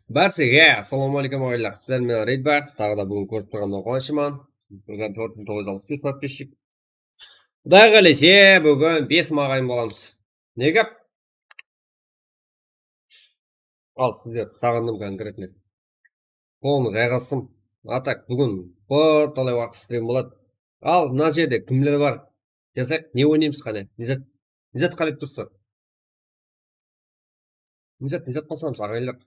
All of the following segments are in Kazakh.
Бәрсеге, ассалаумағалейкум ағайлар. Сіздер мен Рейд бар. Тағы да бүгін көріп тұрғанымнан қуанышыман. Бүгін 4963 подписчик. Құдай қалесе, бүгін 5 ағайын боламыз. Не гәп? Ал сіздер сағындым конкретно. Қолымды қайғастым. Атак, бүгін талай уақыт стрим болады. Ал мына жерде кімлер бар? Жазайық, не ойнаймыз қане? Низат қалып тұрсыздар. Низат қосамыз ағайлар.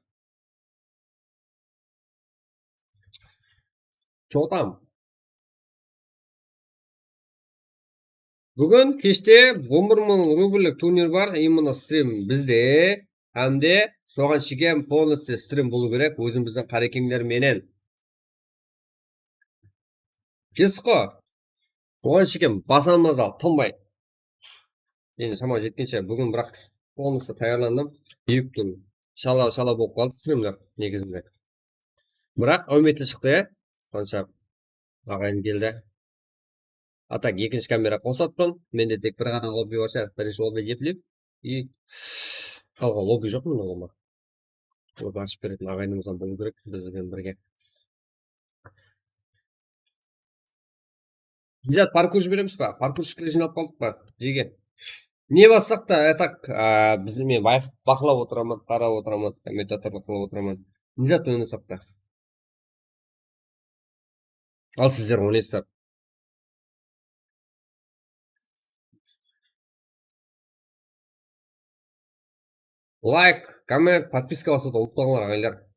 Че там? Бүгін кеште 11.000 рубльдік турнир бар, именно стрим бізде. Әмде соған шекем полностью стрим болу керек, өзіміздің қарекеңдер менен. Кесік қо? Оған шекем басамыз ал, тынбай. Енді шама жеткенше бүгін бірақ полностью таярландым. Екі күн шала болып қалды стримлер негізінде. Бірақ әуметлі шықты, қанша ағайын келді. Атак екінші камера қосатпын. Менде тек бір ғана лобби бар сияқты, бірінші лобби епіліп. И қалған лобби жоқ мында олма. Лобби ашып беретін ағайынымыздан болу керек бізбен бірге. Низат, паркур жібереміз ба? Паркурщиктер жиналып қалдық па? Жеге. Не бассақ та, так, бізді мен бақылап отырамын, қарап отырамын, комментатор бақылап отырамын. Низат ойнасақ та. Ал сіздер ойнайсыздар. Лайк, коммент, подписка басуды ұмытпаңдар ағайлар.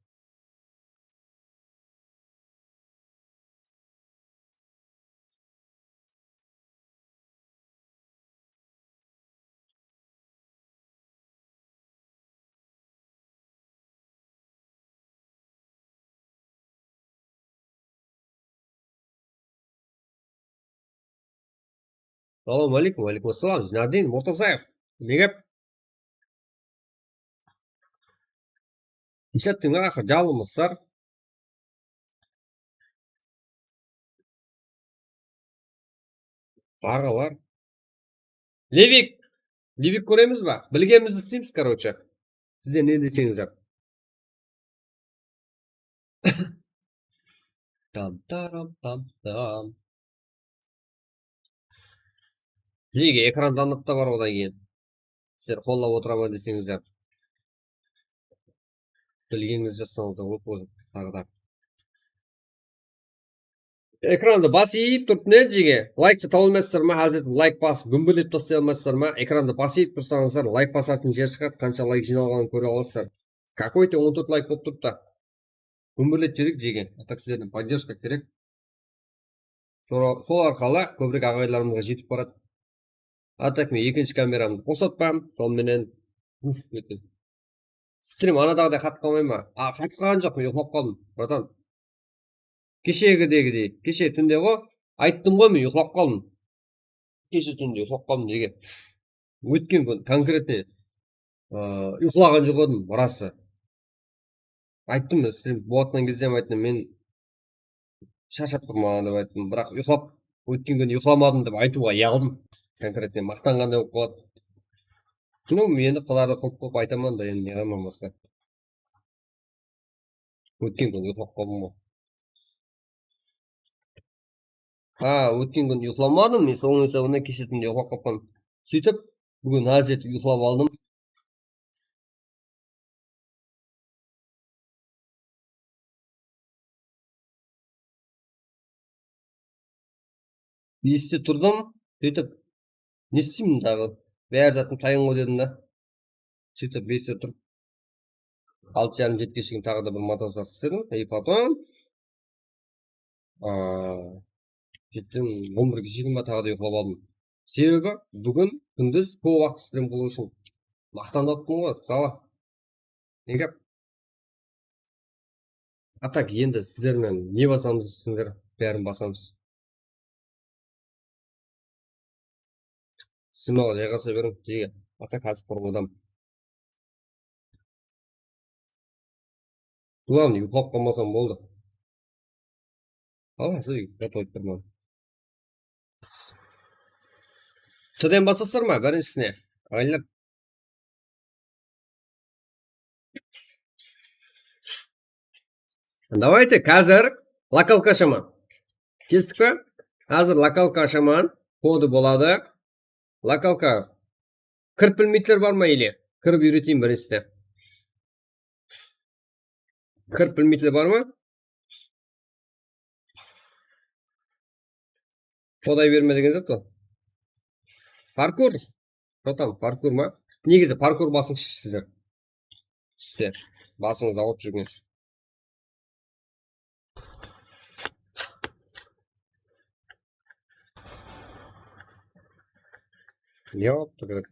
Салам алейкум, алейкум ассалам. Зинардин Муртазаев. Неге? Нишаттың ақыр жалымызсар. Ағалар. Левик көреміз ба? Білгенімізді істейміз, короче. Сіздер не десеңіздер. Там. Неге экранды анытта бар одан кейін. Сіздер қоллап отырама десеңіздер. Білгеніңіз жазсаңыздар болып өзі тағы да. Экранды басып тұрып не жеге? Лайкты тауып алмайсыздар ма? Әзір лайк басып гүмбірлеп тастай алмайсыздар ма? Экранды басып тұрсаңыздар, лайк басатын жер шығады, қанша лайк жиналғанын көре аласыздар. Какой-то 14 лайк болып тұрып та. Гүмбірлет керек жеге. Атак сіздерден поддержка керек. Сол арқалы көбірек ағайларымызға жетіп барады. Атак мен екінші камерамды қосатпам. Сонымен стрим анадағыдай қатып қалмай ма? Қатып қалған жоқ, мен ұйықтап қалдым, братан. Кешегідегідей, кеше түнде ғой, айттым ғой, мен ұйықтап қалдым. Кеше түнде ұйықтап қалдым деге. Өткен күн конкретно ұйықтаған жоқ едім, расы. Айттым мен стрим болатқан кезде айттым, мен шаршап тұрмын деп айттым, бірақ ұйықтап өткен күні ұйықламадым деп айтуға ұялдым. Конкретно мақтанғандай болып қалады. Ну, енді қыларды қылып айтаман да, енді не қылмам басқа. Өткен күні ұйықтап қалдым ғой. Өткен күні ұйықламадым, мен соның есебінде кеше түнде ұйықтап қалған. Сөйтіп, бүгін аз етіп ұйықтап алдым. Бесте тұрдым, сөйтіп, не істеймін дағы? Бәрі затым тайын ғой дедім да. Сөйтіп, бесте тұрып, 6:30-7-ге шейін тағы да бір мотоцикл істедім. И потом, жеттім 11-ге шейін тағы да ұйықтап алдым. Себебі бүгін күндіз көп уақыт стрим қылу үшін мақтанаттым ғой, сала. Неге? Атак енді сіздермен не басамыз десеңдер, бәрін басамыз. Симал жайғаса берің, деге. Атак азып құрғыдам. Главное, ұйықтап қалмасам болды. Ал, әсі ұйықтап тұрмын. Түден басасыздар ма біріншісіне? Ағайлар. Давайте қазір локалка ашаман. Кестік па? Қазір локалка ашаман. Коды болады. Локалка кіріп білмейтіндер бар ма или? Кіріп үйретейін біріншісіне. Кіріп білмейтіндер бар ма? Кодай берме деген зат ол. Паркур. Потом паркур ма? Негізі паркур басың шешсіздер. Түсте. Басыңызды алып жүрген. Ёпта, как.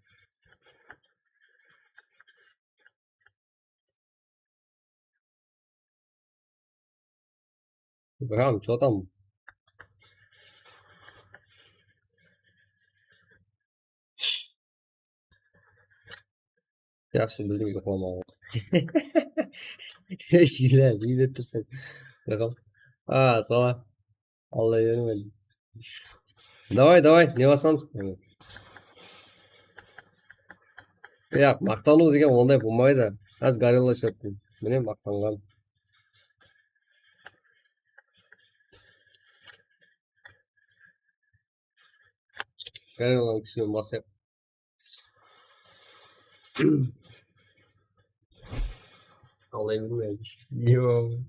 Гам, что там? Yaxshi bildim yo'qlamog'i. Shila, uyda tursan. Yo'q. А, сала. Alloh bermaydi. Давай, не басамыз? Yo'q, maqtanu degan onday bo'lmaydi. Az gorilla shotdim. Mene maqtangan. Gorilla kishini bosyap. Alloh bermaydi. Yo'q.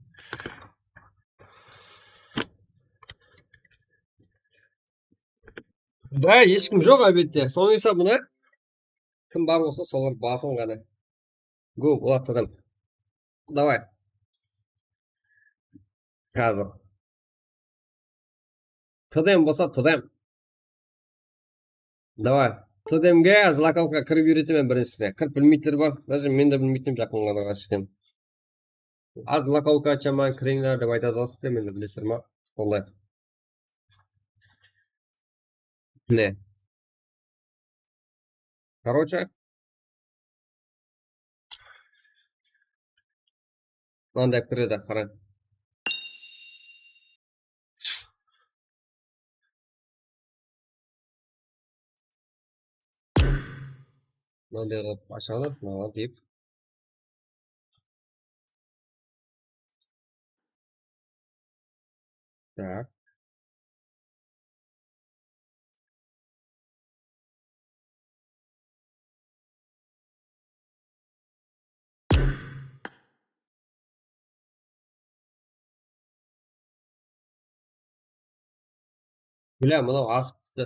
Да, ешкім жоқ әлбетте. Соның есабына кім бар болса солар басын ғана. Го, болады адам. Давай. Қазір. Тдм болса тдм. Давай. Тдмге аз локалка кіріп үйретемін біріншісіне. Кіріп білмейтіндер бар. Даже мен де білмейтінім жақын ғана ашқан. Az локалка açаман кіріңдер деп айтады осы мен де білесіздер ма? Ондай. Не. Короче. Мынандай кіреді, қараң. Мынандай қылып ашады, мынаған дейіп. Так. Бля, мынау асып түсті.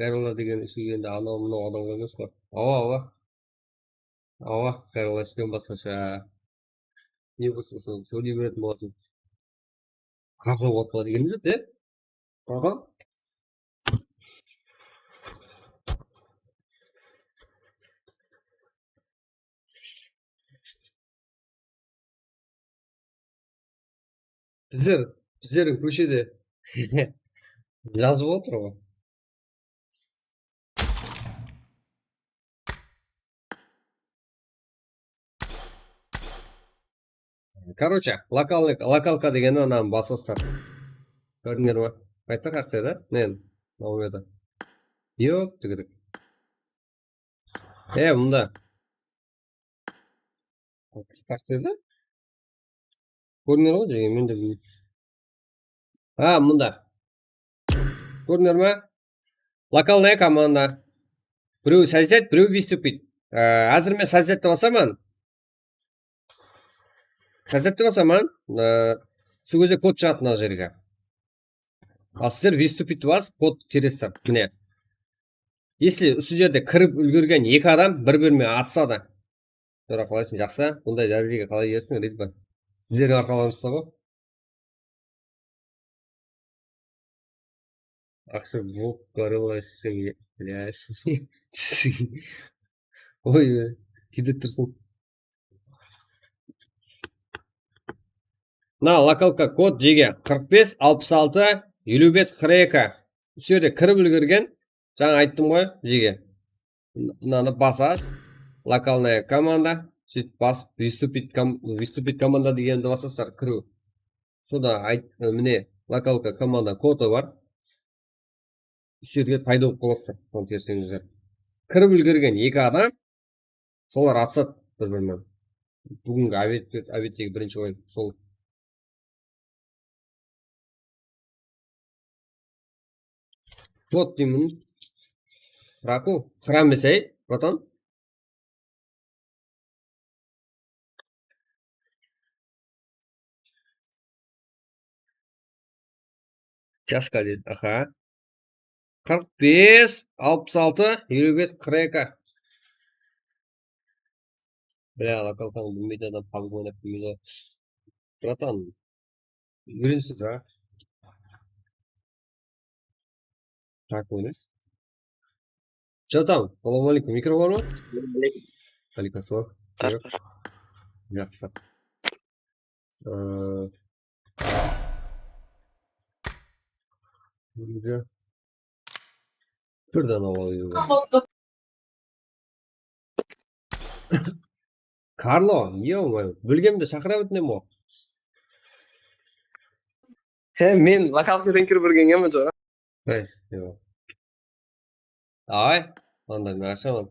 Горилла деген ішілгенде анау мынау адамға емес қой. Ауа, горилла ішкен басқаша. Не болсын соны сөйлей беретін болатын. Қарсы болады ма деген жет, Аға. Біздердің көшеде жазып отыр ғой. Короче, локалка дегені ананың басыстар. Көрдіңдер ма? Қайта қақтай да? Нен? Мынау еді. Йоп, тігідік. Мұнда. Қақтай да? Көрдіңдер ғой деген, мен де білмеймін. Мұнда. Көрдіңдер ма? Локалная команда. Біреу создать, біреу выступить. Әзір мен создатьті басаман. Создатьті басаман. Сол кезде код шығады мына жерге. Ал сіздер выступить басып, код тересіздер. Міне. Если осы жерде кіріп үлгерген екі адам бір-бірімен атысады. Тұра қалайсың, жақсы? Бұндай дәрежеге қалай ерсің, ритма. Сіздердің арқаларыңызда ғой. Ақша болып горилла ішсең, блядь. Ой, кетіп тұрсың. Мына локалка код жеге 45, 66, 55, 42. Осы жерде кіріп үлгерген, жаңа айттым ғой, жеге. Мынаны басасыз. Локальная команда. Сөйтіп басып, выступить команда дегенді басасыздар, кіру. Сода міне локалка команда коды бар. Осы жерге пайда болып қаласыздар. Соны терсеңіздер. Кіріп үлгерген екі адам, солар атысады бір-бірімен. Бүгінгі обедтегі бірінші ойын сол. Вот деймін. Раку, храм емес ей, братан. Жасқа дейді, аха. 45, 66, 55, 42. Бля, локалтан білмейді адам, панк ойнап білмейді. Братан, үйренсіз, а? Так ойнайсыз. Че там? Салам алейкум, микро бар ма? Алейкум ассалам. Жақсы. Бірден алайын. Карло, ё-моё, білгенімді шақыра өтінем о. Men lokalkadan kirib o'rganganman jo'ra. Nice, yo. Давай, анда мен ашамын.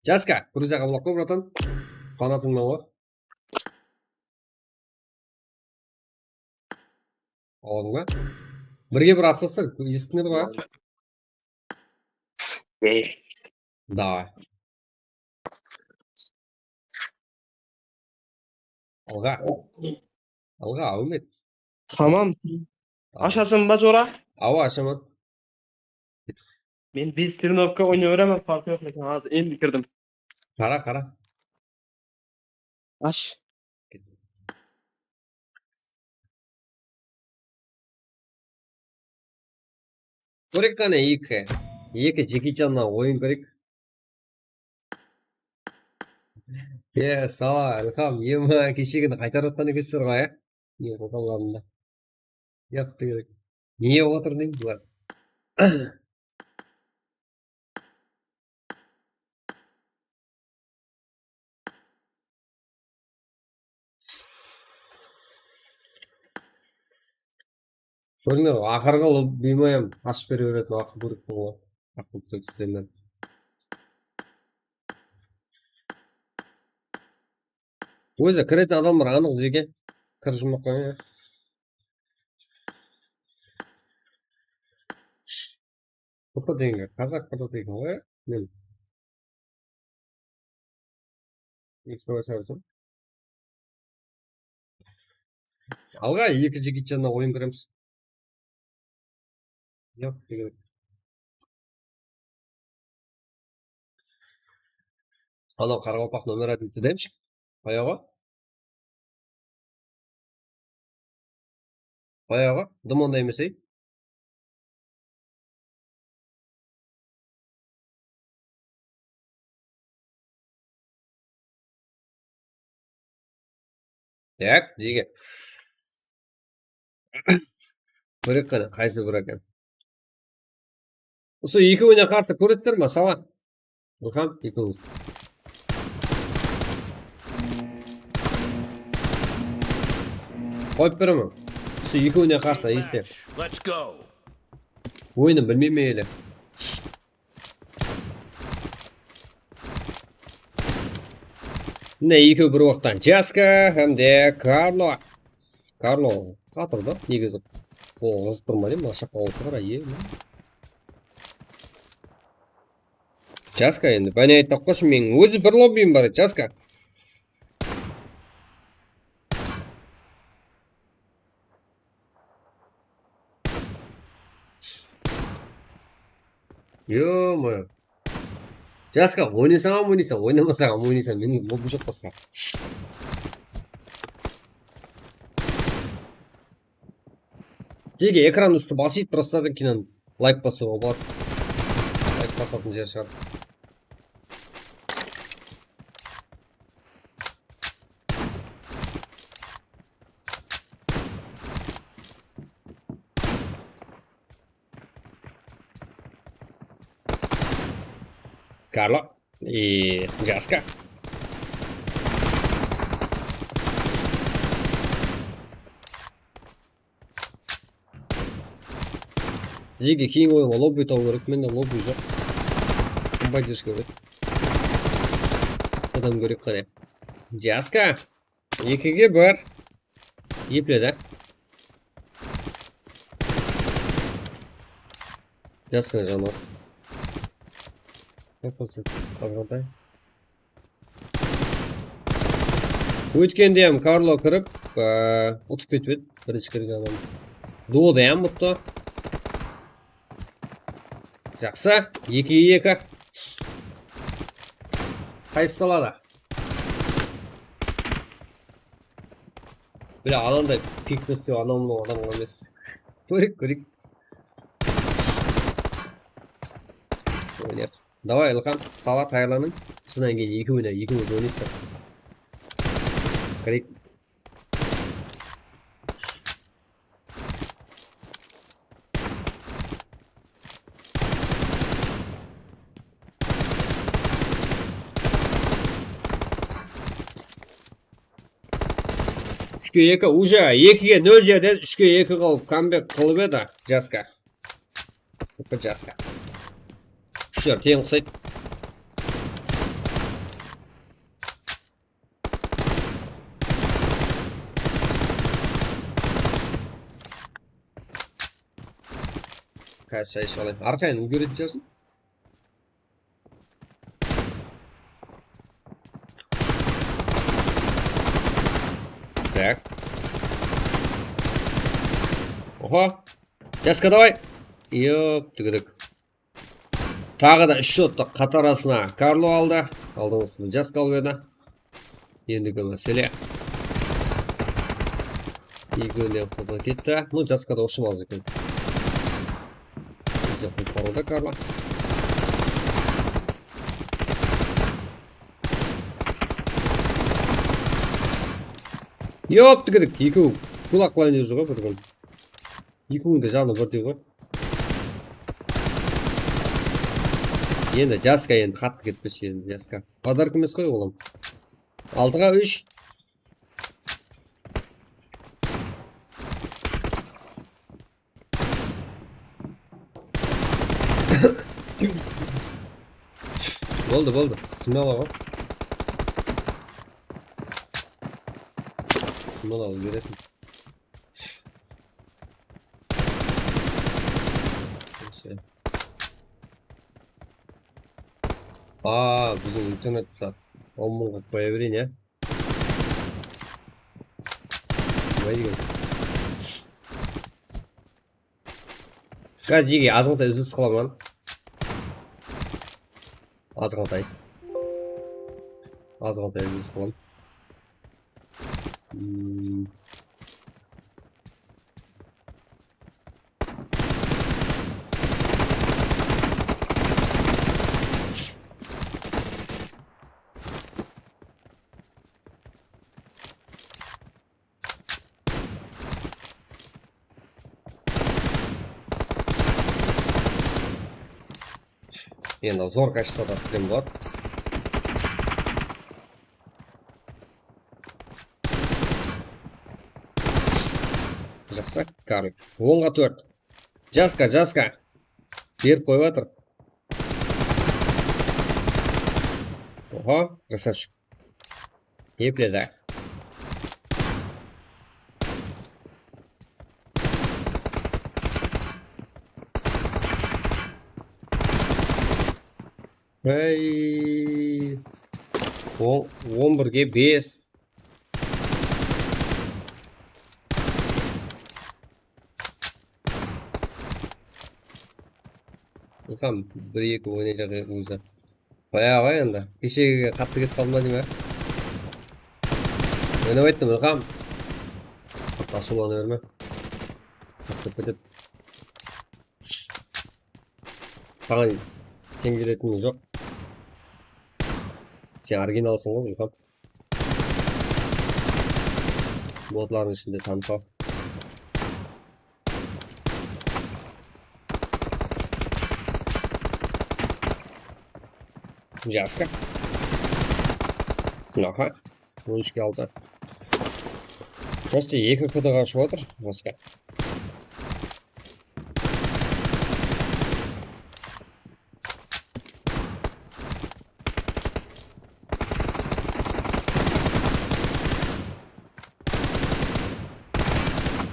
Жаска, Грузияға бұлақ қой, братан. Фанатыңмен ғой. Алдың ба? Бірге бір атсастыр, естіңдер ғой. Давай. Алға. Алға, Ahmet. Tamam. Aşasın ba jo'ra? Ава, ашамын. Men 5 trenirovka o'ynayveraman, farqi yo'q, lekin hozir endi kirdim. Qara. Ash. Көрек қане екі. Екі Джеки Чаннан ойын көрек. Сала, Ілхам, ема кешегіні қайтарып жатқан екенсіздер ғой, не қоқалғанында. Яқты керек. Не отыр деймін бұлар. Көріңдер, ақырғы білмейм, ашып бере беретін ақы көріп ғой. Ақыл тексіздермен. Өзі кіретін адамдар анық жеке. Кір жұмақ қойын. Көпі дейінгі, қазақ қазақ дейін ғой, мен. Експеге сәуірсің. Алға екі Джеки Чаннан ойын көреміз. Yok, değil. Anam Karagopaq nömer edildi demiş. Ayağa. Duman değmesi. Yak, jige. Bırak kana, kaysı bırakın. Осы екеуіне қарсы көреттер ма, сала? Ұрхам, екеуіңіз. Қойып беремін. Осы екеуіне қарсы естер. Ойынын білмейме елі. Міне екеу бір уақыттан Жаска, әмде Карло. Карло қатырды, негізі. Қолғыз тұрма дейм, ашаққа отырғыр, Жаска енді, бәне айтпақ қошы, мен өзі бір лоббиім бар, Жаска. Ё-моё. Жаска, ойнасаң, ойнамасаң, менің лобби жоқ басқа. Теге экран үсті басып, просто кейін лайк басуға болады. Лайк басатын жер шығады. Карло и Жаска. Жеге кейін ойынға лобби тау керек, менде лобби жоқ. Компайтеш керек. Адам керек қане. Жаска. Екіге бір. Епледі. Жасқана жанас. Опасы, азғантай. Өткенде hem Карло кіріп, ұтып кетіп еді. Бірінші кірген адам. Доды hem бұтты. Жақсы. 2-2. Қайсы салады? Бля, анандай пикнесте анамның адам емес. Көрек. Ойнайық. Давай, Илхан, сала таярланың. Содан кейін екеуіңіз ойнайсыздар. Көрек. Үшке 2, уже 2-ге 0 жерден 3-ге 2 қалып камбек қылып еді Жаска. Жаска. Күштер тең ұқсайды. Қазір шай ішіп алайын. Арқайын үлгеретін шығарсың. Так. Ого. Жаска, давай. Йоп, түгідік. Тағы да 3 шотты қатарасына Карло алды. Алдыңызды Жаска алып еді. Ендігі мәселе. Екеуінде құлда кетті. Ну, Жаска да ұшымаз екен. Бізде құлып баруда Карло. Йоп, түгідік. Екеу құлақ қылайын деп жүр ғой бірігін. Екеуінде жаны бірдей ғой. Енді Жаска енді қатты кетпеш енді Жаска. Подарок емес қой олым. 6-ға 3. Болды. Смело ғой. Смело алып бересің. Біздің интернетті 10 мыңға қоя берейін, я? Былай деген. Қазір жеге азғантай үзіліс қыламын. Азғантай үзіліс қылам. Енді зор качествода стрим болады. Жақсы, Карл. 10-ға 4. Жаска. Беріп қойып атыр. Ого, красавчик. Епледі. Ай, 11-ге 5. Ұлқам, 1-2 ойнай жағы өзі. Баяға енді. Кешеге қатты кетіп қалды ма дейме? Ойнап айттым, ұлқам. Ашуланы берме. Қасып кетеді. Саған тең келетіні жоқ. Сен оригиналсың ғой, ұлқам. Ботлардың ішінде танып ал. Жаска. Наха. 13-ке 6. Просто 2 кдға ашып отыр. Жаска.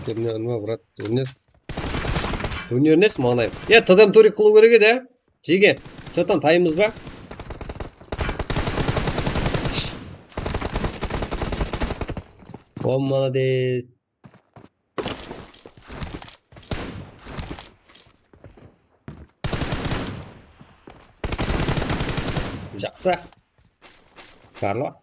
Темне, брат, темне. Өнерінесің маңайым. Тадам турик қылу керек еді, ә? Жеге, жотан тайымыз ба? О, молодец. Жақсы. Карло.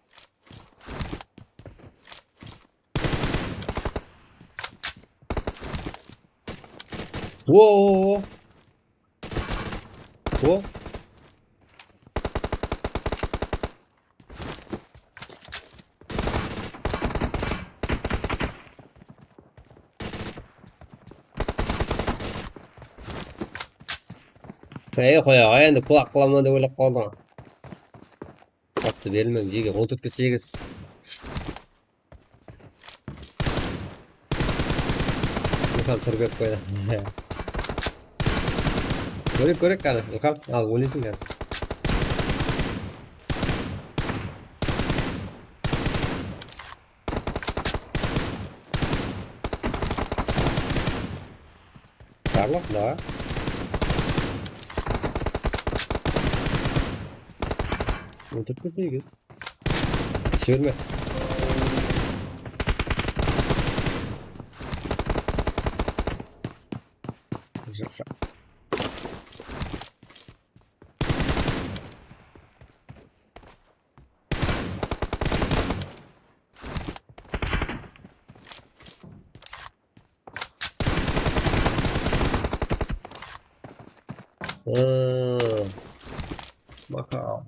О. Қоя, енді құлақ қыламын деп ойлап қалдың. Қатты берілмең, жеге 14-ке 8. Ilham turib qo'ydi. Ko'rik qani. Ilham, al o'ynaysan gaz. Carlos, давай. O'tirib ketmaymiz. Chirma. Жақсы. Макау.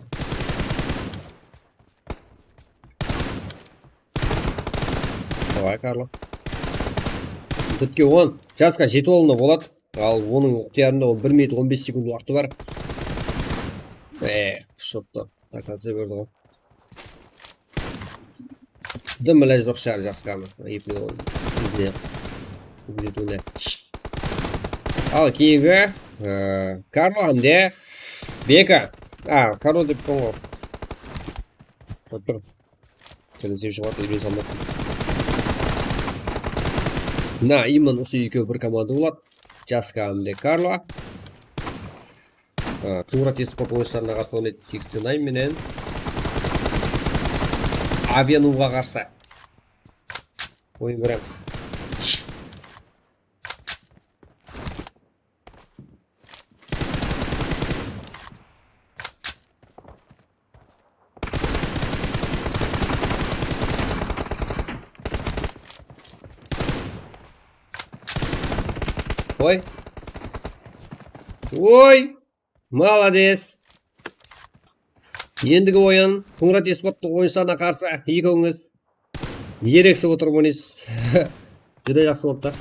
Давай, Карло. Дүтке 10. Жасқа жетіп олында болады. Ал оның ұқтиярында 1 минут 15 секунд уақыты бар. Шотты. Тақатсы берді ғой. Дымылай жоқ шығар жасқаны. Епіне ол ізіне. Күзетуіне. Ал кейінгі Карло әмде Бека. Карло деп қоңғы. Отпыр. Келінсеп шығады, үйрен салмақпын. Иман осы екеу бір команда болады. Жасқа әмде Карло. Қымұрат еспорт ойыншыларына қарсы ойнайды 69 менен Авиануға қарсы ойын көреміз. Ой, молодец. Ендігі ойын Қымұрат еспорттың ойыншыларына қарсы екеуіңіз ерексіп отырып ойнайсыз. Жүдә жақсы болды.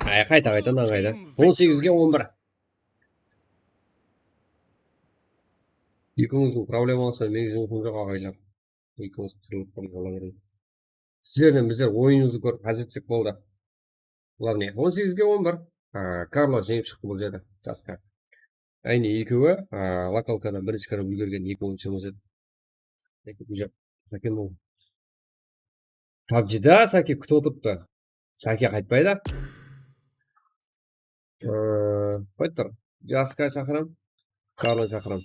Қайта аңғайды. 18-ге 11. Екеуіңіздің проблемаңыз бар, менің жұмысым жоқ ағайлар. Екеуіңіз қысылып қала береді. Сіздерден біздер ойыныңызды көріп әзірсек болды. Главное, 18-ге 11. Карло жеңіп шықты бұл жерде, жасқа. Әйне екеуі локалкада бірінші кіріп үлгерген екі ойыншымыз еді. Сәкен ол. PUBG-да Сәке күтіп отырыпты. Сәке қайтпайды. Қойттыр. Жасқа шақырам, Карло шақырам.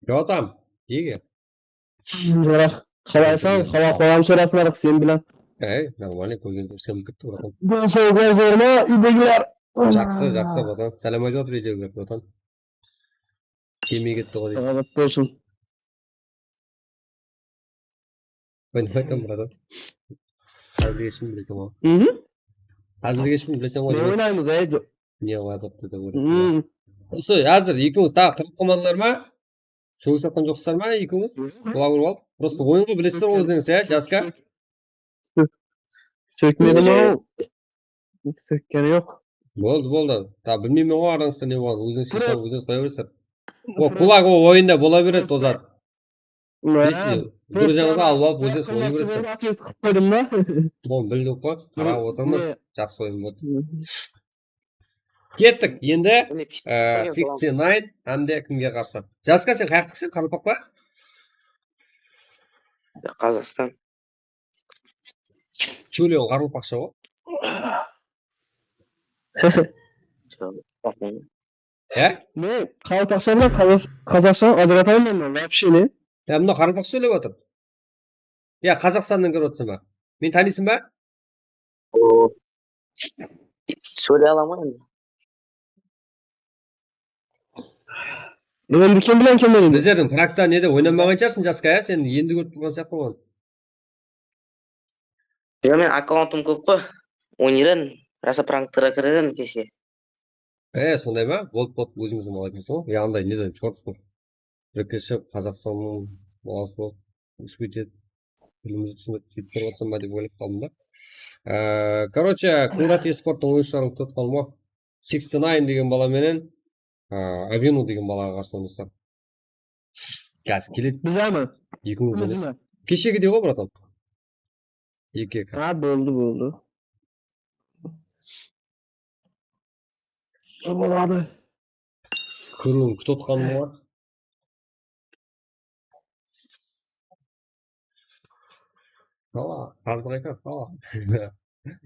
Жотам, еге. Жоқ, қалайсың? Қала қоғам сұратмадық сен білем. Нормально, көрген көрсем кетті братан. Бұл соғылған зорма, үйдегілер. Жақсы, братан. Сәлем айтып отыр үйдегілер, братан. Келмей кетті ғой дейді. Сағат болсын. Ben айтам, братан. Қазір ешкім білесің ғой. Қазір ешкім білесің ғой. Не ойнаймыз, әйді? Не ойнадық деп ойлап. Осы, әзір екеуіңіз тағы қырып қылмадылар ма? Сөгіс атқан жоқсыздар ма екеуіңіз? Бұла көріп алып. Просто ойынғы білесіздер ғой өздеріңіз, жасқа. Сөкмедім ау. Сөккені жоқ. Болды. Та білмеймін ғой араңызда не болған. Өзіңіз шешіп өзіңіз қоя бересіздер. Құлақ ойында бола береді тозат. Друзьяңызға алып алып өзіңіз ойын бересіздер. Ответ қылып қойдым да. Оны білдік қой. Қарап отырмыз. Жақсы ойын болды. Кеттік. Енді 69 әмде кімге қарсы? Жасқа сен қаяқтықсың? Қарылпақ па? Қазақстан. сөйлеуің қарылпақша ғой. Ә? Не, Қазақстаннан Қазақстан ажыратамын мен вообще не? Я мына қарылпақ сөйлеп отыр. Я Қазақстаннан кіріп отырсың ба? Мені танисың ба? Söyle alamayın. Енді кім білен кім білен? Біздердің практа неде ойнамаған шығарсың жасқа, ә? Сен енді көріп тұрған сияқты болған. Ya men аккаунтым көп қой. Ойнайын, раса пранктыра кірерін кеше. Сондай ма? Болды, өзіміздің бала екенсің ғой. Я андай неден шортсың. Жүрекешіп, Қазақстанның баласы болып, ұшып кетеді. Тілімізді түсініп сөйтіп тұрып жатсам ба деп ойлап қалдым да. Короче, Қоңырат eSport'тың ойыншыларын күтіп отқаным ғой. 69 деген баламенен Авену деген балаға қарсы ойнастар. Қазір келеді. Bize mi? Екеуміз Bize ойнайық. mi? Кешегідей ғой, братан. 2-2. Ha buldu. Болады. Кіруін күтіп отқаным ғой. Қарды қайтады,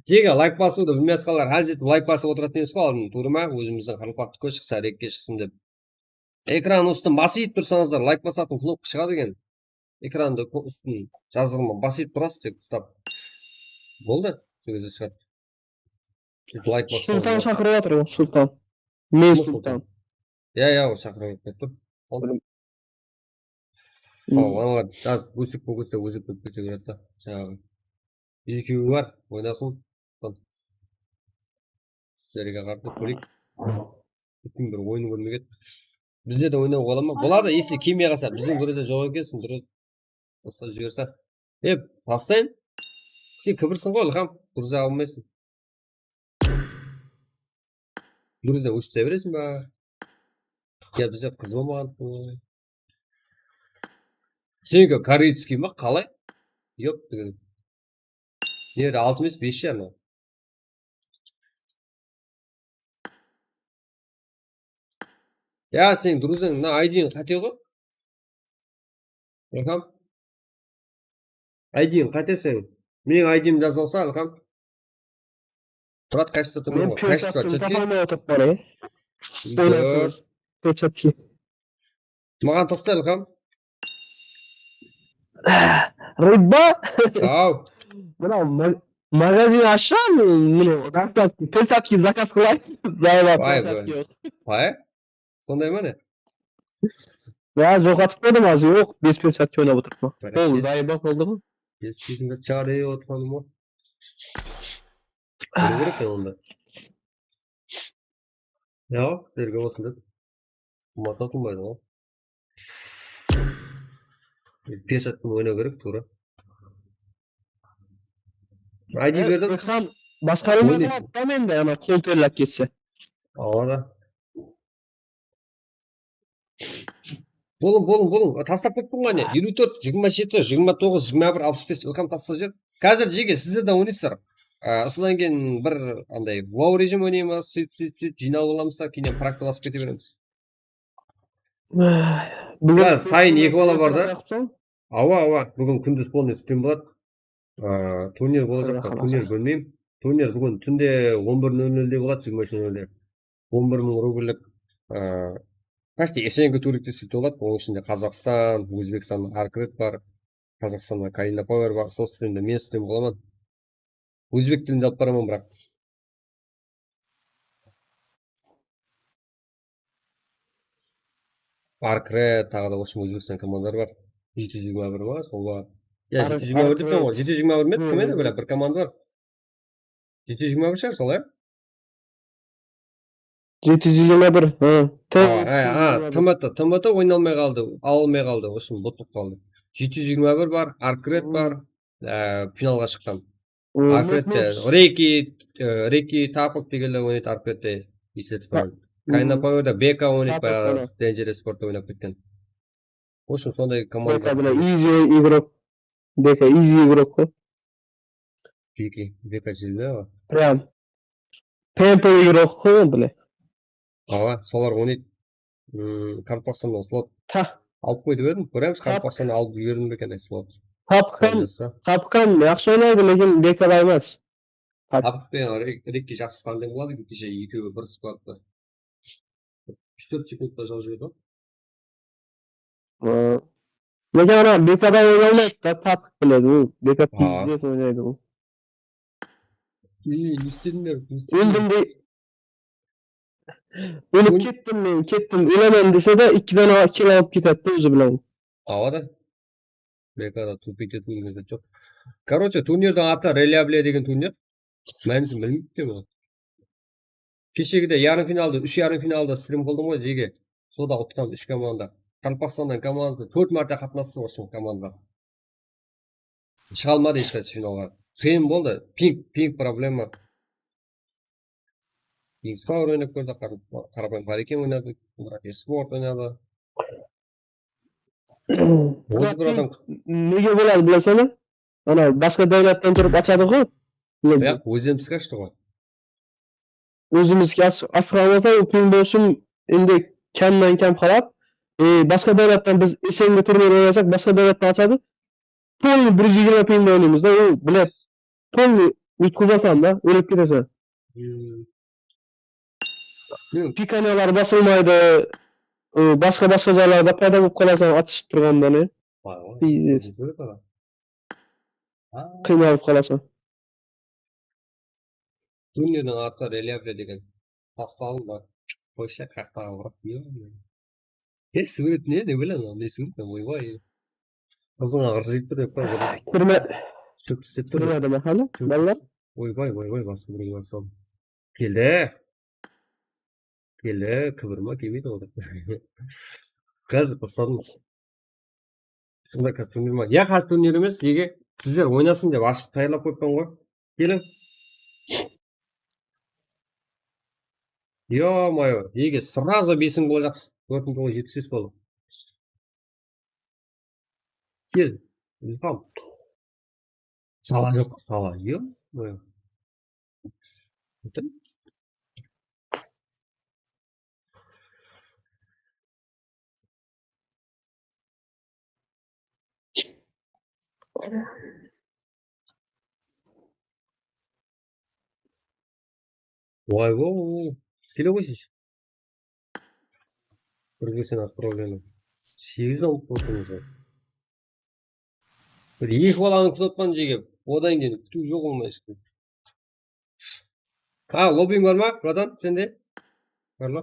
Жеге лайк басуды білмей атқалар, әзет лайк басып отыратын емес қой, алдын туры ма? Өзіміздің қарылпақты көз шықса, рекке шықсын деп. Экран үстін басып тұрсаңыздар, лайк басатын кнопка шығады екен. Экранды үстін жазылма басып тұрасыз тек ұстап. Болды, сол кезде шығады. Сөйтіп лайк бассаңыздар. Sultan шақырып отыр, Sultan. Мен Sultan. Я, шақырып кетті. Аналар жаз өсіп көкетсе өзіп кете береді да. Жаңағы екеуі бар, ойнасын. Сіздерге қарты көрейік. Бүтін бір ойын көрмеген. Бізде де ойнау бола ма? Болады, если келмей қалса, біздің көрезе жоқ екенсің, дұрыс тастап жіберсе. Тастайын. Сен кібірсің ғой, Ылғам, дұрыс алмайсың. Дұрыстан өшіте бересің ба? Я бізде қыз болмаған. Сенікі корейский ма? Қалай? Йоп, деген. Нері 6 емес, 5 жарма. Я, сен дұрыстан, мына айдиң қате ғой? Ылғам? Айдиң қате сен. Менің айдиім жазылса, Ылғам? Тұрат қайсыда тұрмын ғой? Қайсыда четки? Четки. Маған тастай, Ылғам? Рыба? Ау. Мына магазин ашам, перчатки заказ қылайсыз. Пай? Сондай ма не? Я жоғатып қойдым аз, жоқ, 5 перчатки ойнап отырмын. Ол зайыба болды ғой. Есесінде чағырай отқаным ғой. Көру керек онда. Я, сіздерге болсын деп. Ұмат атылмайды ғой. Перчатканы ойнау керек, тура. Айди бердім. Басқару ойнап та менде, ана қол терлеп кетсе. Да. Болың. Тастап кеттің ғой не? 54, 27, 29, 21, 65 Ылғам таста жер. Қазір жеге сіздер де ойнайсыздар. Осыдан кейін бір андай вау режим ойнаймыз, сөйт, жинау боламыз да, кейінен практа басып кете береміз. Қазір тайын 2 бала бар да. Ауа, бүгін күндіз полный стрим болады. Турнир болacak da, турнир бөлмеймін. Турнир бүгін түнде 11:00-де болады, 23:00-де. 11.000 рубльдік почти есенгі турлікте сөйтіп болады. Оның ішінде Қазақстан, Өзбекстан Аркрет бар, Қазақстанда Карина Пауэр бар. Сол стримде мен стрим қыламын. Өзбек тілінде алып барамын, бірақ. Аркрет, тағы да осы Өзбекстан командалары бар. 721 бар, сол бар. Я 721 деп тұр ғой. 721 мет, кім еді? Бір команда бар. 721 шығар, сол, ә? 721, ТМТ ойналмай қалды, алмай қалды, осының бұттық қалды. 721 бар, Аркрет бар, финалға шыққан. Аркретте, Рейки Тапок дегенде ойнайды Аркретте есетіп тұрады. Карина Пауэрда Бека ойнайды, баяғы Dangerous спортта ойнап кеткен. Осының сондай команда. Бека bila easy игрок. Бека easy игрок қой. Бека жилді ғой. Прям. Темпо игрок қой, бля. Солар ойнайды. Қарпақстаннан слот алып қойды бердім. Көреміз Қарпақстаннан алып бердім бекен слот. Kapkan yaxshi o'ynaydi, lekin bekor emas. Tapib Rikki жақсы тандем қылады, кеше екеуі бір складта. 3-4 секундта жауып жіберді. Lekin ana bekordan o'ynayolmaydi, Tapib biladi u. Bekor Ha. pizdes o'ynaydi u. Ne istedingler? O'ldim de. O'lib ketdim men, ketdim. O'laman desa-da 2dan kill olib ketadi o'zi bilan. Havada. Bekada tupikte turnirdен жоқ. Короче, турнирдің аты Релябле деген турнир. Мәнісін білмейді ме? Кешегіде ярым финалда, 3 ярым финалда стрим қылдым ғой жеге. Сода ұтқан 3 команда. Қалпақстаннан команда 4 мәрте қатынасты осы команда. Шыға алмады ешқайсы финалға. Қиын болды. Пинг проблема. Пингспауэр ойнап көрді, қарапайым Парикен ойнады, бірақ Esport ойнады. Өзі бір адам Nega bo'ladi bilasizmi? Ana boshqa davlatdan turib ochadi ku. Yo'q, o'zimizga ochdi ғой. O'zimizga ochganida u ping bo'lsin, endi kamdan kam qarab, boshqa davlatdan biz SNG turnir o'ynasak, boshqa davlatdan ochadi. Polni 120 pingda o'ynaymiz da, u biladi. Polni yutqizasan-da, o'lib ketasan. Pikanalar bosilmaydi. Boshqa joylarda paydo bo'lib qolasan otishib turgandan. Qiynalib qolasan. Turnirning ati Reлябле degan. Tasavvur bor. Qo'shsa qaqtaga urib yo'q. Surat ne bilaman, ne surat voy. Qizing ag'rishib turib qo'ydi. Turmadi mahali. Ballar. Voy, bosib. Keldi, kıvırma gibi de oldu. Kız ısladım. Şunda kız turnir var. Ya kız turnirimiz, Ege, sizler oynasın diye açıp tayarlap koyupan koy. Gelin. Ё-моё, Ege сразу бесін болacak. 4.78 oldu. Gel, İlham. Sala yok, sala. Ё-моё. Bitti mi? Vay. Келе қойсайшы. Прогрессен отправлено. 8 алып қойдыңыз. Бір 2 баланы күтіп жеге. Одан кейін күту жоқ olmaz. Лоббинг бар ма, братан, сенде? Бар ма?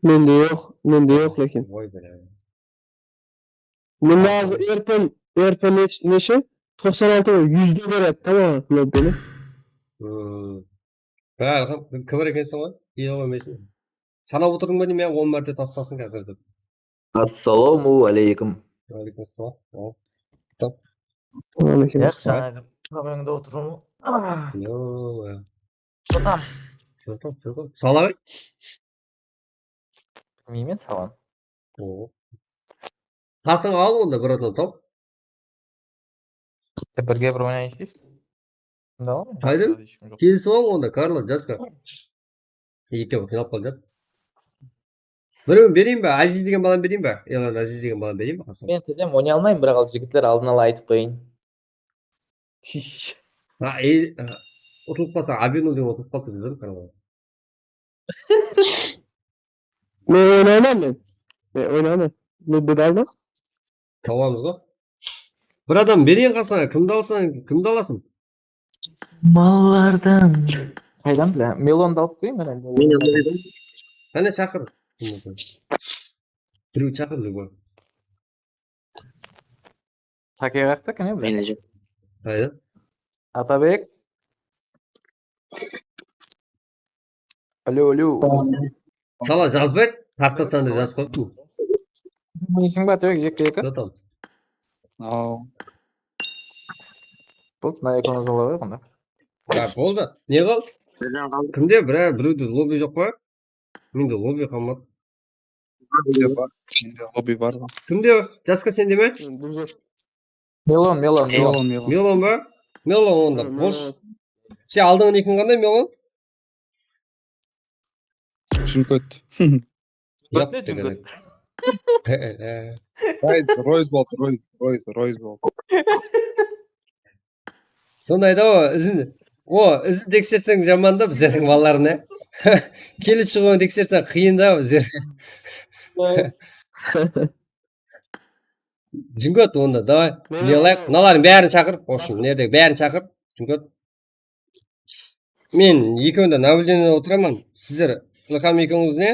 Mende yo'q lekin. Voy bela. Menda hozir Erpon necha? 96 100 da beradi, tamam, lobbini. Kıvır ekensin var. İyi olmayasın. Sana oturdum benim ya 10 mərtə tassasın қазір. Assalomu alaykum. Aleyküm selam. Yaxshi, qamangda o'tiribmi? Yo. Cho'tam. Salom. Bilmayman, salom. Qasing al onda bir odam top. Birga bir o'ynaysiz. Shundaqmi? Haydi. Kelsin onda Karlo Jaska. Ikkovi final qoldi. Birini bereyim be. Aziz degan balani bereyim be. E'lon Aziz degan balani bereyim be. Men dedim, o'ynay olmayman, biroq hozir yigitlar oldin ola aytib qo'ying. O'tilib qolsa, Abinu degan o'tilib qoldi bizim Karlo. Men o'ynayman. Lobbida olma. Tavamızda. Bir adam bereyim qalsang, kimni olasan? Mallardan. Qaydan bilaman? Melonni olib qo'ying mana. Qani chaqir. Biroq chaqirdi bu. Saka vaqtda qani bilaman? Menejer. Haydi. Atabek. Alo. Sala Jazbek, taxtasan deb yozib qo'yibdi. Ising bor yo'q, yekka. To'tam. Bo'ldi, mana ekonimiz bo'lar bunda. Ha, bo'ldi. Ne qil? Sizdan qoldi. Kimda birovda lobby yo'q-ku? Menda lobby qolmadi. Lobby var mı? Kimda? Jaska sendami? Melon. Melon ba? Melon onda. Bosh. Sen aldığın ikin qanday Melon? Şunu kötü. Yap degan. Royce болды, Royce болды. Сондайда ізін тексерсең жаман да біздердің балаларына. Келіп шығуын тексерсең қиын да біздер. Жүнгөт онда, давай. Не қылайық? Мыналардың бәрін шақыр. В общем, мынердегі бәрін шақыр. Жүнгөт. Мен екеуінде наблюдениеде отырамын. Сіздер Ілхам екеуіңіз не?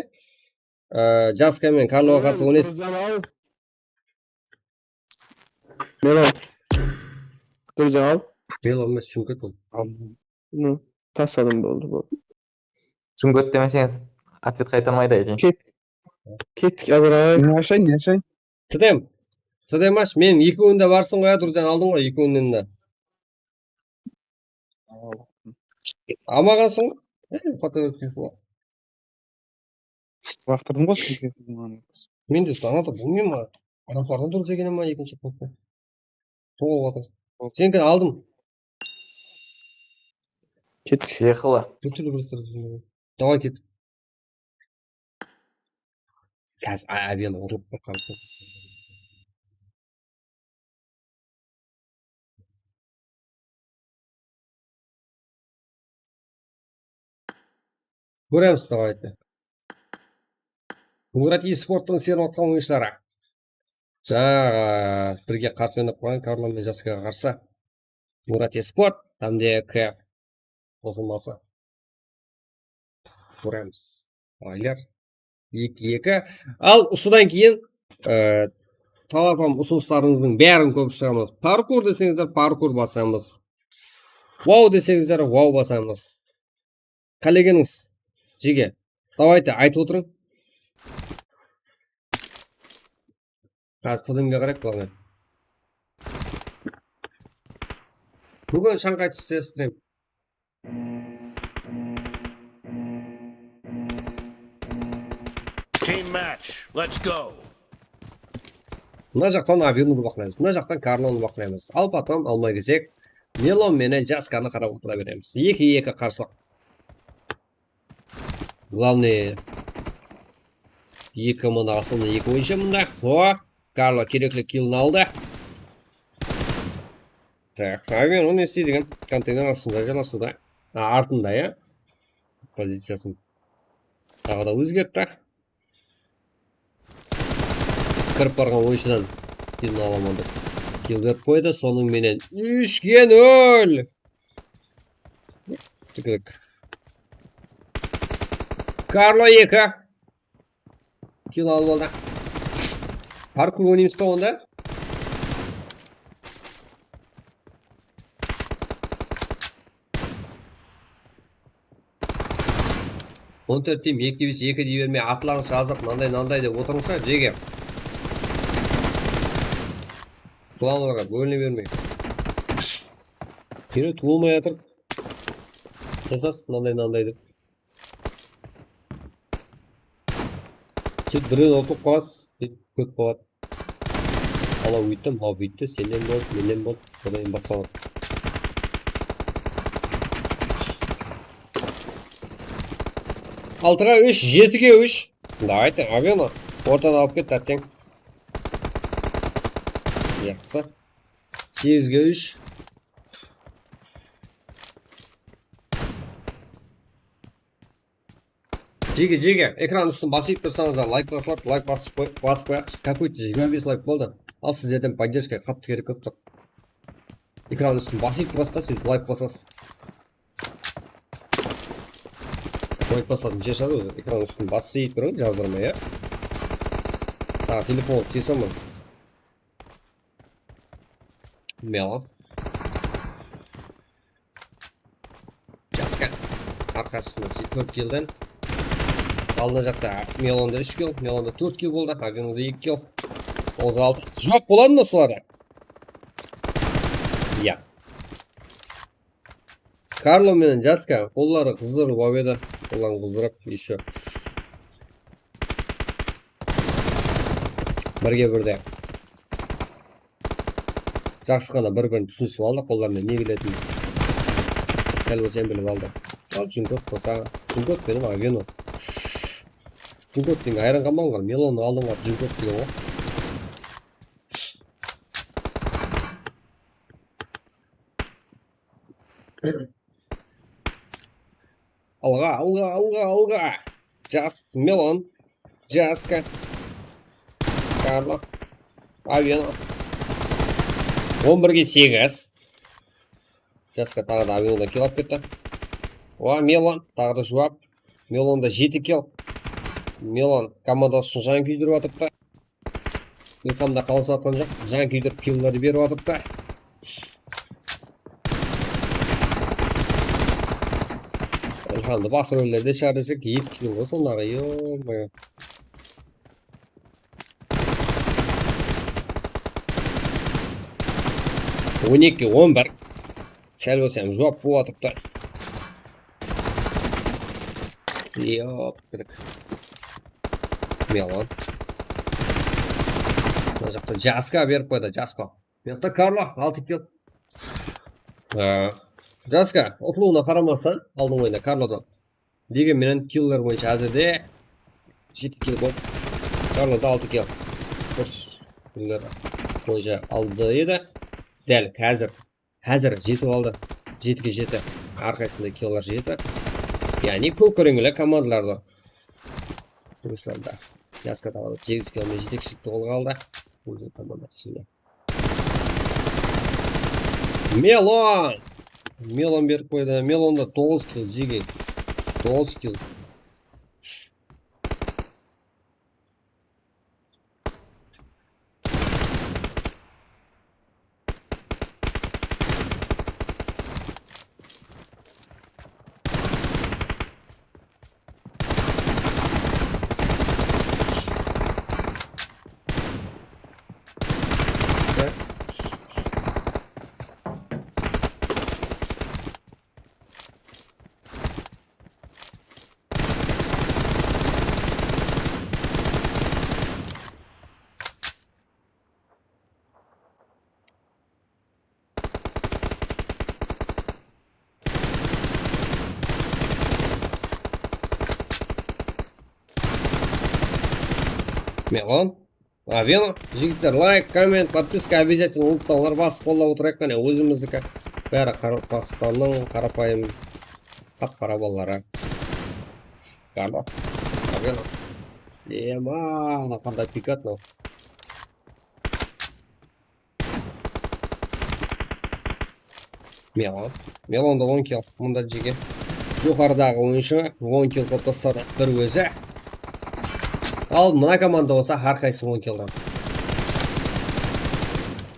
Жаска мен Карлоға қарсы ойнайсыз. Мелон. Тұржан ал. Бело емес, Жүнгөт ол. Ну, тастадым болды. Жүнгөт демесеңіз, ответ қайтармайды екен. Кеттік азырақ. Не ашайын? Тыдем аш, мен екеуінде барсың ғой, Тұржан алдың ғой екеуінен де. Алмағансың ғой? Фотографиясы бар. Бақтырдым ғой сізге. Мен де анада білмеймін ма? Араптардан тұр дегені ма екінші пунктта? Тоғып отыр. Сенікі алдым. Кеттік. Ехала. Түрлі бірістіріп жүрмін. Давай кет. Қазір авианы ұрып қалсын. Көреміз давайте. Мұрат e-спорттың сеніп отқан ойыншылары. Жаңа бірге қарсы ойнап қойған Карло мен Жаскаға қарсы. Мұрат e-спорт, там де КФ қосылмасы. Көреміз. Айлар 2-2. Ал содан кейін талапам ұсыныстарыңыздың бәрін көп шығамыз. Паркур десеңіздер, паркур басамыз. Вау десеңіздер, вау басамыз. Қалегеніңіз жеге. Давайте айтып отырың. Қазір тыдымға қарап қалған. Бүгін Шанхай түсте стрим. Team match. Let's go. Мына жақтан авионы бақылаймыз. Мына жақтан Карлоны бақылаймыз. Ал потом алмай кезек Мелон менен Жасканы қарап отыра береміз. 2-2 қарсылық. Главный екі мына асылны екі ойыншы мұнда. О, Карло керекли киллін алды. Так, авион оны істейді деген контейнер астында жаласуда. Артында, я? Позициясын тағы да өзгертті. Кіріп барған ойыншыдан киллін аламады. Килл беріп қойды, соның менен 3-0. Тікілік. Карло 2. Килл алып алды. Паркур ойнаймыз ба онда? Он төрт тим 2-2 дей бермей атлаңыз жазып мынандай деп отырыңыздар жеге. Планларға бөліне бермей. Кері туылмай жатыр. Жасас мынандай деп. Сөйт біреу отырып қаласыз, көп болады. Ала өйтті, мау бүйтті, сенен болды, менен болды, одан басталады. Алтыға 3, 7-ге 3. Давайте, авионы ортадан алып кет, тәттен. Яқсы. 8-ге 3. Жеге, экран үстін басып тұрсаңыздар, лайк басылады, лайк басып қояқшы. Какой-то 25 лайк болды. Ал сіздерден поддержка қатты керек көп тұр. Экран үстін басып тұрасыздар, сөйтіп лайк басасыз. Лайк басатын жер шады өзі. Экран үстін басып тұрың, жаздырмай, я? Так, телефон тесім мұн. Мелон. Жаска. Арқасында 4 килден. Алдына жақта Мелонда 3 килл, Мелонда 4 килл болды, Авионда 2 килл. 36. Жоқ болады ма соларда? Я. Карло менен Жаска қоллары қыздырып абеді. Қолларын қыздырып, еще. Бірге бірде. Жақсы қана бір-бірін түсінісіп алды, қолдарына не келетінді. Сәл болса біліп алды. Ал Жүнгөт болса, Жүнгөт менің Авиону. Жүгөт деген айран камалган, Мелонду алдыңга жүгөт деген го. Алга. Жас, Мелон, Жаска, Карло, Авено. 11-ге 8. Жаска тағы да Авенодан килл алып кетті. Мелон тағы да жуап. Мелонда 7 килл. Мелон командасы үшін жан күйдіріп атыпты. Илхамда қалыс атқан жоқ. Жан күйдіріп киллларды беріп атыпты. Илхамды басқа рөлдерде шығар десек 2 килл ғой сондағы. Ё-мо. Он 2-11. Сәл болсам жауап болып атыпты. Йоп, кедік. Мелон. Мына жақта Жаска беріп қойды, Жаска. Мен жақта Карло, 6 килл. Жаска, ұтылуына қарамастан, алдың ойында Карлодан. Дегенменен киллер бойынша әзірде 7 килл болды. Карлода 6 килл. Дұрыс киллер бойынша алды еді. Дәл қазір 7 алды. 7-ге 7. Арқасында киллер 7. Яғни көп көріңгілі командаларды. Тұрғышларда. Жаска тағады 8 киллмен жетекшілікті қолға алды. Өзі командасы ішінде. Мелон! Мелон беріп қойды. Мелонда 9 килл жеге. 9 килл. Мелон, Авено, жігіттер, лайк, коммент, подписка обязательно ұмытпаңдар, басып қолдап отырайық. Қане өзіміздікі бәрі Қазақстанның қарапайым қап-қара балалары. Карло, Авено. Ема, қандай пикат мынау. Мелон. Мелонда 10 килл. Мұнда жеге. Жоғарыдағы ойыншы 10 килл қылып тастады. Бір өзі. Ал мына команда болса әрқайсысы 10 киллдан.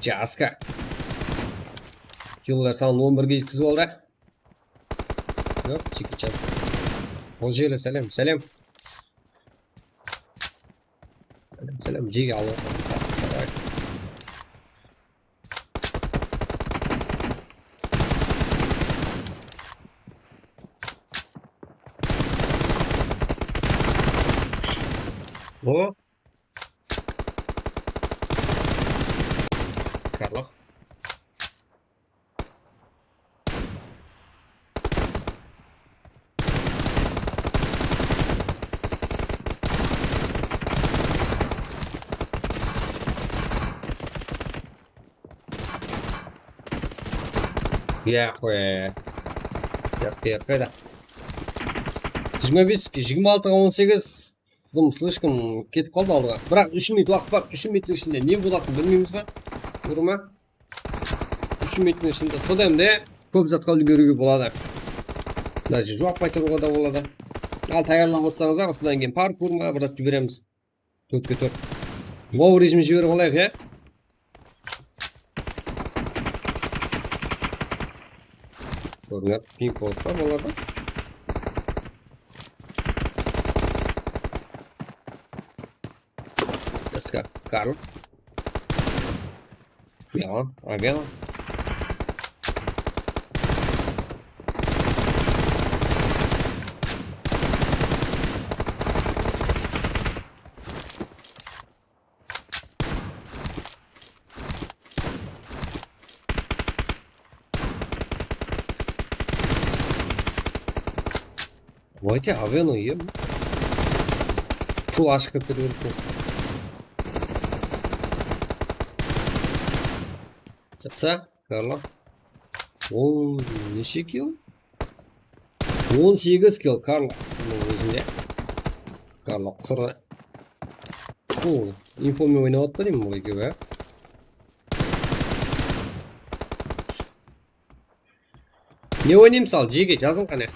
Жаска. Киллер санын 11-ге жеткізіп алды. Жоқ, Чикичан. Ол желі, сәлем. Сәлем, жеге алды. О! Карло. Яхуе. Жаска қайда? 25-26-ға 18. Бұл слишком кетіп қалды алдыға. Бірақ 3 минут уақыт бар. 3 минуттың ішінде не болатынын білмейміз ба? Көрме? 3 минуттың ішінде содан көп затқа үлгеруге болады. Даже жауап қайтаруға да болады. Ал таярлап отырсаңыздар, осыдан кейін паркур ма, бір зат жібереміз. 4-ке 4. Лоу режим жіберіп алайық, иә? Көрінеді, пинг болып па оларда? Жаска, Карл. Мелон, Авено. Давайте Авену ем. Бұл ашық кіріп кетіп өтті. Жақсы, Карло. Ол неше килл? 18 килл, Карло. Бұл өзінде. Карло құтырды. Ол, инфомен ойнап атты деймін бұл екеуі, Не ойнайым сал, жеге жазың қане.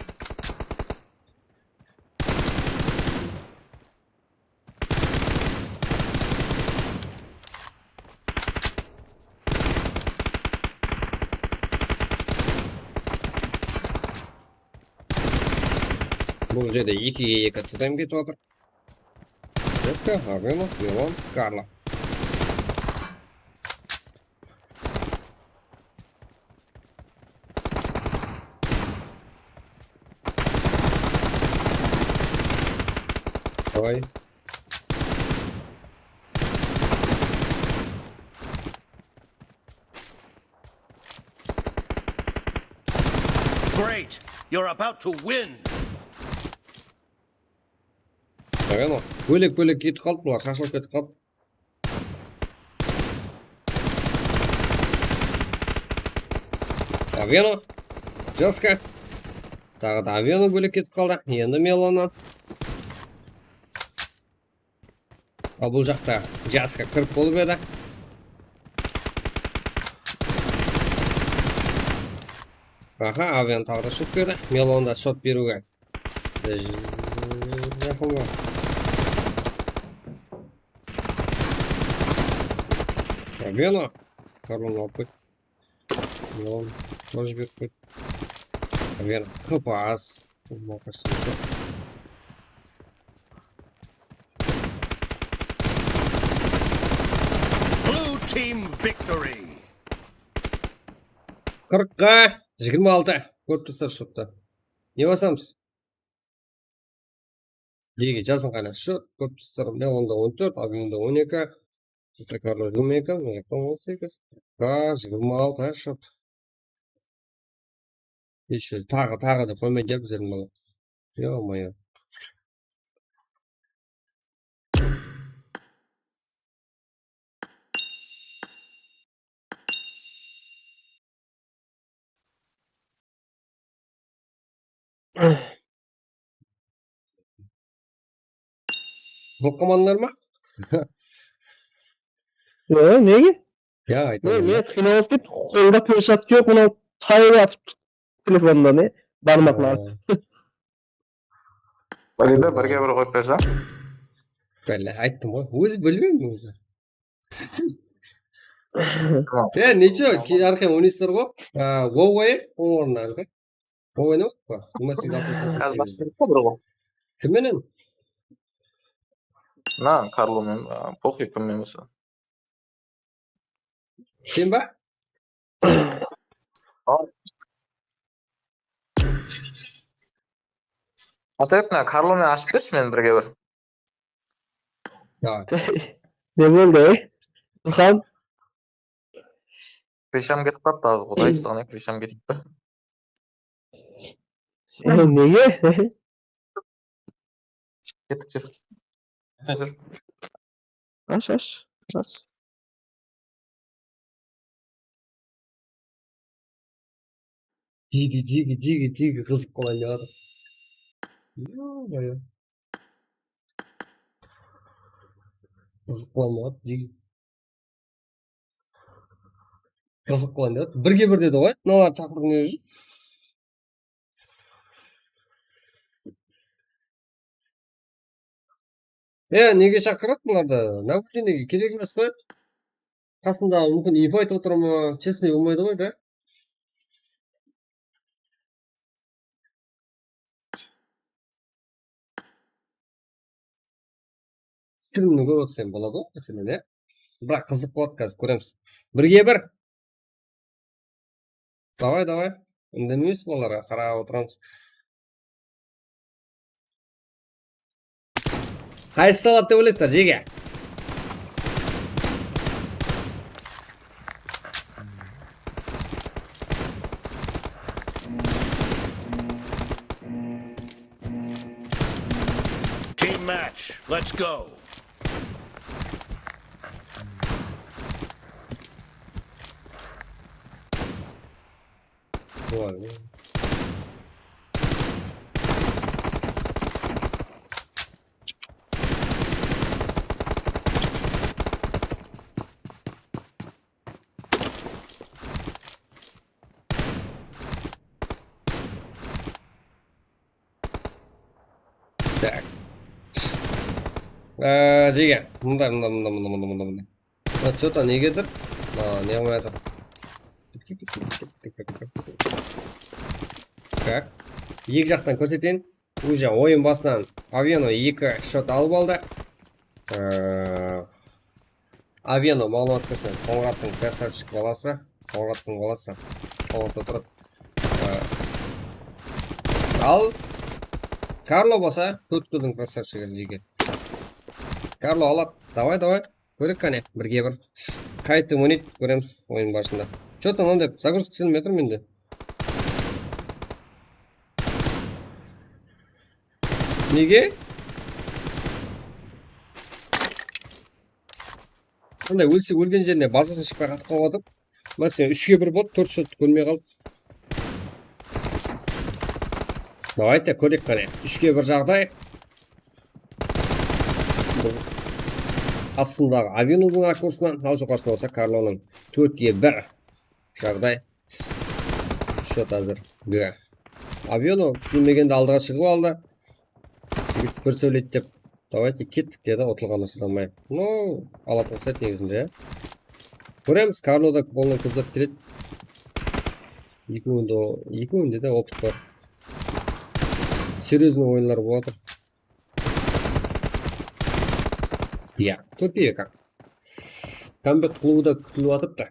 Бұл жерде 2-2 тайм кетіп отыр. Деска, Авено, Милон, Карло. Давай. Great. You're about to win. Авено, бөлек кетіп қалды бұлар, шашылып кетіп қалды. Авено, Джаска. Тағы да Авено бөлек кетіп қалды. Енді Мелоннан. Ал бұл жақта Джаска кіріп болып еді. Аха, Авено тағы да шот берді. Мелон да шот беруге. Жақын бар. Авено. Карлон алып қойды. Мелон тоже беріп қойды. Авено. Қыпас. Blue team victory. 40-ға 26. Көріп тұрсыздар шотты. Не басамыз? Лиге жазын қана шот. Көріп тұрсыздар. Мелонда 14, Авенода 12. Карло 22, мына жақта 18. 26 шот. Еще тағы да қоймай жеп біздердің бала. Ё-моё. Тоққаманлар ма? Неге? Ya айтамын. Мен қиналып кетіп, қолда перчатка жоқ, мынау тайып атып телефонда не? Бармақлар. Валида бірге бір қойып берсем. Бәле, айттым ғой. Өзі білмеймін өзі. Нече, арқен ойнайсыздар ғой? WoW ойын, оның орнына әлгі. WoW ойнамақ па? Қазір бастырып па бір ғой. Кімменен? На, Карломен, похуй кіммен болса. Сен ба? Атайып, Карломен ашып берші мен бірге бір. Не болды, Нұрхан? Кришам кетіп қапты, аз құдайсыздығына Кришам кетіп пі. Неге? Кеттік жүр. Аш. Диги, қызық қолан яғады. Ё-моё. Қызық қолан яғады, диги. Қызық қолан яғады. Бірге бір деді ғой, мыналар шақырдың не жүр? Неге шақырады бұларды? Наблюдениеге керек емес қой. Қасында мүмкін ипа айтып отыр ма? Честный болмайды ғой, да? Стримні көріп отырсам болады ғой, мәселен, иә? Бірақ қызық болады қазір, көреміз. Бірге бір. Давай. Үндемейміз балаларға, қарап отырамыз. Қайсы салат деп ойлайсыздар, жеге? Team match. Let's go. Vay be. Так. Жеге. Мындай. Вот что-то негедір. Не қоймай жатыр. Так. Екі жақтан көрсетейін. Уже ойын басынан Авено 2 шот алып алды. Авено малымат көрсен. Қоңыраттың красавчик баласы. Қоңыраттың баласы. Қоңыратта тұрады. Ал Карло болса, Төткілдің красавчигі жеге. Карло алады. Давай. Көрек қане. Бірге бір. Қайтып ойнайды. Көреміз ойын барысында. Что-то мынандай загрузка істелмей жатыр менде. Неге? Мындай өлсе өлген жеріне базасын шықпай қатып қалып жатыр. Мәселен 3-ге 1 болды, 4 шот көрмей қалды. Давайте көрек қане. 3-ге 1 жағдай. Астындағы Авеноның ракурсынан, ал жоғарысында болса Карлоның 4-ге 1 жағдай. Шот әзір. Авено күтілмегенде алдыға шығып алды. Жігіт бір сөйлейді деп. Давайте кеттік деді, отылғаны шыдамай. Ну, алатын ұқсайды негізінде. Көреміз, Карлода болған көздер келеді. Екеуінде де опыт бар. Серьезный ойындар болады. Я, Түркия как. Камбек клубыда күтіліп атыпты.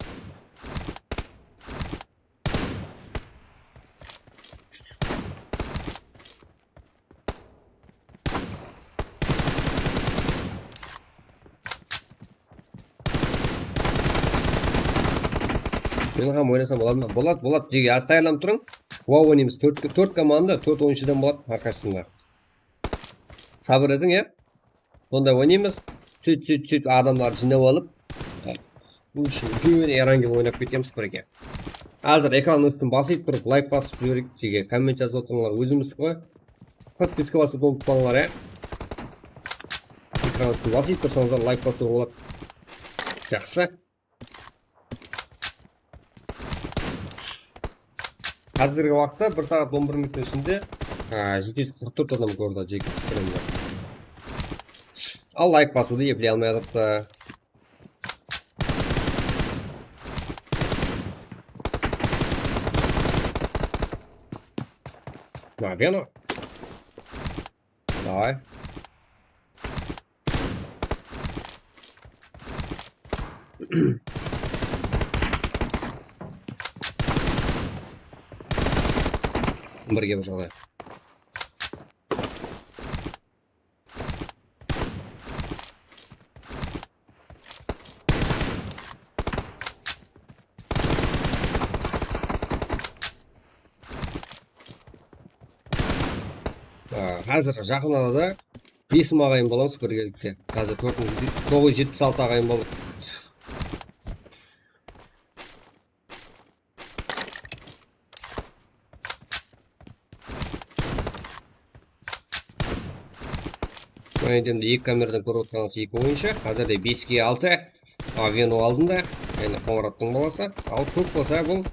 Мен қам ойнасам болады ма? Болады. Жеге аз даярланып тұрың. Вау ойнаймыз. 4 команда, 4 ойыншыдан болады арқасында. Сабыр едің, е? Сонда ойнаймыз. Сөйт адамдар жинап алып. Бұл үшін үлкен Эрангел ойнап кетеміз бірге. Қазір экранның үстін басып тұрып, лайк басып жіберейік. Жеге коммент жазып отырыңдар. Өзіміз қой. Подписка басып ұмытпаңдар, е? Экранның үстін басып тұрсаңыздар, лайк басып болады. Жақсы. Қазіргі уақытта 1 сағат 11 минуттың ішінде 744 адам көрді жеке стримді. Ал лайк басуды еплей алмай жатыпты. Авено. Давай. Бірге бір жағдай. Қазір жақын арада 5 ағайын боламыз біргелікте. Қазір 976 ағайын болып. Өйдемді 2 камерадан көріп отырғаныз 2 ойыншы. Қазірде 5-ге 6 Авено алдында. Әйні Қоңыраттың баласы. Ал көп болса бұл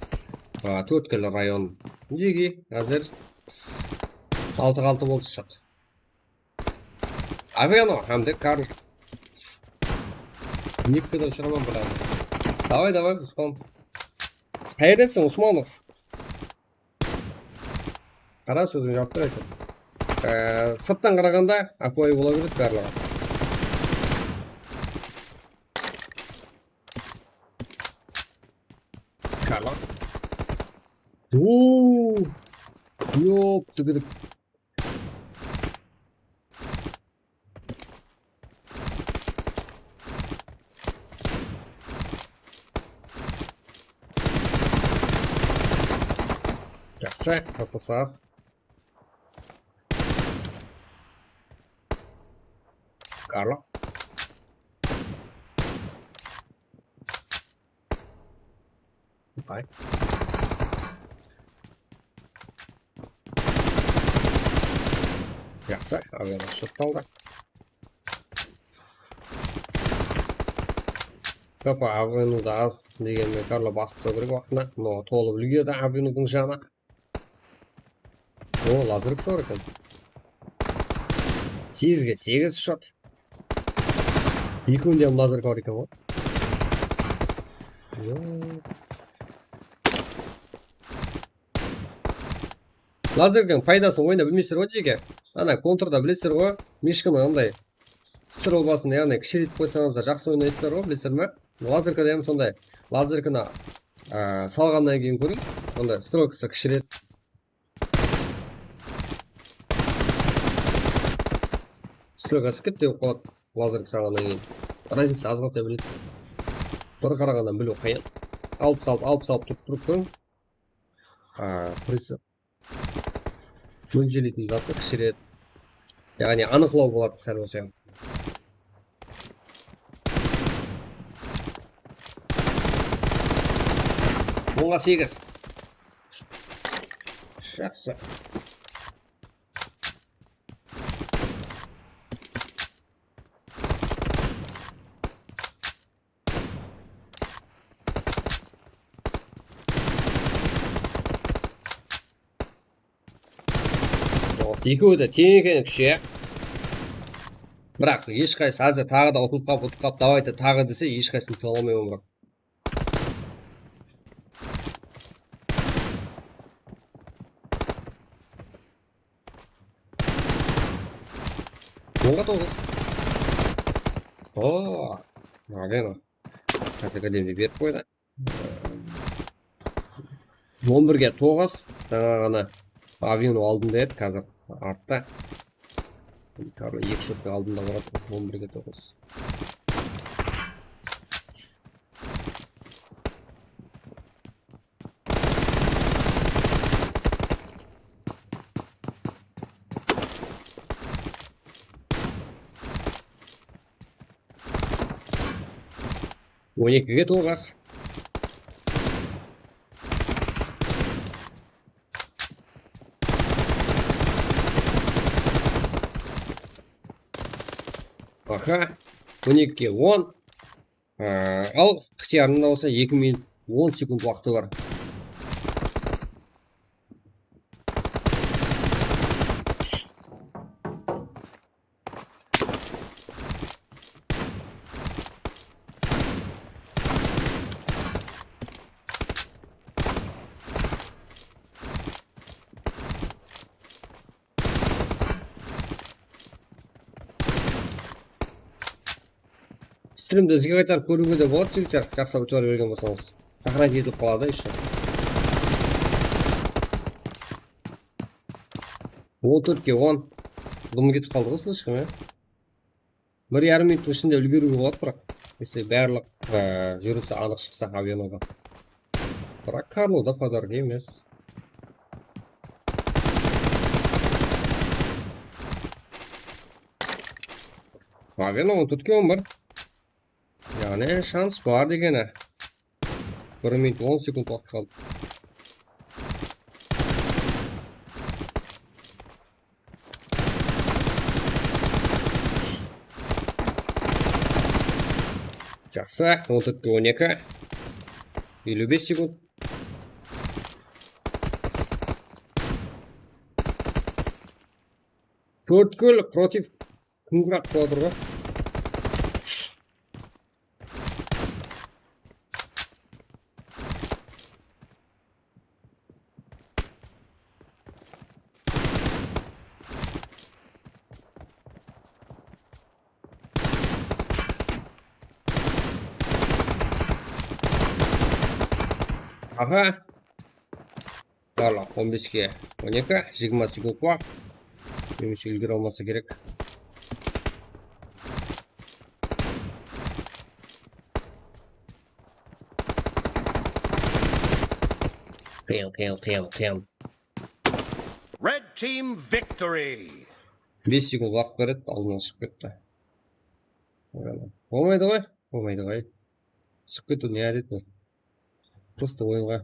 Төткіл район. Жеге қазір 6-6 болды шат. Авено, әмді Карл. Никкіде ұшыраман бұлады. Давай, Усман. Қайредсің, Усманов? Қара сөзін жаптыр айтып. Сырттан қарағанда апой бола береді барлығы. Карло. Ёп, түгідік. Жақсы, қапысас. Карло. Ай. Жақсы, авианы шотталды. Көпі авианы да аз дегенмен Карло басқысы керек уақытында. Но толып үлгерді авианудың жаны. О, лазер кісі бар екен. 8-ге 8 шот. Екеуінде лазер бар екен ғой. Лазердің пайдасын ойна білмейсіздер ғой жеке. Ана контрда білесіздер ғой, мишканы андай стрелбасын яғни кішірейтіп қойсаңыздар жақсы ойнайсыздар ғой, білесіздер ме? Лазеркада ham сондай. Лазерканы салғаннан кейін көру, ондай стрелкасы кішірейді. Стрелкасы кетті болып қалады лазерка салғаннан кейін. Разница азғантай біледі. Бір қарағаннан білу қиын. Алып салып тұрып көрің. Прицеп. Мөлшерлейтін заты кішіреді. Яғни анықлау болады сәл болса. Онға 8. Жақсы. Екеуі де тең екені күші. Бірақ ешқайсы әзір тағы да ұтылып қап, давайте тағы десе ешқайсыны тұра алмаймын бірақ. Онға 9. Ооо, мағалена. Қазір кәдемде беріп қойды. 11-ге 9. Жаңа ғана авиану алдында еді, қазір артта. Карло 2 шотпен алдында барады. 11-ге 9. Он екіге 9. Аха, 12-ге 10. Ал ықтиярында болса 2 минут 10 секунд уақыты бар. Стримді ізге қайтарып көруге де болады жігіттер, жақсы өтіп берген болсаңыз. Сохранить етіліп қалады еще. 14-ге 10. Дұмы кетіп қалды ғой слышкім, 1,5 минут ішінде үлгеруге болады бірақ. Если барлық жүрісі анық шықса авианода. Бірақ Карлода подарок емес. Авиано 14-ге 11. Яғни шанс бар дегені. 1 минут 10 секунд уақыт қалды. Жақсы, 14-ге 12. 55 секунд. Төрткіл против күнгірат болады ғой. Аха. Карло 15-ге 12, 20 секунд уақыт. Меніңше үлгере алмаса керек. Қиын. Red team victory. 5 секунд уақыт береді, алдынан шығып кетті. Болмайды ғой. Болмайды ғой. Шығып кету не әдет ол. Просто ойынға.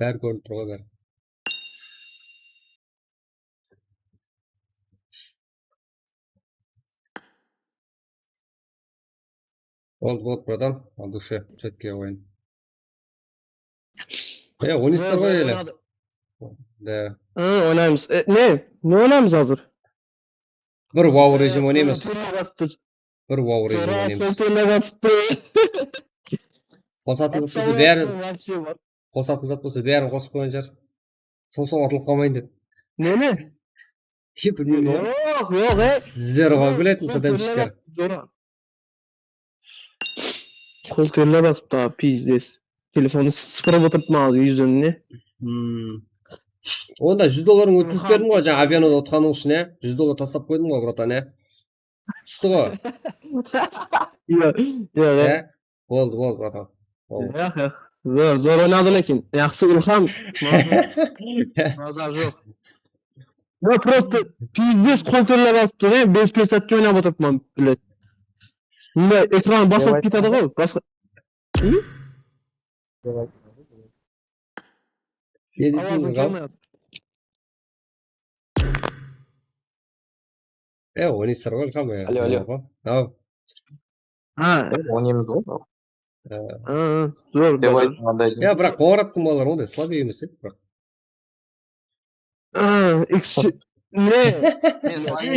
Бәрі көрініп тұр ғой бәрі. Болды, братан. От души. Четкий ойын. Ойнайсыздар ғой елі. Да. Oynayımız. Ne oynayımız hazır? Bir wow rejim oynaymiz. Kontrolüne batıptı. Bir wow rejim Sonra oynaymiz. kontrolüne batıptı. Қосатын зат болса бәрін, қосатын зат болса бәрін қосып қойған шығар. Соң атылып қалмайын деп. Ne? Білмеймін. Yok. Сіздер ғой білетін тадамщиктер. Kontrolüne batıptı abi pizdes. Telefonu sıfıra batırtmadı yüzünü. Онда $100 өтіліп бердім ғой, жаңа авианада отқаның үшін, $100 тастап қойдым ғой, братан, түсті ғой. Yok. Болды, братан. Yok. Zor oynadın ekin. Yaxşı ilham. Nazar yok. Ya просто pizdes kontrolüne batıptı ne? 5 saatçi oynayıp oturtmam bilet. Şimdi ekran basıp gitadi ғой. Başka. Не дейсің Avazın қал? gelmedi. Ойнайсыздар ғой, қам. Алло. Ау. Ha. Ойнаймыз ғой. Zor. Деп айтқандай. Бірақ қоңыраттың балалар ондай слабый емес, бірақ. Ne? Мен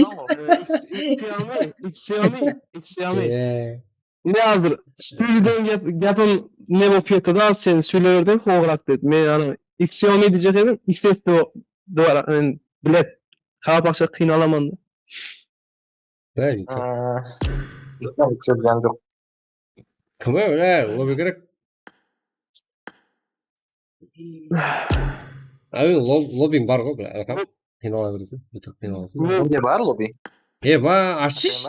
слайм Xiaomi. Ne hazır? Stüdyodan yapım ne yapıyordu da sen söylüyordun olarak dedi. Ben yani Xiaomi diyecektim. XS de var. Yani bilet. Kağıt akşam kıyınalamam. Түсірген жоқ. Кім лобби керек? Лоббиң бар ғой, қинала бересің, өтірік қиналасың. Менде бар лобби. Ашшиш?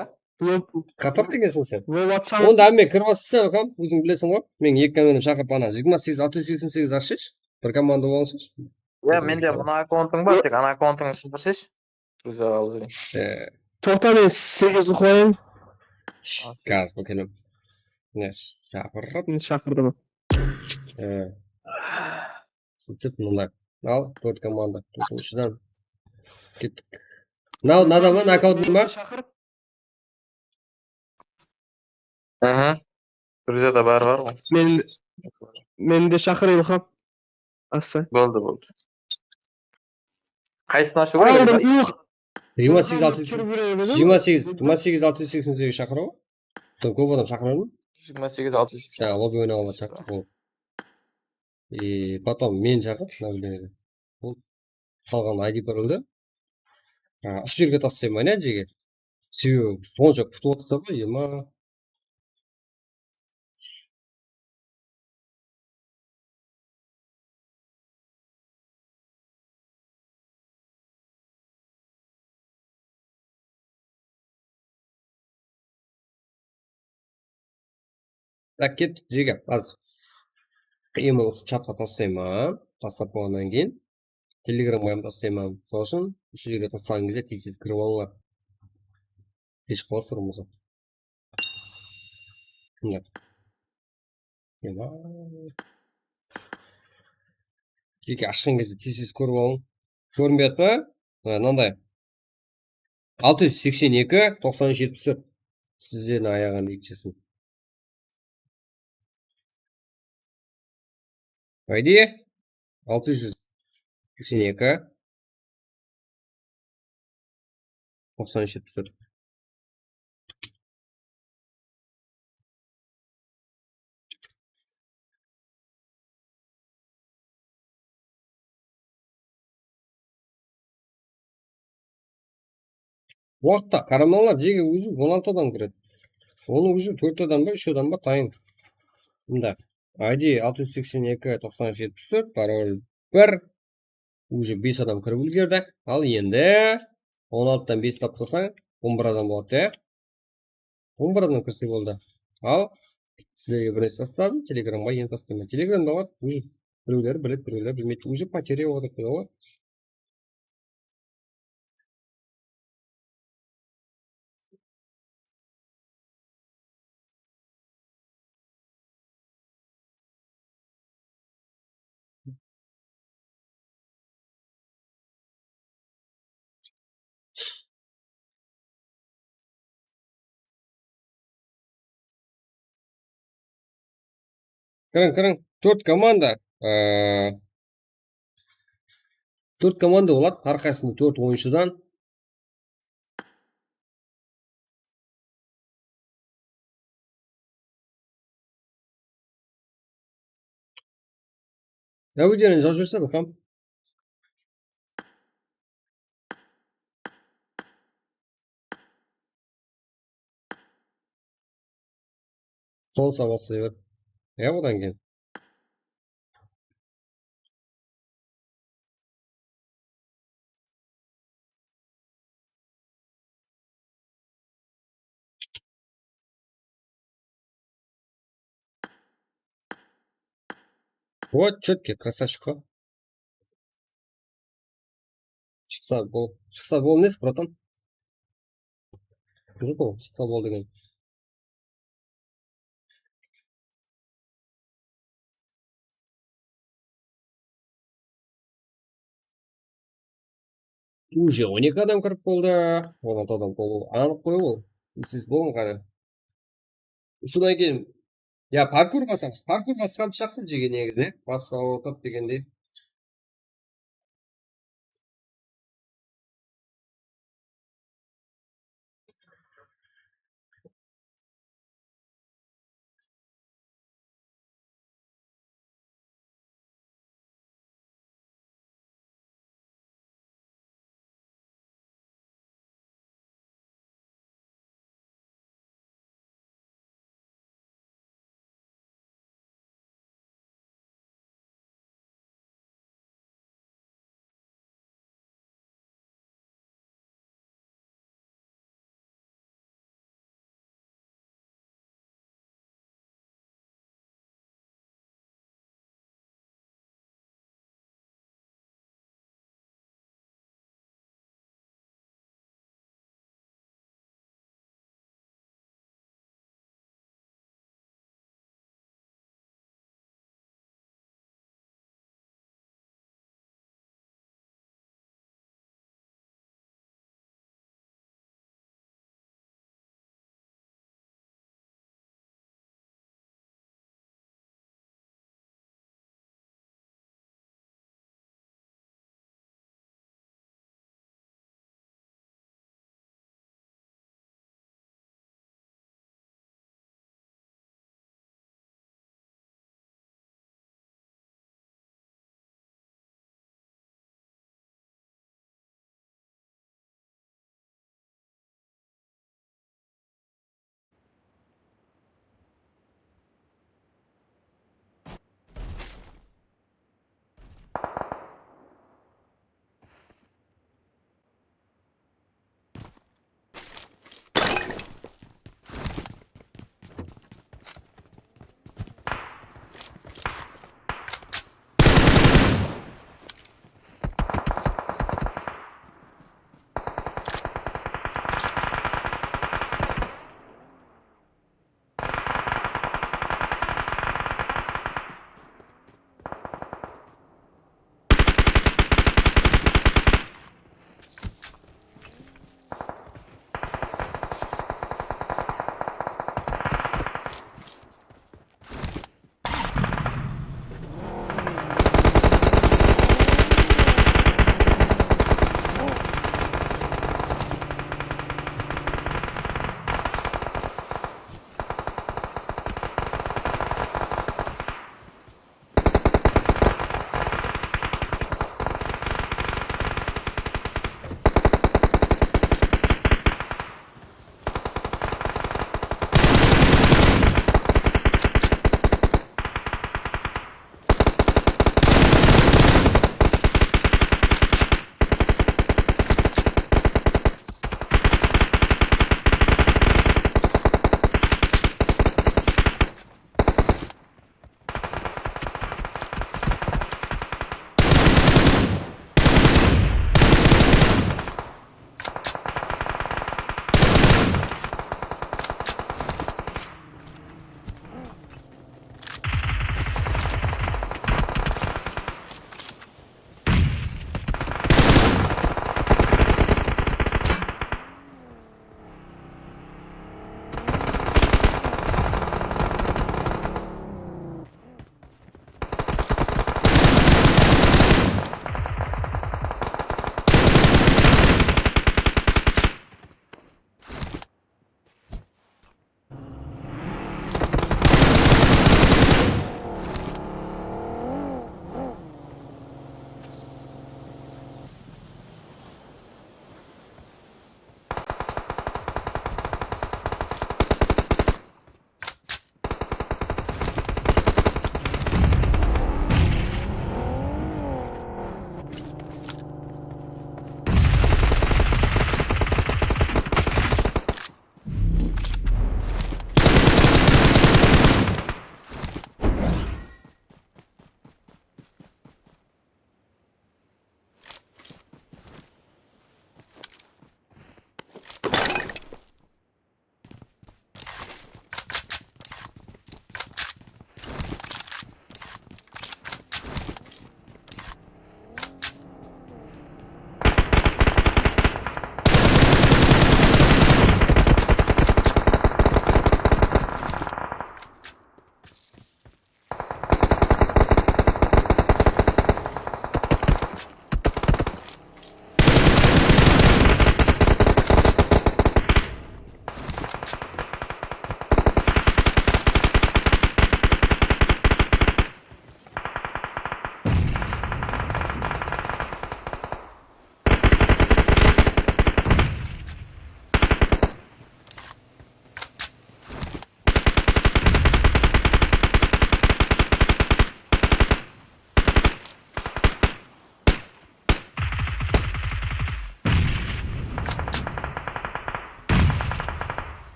Қатар дегенсің сен. WhatsApp. Онда мен кіріп алсың, өзің білесің ғой. Мен 2 команданы шақырып ана 28-688 ашшиш. Бір команда болсыншы. Менде мына аккаунтың бар, тек ана аккаунтыңды сыпырсайшы. Өзі алып жүрейін. To'xta men 8 qo'yayım. Gaz bu kelim. Ne şapırıp. Chaqirdim. Сөйтіп мындай. Al 4 команда. 4-шідан. Кеттік. Мынау ма? Нокаут ма? Бірде де бар ғой. Meni de chaqir Ilham. Assa. Болды. Қайсысын ашу керек? 28-688 шақыру. Көп адам шақырады ма? 28-688. Лобби ойнауға шақыр. Потом мен шақыр. Қалған ID паролды. Үш жерге тастаймын, жерге. Себебі сонша күтіп отырса ғой, ема. Так, кеттік жерге. Аз. Email чатқа тастаймын. Тастап болғаннан кейін Telegram-ға тастаймын. Сол үшін үш жерге тастаған кезде тексіз кіріп алыңдар. Кеш қаласыр болмаса. Жеке ашқан кезде тексіз көріп алың. Көрінбейді ма? Мынандай. 682-93-74. Сіздердің аяған екшесін. ID 682-93-74. Уақытта қарамалар жеге өзі 16 адам кіреді. Оны уже 4 адам ба, 3 адам ба тайын. Мында. ID 682-93-74, пароль 1. Уже 5 адам кіріп үлгерді. Ал енді 16-тан 5 тапсасаң 11 адам болады. 11 адам кірсе болды. Ал сіздерге бірінші тастадым, Телеграмға енді тастаймын. Телеграмда бар, уже біреулер біледі, біреулер білмейді. Уже потеря отырып қойды. Kırın. 4 komanda. 4 komanda болады. Arkasında 4 oyuncudan. Ya bu yerini жазып жүрсе bakalım. Sol savası ver. Ya buradan gel. Вот четкий, красавчик. Çıksa bol nesi bратан? Yok o. Çıksa bol деген. Уже 12 адам кіріп болды. 16 адам болу анық қой ол. Сіз болың қане. Содан кейін я паркур басамыз. Паркур басқан жақсы жеген негізі. Басып отырып дегендей.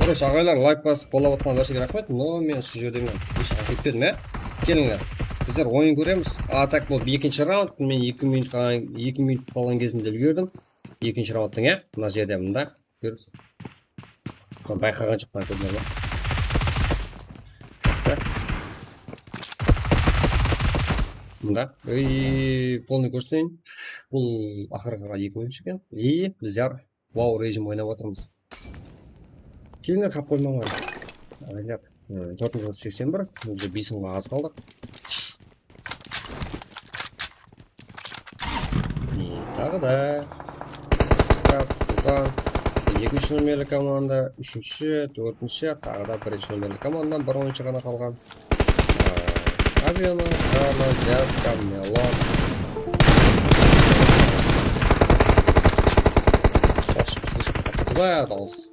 Короче, ағайлар лайк басып қолдап отқан баршаға рахмет. Но мен şu жерде мен ешқандай кетпедім, ә? Келіңдер. Біздер ойын көреміз. Атак болып екінші раунд. Мен 2 минут қалған кезімде үлгердім. Екінші раундтың, ә? Мына жерде мында. Көріңіз. Байқаған жоқпын көрдіңдер ме? Жақсы. Мында. Полный көрсетейін. Бұл ақырғыға 2 ойыншы екен. Біздер вау режим ойнап отырмыз. Келіңдер қап қоймаңдар. Ағайлап. 481. Уже 5-ға аз қалдық. Тағы да. Бұдан. 2-ші номерлі команда, 3-ші, 4-ші, тағы да 1-ші номерлі командадан бір ойыншы ғана қалған. Авиано, Карло, Джаска, Мелон. Слышим, два дауыс.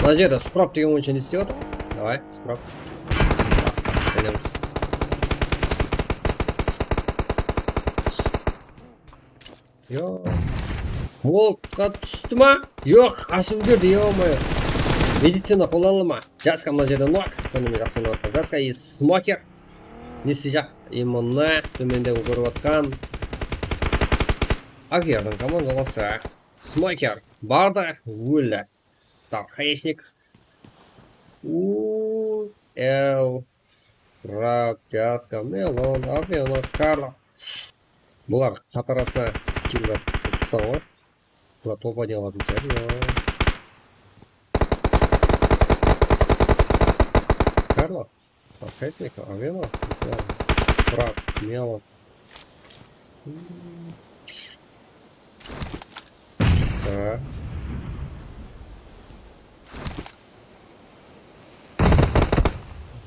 Мына жерде Спроп деген ойыншы не істеп отыр? Давай, Спроп. Сәлеміз. Йоқ. Молтқа түсті ма? Йоқ, ашып көрді, ё-моё. Медицина қолданылы ма? Жасқа мына жерде нок. Көнімен жақсы отқан. Жасқа и смокер. Несі жақ? Именно төмендегі көріп отқан. Агердің командаласы. Смокер. Барды. Өлі. Стархайшник. Уз. Эл. Рап. Жасқа. Мелон. Авиано. Карло. Бұлар қатарасына келіп тұтса ғой. Бұлар топа не алатын сәр. Карло. Стархайшник. Авиано. Рап. Мелон. Жақсы.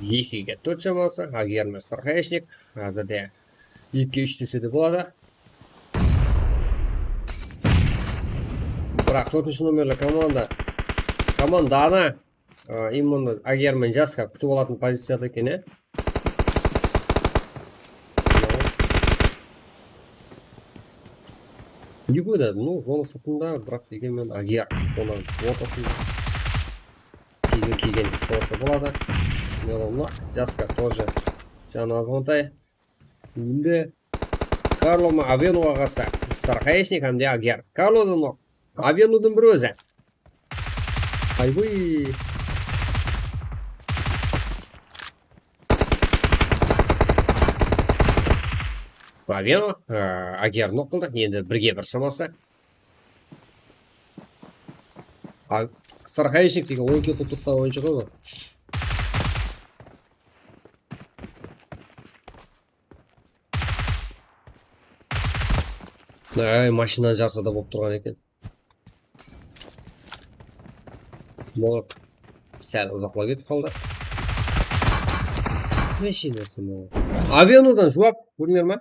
Екіге 4 шамасы, Агермен Стархайшник, әзірде 2-3 десе де болады. Бірақ 4-ші номерлі команданы именно Агермен Жасқа күтіп алатын позицияда екен, ә? Не буде, ну, зона сыртында, бірақ дегенмен Агер, оның ортасында кейген дисталаса болады. Мелонлок, Жасқа тоже жаңа азғантай. Енді Карлома Авианоға қарсы Стархайшник әмде Агер. Карлодан оқ, Авианудың бір өзі. Айбой. Авиано, Агер ноқ қылды, енді бірге бір шамасы. Стархайшник деген 10 килл тұтыста ойыншы ғой. Машина жарсада болып тұрған екен. Молот сәл ұзақлап кетіп қалды. Машинасы молот. Авианодан жуап көрмер ма?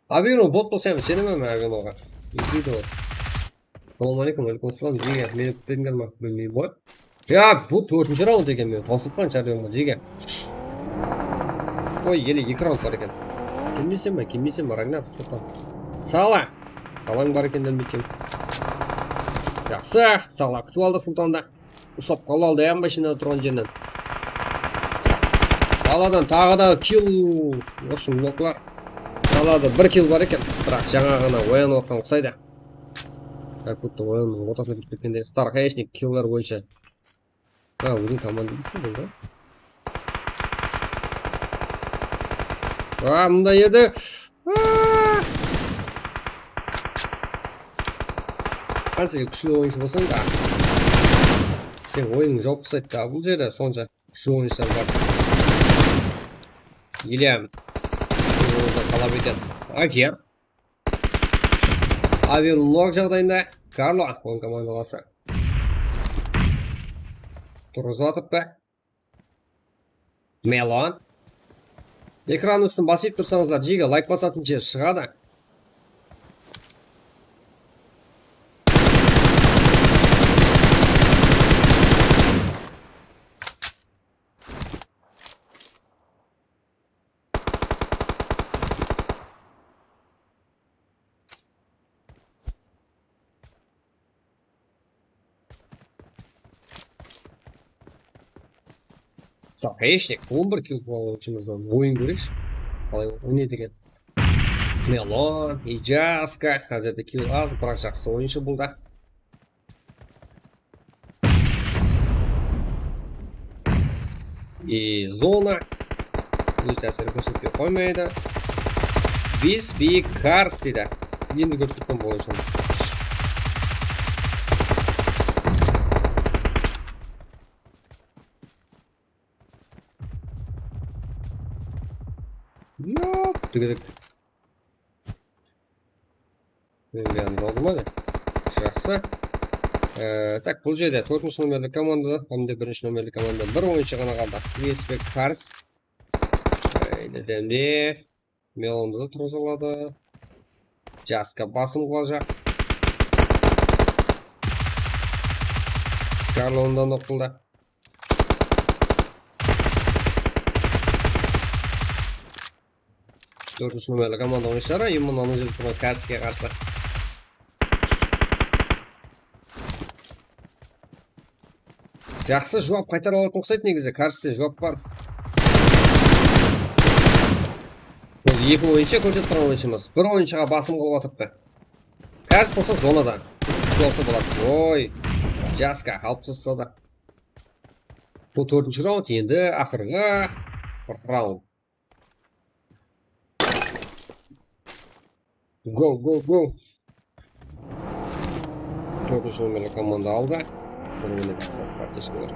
Авиано бот болсам сенеме ме Авианоға? Үйді ол. Салам алейкум, алейкум салам. Жеге, мені күтпедіңдер ма? Білмей бой. Я, бұл 4-ші раунд екен мен. Тосыпқан чарлығыма жеге. Ой, еле 2 раунд бар екен. Келмесем ба, Рагнар, тұтам. Сала! Салаң бар екен дәлбекем. Жақсы! Сала күтіп алды Султанда. Ұсап қала алды әм машинада тұрған жерінен. Саладан тағы да килл.Ошын блоклар. Салада 1 килл бар екен. Бірақ жаңа ғана оянып отқан ұқсайды. Как будто оянның ортасына кіріп кеткенде. Стархайшник киллер бойынша. Өзің команда дейсің бұл, да? Мұнда еді. Қанша күшілі ойыншы болсаң да. Сен ойының жауып қысайды да. Бұл жерде сонша күшілі ойыншылар бар. Елем. Орында қалап етеді. Агер. Авианлок жағдайында. Карло. Оның командаласы. Тұрғызып атып ба. Мелон. Ekrан üstün basıp dursanızlar jiga like basатын жер шығады. Сақаешник 11 килл қылғаншымыздан ойын көрейікші. Қалай ойнайды екен. Мелон, Ижаска, қазірде килл аз, бірақ жақсы ойыншы бұл да. И зона өз әсері көрсетпей қоймайды. Biz big cars дейді. Енді көрсеткен бұл ойыншыны. Yok, tüketik. Benim olmadı. Жақсы. Так, бұл жерде 4-ші номерлі командада, hamda 1-ші номерлі командада бір ойыншы ғана қалды. Веспек Карс. Дәмде. Мелонды да тұрғызылады. Жаска басым қылажақ. Карлондан оқылды. Dördüncü numaralı komanda oyuncuları Yumru'nun üzerine karşıya karşı. Жақсы жауап қайтара алатын ұқсайды негізі. Каршыда жауап бар. Бұл екі ойыншы көрсетіп тұрған ойыншымыз. Бір ойыншыға басым қылып отырыпты. Карш болса зонада. Болса болады. Ой, Жаска алып тастады. Бұл 4-ші раунд, енді ақырғы раунд. Go, go, go. 4-ші номерлі команда алды. Bunu yine kısas partişkiler.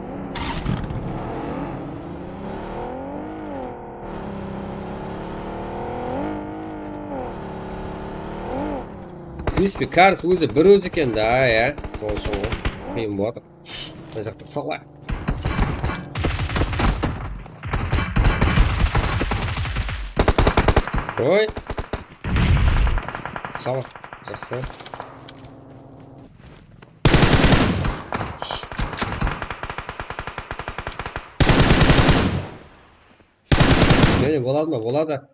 Виспи Карс өзі бір өзі екен да, ya. Сол үшін ғой. Қиын болады. Мына жақта сала. Ой. Сала. Жақсы. Ne болады ма? Болады.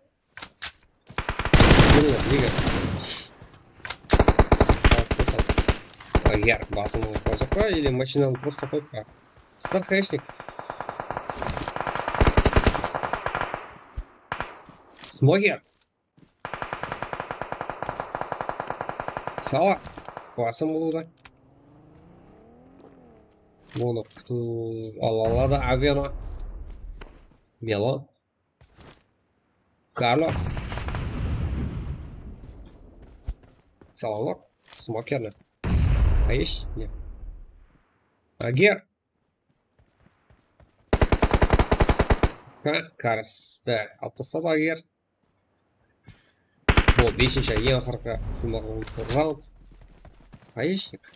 Неге? Ягер басын қойсақ па, или машинаны просто қойып па? Стархешник. Смогер. Сала. Басым болуда. Оны күту алалады авианы. Мелон. Карло. Салонок. Смокерный. А есть? Нет. Агер. Карс. Да. Алтысап агер. Бұл 5-ші ең ақырғы жұмағы раунд. Аишник.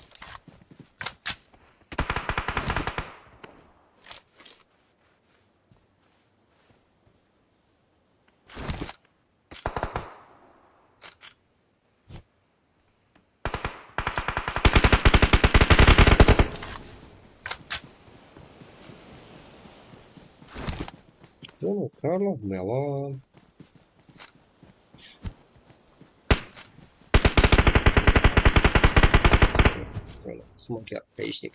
Карло, Мелон. Смокер, гаишник.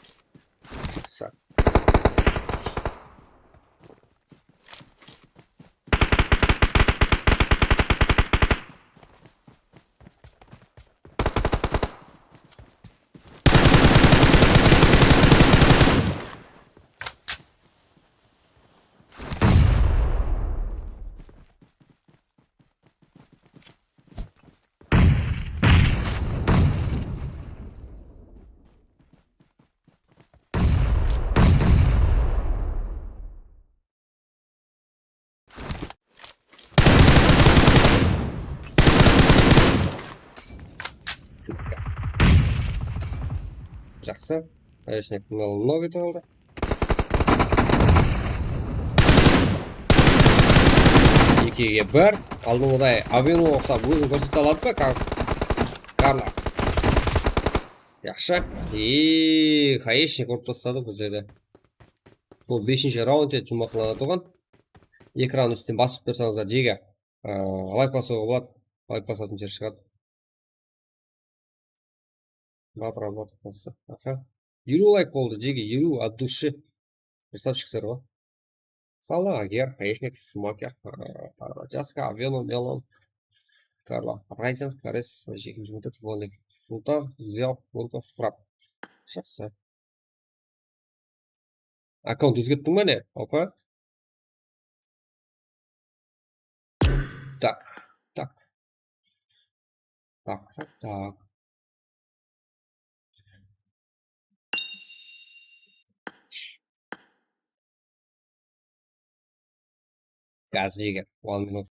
Жақсы. Гаишник много толды. 2'ye 1. Алдыңғыдай авианың ұқсап өзін көрсете алады ба? Карла. Yaxşı. Хаешник ұрып тастады бұл жерде. Бұл 5-ші раунд еді жұмақлана тұрған. Экран үстін басып берсаңыздар жеге. Лайк басуға болады. Лайк басатын жер шығады. Батыр басы. 50 лайк болды жеге. 50 от души. Представщиксер ғой. Сала, Агер, Хаешник, Смокер, Джаска, Авианом, Мелон, Карла, Райзен, Карес, жеке жұмыты Волник, Султан, Зел, Волков, Фрап. Жақсы. Аккаунт өзгерттің бе не? Опа. Так. Қазір егер 1 минут.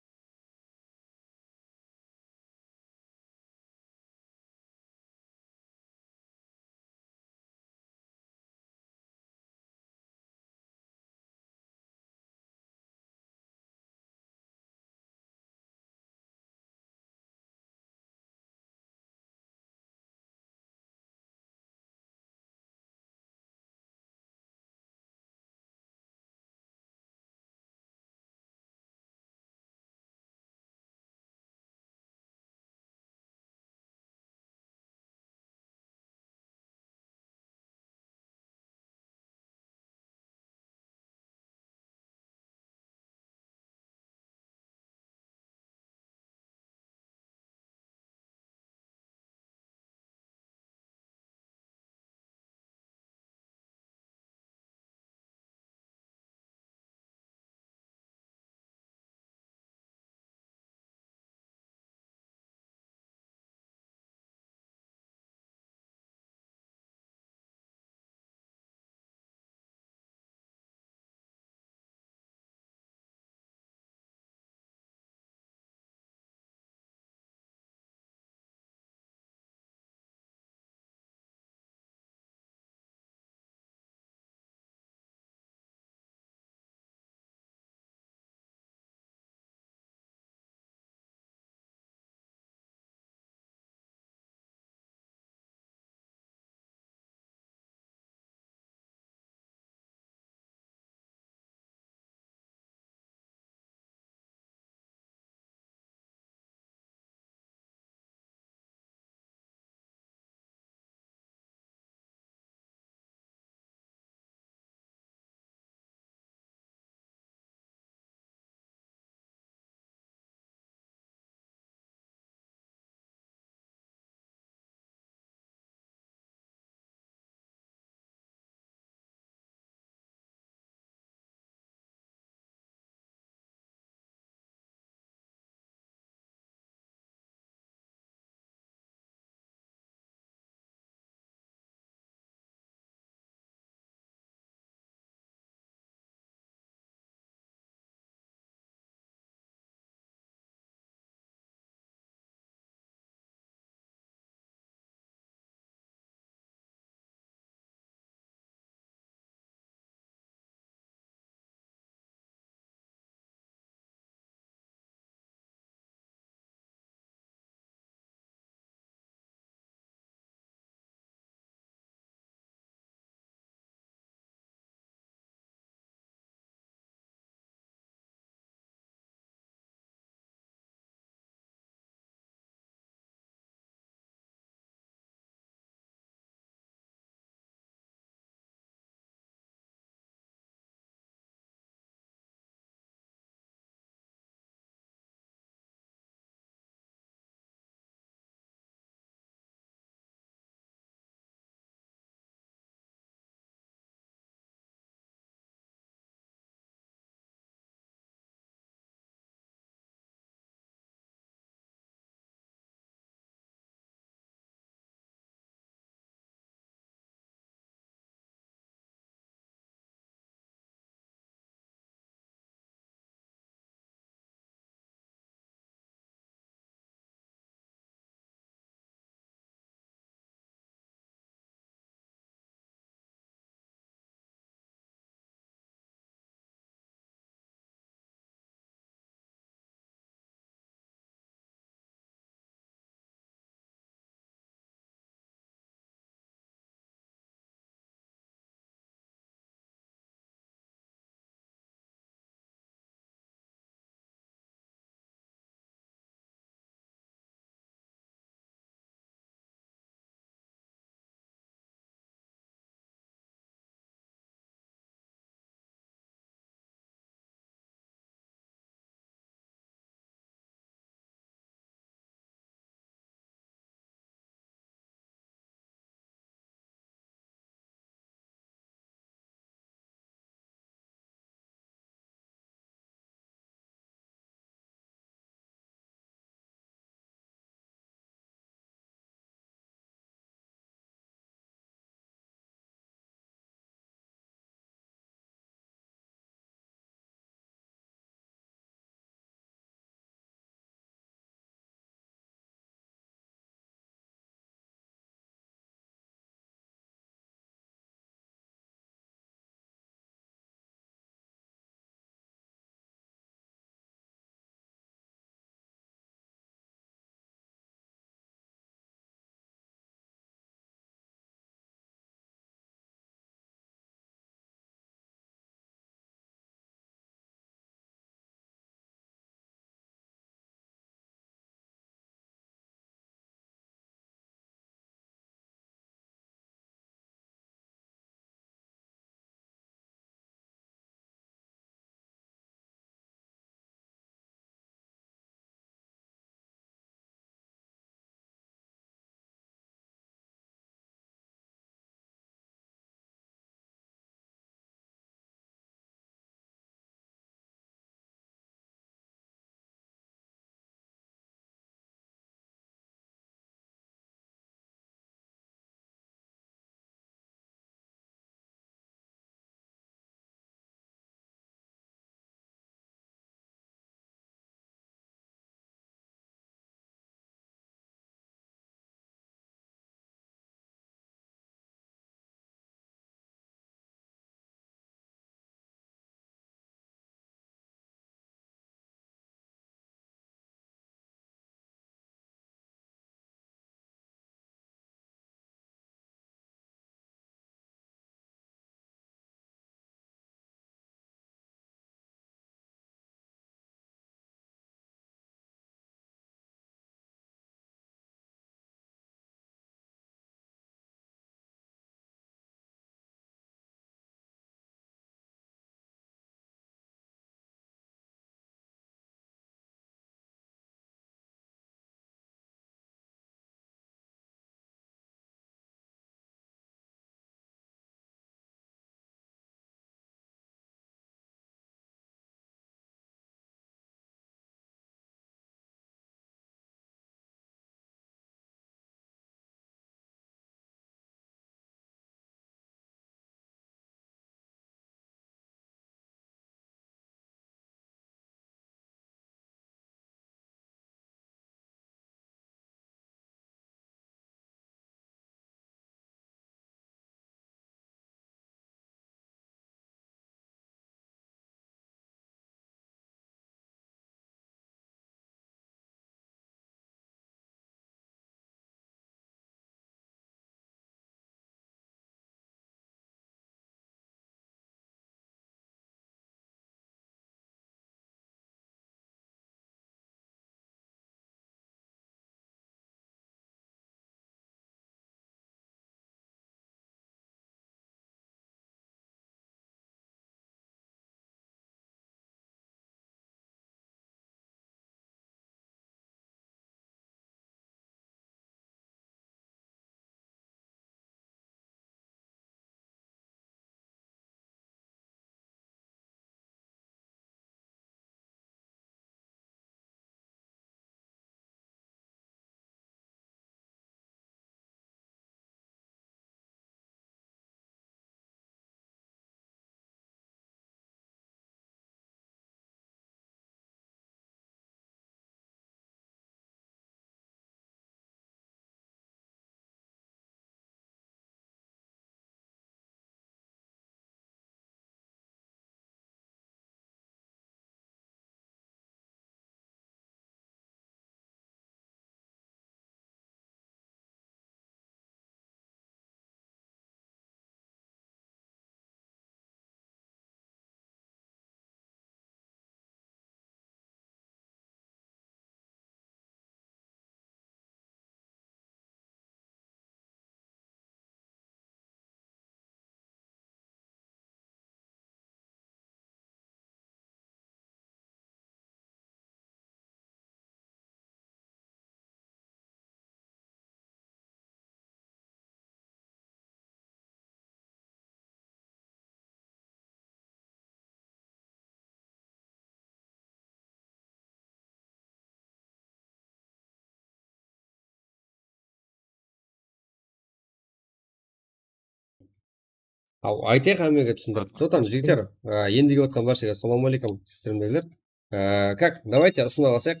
Айтайық әмеге түсіндіріп. Жотам, жігіттер, енді келіп отқан баршаға ассалаумағалейкум, сестрімдейлер. Как, давайте ұсына қалсақ.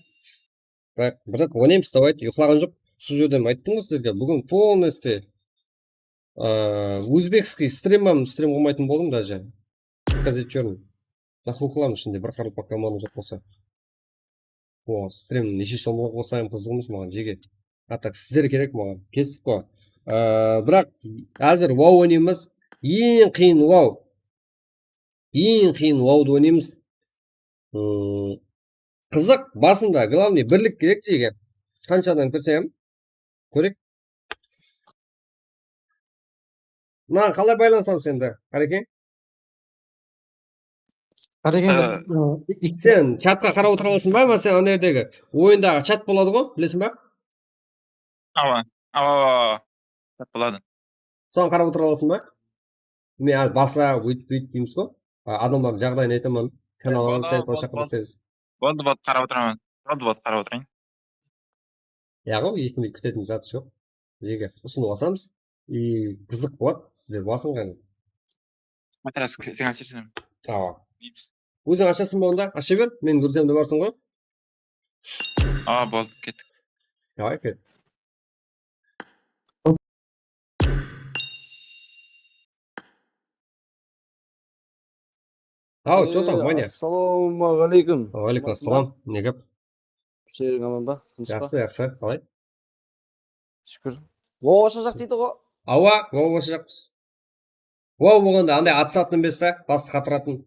Так, брат, ойнаймыз, давайте. Ұйықтаған жоқ. Сол жерден айттым ғой сіздерге. Бүгін полностью узбекский стрим қылмайтын болдым даже. Сказать черный. Нахуй қыламын ішінде бір қарылпақ команда жоқ болса. Стрим неше сомға қосайын қызық емес маған жеге. Так, сіздер керек маған. Кестік қой. Бірақ әзір вау ойнаймыз. Ең қиын вауды ойнаймыз. Қызық, басында, главный, бірлік керек жеге. Қаншадан кірсем, көрек. Маған қалай байлансам сенді, Қареке? Сен чатқа қарап отыра аласың ба? Сен ана жердегі ойындағы чат болады ғой, білесің ба? Ава. Болады. Соған қарап отыра аласың ба? Мен аз баса өйтіп дейміз ғой. Адамдардың жағдайын айтамын. Каналға сәйіп шақырып Болды, қарап отырамын. Қарап отырайын. Яғни екіні күтетін зат жоқ. Егер ұсынып алсамыз, қызық болады, сіздер басын ғана. Материал сен ашырсың. Өзің ашасың ба онда? Аша бер, мен көрсемде барсың ғой. Болды, кеттік. Кет. Что там, Ваня? Ассалаумағалейкум. Алейкум ассалам. Не гәп? Шерің аман ба? Жақсы, қалай? Шүкір. Осы жақ дейді ғой. Осы жақпыз. Болғанда андай атысатын емес та, басты қатыратын.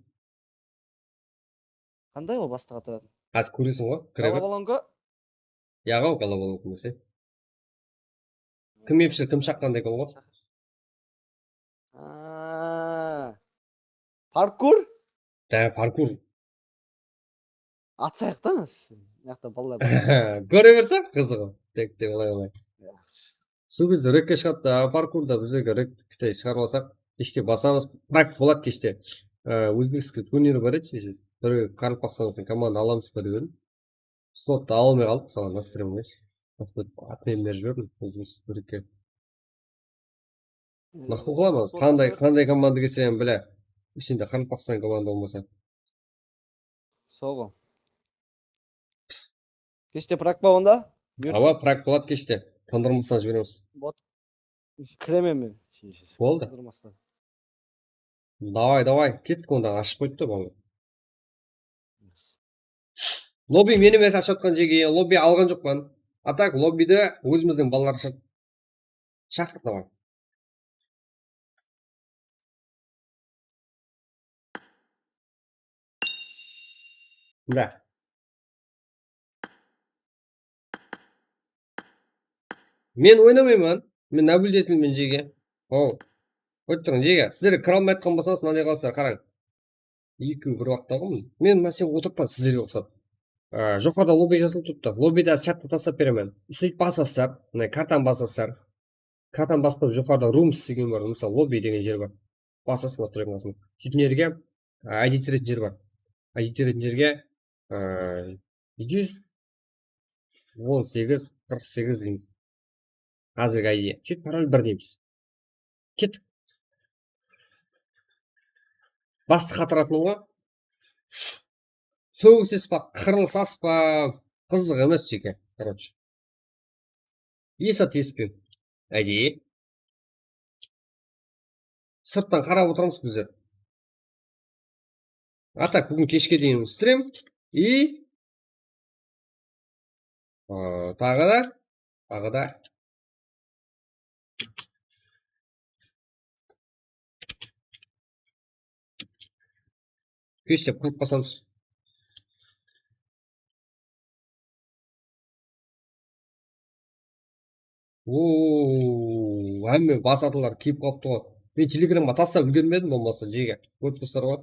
Қандай ол басты қатыратын? Аз көресің ғой, Головоломка? Яға головоломка емес. Кім епші, кім шаққандай екен ғой? Паркур? Паркур. Атсайық та яқта балалар. Көре берсек қызығы. Тек олай. Сол кезде рекке шығады, паркурда біздерге рек кішкене шығарып алсақ, кеште басамыз, прак болады кеште. Өзбекский турнирі бар еді, бір қарып бақсаңыз команда аламыз ба деп едім. Слотты ала алмай қалдық, соған настроение атымен беріп жібердім өзіміз рекке. Нахуй қыламыз, қандай команда келсе біле, ішінде қарып бақсаң команда болмаса. Соғы. Кеште прак ба онда? Прак болады кеште. Тындырмастан жібереміз. Кіреме мен. Болды. Давай. Кеттік онда ашып қойыпты болды. Лобби мені емес ашып отқан жеге, лобби алған жоқпан. Так, лоббиді өзіміздің балалар шақырт давай. Да. Мен ойнамаймын. Мен наблюдательмен жеге. Өттірін жеге. Сіздер кіре алмай айтқан болсаңыз, мынандай қалсыздар, қараң. Екі бір уақытта ғой. Мен мәселе отырпан сіздерге ұқсап. Жоғарыда лобби жазылып тұрыпты. Лоббида чатты тастап беремін. Сөйтіп басасыздар. Картаны басасыздар. Картаны басып жоғарыда rooms деген бар. Мысалы, лобби деген жер бар. Басасыз настройкасын. Сөйтіп жерге edit жер бар. Edit жерге 118-48 дейміз. Қазіргі ID. Сөйтіп пароль 1 дейміз. Кеттік. Басты қатыратын ғой. Сөгісес па, қырылсас па, қызық емес жеке. Короче. Есі теспен. ID. Сырттан қарап отырамыз біздер. Так, бүгін кешке дейін стрим. И тағы да кештеп қойып басамыз. Әмме басатылар кейіп қалыпты ғой. Мен телеграмға тастап үлгермедім болмаса жеге. Көріп тұрсыздар ғой.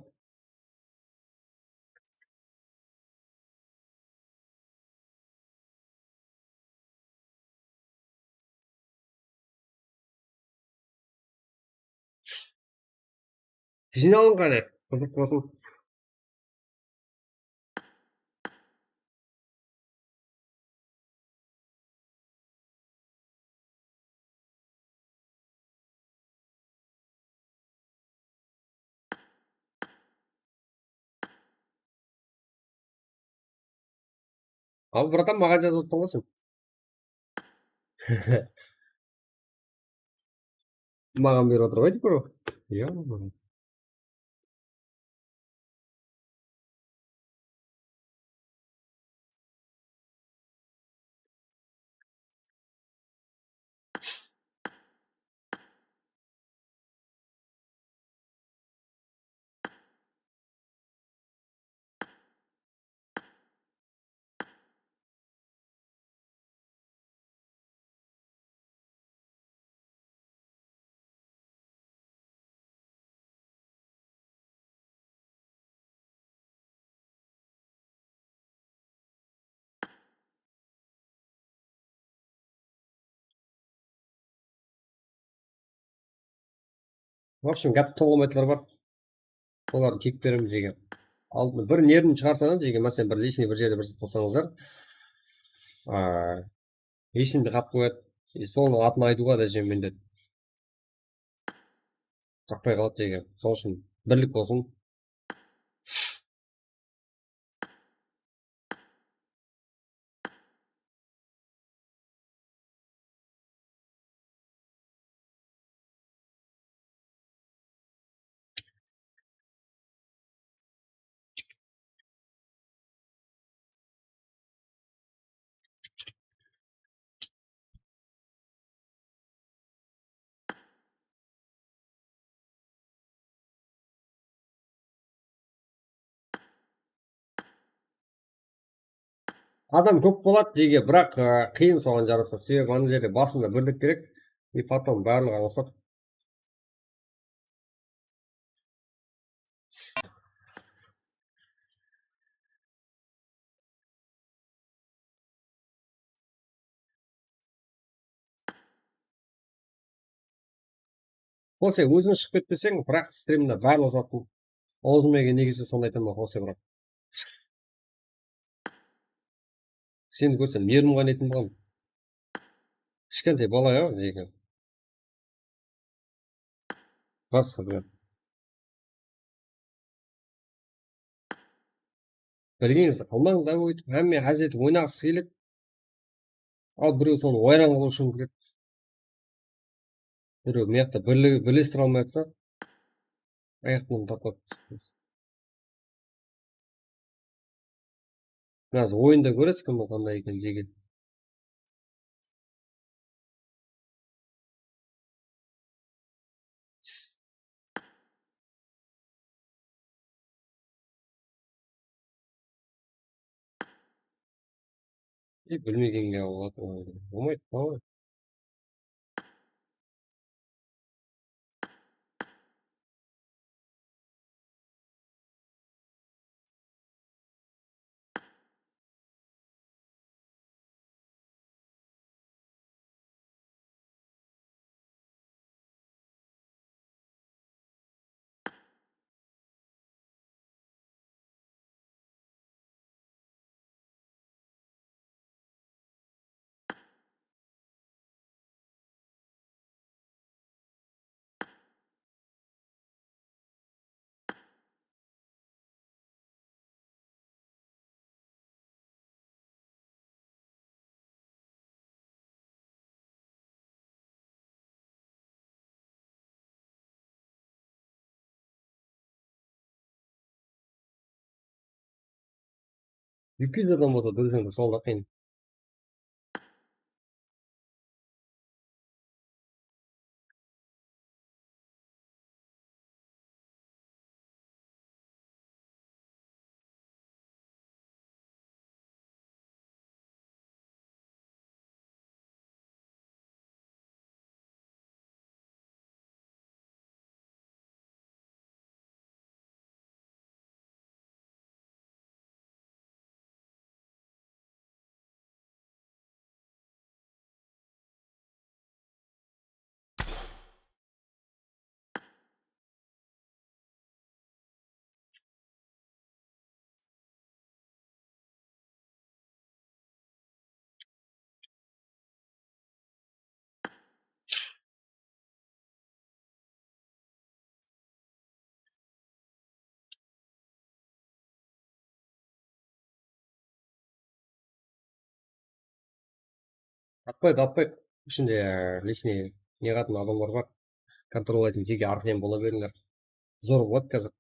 Жиналың қане, қызық болсын. Ал, братан, маған жазып отырсың ғой сен. Маған беріп отыр ғой, типа. Иә. В общем, гәп толғамайтылар бар. Оларды кек беремін жеге. Алдын бір нервін шығарсаңыз жеге, мәселен бір лишний бір жерде бір қылсаңыздар, есімді қалып қояды. Соның атын айтуға да жем міндет. Жақпай қалады жеге. Сол үшін бірлік болсын. Адам көп болады жеге, бірақ қиын соған жараса. Себебі ана жерде басында бірлік керек, и потом барлығы аңсат. Хосе, өзің шығып кетпесең, бірақ стримда барлығы заттың аузыма келген негізі сонда айтамын, Хосе, бірақ. Сені көрсем, нервім қайнайтын болған. Кішкентай бала, иә, жеге. Рас, блин. Білгеніңізді қылмаңыз да өйтіп, әмме әзет ойнағысы келеді. Ал біреу соны ойран қылу үшін кіреді. Біреу мияқта бірлестіре алмай жатса, аяқтан тартады. Қазір ойында көресіз кім қандай екен жеге. Білмегенге болады. Болмайды. Екі адам болса дұрысыңды сол да қиын. атпайды. Ішінде лишний неғатын адамдар бар. Контролайтын жеке арқылы бола беріңдер. Зор болады қазір.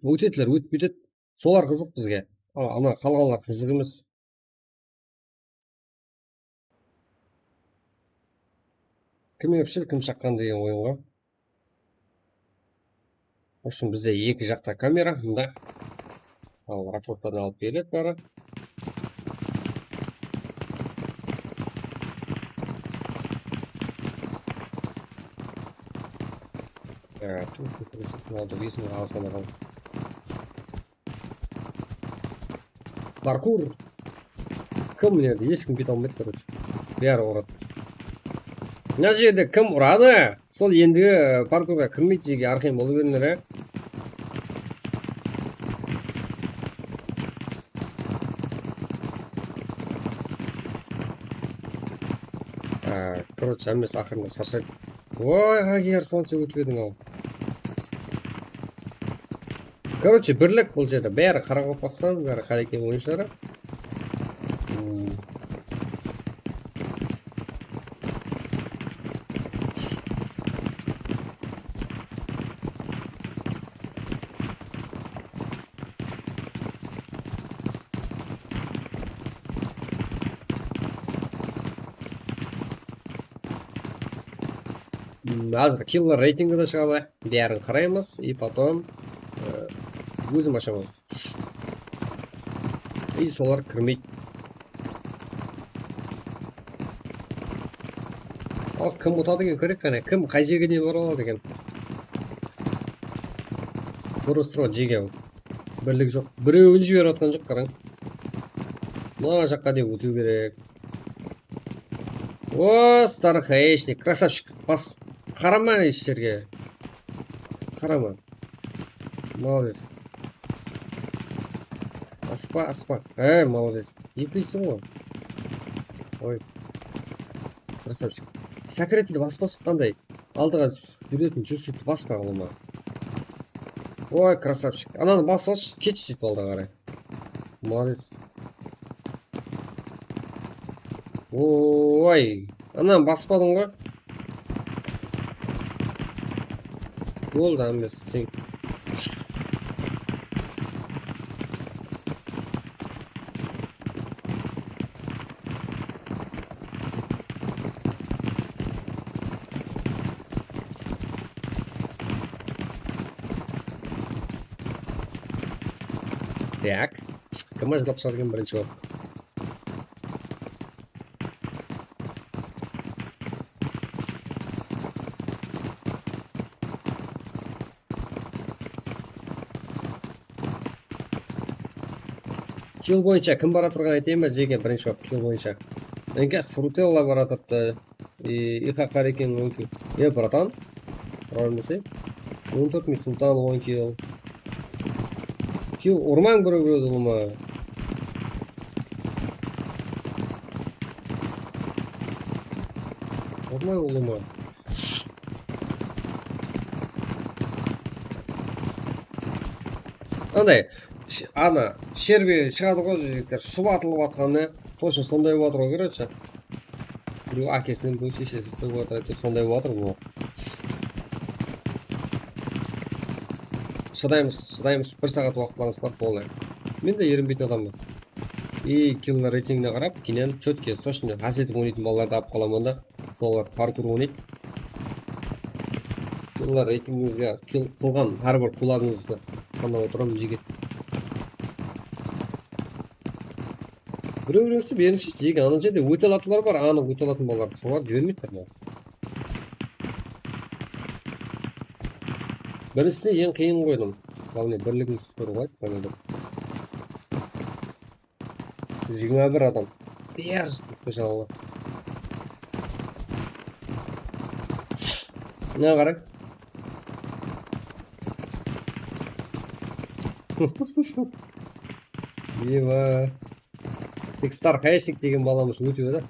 Өтетілер, өтіп кетеді. Солар қызық бізге. Ана қалғанlar қызық емес. Кім епшіл, кім шаққан деген ойынға. Үшін бізде екі жақта камера. Мұнда. Ал рапорттарды алып береді бәрі. Паркур. Кім мінеді? Ешкім кете алмайды, короче. Бәрі ұрады. Мына жерде кім ұрады? Сол ендігі паркурға кірмейді жеге арқайым болу беріңдер, Короче, әмес ақырында шаршайды. Ой, ағер сонша өтіп едің ау. Короче, бірлік бұл жерде. Бәрі Қарақалпақстан, бәрі Қарекең ойыншылары. Азыр киллер рейтингі да шығады. Бәрін қараймыз, и потом өзім ашамын. И солар кірмейді. Ал кім ұтады екен көрек қане? Кім қай жерге не бар алады екен? Бұрыстыра жеге бірлік жоқ. Біреуін жіберіп атқан жоқ, қараң. Мына жаққа деп өту керек. О, старый хаешник, красавчик. Бас. Қарама ештерге. Қарама. Молодец. Аспа. Молодец. Еплейсің ғой. Ой. Красавчик. Сәкіретті баспасы қандай? Алдыға жүретін жүзсүтті баспа ғылыма. Ой, красавчик. Ананы басылшы. Кетші сөйтіп алды қарай. Молодец. Ой. Ананы баспадың ғой. Болды әмес, сен. Так. Кім аждап шығарген бірінші болып? Килл бойынша кім бара тұрған айтайын ба? Жеге бірінші болып килл бойынша. Энкес Фрутелла бара тұрыпты. Иқа Қарекең 10 килл. Братан. Тұрармысы. 14 ми Султан 10 килл. Килл ұрман көріп өді ұлыма. Ұрмай ұлыма. Андай. Ана, шербе шығады ғой жігіттер, шұбатылып атқаны, точно сондай батыр ғой, короче. Біреу әкесінен бұл шешесі сондай батыр бұл. Шыдаймыз, 1 сағат уақытлаңыз бар болай. Мен де ерінбейтін адаммын. И киллер рейтингіне қарап, кейінен чөтке, сошыны әсетіп ойнайтын балаларды алып қаламын да, солар паркур ойнайды. Киллер рейтингіңізге қылған әрбір құлағыңызды санап отырамын жеге. Біреу-біреусі берінші жеге, ана жерде өте алатылар бар, аны өте алатын балалар, солар жібермейді ма? Бірісіне ең қиын қойдым. Главное, бірлігіңіз көру ғой, таныдым. 21 адам. Бер жұртты жалығы. Не қарай? Ева. Тек стар хаешник деген баламыз өтіп еді.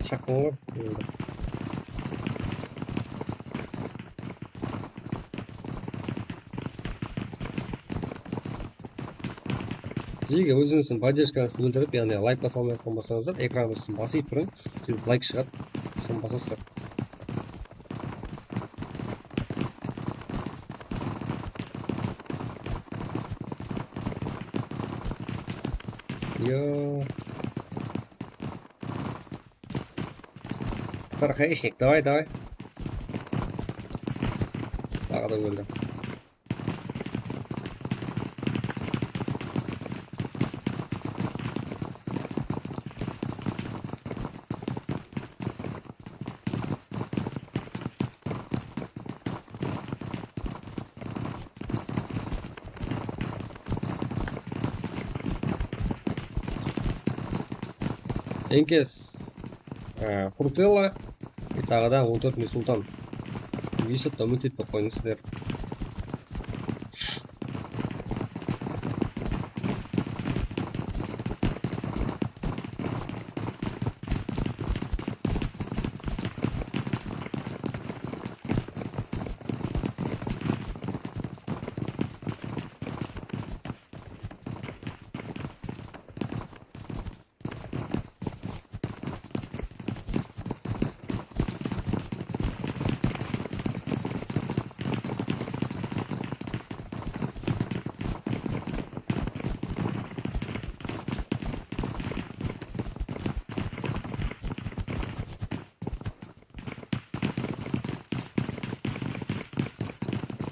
Шаққан ғой. егер өзіңіздің поддержкаңызды білдіріп, яғни лайк баса алмай жатқан болсаңыздар, экран үстін басып тұрың, сөйтіп лайк шығады, соны басасыздар. Йо. Стархаечник, давай. Тағы да өлді. Энкес Фрутелла и тағы да 14 Султан. Есепті үміт етпей қойыңыздар.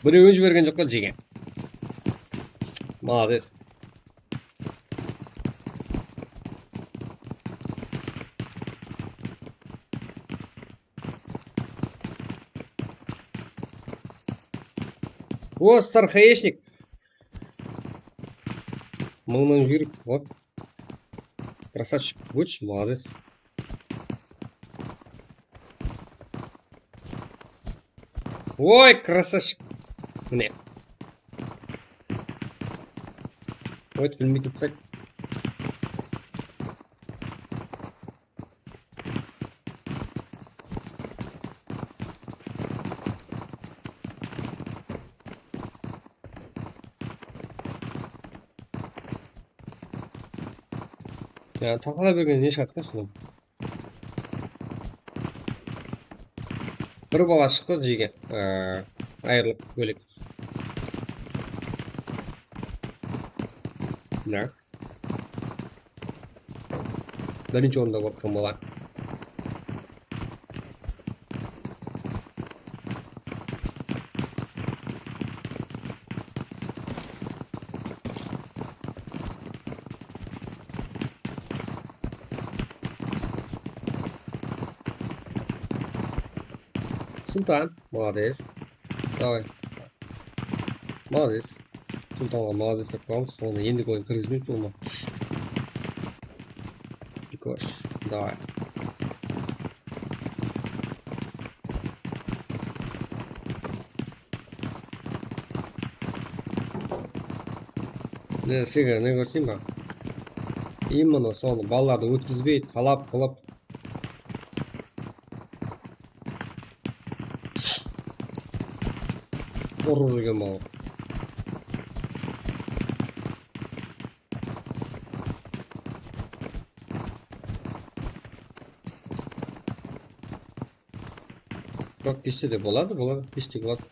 Біреуін жіберген жоққа жеген. Молодец. О, стархаечник. Мыңнан жүйрік. Вот. Красавчик. Будешь, молодец. Ой, красавчик. Міне. Ой, білмей кетсек. Тақала берген не шығады екен содан. Бір бала шықты жеге. Айырылып бөлек. Да. Бірінші орында бортқан бала. Султан, молодец. Давай. Молодец. Султанға молодец деп қаламыз. Оны енді ойын кіргізбейміз оны. Кош. Давай. Не, сига, не көрсейін ба? Именно соны балаларды өткізбей, талап қылып. Ұрып жүрген бала. Бірақ кеште де болады, кеште болады.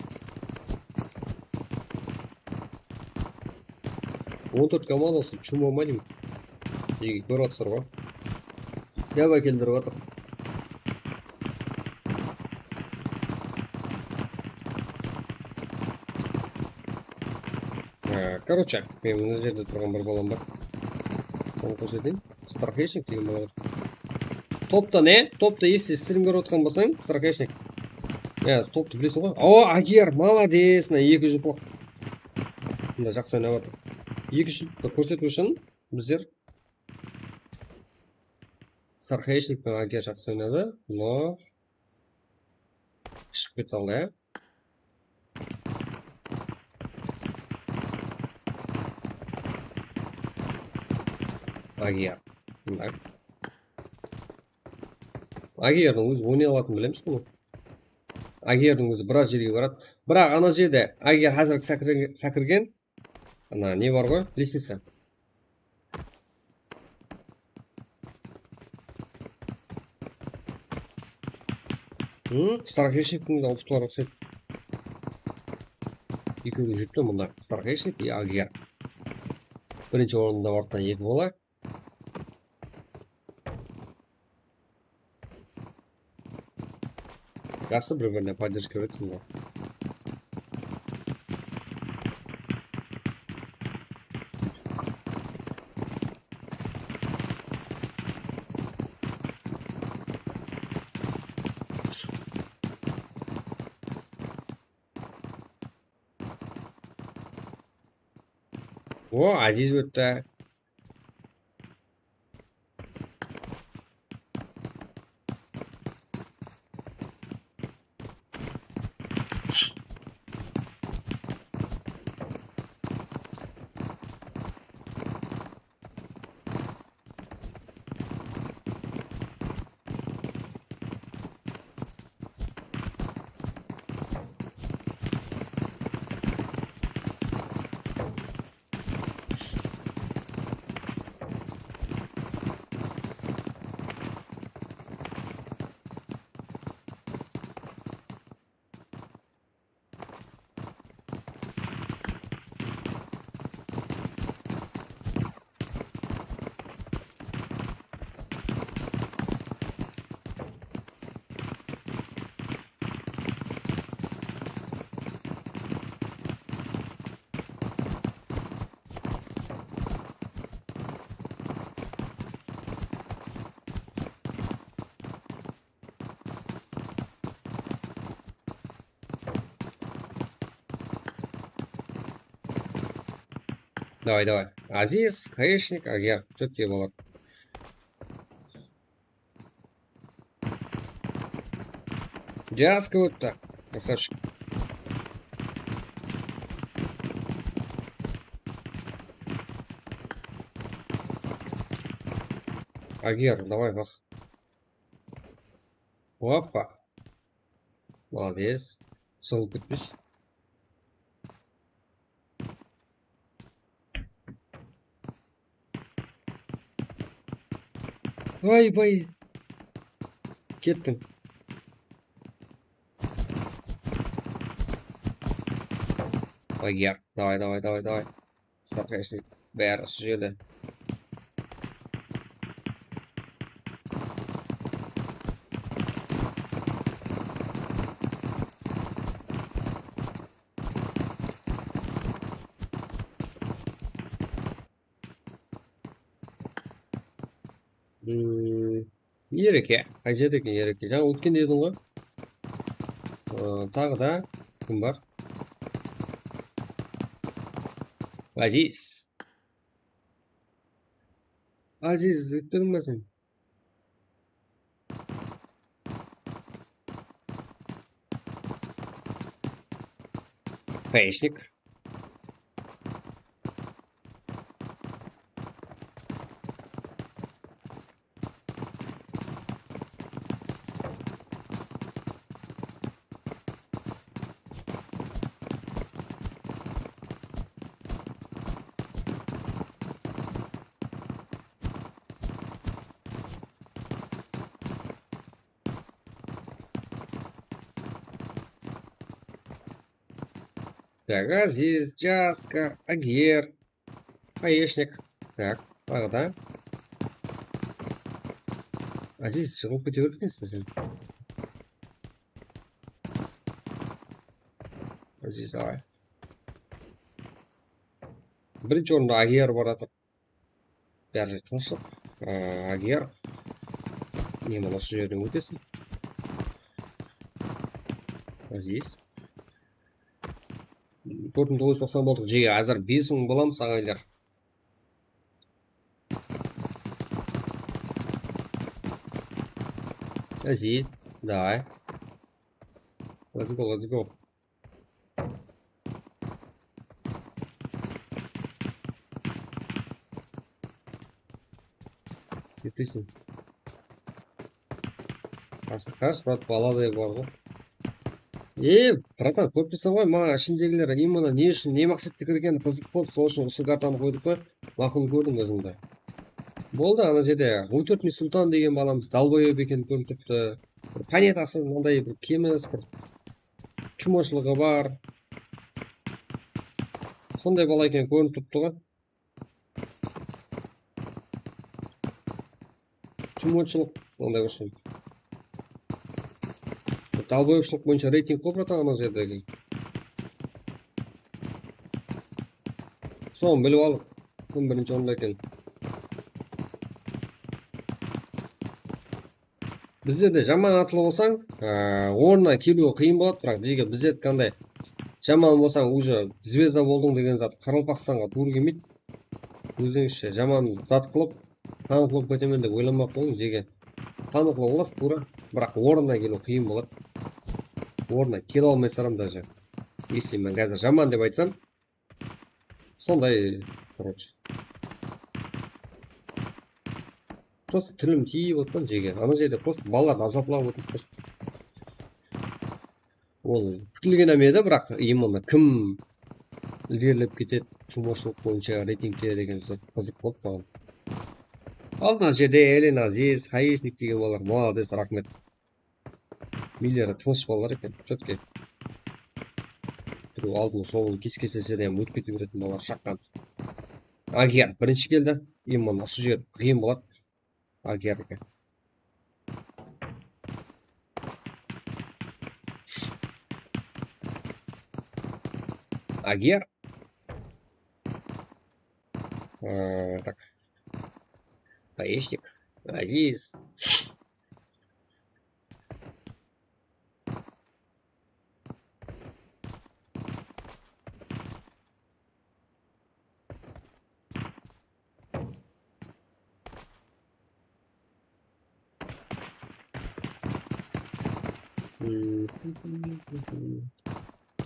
14 командасы чума малим. Жеге көріп атсыр ғой. Ябай келдіріп атыр. Короче, мен мына жерде тұрған бір балам бар. Соны көрсетейін. Стархаечник деген бала бар. Топта не? Топта если стрим көріп отқан болсаң, стархаечник. Топты білесің ғой. О, Агер, молодец, на 2 жұпық. Мында жақсы ойнап отыр. 2 жұпты көрсету үшін біздер Стархаечник пен Агер жақсы ойнады, но шығып кете алды, Агер. Агердің өзі ойнай алатын білеміз ғой. Агердің өзі біраз жерге барады. Бірақ ана жерде Агер қазір сәкірген. Ана не бар ғой? Лестница. Стархешниктің де ұлты бар ұқсайды. Екеуі жүріпті мұнда. Стархешник и Агияр. Бірінші орында ортынан екі бола. Жақсы бір-біріне поддержка береді мұнда. О, Азиз өтті. Давай. Азиз, Хаешник, Агияр. Четкие болады. Джаска өтті. Красавчик. Агияр, давай бас. Опа. Молодец. Сылып кетпеш. Ай-бай. Кеттің. Агияр. Давай. Стархешник. Бәрі осы жерде. Ереке. Қай жерде екен ереке? Жаңа өткен дедің ғой. Тағы да кім бар? Азиз. Азиз, өттің ба сен? Хаешник. Так, Азиз, Джаска, Агияр, Хаешник. Так, тағы да. Азиз, шығып кете беріпсің сен. Азиз, давай. Бірінші орында Агияр бар атыр. Бәрі же тыныштық. Агияр. Не мұны осы жерден өтесің. Азиз. 4990 болдық. Жеге әзір 5000 боламыз ағайлар. Азиз, давай. Let's go. Кетпейсің. Қаш, брат, баладай бар ғой. Братан, көріппесің ғой, маған ішіндегілер именно не үшін, не мақсатты кірген қызық болды, сол үшін осы картаны қойдық қой, мақұл көрдің өзіңді. Болды, ана жерде 14 сұлтан деген баламыз далбоеб екенін көріп тұрыпты. планетасы мындай бір кеміс, бір чумошылығы бар. Сондай бала екен көрініп тұрды ғой. Чумошылық, мындай үшін. Далбоевшылық бойынша рейтинг көп жатыр ана жердегі. Соны біліп алып, кім бірінші орында екен. Біздерде жаман атылы болсаң, орнына келуі қиын болады, бірақ деге бізде қандай жаман болсаң, уже звезда болдың деген зат Қаралпақстанға тура келмейді. Өзіңізше жаман зат қылып, танықлып кетемін деп ойламақ болың, деге танықлы боласыз тура, бірақ орнына келу қиын болады. Орнына келе алмай сарам даже. Если мен қазір жаман деп айтсам, сондай, короче. Просто тілім тиіп отқан жеге. Ана жерде просто балаларды азаплап отырсыздар. Ол күтілген әмеді, бірақ именно кім ілгерілеп кетеді чумошылық бойынша рейтингте деген қызық болды маған. Ал мына жерде Элен Азиз, Хаишник деген балалар, молодец, рахмет. Миллері тыныш балалар екен, четкий. Біреу алдын жолын кес-кесесе де өтіп кете беретін балалар шаққан. Агияр бірінші келді, именно осы жер қиын болады. Агиярға. Агияр. Так. Хаишник. Азиз.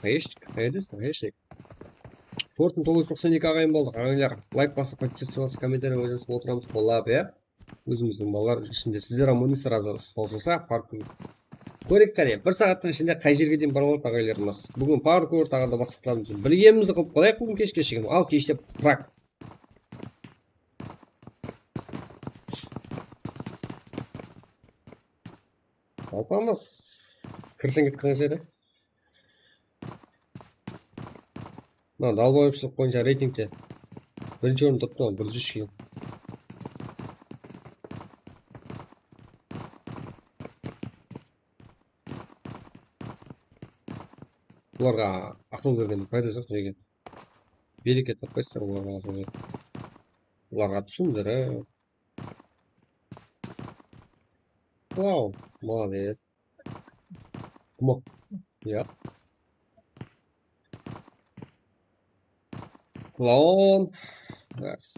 Хаишник, хаишник. 4992 ағайын болдық. Ағайлар, лайк басып, подписываться, комментарий жазып отырамыз. Қолап, иә? Өзіміздің балалар ішінде сіздер амонисті разы қосылса, паркур. Көрек қане, бір сағаттың ішінде қай жерге дейін бар болады ағайларымыз. Бүгін паркур, тағында басқатларымыз. Білгенімізді қылып қалайық бүгін кешке шегін. Ал кеште прак. Алпамыз. Кірсен кеткен жері. Далбоевшылық бойынша рейтингте бірінші орын тұрды, 103 кейін. Оларға ақыл берген пайда жоқ жеген. Береке таппайсыздар оларға. Оларға түсіндірі. Вау, молодец. Кумо. Я. Клоун. Раз.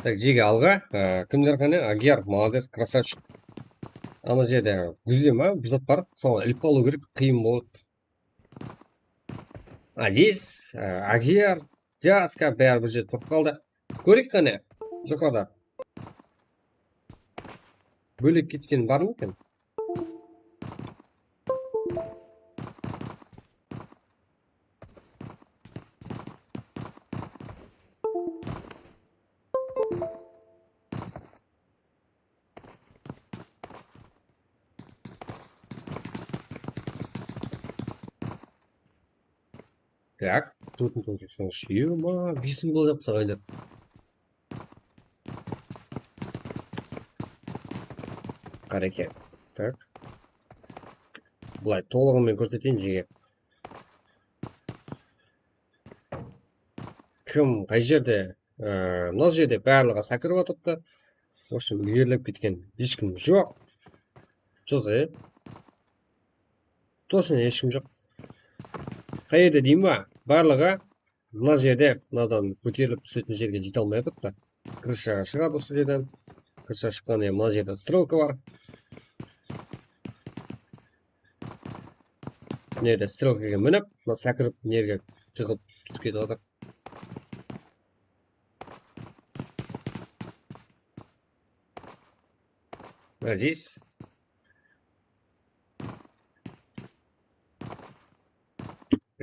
Так, жеге алға. Кімдер қане? Агияр, молодец, красавчик. Ана жерде күзе ма? Бір зат бар. Соған іліп алу керек, қиын болады. Азиз, Агияр, Жаска, бәрі бір жерде тұрып қалды. Көрек қане? Жоқада. Бөлек кеткен бар ма екен? Так, тут ема, 5 мың болып сағайлар. Қареке. Так. Бұлай толығымен көрсетейін жеге. Кім қай жерде? Мына жерде барлығы сәкіріп атыпты. В общем, үйіріліп кеткен ешкім жоқ. Жозе. Точно ешкім жоқ. Қай жерде деймін ба? Барлығы мына жерде, мынадан көтеріліп түсетін жерге жете алмай атыпты. Крышаға шығады осы жерден. Крышаға шыққан мына жерде стрелка бар. Неде стрелкаға мініп, мына сәкіріп нерге шығып түсіп кетіп жатыр. Здесь.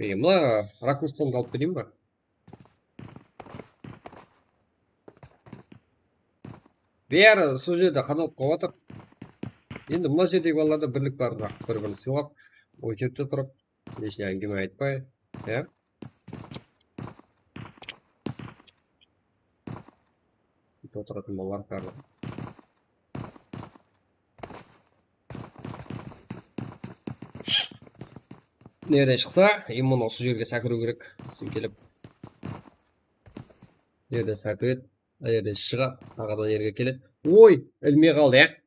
Мына ракурстан алып берейін ба? Бәрі сол жерде қадалып қалып жатыр. Енді мына жердегі балаларда бірлік бар, бір-бірін сыйлап, ой жерде тұрып, ешне әңгіме айтпай, иә? Отыратын балалар барлығы. Nereden çıksa, imun осы жерге сәкіру керек. Келіп. Nereden сәкіреді, жерден шыға, тағадан жерге келеді. Ой, ілмей қалды, ә?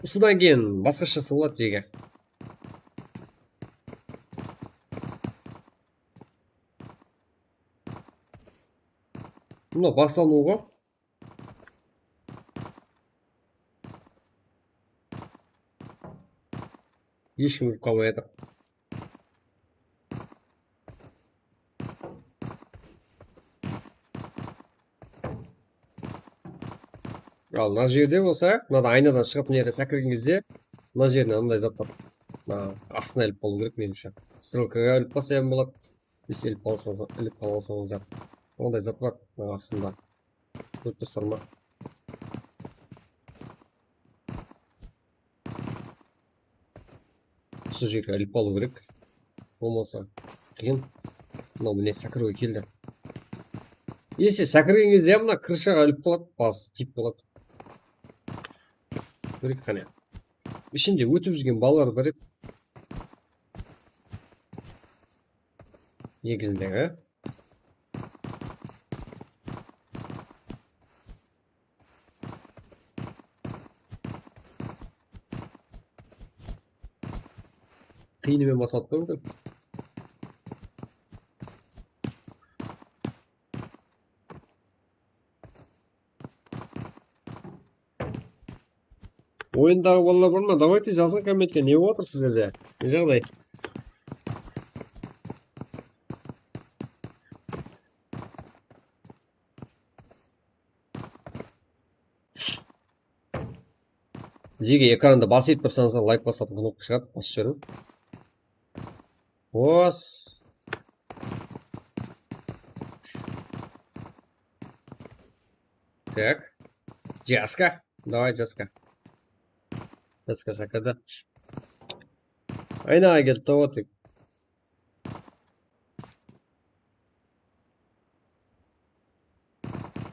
Содан кейін басқашасы болады жеге. Мына басталуға. Ешкім өліп қалмай жатыр. Ал мына жерде болса, мынада айнадан шығып нере сәкірген кезде, мына жеріне андай зат бар. Астына іліп қалу керек меніңше. Стрелкаға іліп қалса ем болады. Если іліп қалсаңыз зат. Ондай зат бар астында. Көріп тұрсыздар ма? Осы жерге іліп қалу керек. Болмаса қиын. Мынау міне сәкіруге келді. Если сәкірген кезде мына крышаға іліп қалады, бас тиіп болады. Көрек қане. Ішінде өтіп жүрген балалар бар еді. Негізіндегі. Қиынымен басады да өтіп. Ойындағы балалар бар ма? Давайте жазын комментке, не болып отыр сіздерде? Не жағдай? Жеге экранда бас етіп тұрсаңыз лайк басатын кнопка шығады, басып жіберу. Ос. Так. Джаска. Давай, Джаска. Джаска сакада. Айнаға келді тоғытып.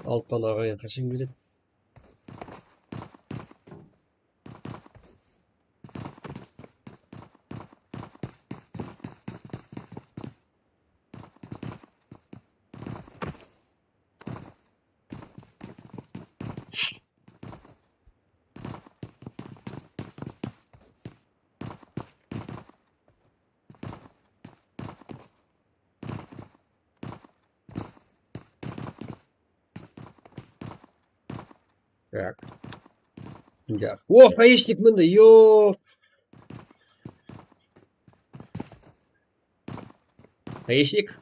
Алттан ағайын қашын келеді. Так. Джаз. О, фаишник мінді, йо! Фаишник.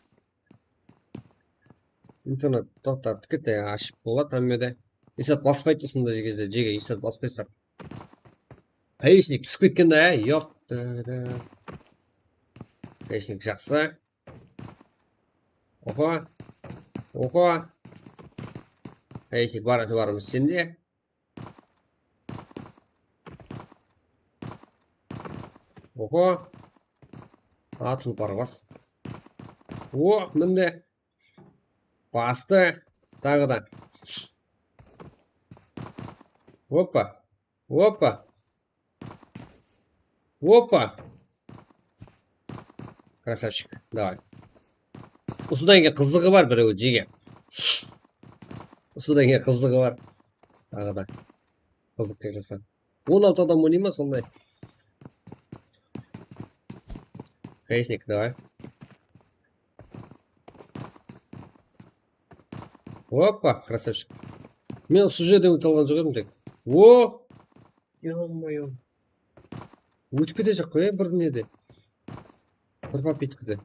Интернет тоқтатып кетті, ашып болады әммеде. Есат баспайды тұсында жегезде, жеге есат баспайсақ. Фаишник түсіп кеткенде, йоп. Гаишник жақсы. Оқо. Оқо. Гаишник барымыз сенде. Оқо. Тұлпар бас. О, мінді. Басты. Тағы да. Опа. Опа. Опа. Красавчик. Давай. Осыдан кейін қызығы бар біреуі жеге. Осыдан кейін қызығы бар. Тағы да. Қызық келесі. 16 адам ойнай ма сондай? Гаишник, давай. Опа, красавчик. Мен осы жерден өте алған жоқ едім тек. О! Ё-моё. Өтіп кете жоқ қой, бір неде. Бір попиткіде.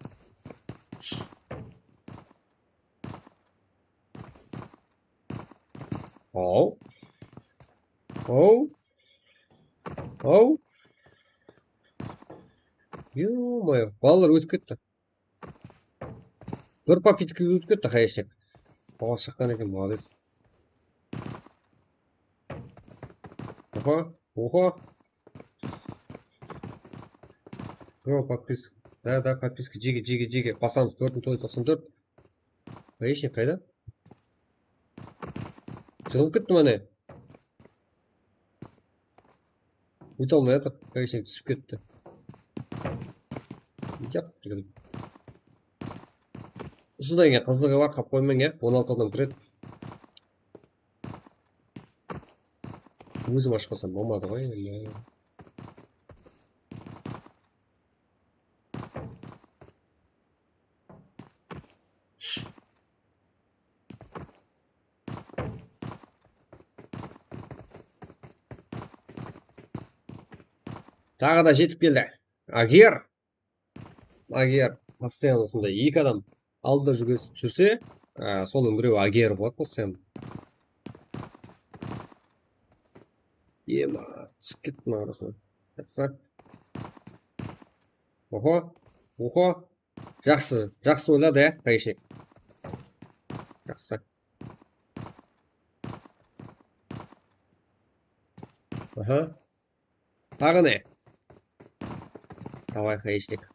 Оу. Оу. Оу. Ё-моё. Балалар өтіп кетті. Бір попиткіге өтіп кетті Гаишник. Бала шыққан екен, молодец. Опа, опа. О, подписка. Да, подписка. Жеге. Басамыз 4.994. Гаишник қайда? Жығылып кетті мәне. Өте алмай жатыр. Гаишник түсіп кетті. Осыдан кейін қызығы бар, қап қоймаң, 16 адам кіреді. Өзім ашып қалсам болмады ғой. Тағы да жетіп келді. Агер. Постоянно осындай 2 адам алдында жүрсе, соның біреуі агер болады постоянно. Ема, түсіп кеттің арасына. Жақсы. Оқо. Жақсы ойлады, Гаишник. Жақсы. Тағы не? Давай, Гаишник.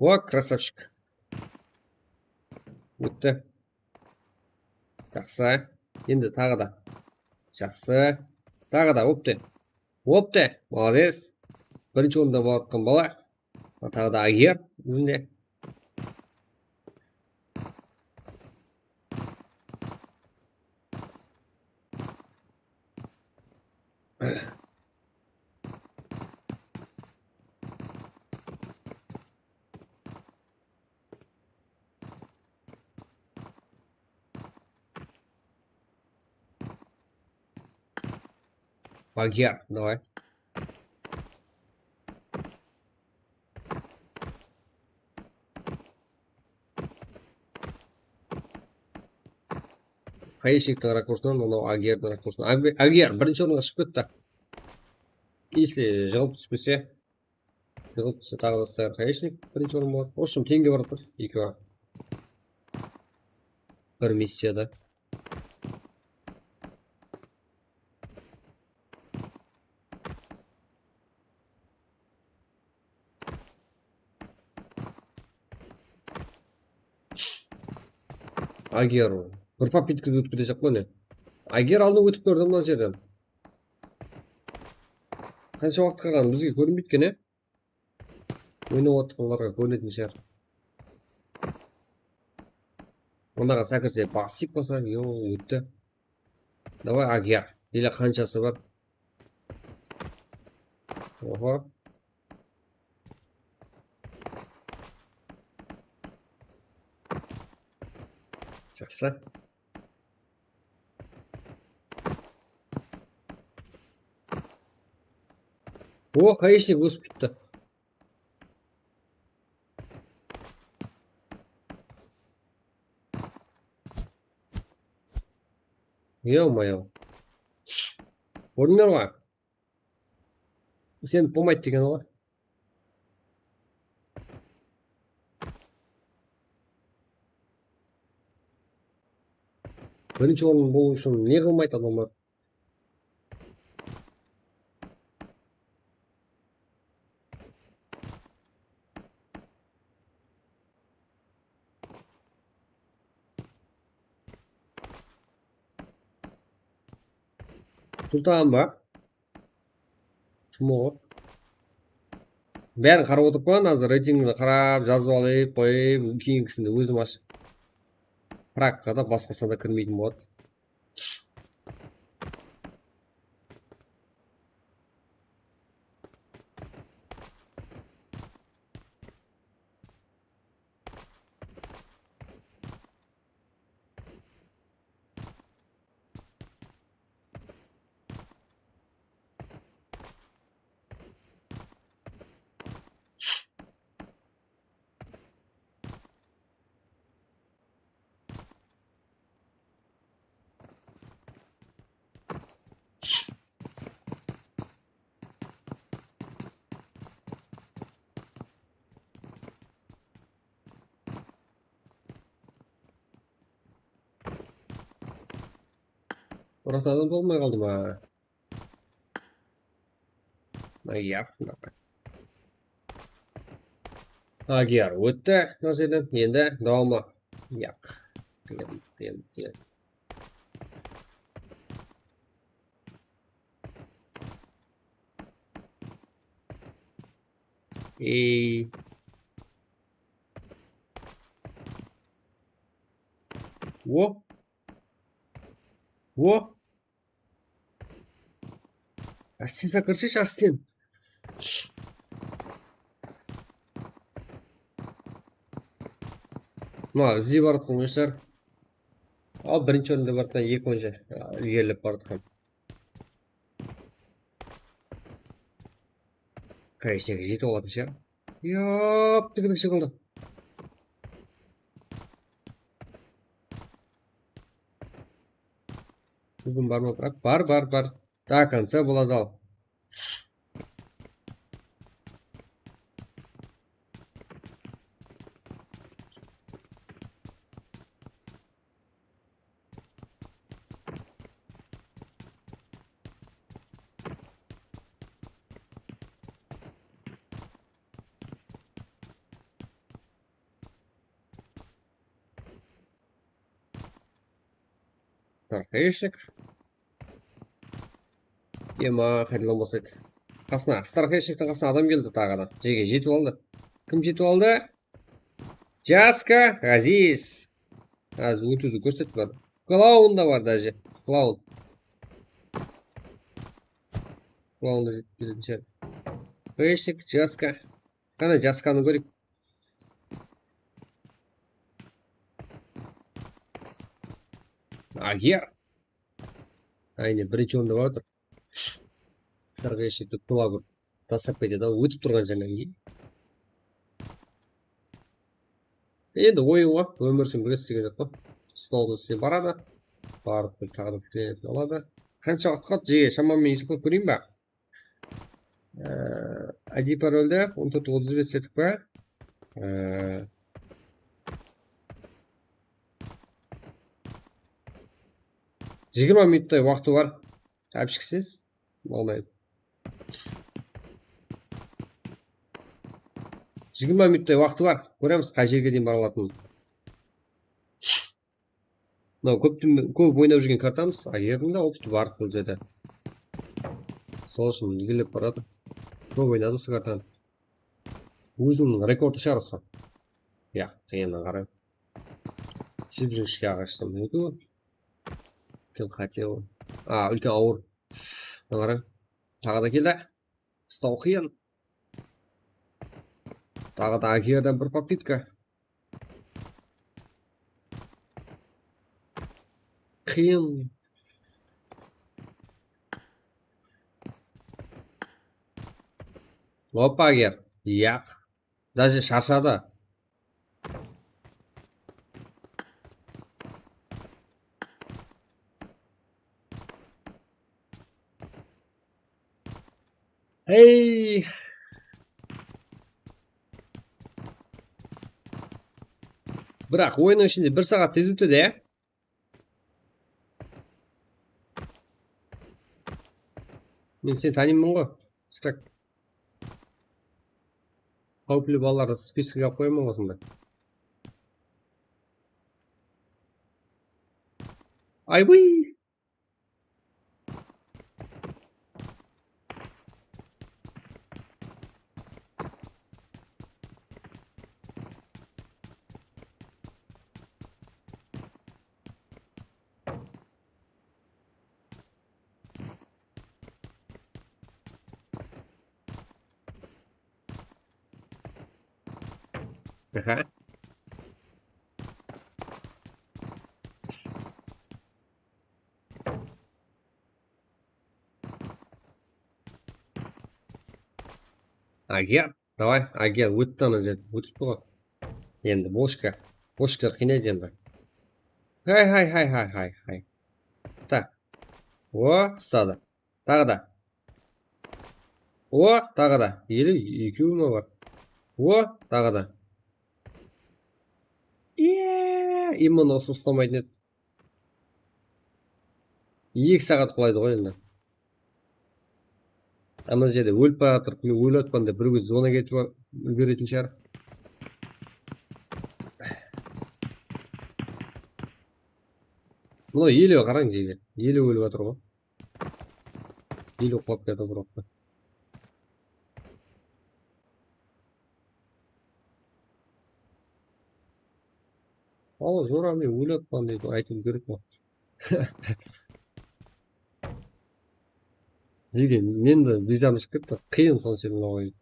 О, красавчик. Өтті. Жақсы. Енді тағы да. Жақсы. Тағы да, опты. Молодец. Бірінші орында болатқан бала. Тағы да агер бізде. Агер, давай. Гаишниктің ракурсынан, анау агердің ракурсынан. Агер бірінші орынға шығып кетті. Если жығылып түспесе, тағы да стояр Гаишник бірінші орын болады. В общем, теңге барып тұр, екеуі. Бір миссияда. Агер. Бір попиткіге өтіп кете жоқ қой не? Агер алдын өтіп көрді мына жерден. Қанша уақыт қалған бізге көрінбейді екен, ойнап отырғандарға көрінетін шығар. Ондағы сәкірсе басып қалса, өтті. Давай агер. Или қаншасы бар? Ого. Жақсы. О, хаишник өсіп кетті. Ё-моё. Көрдіңдер ғой? Сен болмайды деген ғой. Бірінші орын болу үшін не қылмайды адамдар? Тұлтаған ба? Шумы ғой. Бәрін қарап отырып қойған, азыр рейтингіні қарап, жазып алып, қойып, кейінгісінде өзім ашып. Практикада басқасына да кірмейтін болады. Ортадан болмай қалды ма? Агияр. Агияр өтті. Мына жерден енді дауымы. Яқ. Қиын. Ей. О. Астен сақыршыш, астен. Мына іздей баратқан ойыншылар. Ал бірінші орында баратқан екі ойыншы ілгерілеп баратқан. Краешнегі жетіп алатын шығар. Яп, тігідік шығылды. Бүгін бар ма? Бірақ бар. До конца болады ал. Стархейшник. Ема, қайдалан болсайды. Қасына, Стархейшниктің қасына адам келді тағы да. Жеге жетіп алды. Кім жетіп алды? Жаска, Ғазиз. Әзі өтуді көрсетіп бар. Клаун да бар даже. Клаун. Клаун да жетіп келетін шығар. Стархейшник, Жаска. Қана Жасканы көрейік. Агер. Айне, бірінші орында бар отыр. Стархейшникті құлағыр тастап кетеді, өтіп тұрған жаңнан кейін. Енді ойын ғой, өміршін білесіз деген жоқ қой. Столдың үстіне барады. Барып тағы да тікленетін алады. Қанша уақыт жеге шамамен есептеп көрейін ба? ID парольді 14.35 сеттік па? 20 минуттай уақыты бар. Әпшіксіз. Болмайды. 20 минуттай уақыты бар. Көреміз қай жерге дейін бара алатынын. Мынау көп ойнап жүрген картамыз. Агердің да опыты бар бұл жерде. Сол үшін ілгерілеп барады. Көп ойнады осы картаны. Өзінің рекорды шығар осы. Я, қиыннан қараймын. 20-шіге ағаштым. Өту. Кім хотел. Үлкен ауыр. Қарай. Тағы да келді. Ұстау қиын. Тағы да Агердан бір попытка. Қиын. Лопагер. Яқ. Даже шаршады. Ей! Бірақ ойынның ішінде 1 сағат тез өтеді, ә? Мен сені танимын ғой. Шырак. Қауіплі балаларды спискіге алып қоямын осында. Айбый! Аха. Агер, давай, агер, өтті ана жерде, өтіпті ғой. Енді бошка, бошкалар қинайды енді. Хай. Так. О, ұстады. Тағы да. О, тағы да. Елі екеуі ма бар? О, тағы да. Именно осы ұстамайтын еді. 2 сағат құлайды ғой енді. Ана жерде өліп бара жатыр, мен өліп жатқанда бір көз зона кетіп үлгеретін шығар. Мына елеу қараң жерге. Елеу өліп жатыр ғой. Елеу құлап кетті бір уақытта. Ал жора мен өліп жатқан дейді, айту керек қой. Жерге мен де визам шығып кетті. Қиын сол жерін ойын.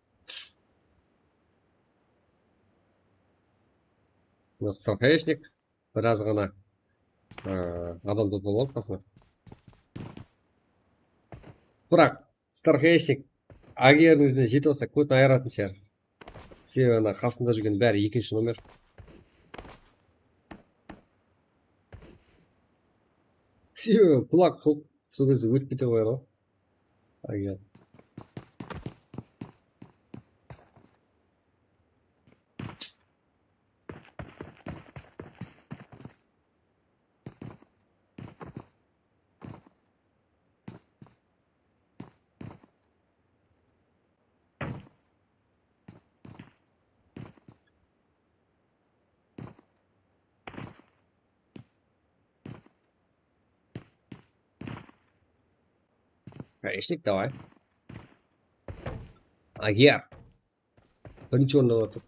Мына страхешник біраз ғана адам топ болып қасына. Бірақ страхешник агердің өзіне жетіп алса көтін айыратын шығар. Себебі ана қасында жүрген бәрі 2-ші номер. Себебі бұлақ топ сол кезде өтіп кете қояды ғой. Агер. Конечно, давай. Агер. Бірінші орында отыр.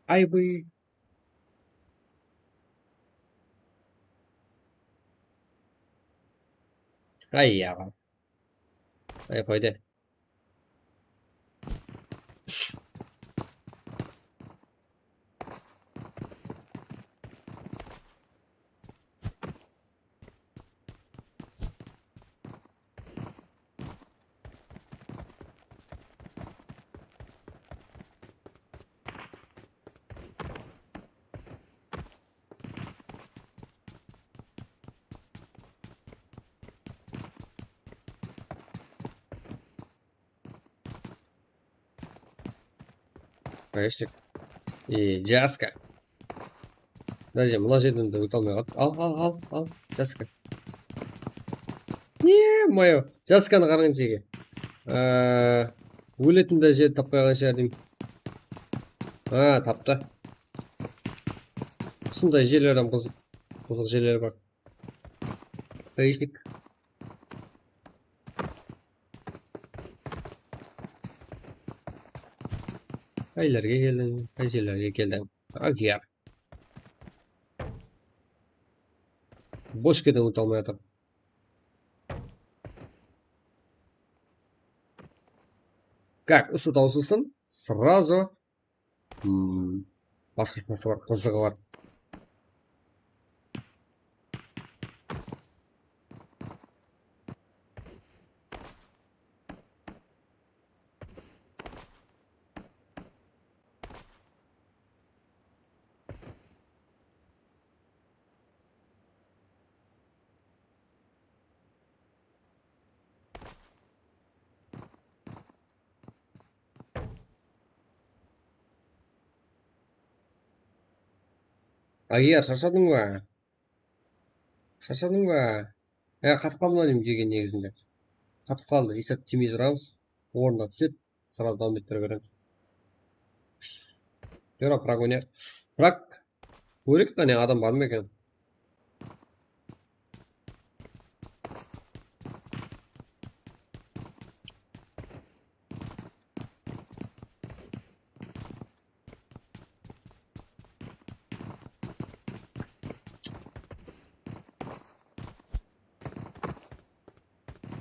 Айбый. Ай яға. Ай қойды. Конечно. И Джаска. Подожди, мына жерден де өте алмай қалды. Ал, Джаска. Е-мое, Джасканы қараң жерге. Өлетін де жерді таппай қалған шығар деймін. Тапты. Сондай жерлерден қызық жерлер бар. Поясник. Қайлерге келдің, қай жерлерге келдің. Агер. Бошкеден өте алмай жатыр. Как, үсі таусылсын, сразу басқасынасы бар, қызығы бар. Агияр, шаршадың ба? Шаршадың ба? Қатып қалды ма деймін жеген негізінде. Қатып қалды. Есеп тимей тұрамыз. Орнына түседі. Сразу davom еттіре береміз. Жора, бірақ ойнайық. Бірақ көрейік та не адам бар ма екен?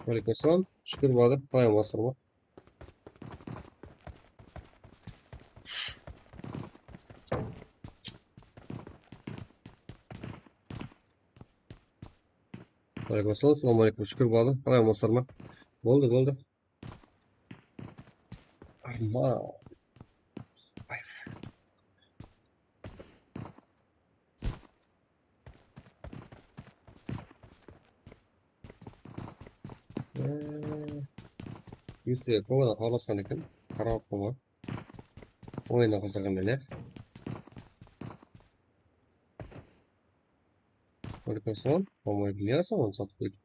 Алейкум, шүкір болады. Қалай амансыздар ма? Алейкум, салам алейкум, шүкір болады. Қалай амансыздар ма? Болды. Арман. Yüzüğe kovada havalaskan ekan. Qarab qo'yma. O'yinni qiziqimdan, ya. Aleykum, по-моему, мясо он sotib qo'ydi.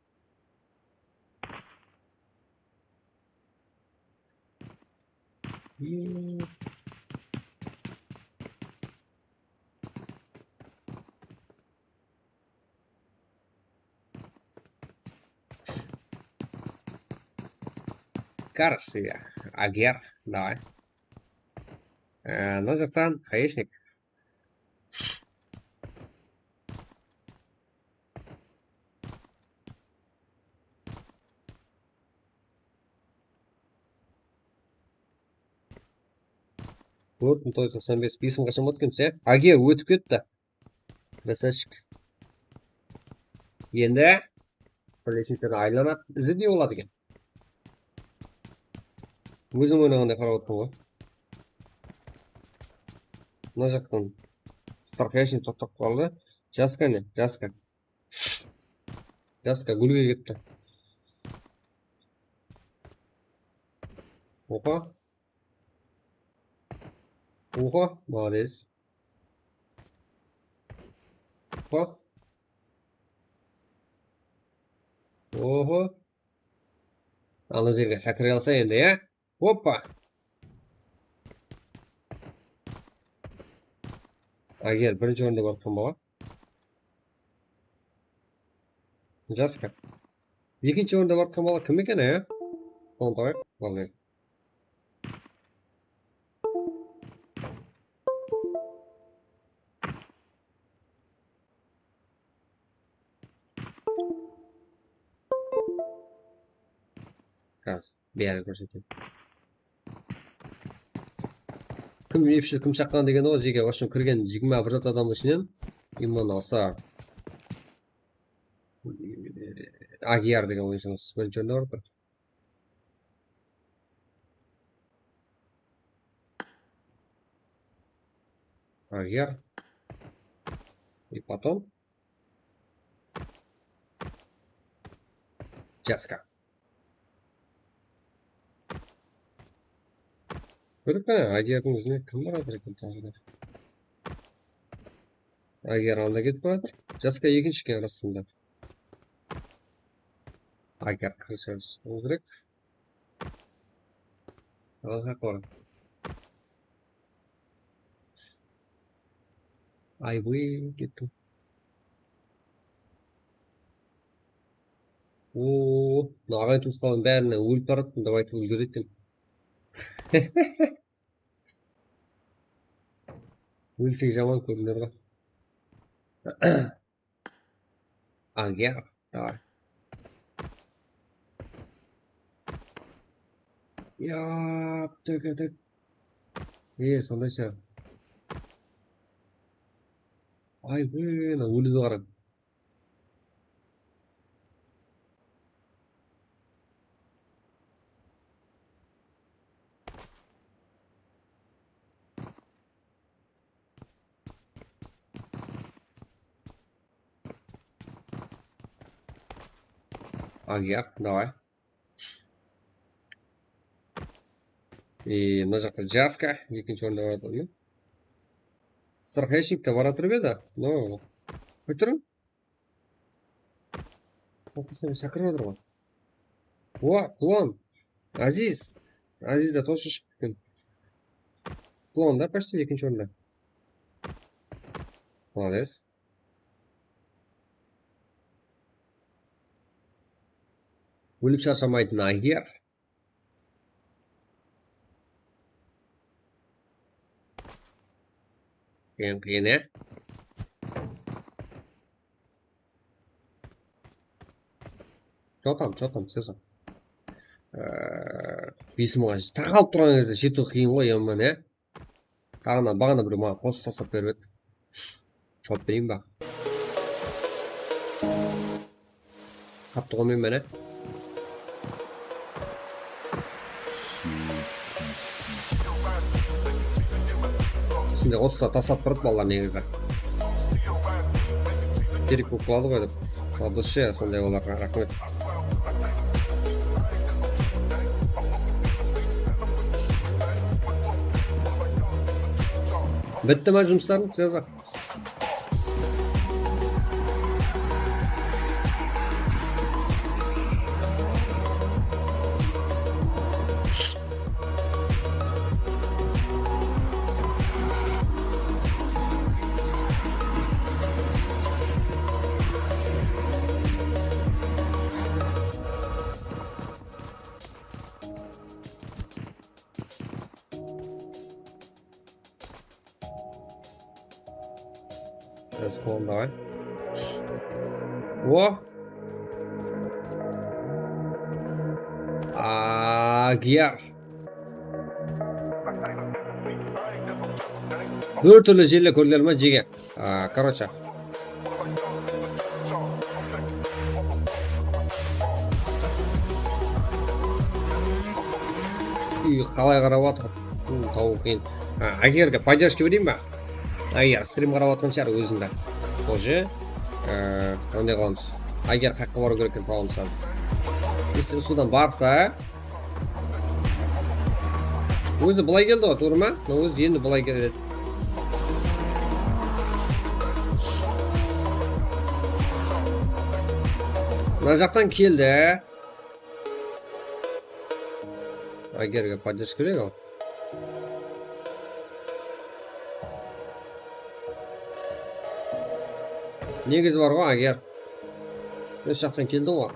Гарсия, Агер, давай. Назардан, хаешник. Вот, 95 бесім қашан болды екен сен? Аге, өтіп кетті. Красавчик. Енді лестницаны айланып іздеу болады екен. Өзім ойнағандай қарап отырмын ғой. Мына жақтан стархайшин тоқтап қалды. Жаска не? Жаска гүлге кетті. Опа, молодец. Опа. Ого. Ана жерге сәкіре алса енді, я? Опа. Агер, бірінші орында барып қалмаға. Жаска. Екінші орында барып қалмаға кім екен, я? Оны тауайық. Главное. Қазір, бәрі көрсетейін. Кім епші, кім шаққан деген о, жеге ашын кірген 21 адамның ішінен иман алса Агияр деген ойшыңыз бірінші орында барды. Агияр. И потом Жаска. Көріп қана, Агиярдың өзіне кім барадыр екен тағыда. Агияр анда кетіп барадыр. Жаска екінші кен расында. Агияр кірісеріз ол керек. Алға қорым. Айбой кеттім. Ағай туысқанның бәріне өліп бараттым деп айтып үлгеретін. Өлсек жаман көрінер ғой. Агияр, давай. Яп, төк. Сондай шығар. Айбой, өліді қарап. Агияр, давай. И мына жақта Жаска, екінші орында барады. Сырхешникте бара тұрып еді. Ну, қой тұрың? Қоқысына шақырып отыр ғой. О, Құлан. Азиз. Азиз де тошы шығып кеткен. Құлан да почти екінші орында. Молодец. Өліп шаршамайтын Агер. Қиын, Что там, сезон? 5 мыңға тағалып тұрған кезде жету қиын ғой, емін, бағана біреу маған қосып тастап беріп еді. Жауап берейін ба? Қатты қоймайын мен, Ішінде қосыта тастап тұрды балалар негізі. Керек болып қалады ғой деп. Дұрыс ше, сондай оларға рахмет. Бітті ма жұмыстарың, Сезар? Колом давай. О! Агер. Бір түрлі желі көрілер ма жеге? Короче. Үй қалай қарап отыр. Тауы қиын. Агерге поддержка берейін ба? Агер стрим қарап отқан шығар өзінде. Тоже қандай қыламыз? Агер қаққа бару керек екен тауымыз аз. Если судан барса, өзі бұлай келді ғой, тура ма? Өзі енді бұлай келеді. Мына жақтан келді. Агерге поддержка керек ал. Негізі бар ғой, Агер. Сен жақтан келдің ғой.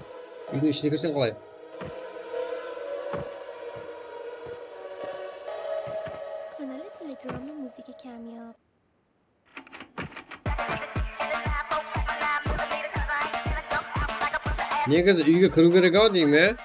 Үйдің ішіне кірсең қалай? کانال تلگرام موزیک کمیاب. Негізі үйге кіру керек ау деймін,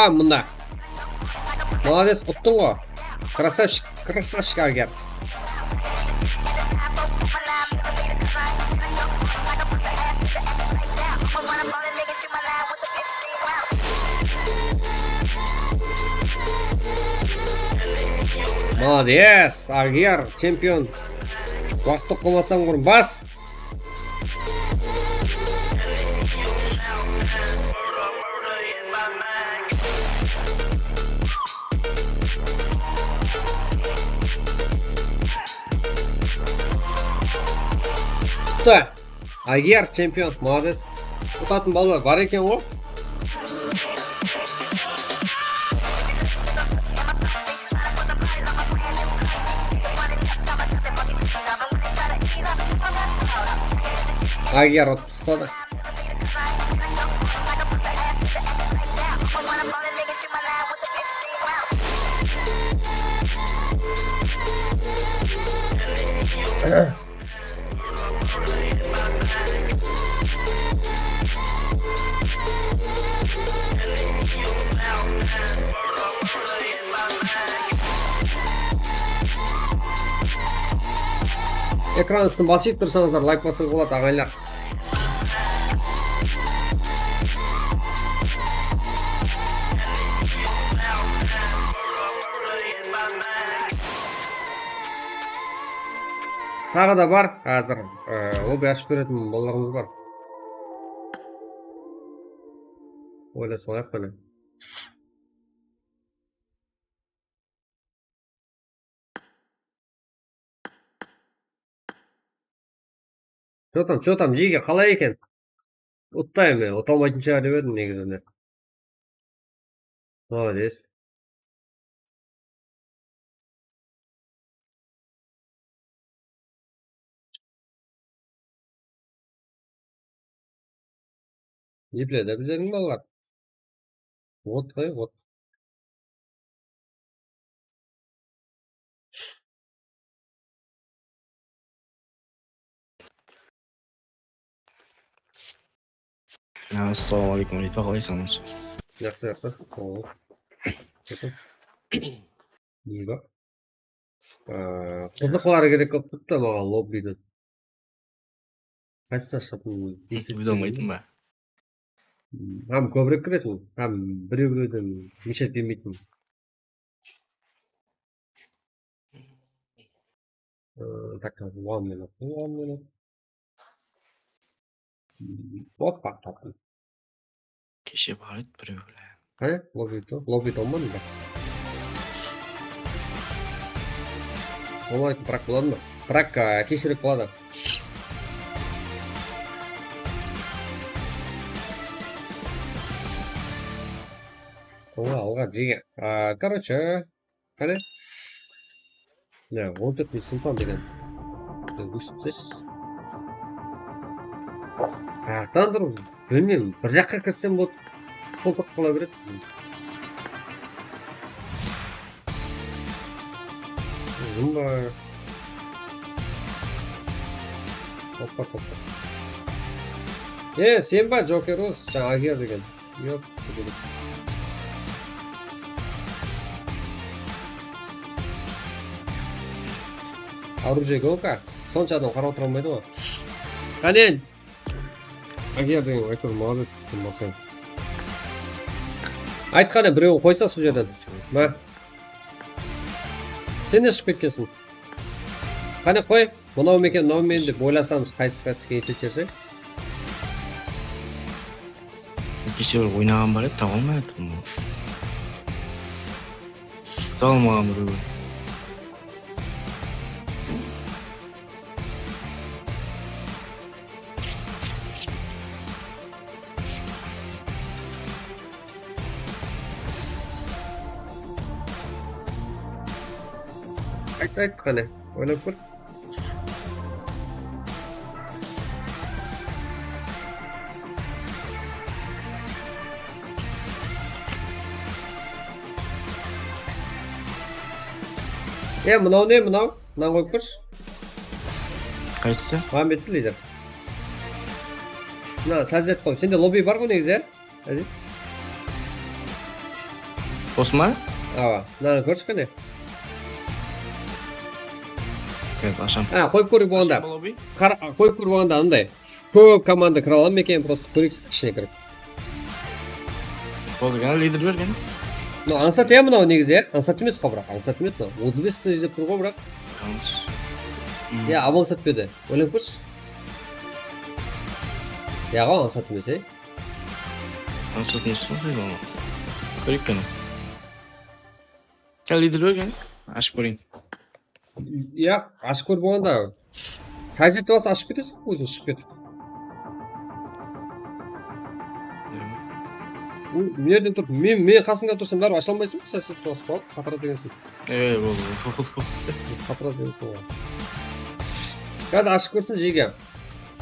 Мұнда. Молодец, ұттың ғой. Красавчик Агер. Молодец, Агер, чемпион. Уақытты қылмастан бұрын бас. Агер чемпион, молодец. Ұтатын балалар бар екен ғой. Агер ұтып тастады. Экран үстін басып тұрсаңыздар лайк басуға болады ағайлар. Тағы да бар, қазір лобби ашып беретін балаларымыз бар. Ойлай салайық міне. Что там, жиге қалай екен? Ұттаймын мен, ұта алмайтын шығар деп едім негізінде. Молодец. Не біледі біздердің балалар? Вот қой, вот. Ассалаумағалейкум, Ритва, қалайсыңыз? Жақсы. О. Не бар? Қызықлары керек болып тұр да маған лоббиді. Қайсы ашатын Біле алмайтын ба? Һәм көбірек кіретін, һәм біреуден мешет бермейтін. Так, 1 minute. Опа, таптым. Кеше бар еді біреу біле. Қане? Лобби толмады ба? Болмайтын, бірақ болады ма? Бірақ кешірек болады. Алға жеге. Короче, қане? 14 султан деген. Өшіпсеш. Қаяқтан тұру? Білмеймін, бір жаққа кірсем болды. Солтық қала береді. Жұмба. Опа. Сен ба, Джокер Роз? Жаңа агер деген. Йоп, көбелек. Оружие голка. Сонша адам қарап отыра алмайды ғой. Қане? Агер деген айтыр, молодец болсаң. Айтқаны біреуін қойса сол жерден. Ма? Сен не шығып кеткенсің? Қане қой? Мынау мекен, мынау мен деп ойласамыз, қайсысы кеңесе жерсең? Кеше бір ойнаған бар еді, таба алмай жатырмын. Таба алмаған біреу. Айт қане, ойлап көр. Мынау не, мынау? Мынау қойып көрші. Қайсысы? Махамбетті лидер. Мына, сәзет қой. Сенде лобби бар ғой негізі, Әзіз? Осы ма? Ава, мынаны көрші қане. Ашам. Қойып көріп болғанда. Қойып көріп болғанда андай. Көп команда кіра аламын екен, просто көрексіз ішіне кіріп. Болды ғана лидер берген. Аңсат мынау негізі, аңсат емес қой бірақ, аңсат емес мынау. 35 тың жедеп тұр ғой бірақ. Аңсат беді, ойланып көрші. Ғой аңсат емес, Аңсат емес қой, көрек кәні. Лидер берген, ашып көрейін. Ашып көріп болғанда сәзетті басы ашып кетесің, өзің шығып кетіп. Мерден тұрып, мен қасыңда тұрсам бәрі аша алмайсың, сәзетті басы қалып, қатыра дегенсің. Болды. Қатыра дегенсің оған. Қазір ашып көрсін жеге.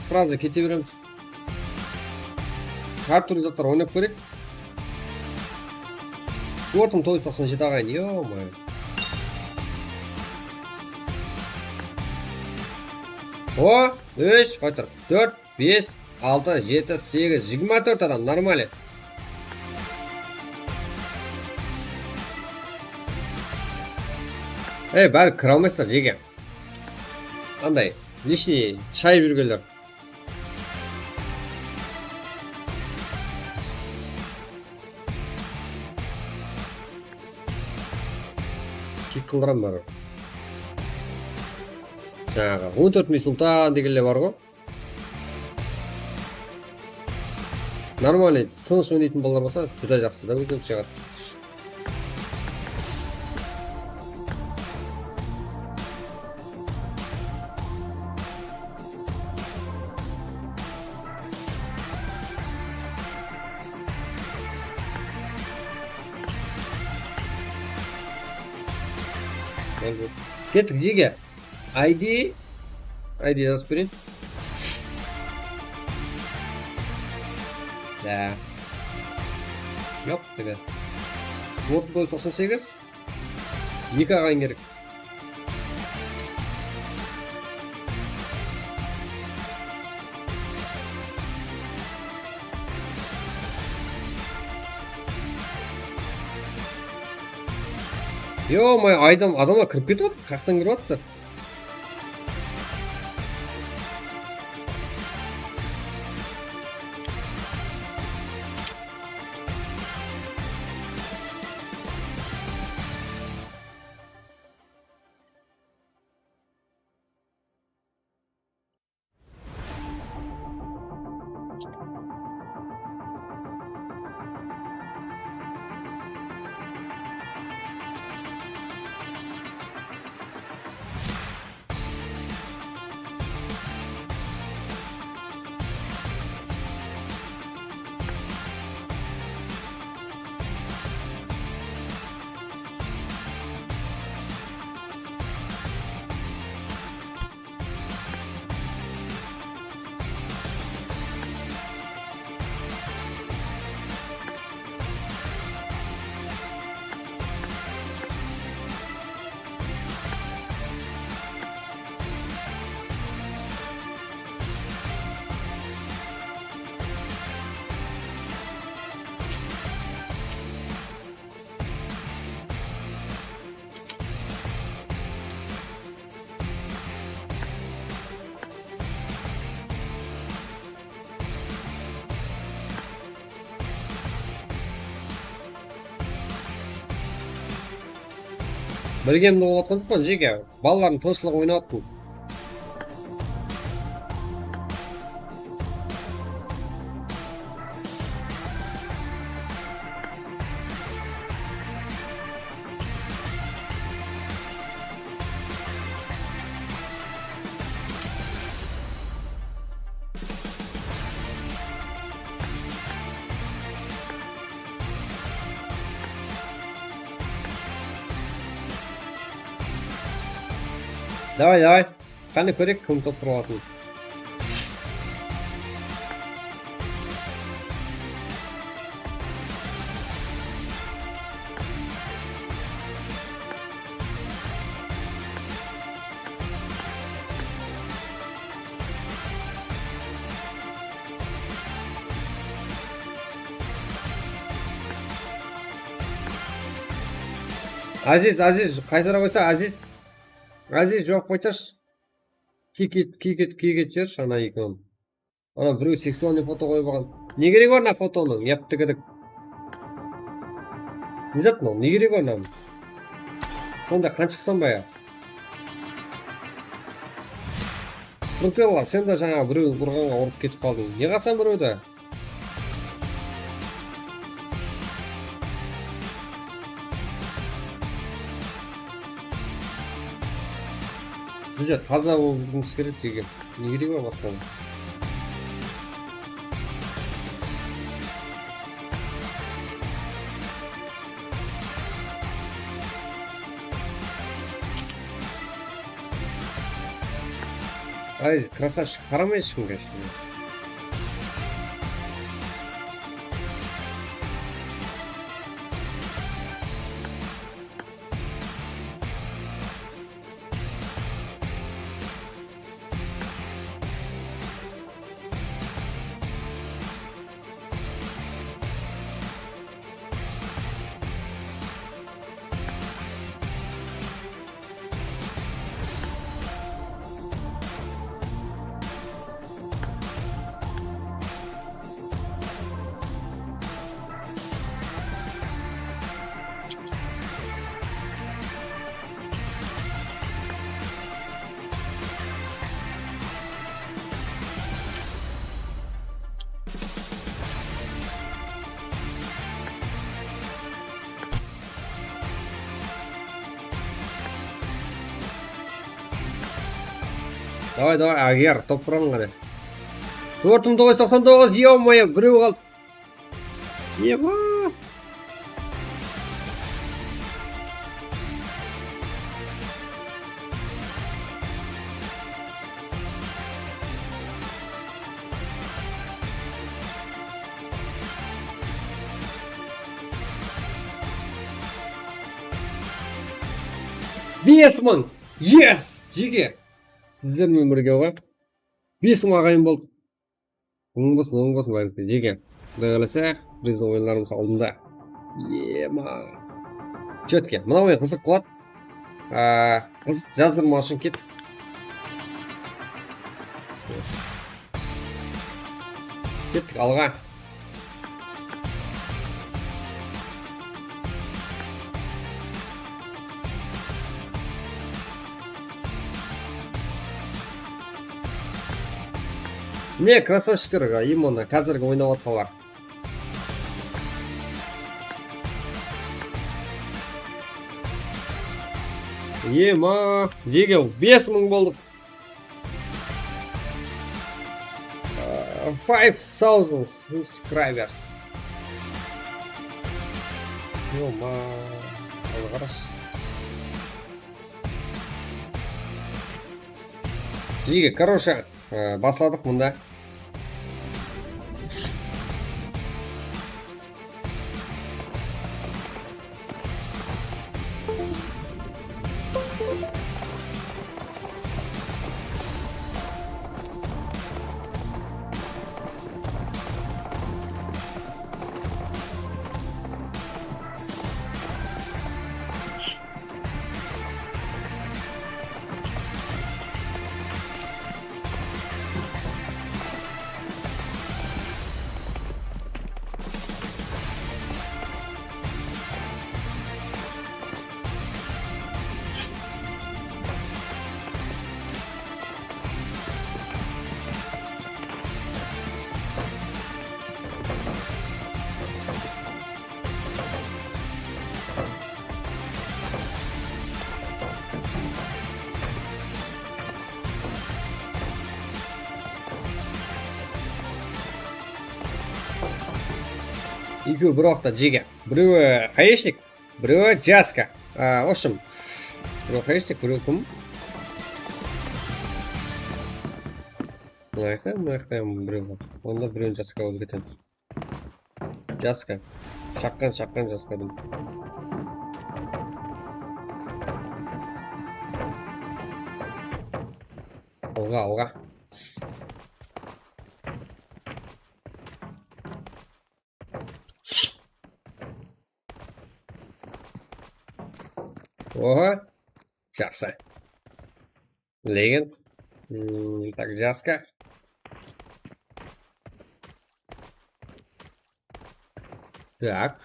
Сразу кете береміз. Әр түрлі заттар ойнап көрек. Ортым 997 ағайын, ё-май. О, 3, қайтыр, 4, 5, 6, 7, 8, 24 адам, нормали. Бәрі кіра алмайсыздар жеге. Андай, лишний шайып жүргендер. қылдырам бар. Жаңағы 14 мей сұлтан дегенлер бар ғой. Нормальный, тыныш ойнайтын балалар болса, жүдә жақсы да өтіп шығады. Кеттік жеге. ID жазып берейін. Да. Жоқ, тебе. Вот бойы 98. 2 ағайын керек. Ё-моё, адамға кіріп кетіп отыр. Қаяқтан кіріп жатсыздар? Білгемді болғандықтан жеге, балалардың тыныштығы ойнаттым. Давай. Қане көрек, кім топ тұрғатын. Азиз, қайтара қойса, Азиз жоқ қойтыршы. Кикет жерші, ана екеуін. Ана біреу сексуальный фото қойып алған. Не керек бар на фотоның? Япты кедік. Не зат мынау? Не керек бар нам? Сонда қаншықсан бая? Нутелла, сен де жаңа біреу ұрғанға ұрып кетіп қалдың. Не қасан біреуді? Біз де таза болып жүргіміз керек деген. Не керек бар басқаны? Азиз, красавчик, қарамай ешкімге. Давай, агер, топ-құран ғана. 4999, ё-моё, біреу қалды. Ема. Бес мың! Yes! Жеге! Сіздермен бірге ғой. 5 мың ағайын болдық. Оң болсын бәрекелді. Жеге. Құдай қаласа, біздің ойындарымыз алдында. Ема. Четке. Мына ойын қызық қылады. Қызық жаздырма үшін кеттік. Кеттік алға. Не, красавчиктер, именно қазіргі ойнап атқалар. Ема, деге 5000 болдық. 5000 subscribers. Ема, қараш. Деге, короче, басладық мұнда. Екеуі бір уақытта жеге. Біреуі хаешник, біреуі жаска. В общем, біреуі хаешник, біреуі кім? Мынаяқтайым біреуі. Онда біреуін жаска болып кетеміз. Жаска. Шаққан жасқадым. Алға. Ого, жақсы. Легенд. Так, жаска. Так.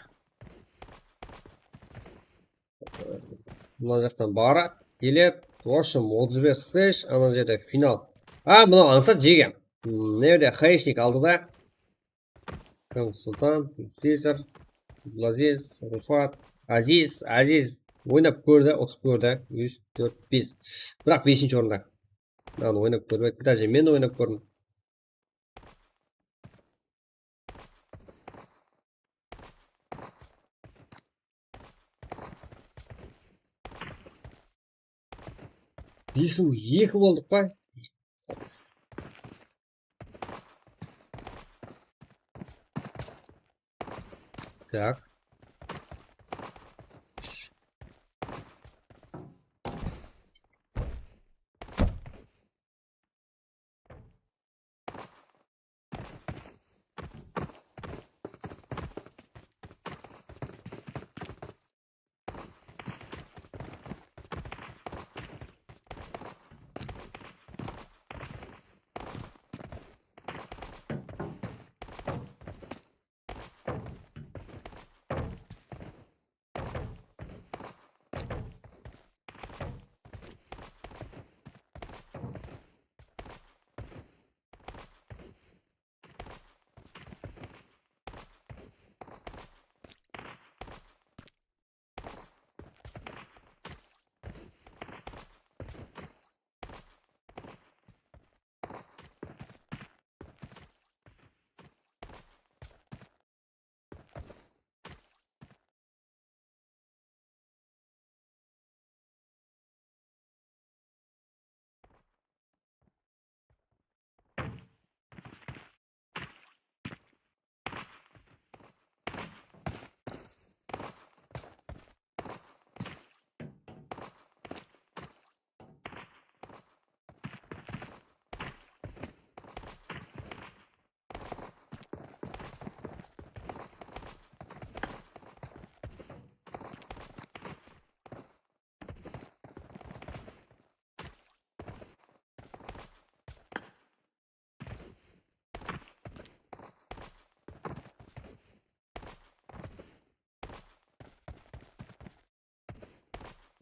Мына жақтан бара келеді. В общем, 35 стейдж, ана жерде финал. Мынау аңсат жеген. Неде хаешник алды да. Султан, Сезар, Блазиз, Руфат, Азиз. Ойнап көрді, ұтып көрді. 3, 4, 5. Бірақ 5-ші орында. Ойнап көрді. Даже мен ойнап көрдім. Бесім 2 болдық па? Так.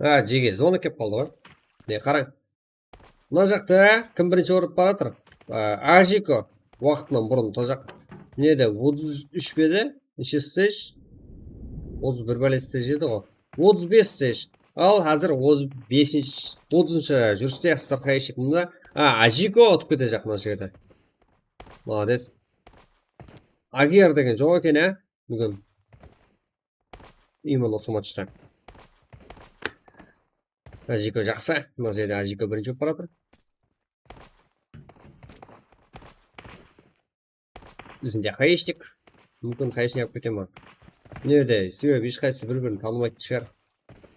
Жеге звонок келіп қалды ғой. Қараң. Мына жақта кім бірінші орып бара жатыр? Ажико уақытынан бұрын тол жақ. Неде 33 пе еді? Неше стейдж? 31 бәле стейдж еді ғой. 35 стейдж. Ал қазір 30-шы жүрісте яқсыздар қайшық мұнда. Ажико отып кете жақ мына жерде. Молодец. Агер деген жоқ екен, бүгін. Именно осы матчта. Ажико жақсы. Мына жерде Ажико бірінші болып бара жатыр. Біздінде қайшық. Мүмкін қайшын алып кетем ма? Неде? Себебі ешқайсысы бір-бірін танымайтын шығар.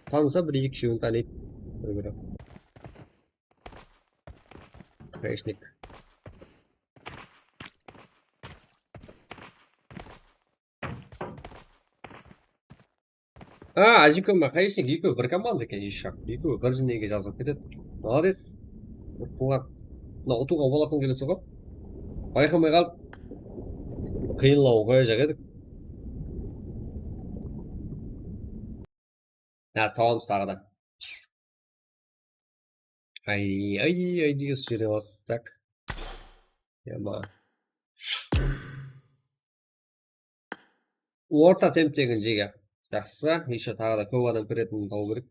Таныса бір-екі үшеуін таниды. Бір-бірі. Қайшник. Ажико ма қайшник екеуі бір команда екен еш шақ. Екеуі бір жинеге жазылып кетеді. Молодец. Ұтқылар. Мына ұтуға болатын келесі ғой. Байқамай қалып. Қиынлау қоя жақ едік. Қазір табамыз тағы да. Ай, осы жерде бастық. Яма. Орта темптеген жеге. Жақсы, еще тағы да көп адам кіретінін тау керек.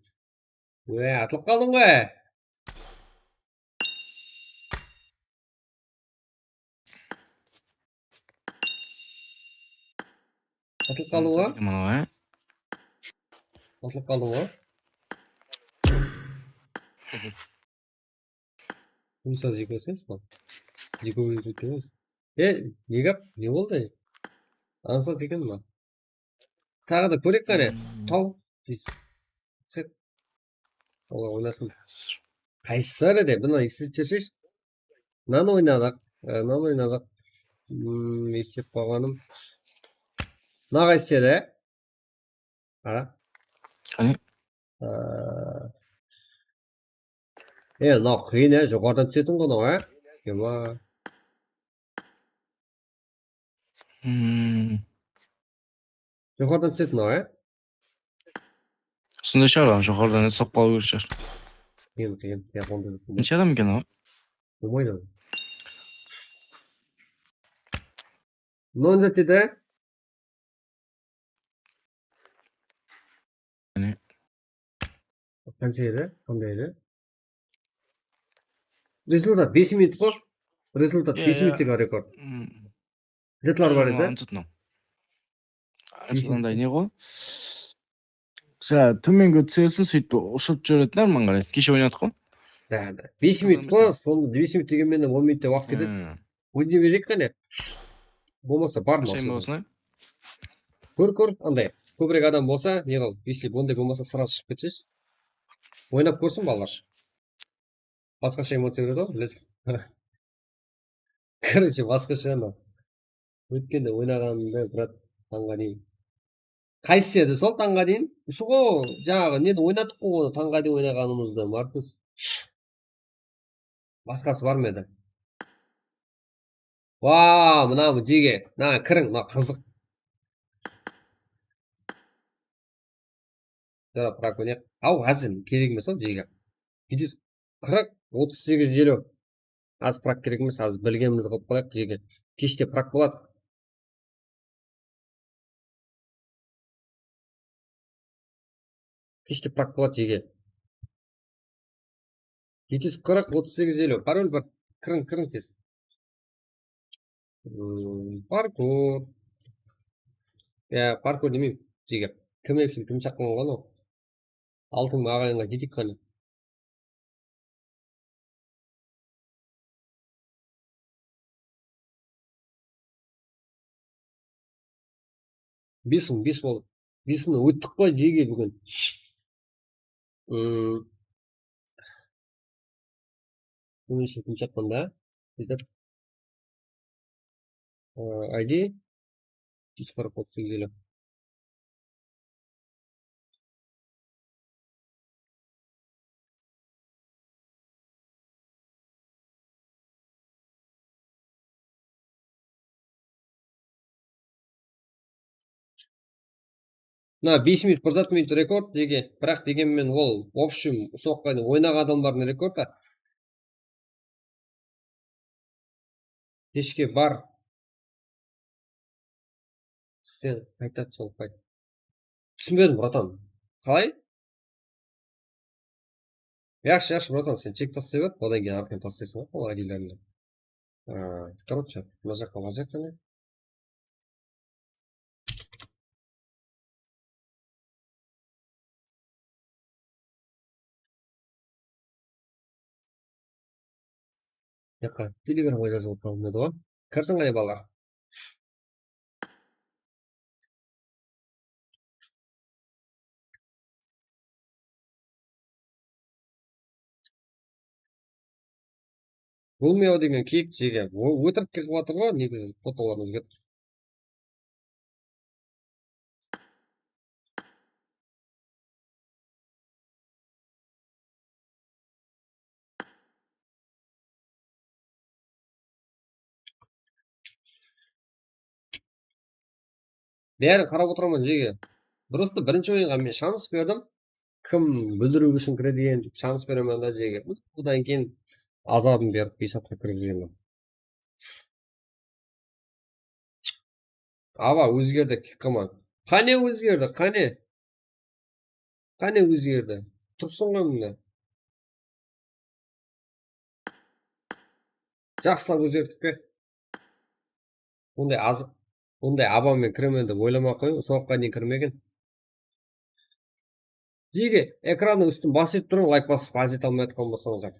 Атылып қалдың ғой. Атылып қалдың ғой. Атылып қалдың ғой. Жұмса жеке өсенсіз ба? Жеке өсенсіз. Неге? Не болды? Аңсат екен ма? Тағы да көрек қане. Тау. Сет. Ола ойнасын. Қайсысы әреде? Бұна есет жершеш? Нан ойнадық. Есеп қағаным. На қайсы еді? Ара? Қане? На қиын, жоғардан түсетін ғой, Кема. Жоғардан түсетін, Сондай шығар, жоғардан сап қалу керек шығар. Қиын. Неше адам екен, Болмайды. Нон жетеді? Қанша еді? Қандай еді? Результат 5 минут қой. Результат 5 минуттегі рекорд. Жетлар бар еді? Ансыдандай не ғой? Төменгі түсесін сөйтіп ұшып жүретін арман қарайды. Кеше ойнадық қой? 5 минут қой, сонда 5 минут деген менен 10 минутте уақыт кетеді. Ойнай берейік қане? Болмаса бар ма? Көр, андай. Көбірек адам болса, не қыл, если ондай болмаса сразу шығып кетсеш. Ойнап көрсін балалар. Басқаша эмоция береді ғой, білесің. Короче, басқаша ана. Өткенде ойнағанымда брат таңға дейін. Қайсы еді сол таңға дейін? Осы ғой, жаңағы нені ойнадық қой, таңға дейін ойнағанымызды, Маркус. Басқасы бар ма еді? Мына жеге. Кірің, қызық. Жара, бірақ өнек. Әзін, керек емес ол жеге. 40, 38, 50. Аз прак керек емес, аз білгенімізді қылып қалайық жеге. Кеште прак болады. Кеште прак болады жеге. 740, 38, 50. Пароль бар. Кірің тез. Паркур. Паркур демейм жеге. Кім епсін, кім шаққан оған о? Алтын ағайынға кетик қане. Бес болды. Бесін өттік қой жеге бүгін. Көмеші кім шаққанда? ID 140-38. мына 5 минут 1 минут рекорд деге. Бірақ дегенмен ол в общем соққа дейін ойнаған адамдардың рекорды. Кешке бар. Сен қайтады сол қайт. Түсінбедім, братан. Қалай? Yaxshi, братан, сен чек тастай бер, одан кейін артынан тастайсың ғой, ол айдилерді. Короче, мына жаққа лазер және. Жаққа телеграмға жазып отырмын деді ғой. Кірсің қане балалар. Бұл мео деген кек жеге. Өтірік келіп жатыр ғой, негізі фотоларын өзгертіп. Бәрін қарап отырамын жеге. Просто бірінші ойынға мен шанс бердім. Кім бүлдіру үшін кіреді деп шанс беремін да жеге. Одан кейін азабын беріп 5 сатқа кіргізгенмін. Аба өзгерді қыман. Қане өзгерді, қане? Қане өзгерді? Тұрсын ғой мында. Жақсылап өзгердік пе? Ондай абамен кіремен деп ойламай қойын, соққа дейін кірмеген. Жеге, экранның үстін басып тұрын, лайк басып азет алмай атқан болсаңыз жақ.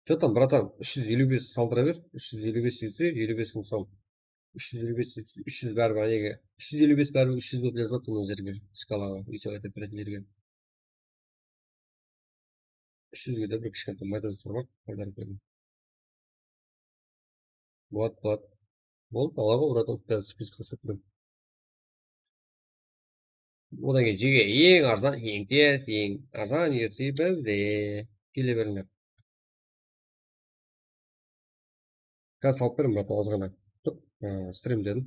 Что там, братан? 355 салдыра бер. 355 сөйтсе, 55 сом. 355 сөйтсе, 300 бәрі неге? 355 бәрі 300 болып жазылады мына жерге. Шкалаға, үйсе қайтып беретін жерге. 300-ге де бір кішкентай майдасы тұр бар, қайдарып бердім. Болады. Болды, алға братан, қазір список жасап тұрмын. Одан кейін жеге ең арзан, ең тез, ең арзан UFC бәуде. Келе беріңдер. Қазір салып берім, брат, азғана. Стрим дедім.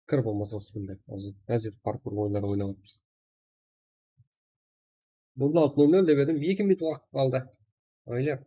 Кір болмаса стримде. Әзір паркур ойындары ойнап отырмыз. Бұл 6:00 деп едім, 2 минут уақыт қалды. Ойлап.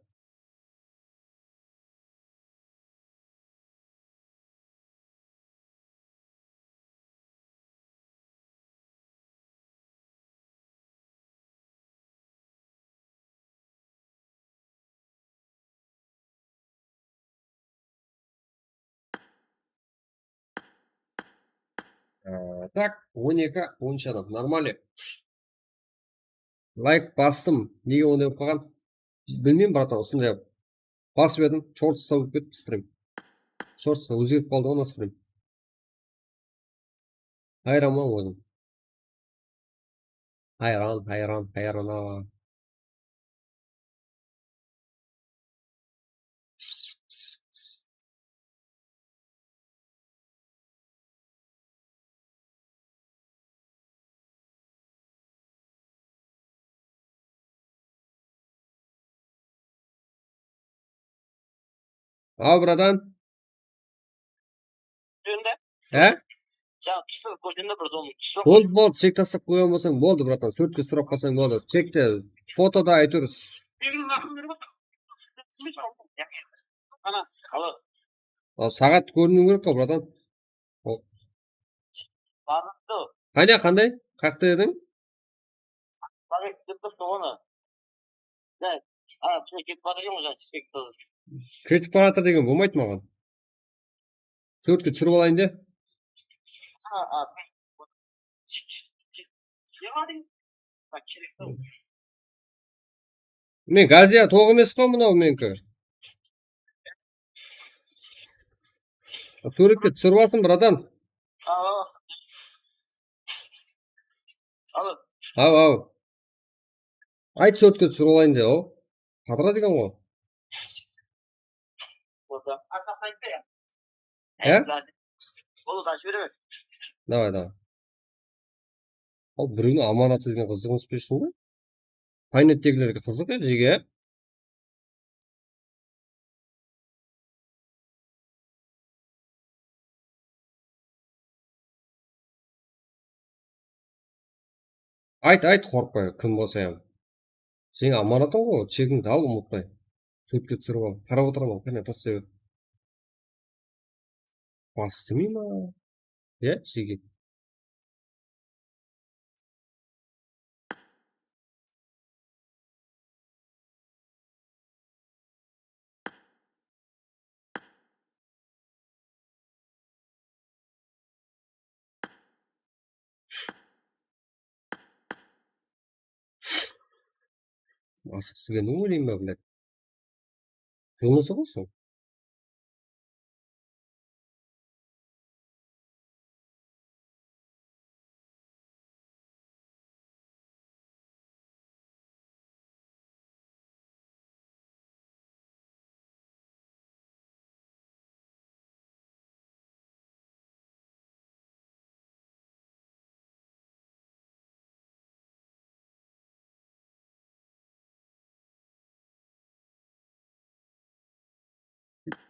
Так, 12 адам, нормально. Лайк бастым, неге ондай болып қалған? Білмеймін, братан, осындай басып едім, шортсқа өтіп кетті стрим. Шортсқа өзгеріп қалды ғой стрим. Хайран өзім. Хайран. Ау, братан. Жаңа түсіп көрдім бір дом. Болды, чек тастап қойған болсаң болды, братан. Сөртке сұрап қалсаң болды. Чекте, фотода айтыр. Сағат көріну керек қой, братан. Қандай? Қақты едің? Кетіп баратыр деген болмайды маған. Сөртке түсіріп алайын де. Мен газия тоқ емес қой мынау менікі. Суретке түсіріп алсын, братан. Ау. Айт сөртке түсіріп алайын де, ау. Қатыра деген ғой. Давай. Ал біреуіне аманат деген қызық өспешін ғой. Пайнеттегілерге қызық жеге. Айт, қорықпай, кім болса ем. Сен аманатың ғой, чегіңді ал, ұмытпай. Суретке түсіріп ал. Қарап отырамын, кәне тастай бер. Бас істемей ма? Иә, жеге. Асықсы келді ме ойлайын ба, блядь. Жұмысы ғой сол.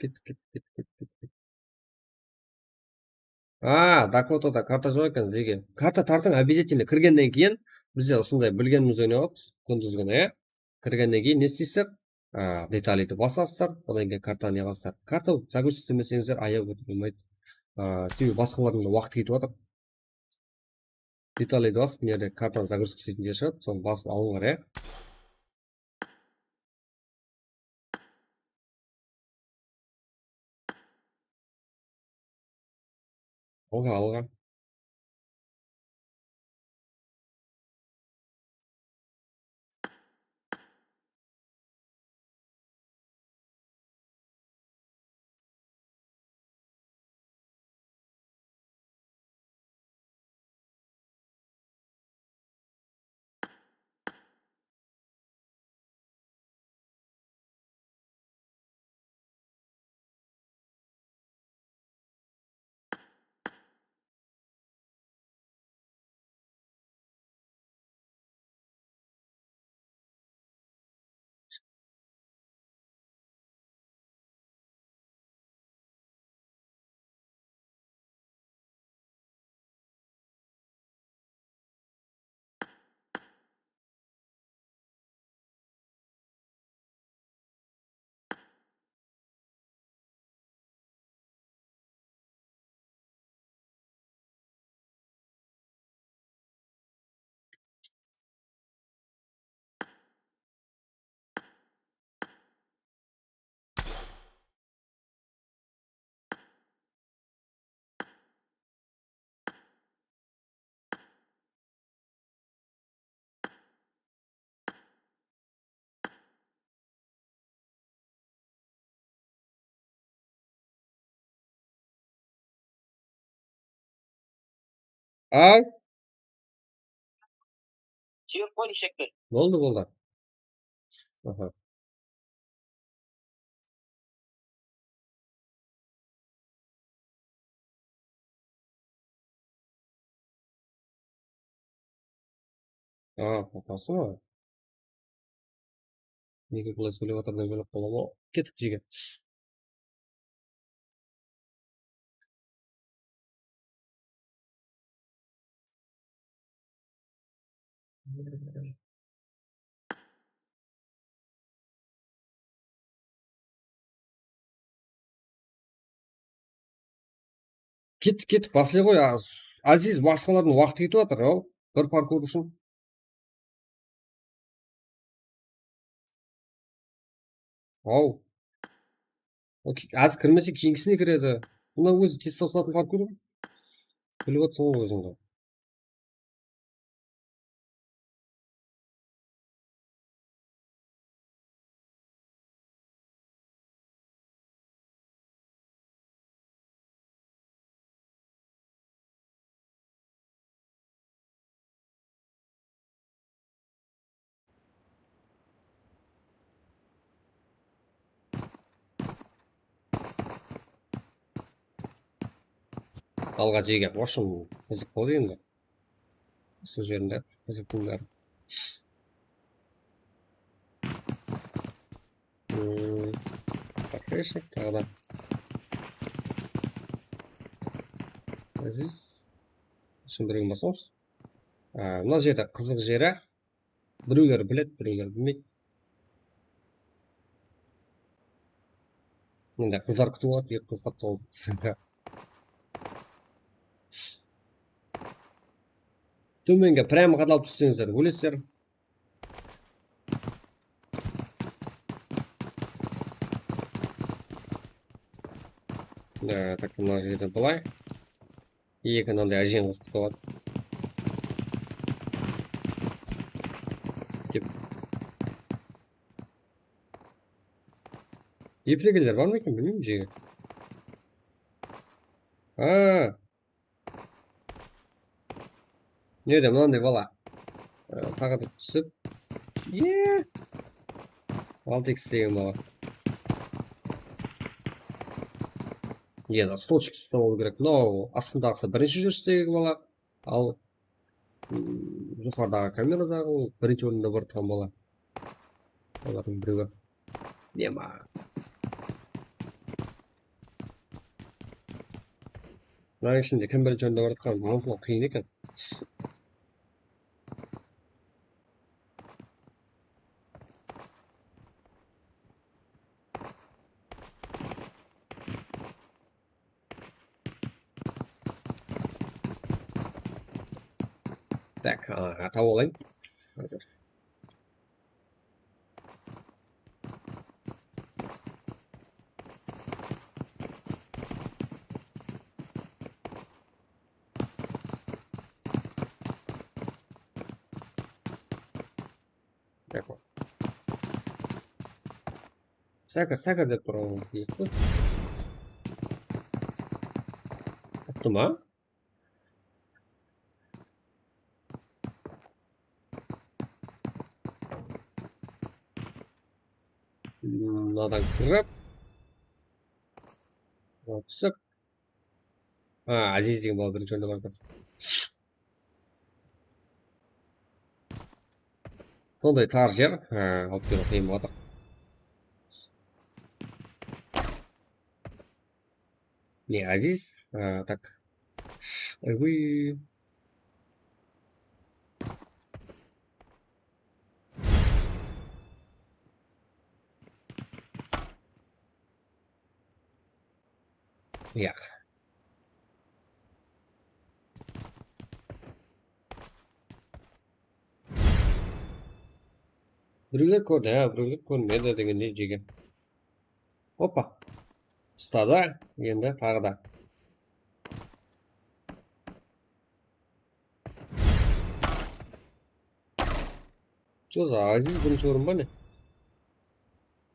Кет. Дакотада карта жоқ екен, жеге. Карта тартың обязательно кіргеннен кейін бізде осындай білгеніміз ойнап алыппыз күндізгіні, иә. Кіргеннен кейін не істейсіздер? Деталиді басасыздар, одан кейін картаны не қыласыздар. Карта загрузка істемесеңіздер аяп өтіп болмайды. Себебі басқалардың да уақыты кетіп жатыр. Деталиді басып, мына жерде картаны загрузка істейтін жер шығады, соны басып алыңдар, иә. Алға. Ал, Жіберіп қойдың шекті. болды. Аха. Қопасы ма? Неге бұлай сөйлеп жатыр деп ойлап қалам ғой. Кеттік жеге. Кеттік, басылай ғой. Азиз, басқалардың уақыты кетіп жатыр, ау. Бір паркур үшін. Ау. Аз кірмесе кейінгісіне кіреді. Бұнда өзі тез тосылатын паркур. Біліп отырсың ғой өзіңді. Алға жеге.Ошым қызық болды енді. Сол жерінде қызықтың бәрі. Покрешник тағы да. Азиз. Үшін бірігін басамыз. Мына жерде қызық жері, біреулер біледі, біреулер білмейді. Енді қыздар күтіп алады, екі қыз қапты oldu. Төменге прямо қадалып түссеңіздер, өлесіздер. Так, мына жерде былай. Екі мынандай әжең қыз күтіп алады. Еплегелер бар ма екен, білмеймін жеге. Неде мынандай бала. Тағы да түсіп. 6x деген бала. Столчик ұстап алу керек. Мынау астындағысы бірінші жүрістегі бала. Ал жоғарыдағы камерадағы бірінші орында бар тұрған бала. Олардың біреуі. Нема. Мынаның ішінде кім бірінші орында бар тұрған? Анықтау қиын екен. Так, тауып алайын. Қазір. Сәкір деп тұр ол. Атты ма? Мынадан кіріп. Түсіп. Азиз деген бала бірінші орында барды. Сондай тар жер. Алып келу қиын болады. Не, Азиз. Так. Ой. Яқ. Біреулер көрді, біреулер көрмеді дегендей жеге. Опа. Ұстады, енді тағы да. Жоза, Азиз бірінші орын ба не?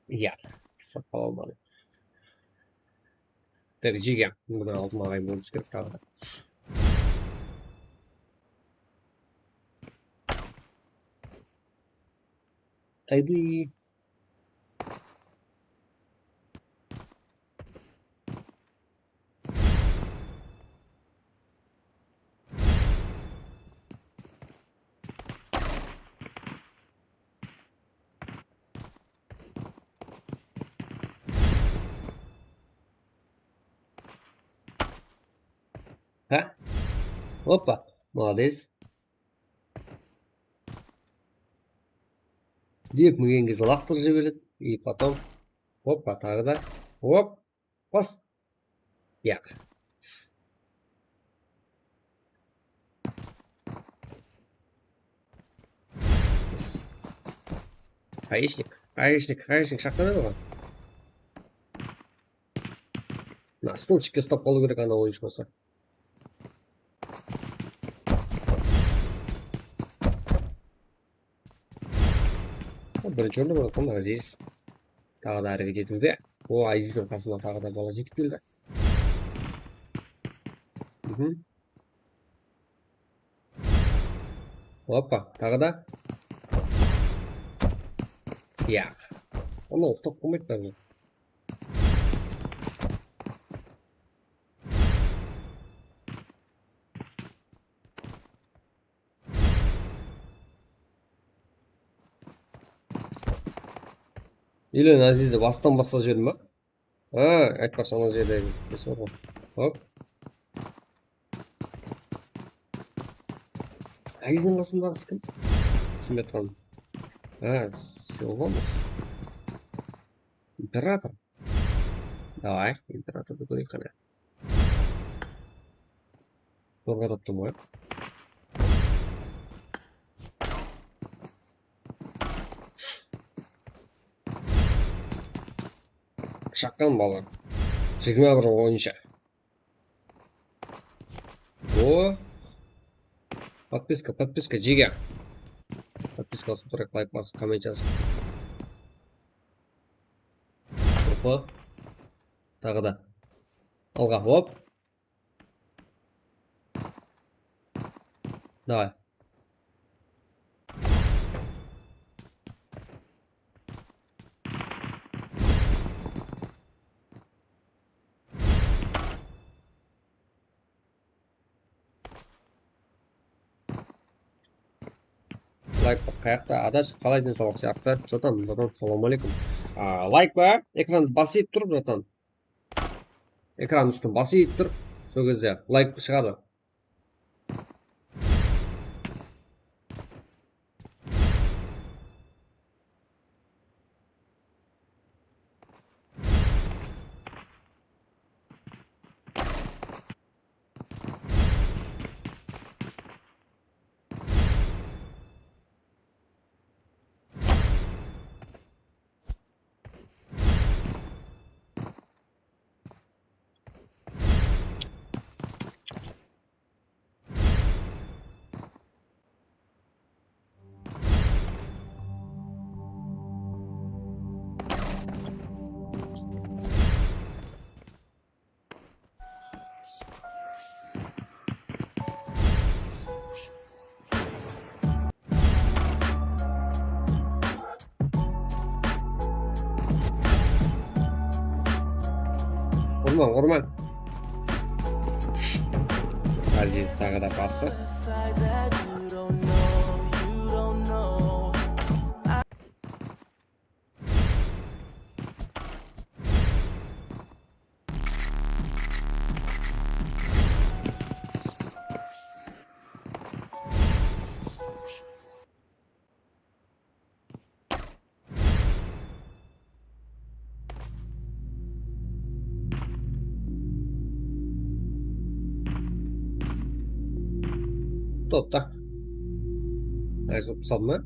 Яқ. Сапал алмады. Так, жеге. Бұдан алтын ағайын болуымыз керек тағы да. Айды. Опа, молодец. Деп мүген кезде лақтырып жібереді. И потом, опа, тағы да. Оп, бас. Яқ. Аишник шақтанады ғой. На столчикке ұстап қалу керек ана ойыншы болса. Бірінші орында бар екен Азиз. Тағы да әрекет етуде. О, Азиздің қасына тағы да бала жетіп келді. Опа, тағы да. Яқ. Оны ұстап қоймайды бәрі. Үйлен Азизді бастан басқа жерім ба? Айтпақшы ана жерде несі бар ғой. Хоп. Айыздың қасындағысы кім? Түсінбей тұрғаным. Сен ғой. Император. Давай, императорды көрейік қана. Зорға таптым ғой. Шаққан балалар. 21 ойынша. О! Подписка, жеге. Подписка басып тұрайық, лайк басып, коммент жазып. Опа. Тағы да. Алға, оп. Давай. Лайк қаяқта адаш қалай денсаулық сияқты жатан салам алейкум. Лайк ба экранды басып тұрып жатан экран үстін басып тұр, сол кезде лайк шығады. Орман. Әлжез тағы да басты. Так. Айзып пысады ма?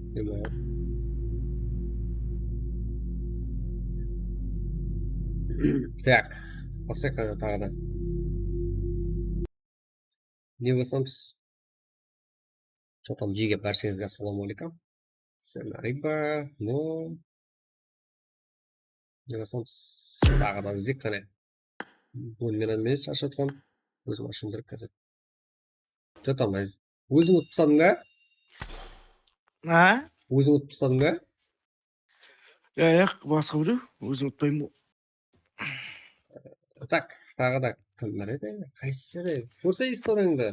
Так. Бастай қана тағы да. Не басамыз? Что там жеге бәрсеңізге ассаламу алейкум. Сценарий ба. Но. Не басамыз? Тағы да іздеп қана. Бұл мен әмес шашы тұрған. Өзім ашындырып қазір. Что там айз? Өзің ұтып тастадың ба? Өзің ұтып тастадың ба? басқа біреу. Өзім ұтпаймын бұл. Так, тағы да кім бар еді? Қайсысы еді? Көрсе историяңды.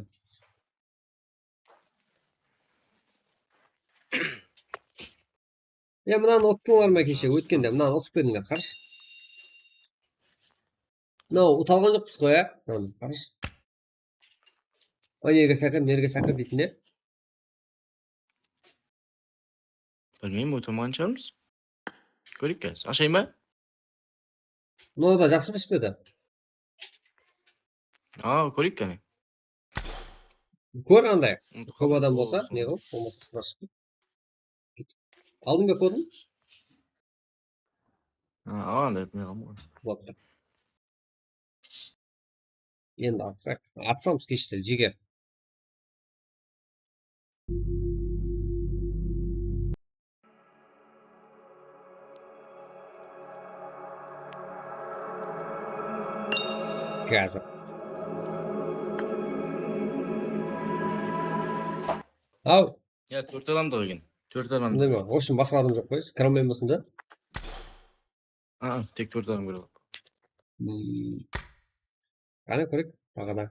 Мынаны ұттыңдар ма кеше? Өткенде мынаны ұтып бердіңдер, қараш. Мынау ұталған жоқпыз қой, мынаны қараш. Ойнерге сәкір дейтін не? Білмеймін, ұтылмаған шығармыз. Көрейік кәз. Ашайын ба? Мынау да жақсы піспеді. Көрейік кәне. Көр қандай? Көп адам болса, не қыл? Болмаса сұрашып. Алдың ба көрдің? Андай етмей қалмай. Болды. Енді атсақ. Атсамыз кешті, жеге. Қазір. Ау. 4 адам да екен. 4 адам. Мындай ма? В общем, басқа адам жоқ қой. Кірамайын болсын да? Тек 4 адам көреді. Қане көрек, тағы да.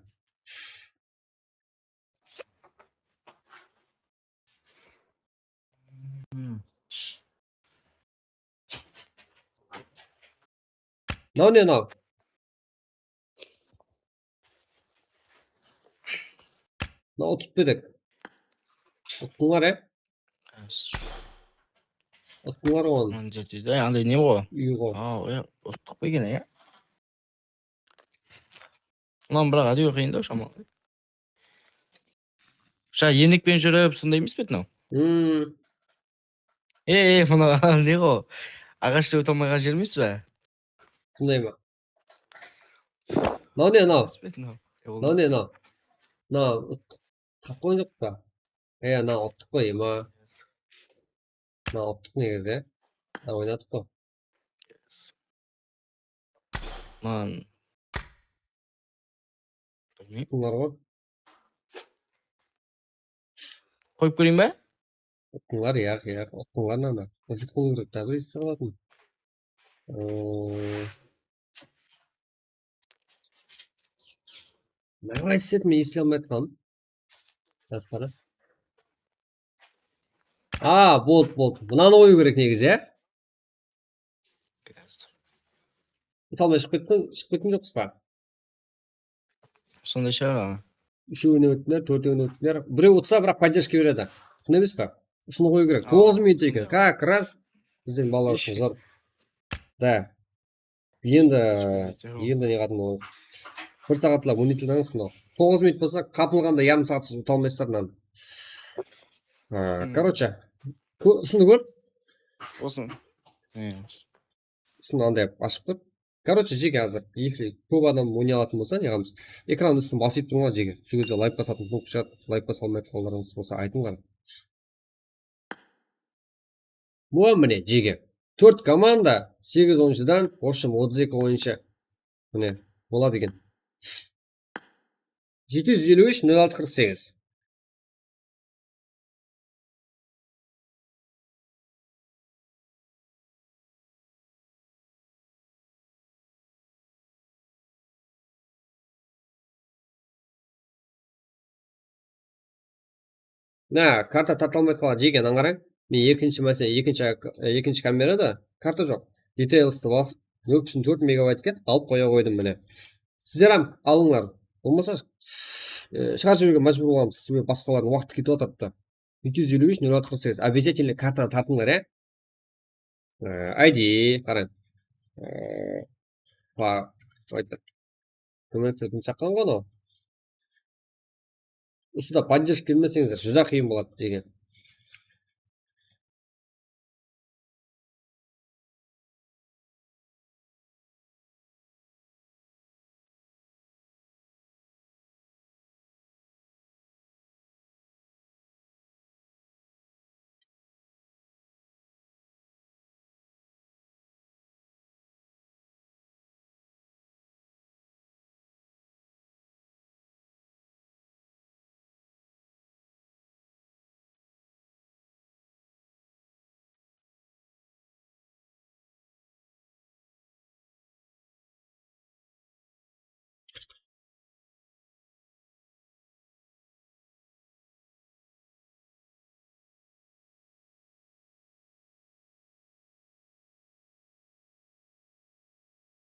Мынау не мынау? Мынау ұтып бедік. Oqqunlar Oqqunlar on. Manjetida андай не бо. Uygo. O'ttiq bo'lgan ya. Ulan biroq hadi yo'q endi o'sha. O'sha yerlikpen жүріп, сондай емес пе еді мынау? Мына не ғой? Ағашта өте алмаған жер емес пе? Shunday mi? Ne? Ne? Na, qap qo'ygan yo'q pa. Na otib qo'yma. Na otib negizda. Na o'ynatib qo'y. Lan. Bilmeyim. Bunlar var. Koyup göreyim be. Bunlar ya. Bunlar ne? Kızık koyuyoruz tabi istiyorlar. Ne hissetmeyi İslamiyet kan. Biraz para. Bot. Buna ne oyu gerek negiz ya? Tamam çıkıp gittin yok sıpa. Sonunda şey var ama. Üçüne ötüler, төртеуіне ötüler. Біреу ұтса бірақ поддержка береді. Шын емес па? Ұсыны қою керек. 9 минут екен. Как раз біздің балалар үшін зор. Да. Енді не қатын болыңыз. 1 сағатлап 12 жылдан сынау. 9 минут болса, қапылғанда yarım сағат ұта алмайсыздар мынаны. Короче, ұсыны көр. Olsun. Ұсыны андай ашып тұр. Короче, жеке қазір. Если көп адам ойнай алатын болса, неғамыз. Экран үстін басып тұрыңдар жеке. Сол кезде лайк басатын кнопка шығады. Лайк баса алмайтын қалдарыңыз болса айтыңдар. Бұл міне жеке. 4 команда 8 ойыншыдан, в общем 32 ойыншы. Міне, болады екен. 753 0648. Карта тартылмай қалады жеген аңғарың. Мен екінші камерада карта жоқ. Details'ты басып 0.4 мегабайтке алып қоя қойдым міне. Сіздер алыңдар. Болмаса шығарып жіберуге мәжбүр боламыз. Себебі басқалардың уақыты кетіп жатады. 753 0648. Обязательно картаны тартыңдар, ID қараң. Көмектесетін шаққан ғой анау. Осыда поддержка бермесеңіздер жүзі қиын болады деген.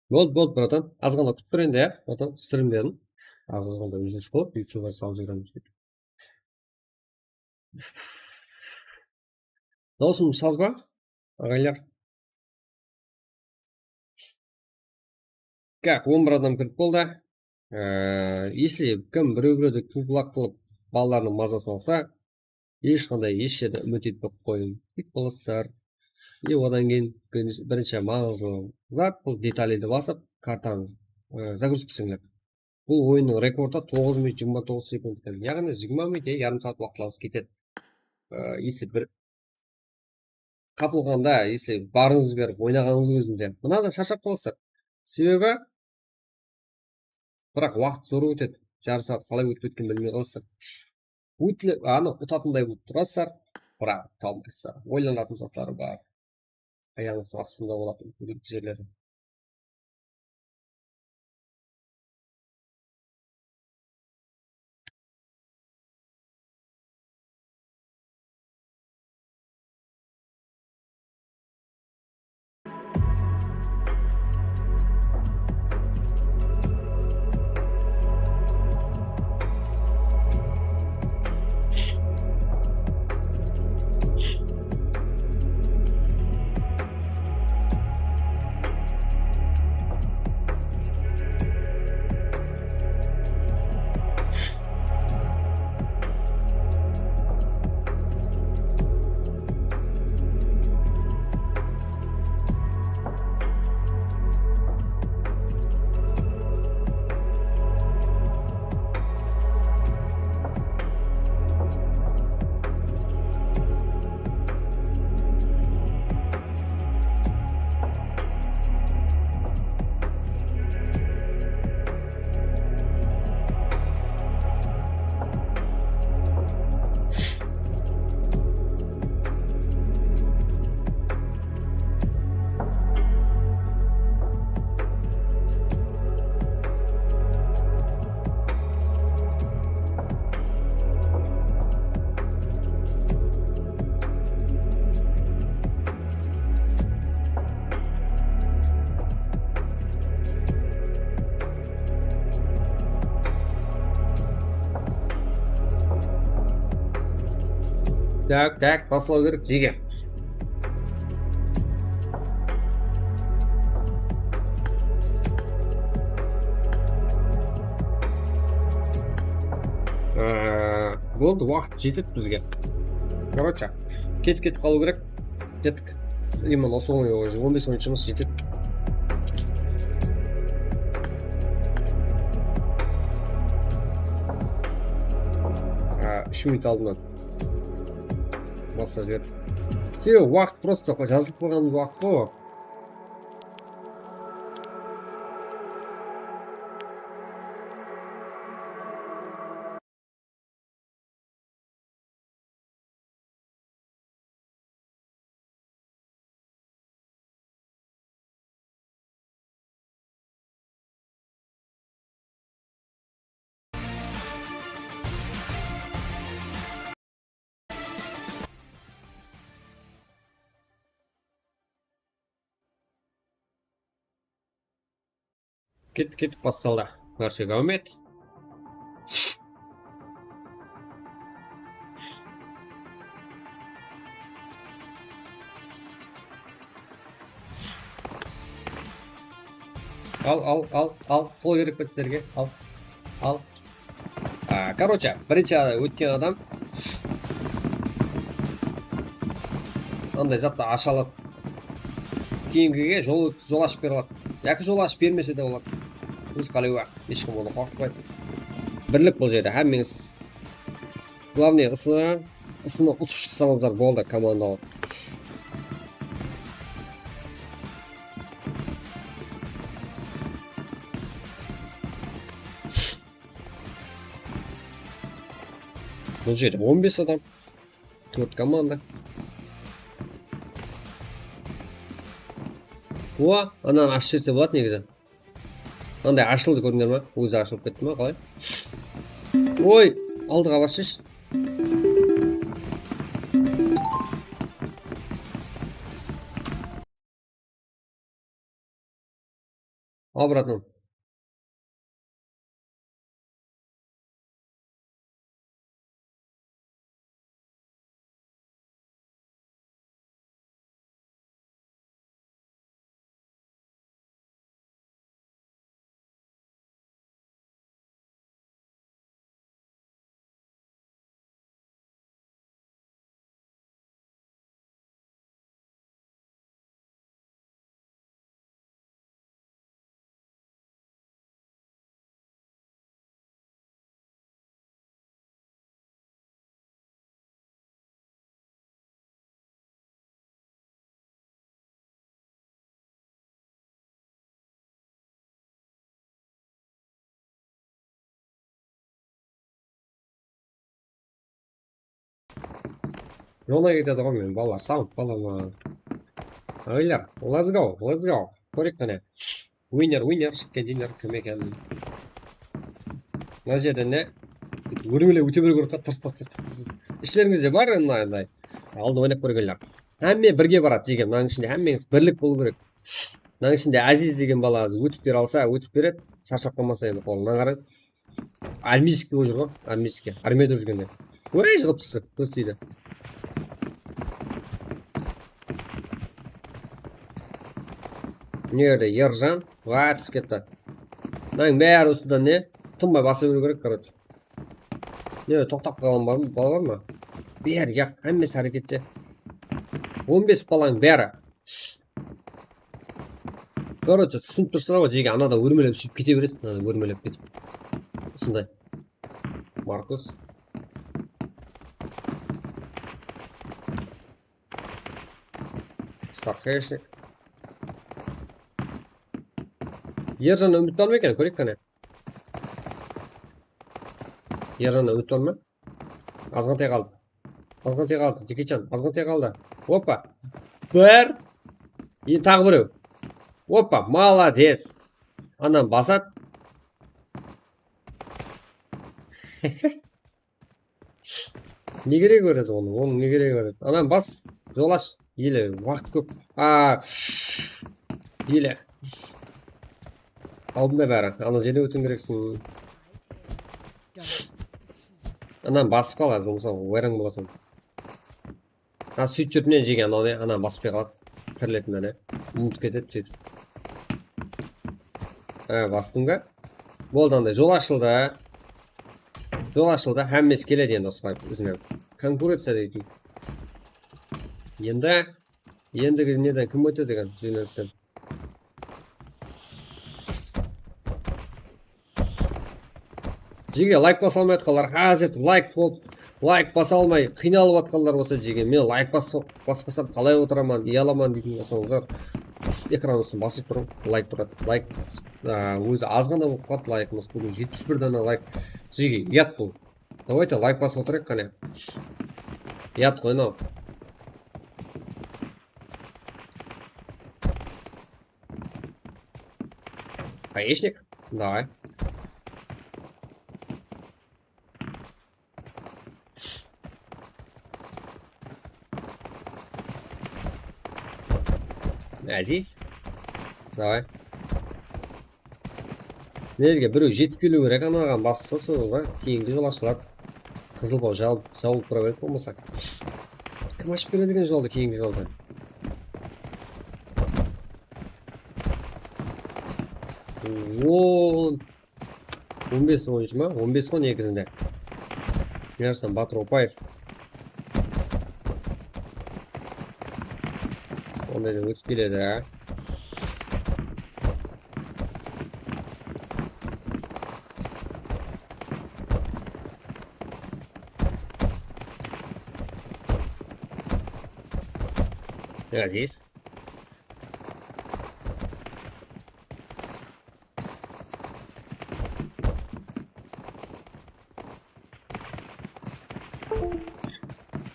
Болды, братан. Аз ғана күтіп тұр енді, братан, стримдерін. Аз ғана үзіліс қылып, ютубға салып жүреміз деп. Даусым саз ба, ағайлар? Как, 11 адам кіріп болды. Если кім біреу-біреуді күлбұлақ қылып, балаларының мазасын алса, ешқандай еш жерде үміт етпей қойын. Тек болыстар. И одан кейін бірінші маңызды зат, бұл деталейді басып, картаны загрузкісіңлеп. Бұл ойынның рекорды 9 минут 29 секунд. Яғни 20 минут, ярым сағат уақытылаңыз кетеді. Если бір қапылғанда, если барыңыз беріп, ойнағаныңыз өзінде. Мынада шаршап қаласыздар. Себебі, бірақ уақыт зор өтеді. Жарым сағат қалай өтіп өткен білмей қаласыздар. Ұтатындай болып тұрасыздар, бірақ талмайсыздар. Ойланатын заттары бар. Аяғыңыздың астында болатын жерлері. Так, басылау керек жеге. Болды, уақыт жетеді бізге. Короче, кетіп қалу керек. Кеттік. Именно осы 15 минут жұмыс жетеді. Үш минут алдынан баса жіберді. Себебі уақыт просто жазылып қойған уақыт қой. Кетіп басталды. Нәрсеге үміт. Ал. Сол керек пе сіздерге? Ал. Короче, бірінші өткен адам андай затты аша алады. Кейінгіге жол ашып бере алады. Яки жол ашып бермесе де болады. Өз қалауы, ешкім оны қорқытпайды. Бірлік бұл жерде, әмеңіз. Главное, ысыны ұтып шықсаңыздар болды командалық. Бұл жерде 15 адам, 4 команда. О, анан ашып жерсе болады негізі. Андай ашылды көріңдер ма? Өзі ашылып кетті ма? Қалай? Ой, алдыға басшыш. Обратно. Жолына кетеді ғой мен, балалар, сауып балама. Ойлар, let's go. Көрек қане. Winner, шыққан деймдер, кім екен. Мына жерде не? Өрмеле өте бір көріп тырс. Іштеріңізде бар андай. Алды ойнап көргенлер. Әмме бірге барады деген. Мынаның ішінде әммеңіз бірлік болу керек. Мынаның ішінде Әзиз деген бала өтіп бере алса, өтіп береді. Шаршап қалмаса енді қолынан қарайды. Армейский болып жүр ғой, армейский. Армияда жүргенде. Ой, шығып түсті, көстейді. Nerede? Ержан? Ва, түсіп кетті. Мынаның бәрі осыдан не? Тынбай баса беру керек, короче. Не, тоқтап қалған бала бар ма? Бәрі, яқ, әммесі әрекетте. 15 баланың бәрі. Короче, түсініп тұрсыра ғой, жеге анада өрмелеп сөйтіп кете бересің, анада өрмелеп кетіп. Осындай. Маркус. Стархешник. Ержан үміт бар ма екен? Көрейік қане. Ержан үміт бар ма? Азғантай қалды. Азғантай қалды. Жекечан, азғантай қалды. Опа. Бір. Енді тағы біреу. Опа, молодец. Анан басат. Не керек көреді оны? Оның не керек көреді? Анан бас. Жол аш. Еле, уақыт көп. Еле. Алдында бәрі. Ана жерде өтін керексің. Анан басып қалады. Мысалы, ойран боласың. Сөйтіп жүртінен жеген анан баспай қалады. Кірлетін әне. Ұмытып кетеді сөйтіп. Бастың ба? Болды андай. Жол ашылды. Жол ашылды. Әммес келеді енді осылай ізінен. Конкуренция дейді. Ендігі неден кім өте деген жөнелістен. Жеге лайк баса алмай атқалар. Әзет лайк болып, лайк баса алмай қиналып атқалар болса жеге. Мен лайк баспасам қалай отыраман, ұяламан дейтін болсаңыздар. Экран үстін басып тұрым. Лайк тұрады. Лайк өзі аз ғана болып қалды лайкымыз. Бүгін 71 дана лайк. Жеге ұят бұл. Давайте лайк басып отырайық қане. Ұят қой мынау. Хаешник? Давай. Әзиз. Давай. Нерге біреу жетіп келу керек анаған басса соңға кейінгі жол ашылады. Қызыл бау жауып тұра береді болмаса. Кім ашып береді деген жолды кейінгі жолды? Он 15 ойыншы ма? 15 қой негізінде. Мерсен Батыр Опаев. Ondayda өтіп келеді. Әзиз.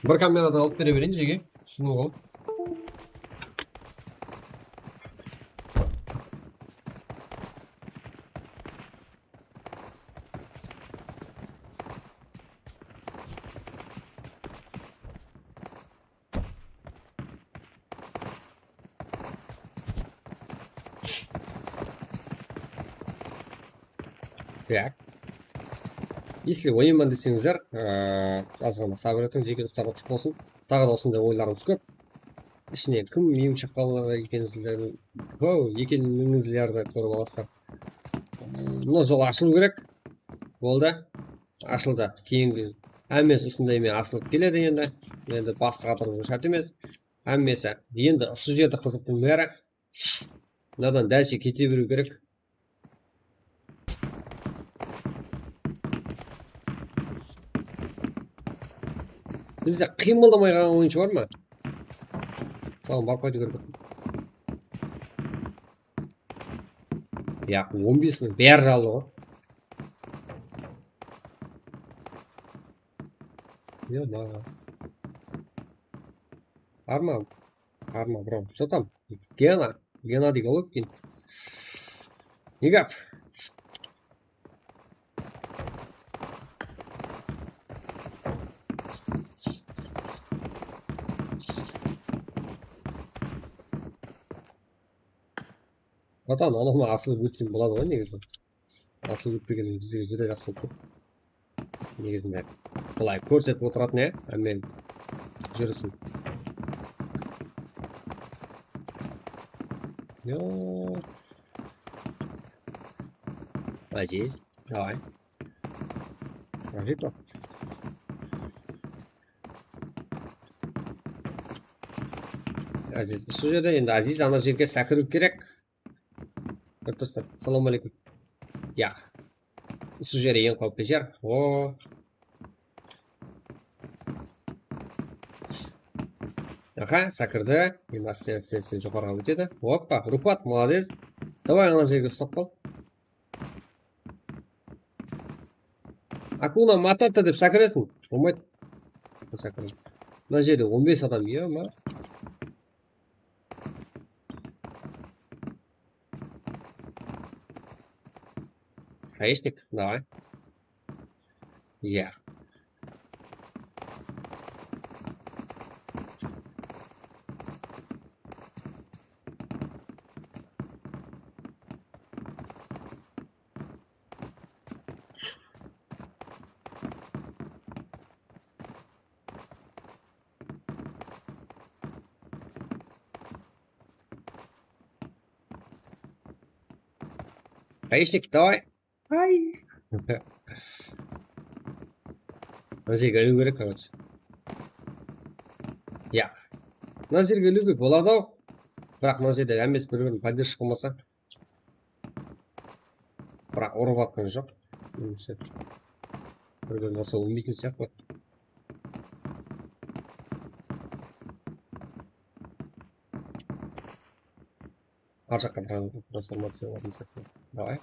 Бір камерадан алып бере берейін жеге. Түсіну қылып. Так. Если ойынман десеңіздер, аз ғана сабыр етің, жеке ұстап отық болсын. Тағы да осындай ойларымыз көп. Ішіне кім ең шаққалы екеніңіздерді көріп аласыздар. Мына жол ашылу керек. Болды. Ашылды. Кейінгі әммесі үстіндеймен ашылып келеді енді. Енді басты қатырғы шарт емес. Әммесі. Енді ұсы жерді қызықтың бәрі. Мынадан дәлше кете беру керек. Бізде қимылдамай қалған ойыншы бар ма? Соған барып қайту керек. Яқын 15-ның бәрі жалы ғой. Арма, бро. Что там? Геннадий Головкин. Нигап. Атан, анама асылып өтсем болады ғой негізі. Асылып өтпегенім бізге жүре жақсы болып тұр. Негізінде былай көрсетіп отыратын, әмен жүрісін. Әзиз, давай. Рахипа. Әзиз, осы жерде енді Әзиз ана жерге сәкіру керек. Достар, салам алейкум. Я. Осы жері ең қауіпті жер. Aha, sakirdi. Endi asta yuqoriga o'tadi. Hoppa, Rufat, молодец. Давай ana joyga ustoq qol. Akuna matata deb sakirasan. Bo'lmaydi. Sakir. Mana yerda 15 odam yo'qmi? Хаишник, давай. Я. Хаишник, давай. Ай. Назирге ілу керек, короче. Я. Назирге ілуге болады ау. Бірақ мына жерде әмес бір-бірін поддержка қылмаса. Бірақ ұрып атқан жоқ. Бір-бірін ұрса өлмейтін сияқты. Ар жаққа трансформация болатын сияқты. Давай.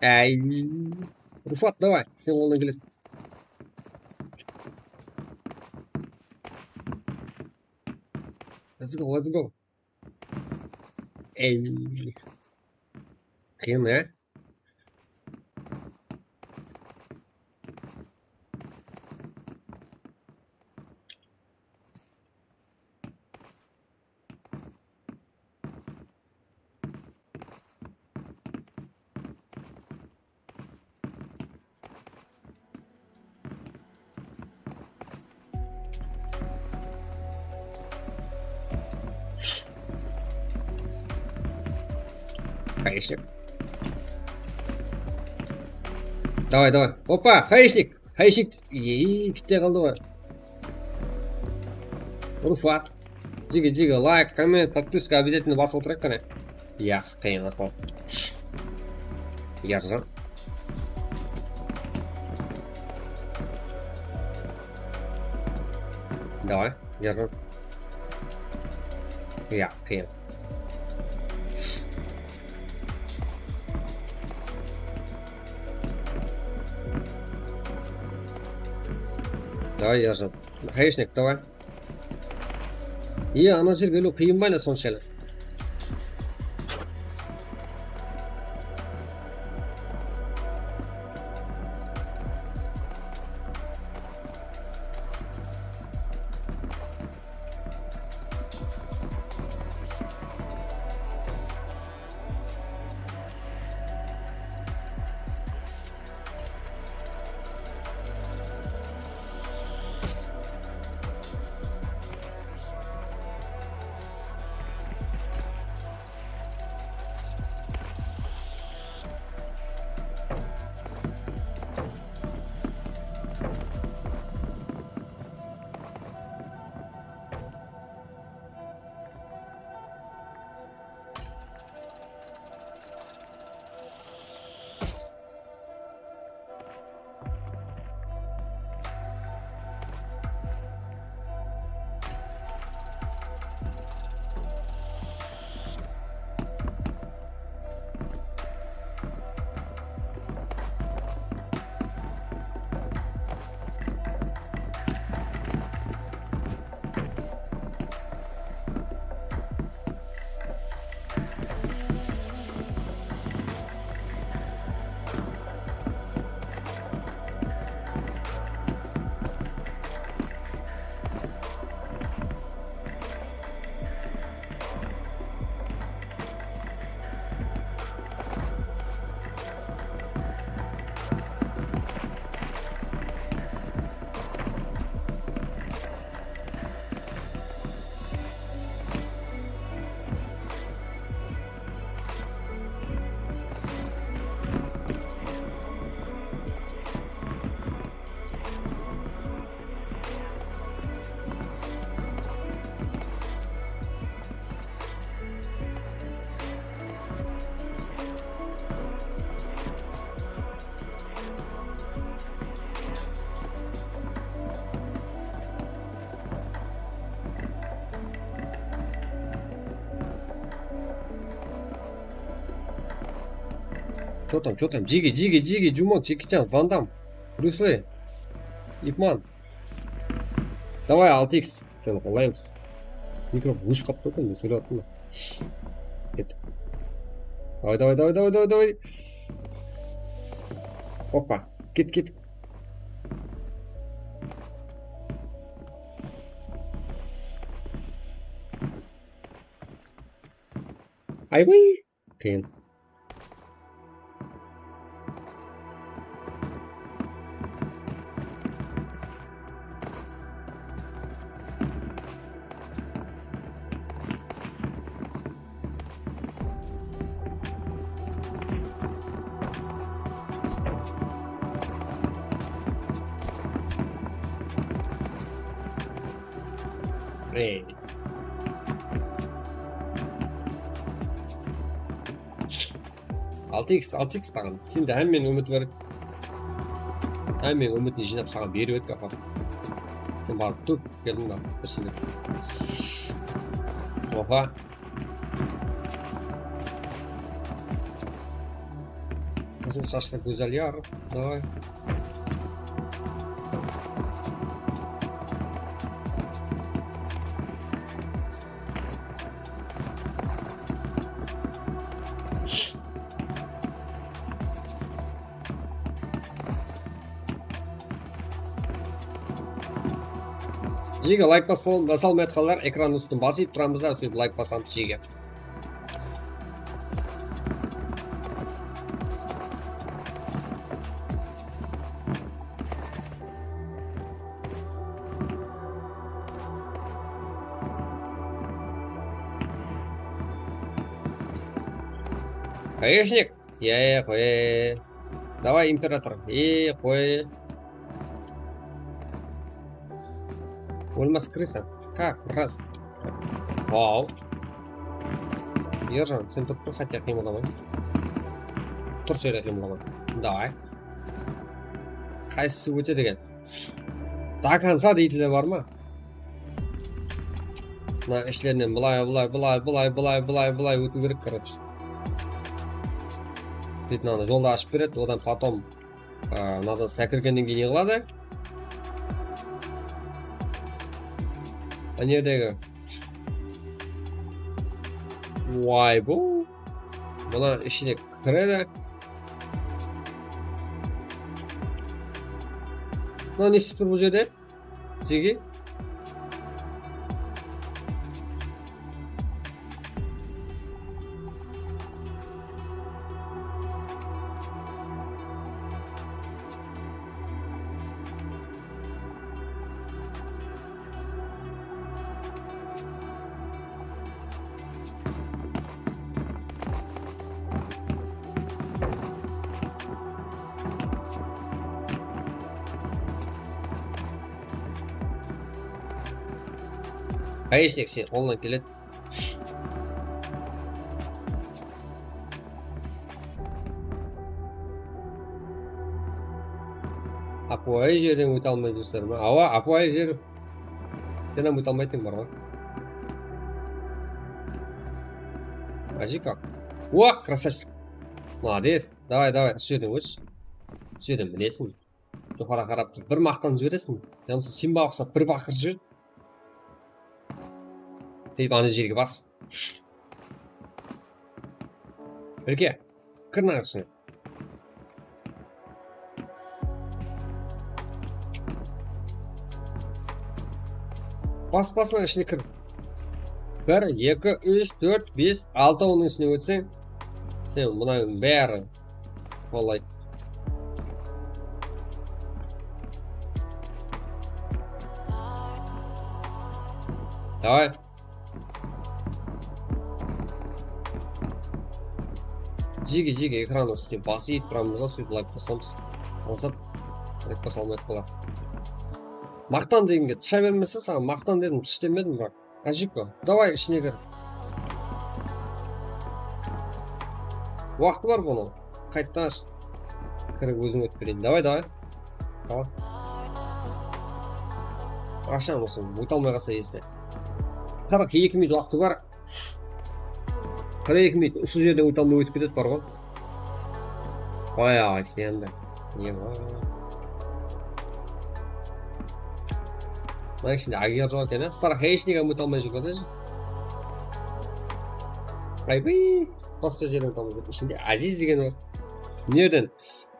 Ай, Руфат, давай, сен қолдан келеді. Let's go, let's go. Ай, қиын, ә? Хаишник. Давай, давай. Опа, хаишник. Хаишник. Кетте қалды ғой. Руфат. Жиге, лайк, коммент, подписка обязательно басып отырайық қане. Я, қиын ақыл. Ержан. Давай, Ержан. Я, қиын. Давай, Ержан. Хаишник, давай. Ана жерге ілу қиын ба не соншалық? Что там? Джиги, Джумон, Джеки Чан, Ван Дам, Брюс Ли, Ипман. Давай, 6x. Сені қолаймыз. Микрофон өшіп қалып тұр екен, мен сөйлеп жатырмын. Кет. Давай. Опа, кет. Айбай, қиын. Ей. Алтix саған. Сен де әммен үміт бар. Әммен үмітін жинап саған беріп өтті апа. Сен барып тұр, келдің да, бір сендер. Оға. Қызыл шашты güzel yar. Давай. Жеге лайк басалмай жатқандар экран үстін басып тұрамыз да, сөйтіп лайк басамыз жеге. Хаешник! Қой. Давай, император. Қой. Өлмас крыса. Как? Раз. Вау. Ержан, сен тұрып тұр, хотя қимылдамай. Тұр сөйле қимылдамай. Давай. Қайсысы өте деген? До конца дейтілі бар ма? Мына ішлерінен бұлай өту керек, короче. Сөйтіп мынаны жолда ашып береді, одан потом надо сәкіргеннен кейін не қылады. Анердегі Уай бұл Бұна ішіне кіреді. Бұна не істеп тұр бұл жерде? Жеге Хаешник сен қолынан келеді. Апуай жерден өте алмай жүрсіздер ме? Ауа, апуай жер. Сен өте алмайтын бар ма? Ажи как? О, красавчик. Молодец. Давай, осы жерден өтші. Осы жерден білесің. Жоғара қарап тұр. Бір мақтан жібересің. Ямсы Симба ұқсап бір бақыр жібер. Deyip аны жерге бас. Бірге, кір нағышына. Баспасына ішіне кір. 1, 2, 3, 4, 5, 6 оның ішіне өтсең, сен мұнайың бәрі қолайды. Давай. Жеге экран үстіне басып тұрамызға сөйтіп лайк басамыз. Аңсап, лайк басалмай қалар. Мақтан дегенге түша бермесе, саған мақтан дедім, түштемедім бірақ. Ажипко, давай ішіне кір. Уақыты бар бұны. Қайттан аш. Кіріп өзің өтіп берейін. Давай. Ашам осың, өте алмай қалса есіне. 42 минут уақыты бар. 42 минут осы жерден өте алмай өтіп кетеді бар ғой. Bayağı işleyendi. Niye var? Bak şimdi agiga жок экен, Стархейшник өтө алмай жүргөн өзү. Айбый, басқа жерден табылды. Ішінде Азиз деген бар. Дүниеден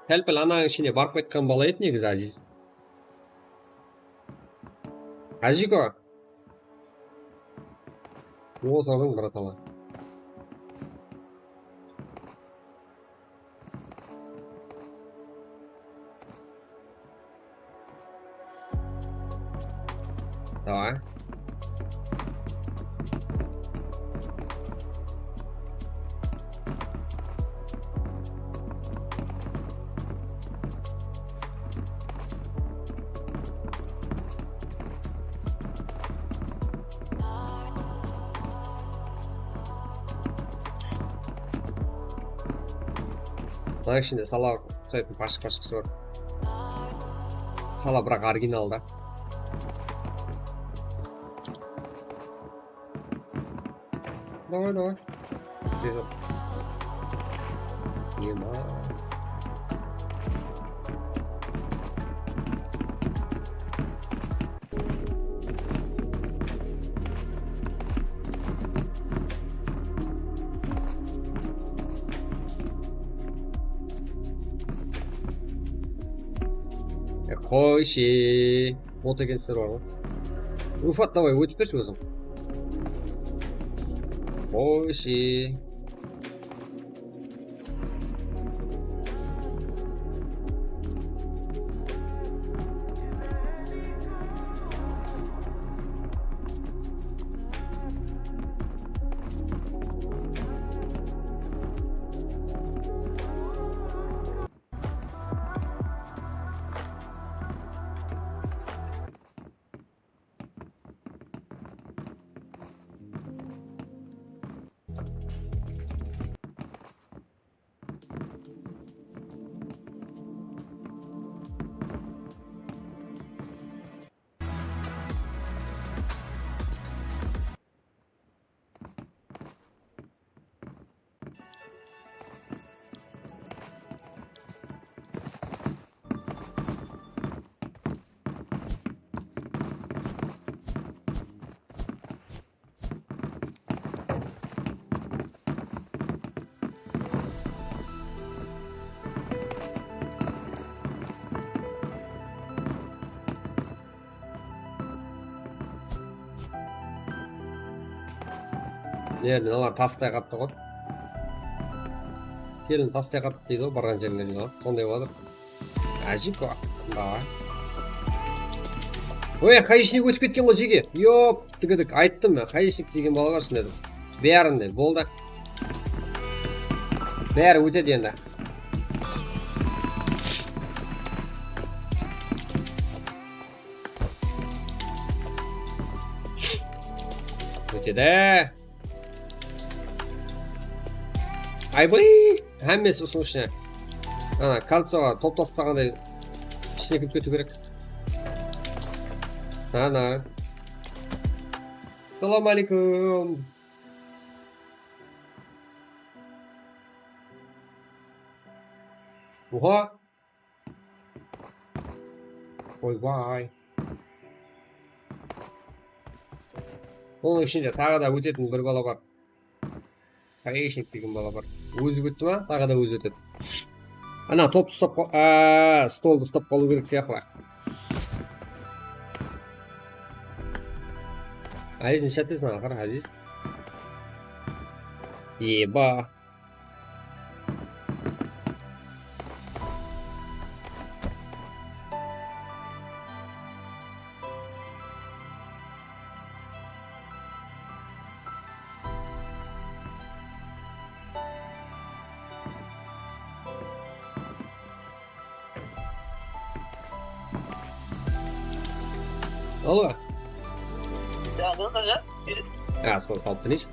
сәл-пәл ананың ішіне барып қайтқан бала еді негізі Азиз. Ажико. Осының братала. Давай. Мына ішінде сала ұқсайтын пашық-пашықсы бар. Сала бірақ оригиналда. Давай. Сезон. Нема. Қойши. Бот екенсіздер бар ғой. Руфат, давай өтіп берші өзің. Қойши. Мыналар тастай қатты ғой. Келін тастай қатты дейді ғой, барған жеріңе дейді ғой. Сондай болады. Ажико. Давай. Ой, қайышник өтіп кеткен ғой жеге. Йоп, тігідік. Айттым мен, қайышник деген бала барсын дедім. Бәрін деді, болды. Бәрі өтеді енді. Өтеді. Айбай, әммесі ұсың ішіне. Ана, кальцияға топ тастағандай ішіне кіріп кету керек. Ана. Салам алейкум. Оға. Ойбай. Оның ішінде тағы да өтетін бір бала бар. Қайышник деген бала бар. Өзі өтті ма? Тағы да өзі өтеді. Ана топ ұстап столды ұстап қалу керек сияқты. Азиз неше атесің ақыр, Азиз? Еба. Oldu. Ja, så salten ikke.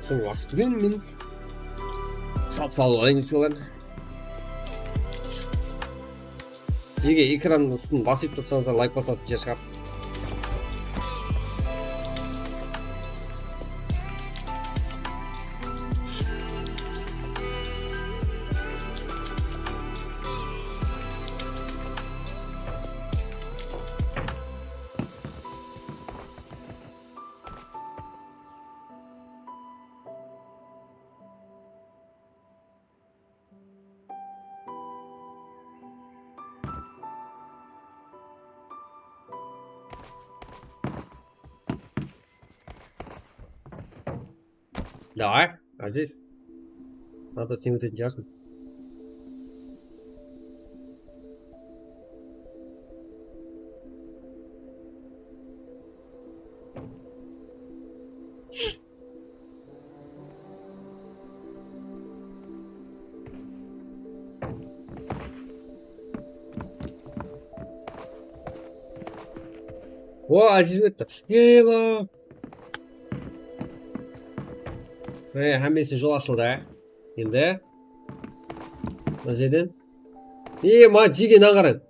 Соң уақытпен мен салып алайын соларын. Жеге экранның үстін басып тұрсаңыздар лайк басатын жер шығады. Давай, Aziz. Zaten sen öteki çıkarsın. O Aziz öttü. Eyvah. Hammasi yo'l ochildi. Endi Naziddin. Mana jigidan qarang.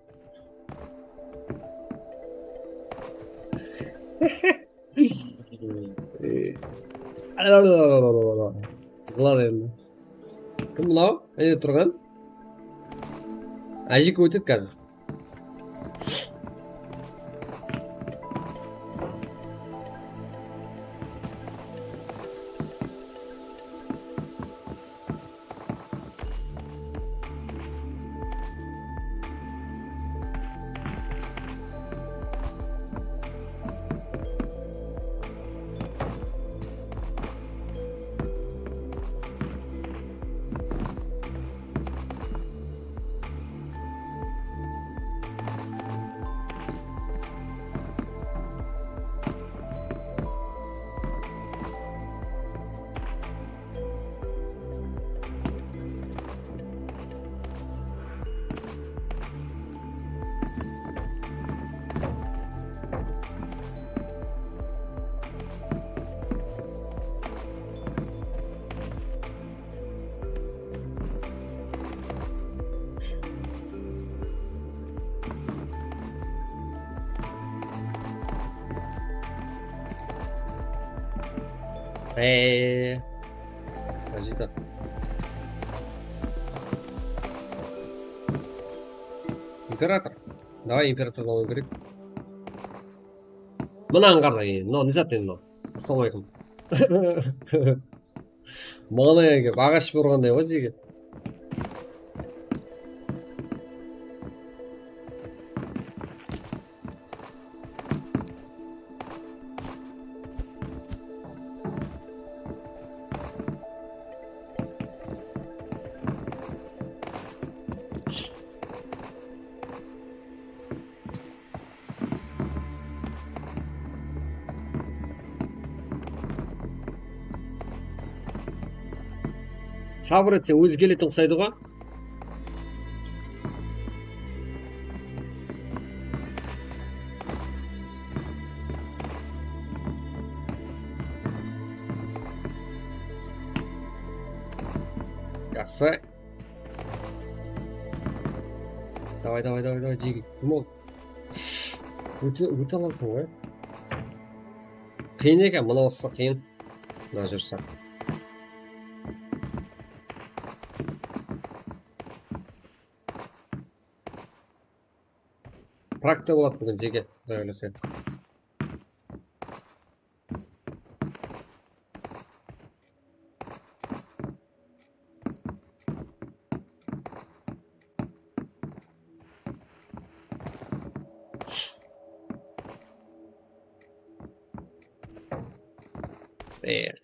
Yig'ladi endi. Kim bular? Ayda turgan. Ajik o'tib ketdi. Ajita. Император. Давай императордан ойын керек. Мынаны қара енді. Мынау не зат енді мынау. Ассалаумағалейкум. Мағанaya келіп ағаш бұрғандай ғой жерге. Сабыр етсең өзі келетін ұқсайды ғой. Жақсы. Давай, жеге. Жұмол. Өте аласың ғой. Қиын екен, мына осы қиын. Мына жүрсі. Практика болады бүгін жеге. Құдай ойласа.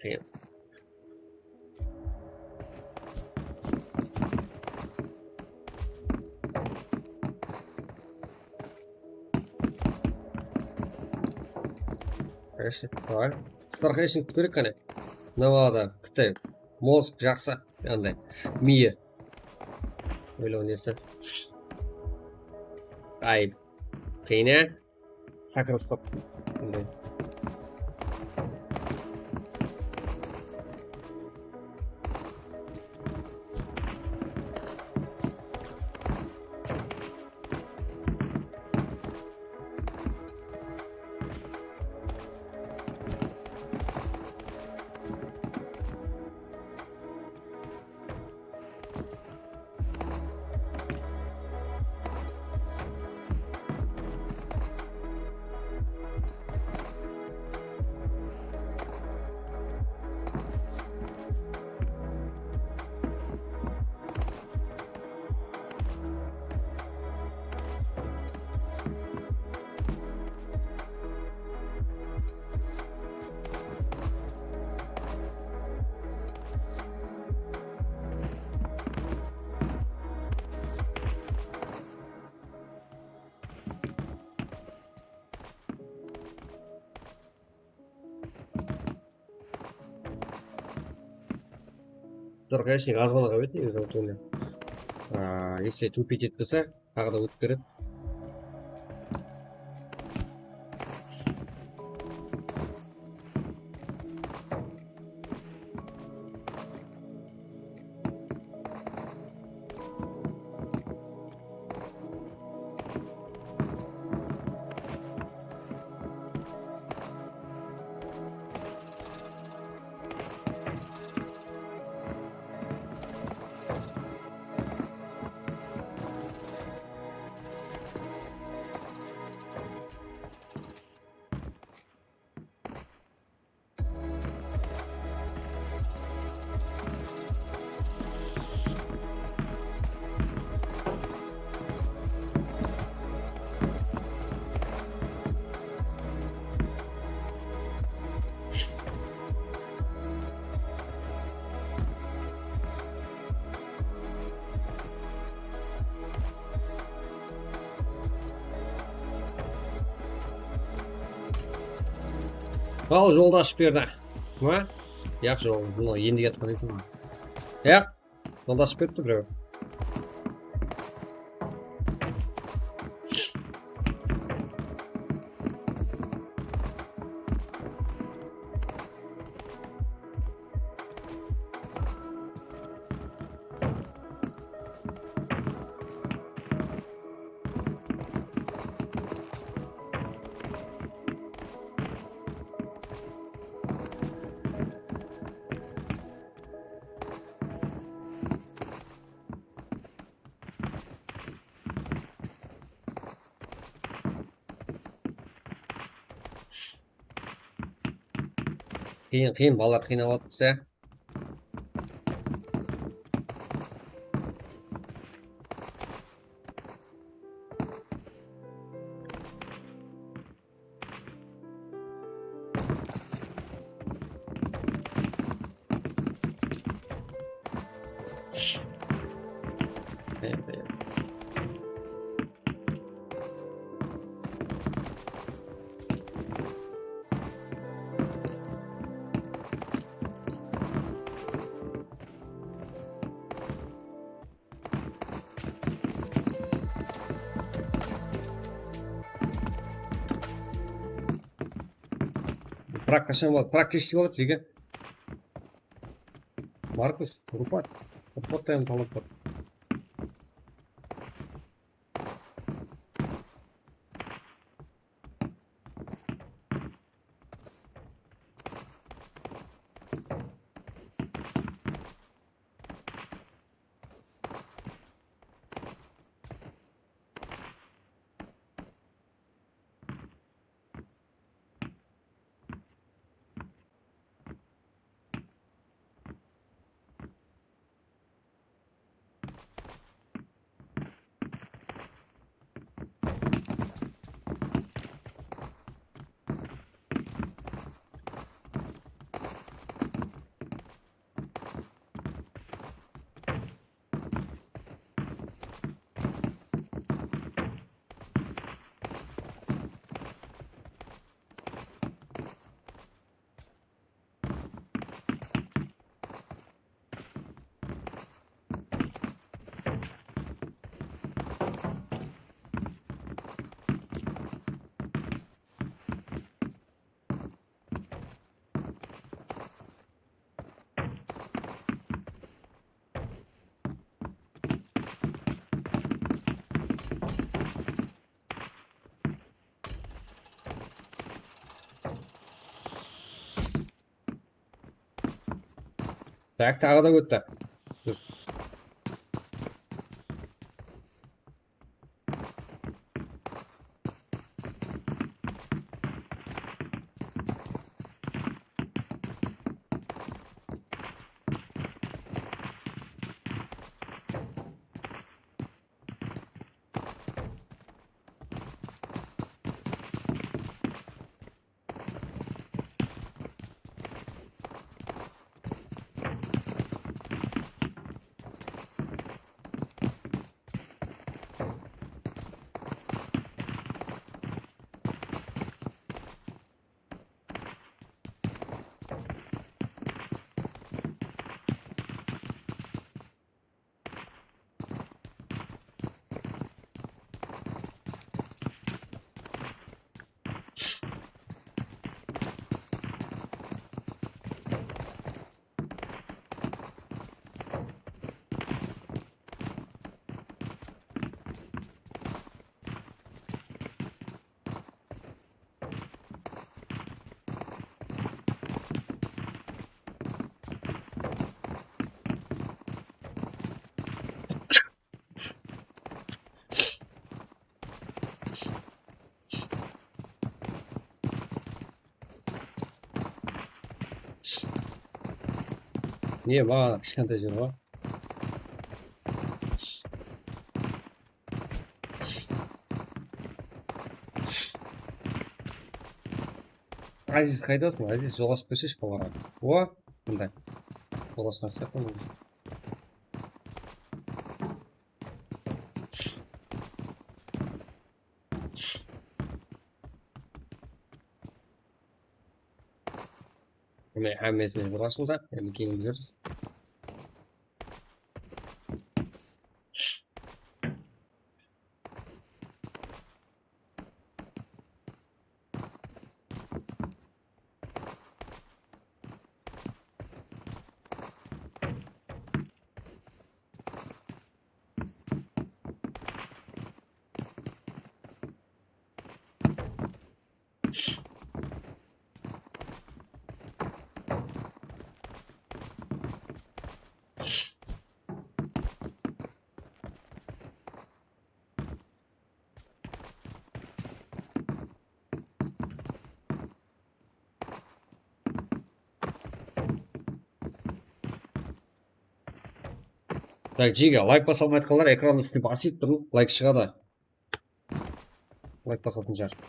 Қиын. Давай. Стархайшник керек қане. Мынау кітап. Мозг жақсы. Андай. Миы. Ойлау несі. Ай. Қиын. Сакров стоп. Топтар, конечно, аз ғана қалып еді негізі вот оны. Если тупить етпесе, тағы да өтіп береді. Ал, жолды ашып берді. Ма? Яқ, жол, мынау енді кеткен екен. Яқ, жолды ашып берді біреу. Қиын, балалар қинап атыпса. Прак қашан болады? Прак кеште болады жеге. Маркус, Руфат. Руфаттайын талап бар. Так, тағы да өтті. Дұрыс. Не, маған кішкентай жер ғой. Азиз қайдасың? Азиз жолашып бершеші балаға. О, мындай. Жолашқан сияқты негізі. Міне әммесіне бір ашылды. Енді кейін жүрсіз. Так, Джига, лайк баса алмай жатқандар экранның үстіне басып тұрың, лайк шығады. Лайк басатын жар.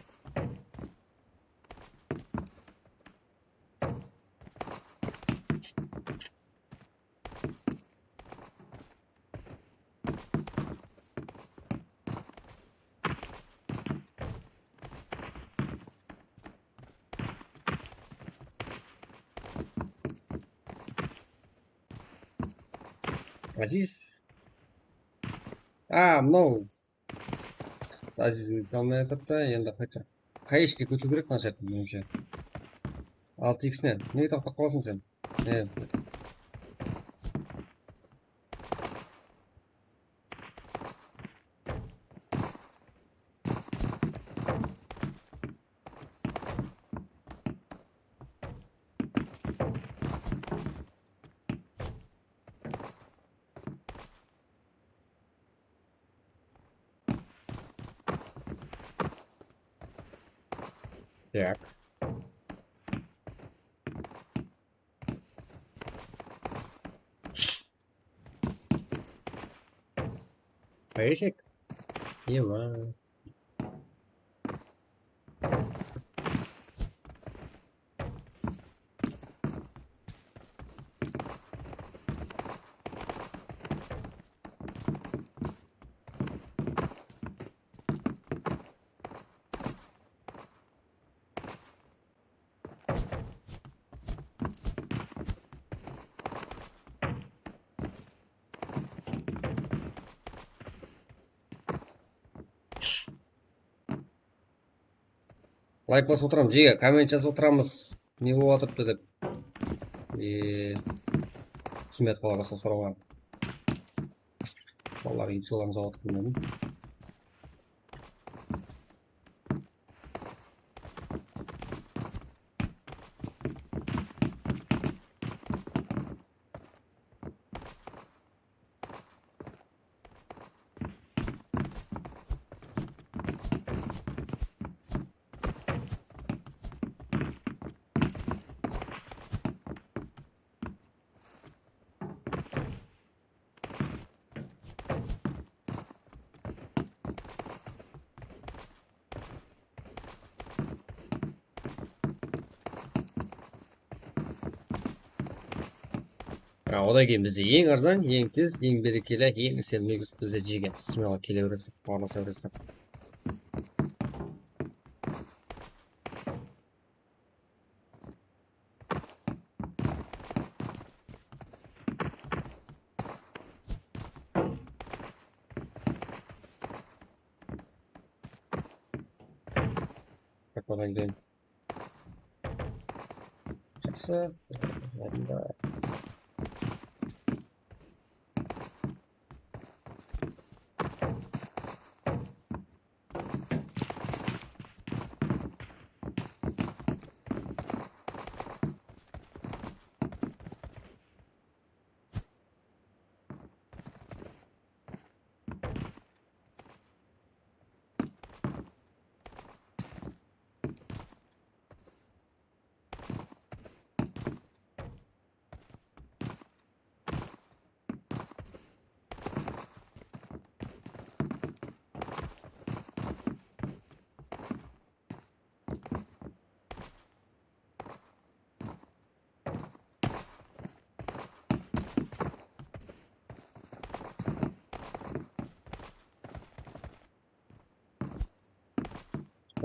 Азиз. Мынау. Азиз өте алмай жатыр, енді қайта. Қай іште көту керек планшетті меніңше. 6x-мен. Неге тоқтап қаласың сен? Так. Поехали. Ема. Лайк басып отырамыз, Джига, коммент жазып отырамыз. Не болып жатырыпты деп. Түсінбей қалған басқа сұрауға. Балалар үйдісоларын жауап отырмын. Одан кейін бізде ең арзан, ең тез, ең берекелі, ең сенімді бізде Джига. Смело келе бересің, орнаса бересің. Одан кейін жақсы, орында.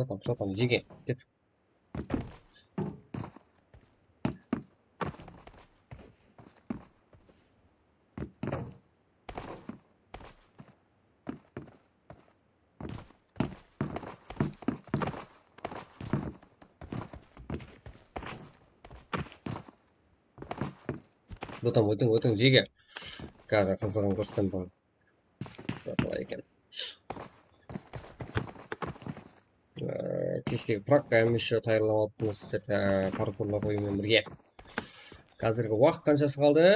Что там, жеге. Кет. Что там, өтің, жеге. Қазір қызығын көрсем бұл. Былай екен. Кештегі практикам еще таярлап алыппыз паркурлап қоюмен бірге. Қазіргі уақыт қаншасы қалды?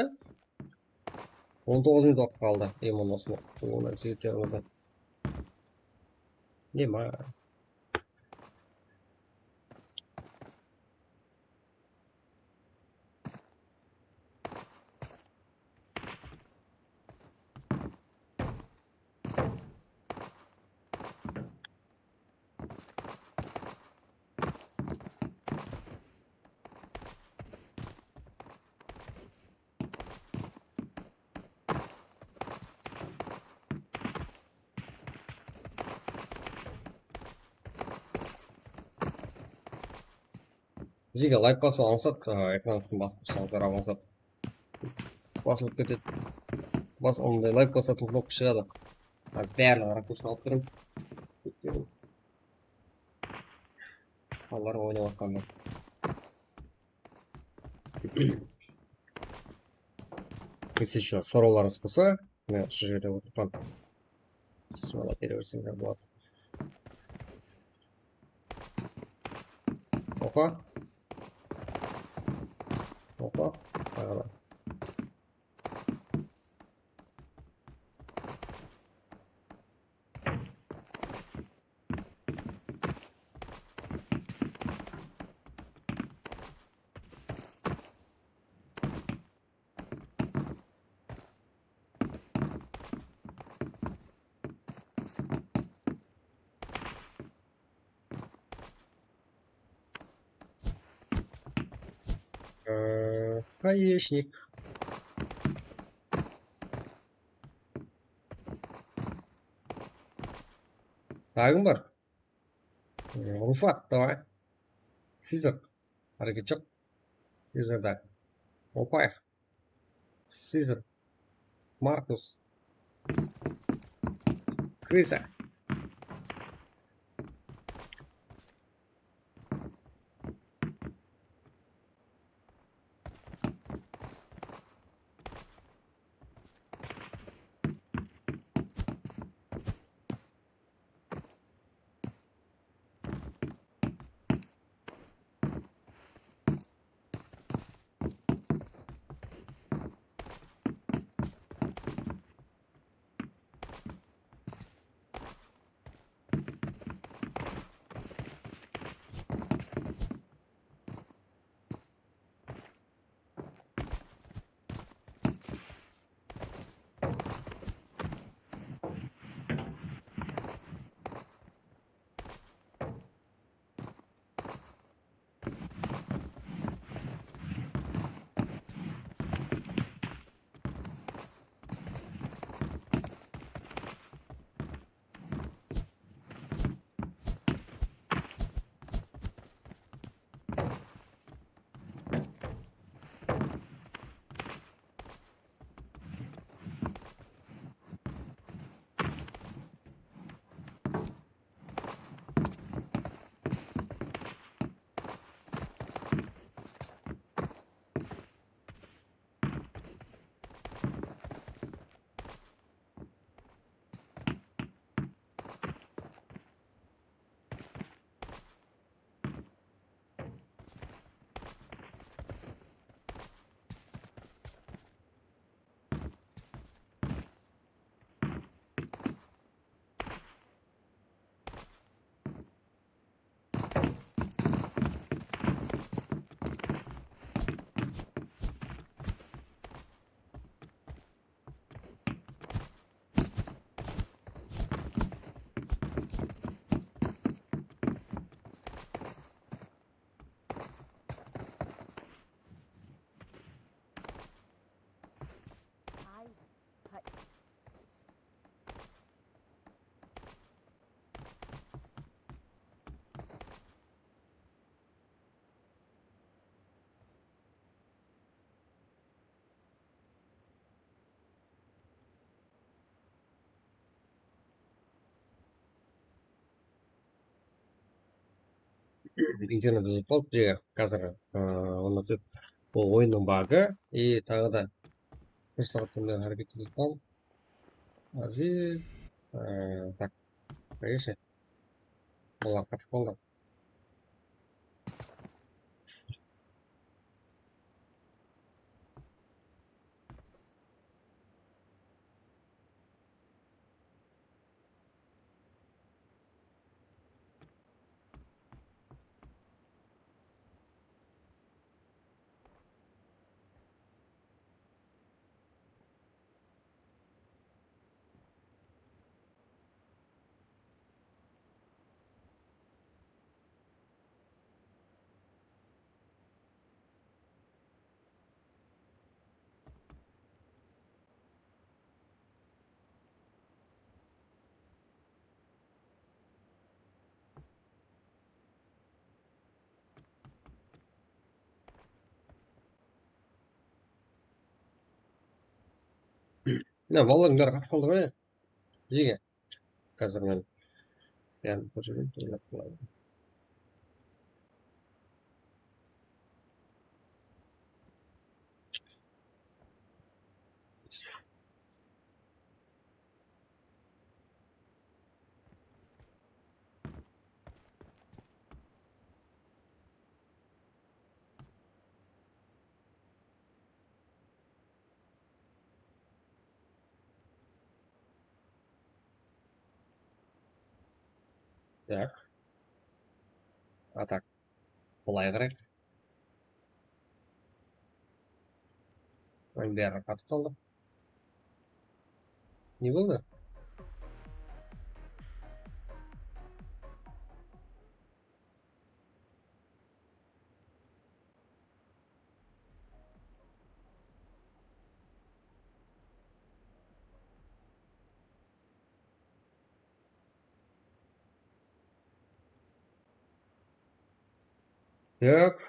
19 минут уақыт қалды. Емон осыны. Оны жігіттерімізді. Ема. Жеге лайк басу аңсат, экран үстін басып тұрсаңыздар аңсат. Басылып кетеді. Ондай лайк басатын кнопка шығады. Қазір бәрінің ракурсын алып тұрмын. Балалар ойнап жатқанда. Если еще сұрауларыңыз болса, мен осы жерде отырған смала бере берсеңдер болады. Опа. Ағалар. Хаешник. Тағым бар. Руфат, давай. Сизер. Hareket yok. Сизерда. Опаев. Сизер. Маркус. Криса. интернет бұзылып қалды же қазір ұнатып ол ойынның багы и тағы да бір сағаттан бері әрекет етіп жатқан Азиз так конечно олар қатып қалды. Балалардың бәрі қатып қалды ғой жеге қазір мен яғни көріп жүрмін ойлап қалайын. Так. А так. Былай қарайық. Оның бәрі қатып қалды. Не болды? Так.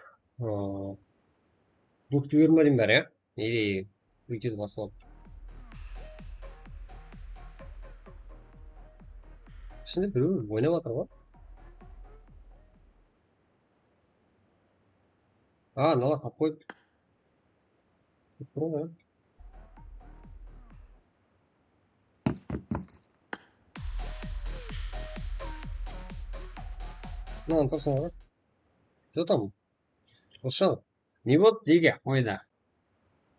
Букты бермедім бәрі, иә? Или өйтеді басылып. Ішінде біреу ойнап жатыр ғой. Мыналар қалып қойып. Тұр ғой. Мынаны тұрсың ғой. Что там? Қылшал. Не болды жеге ойда?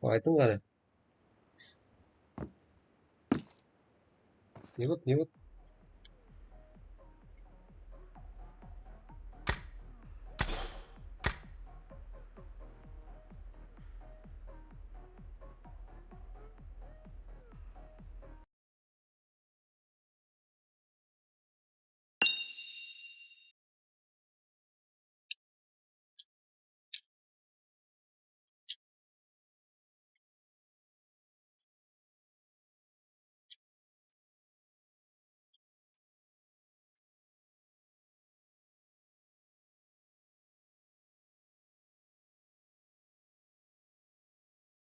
Айтың қане. Не болды, не болды?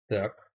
Так.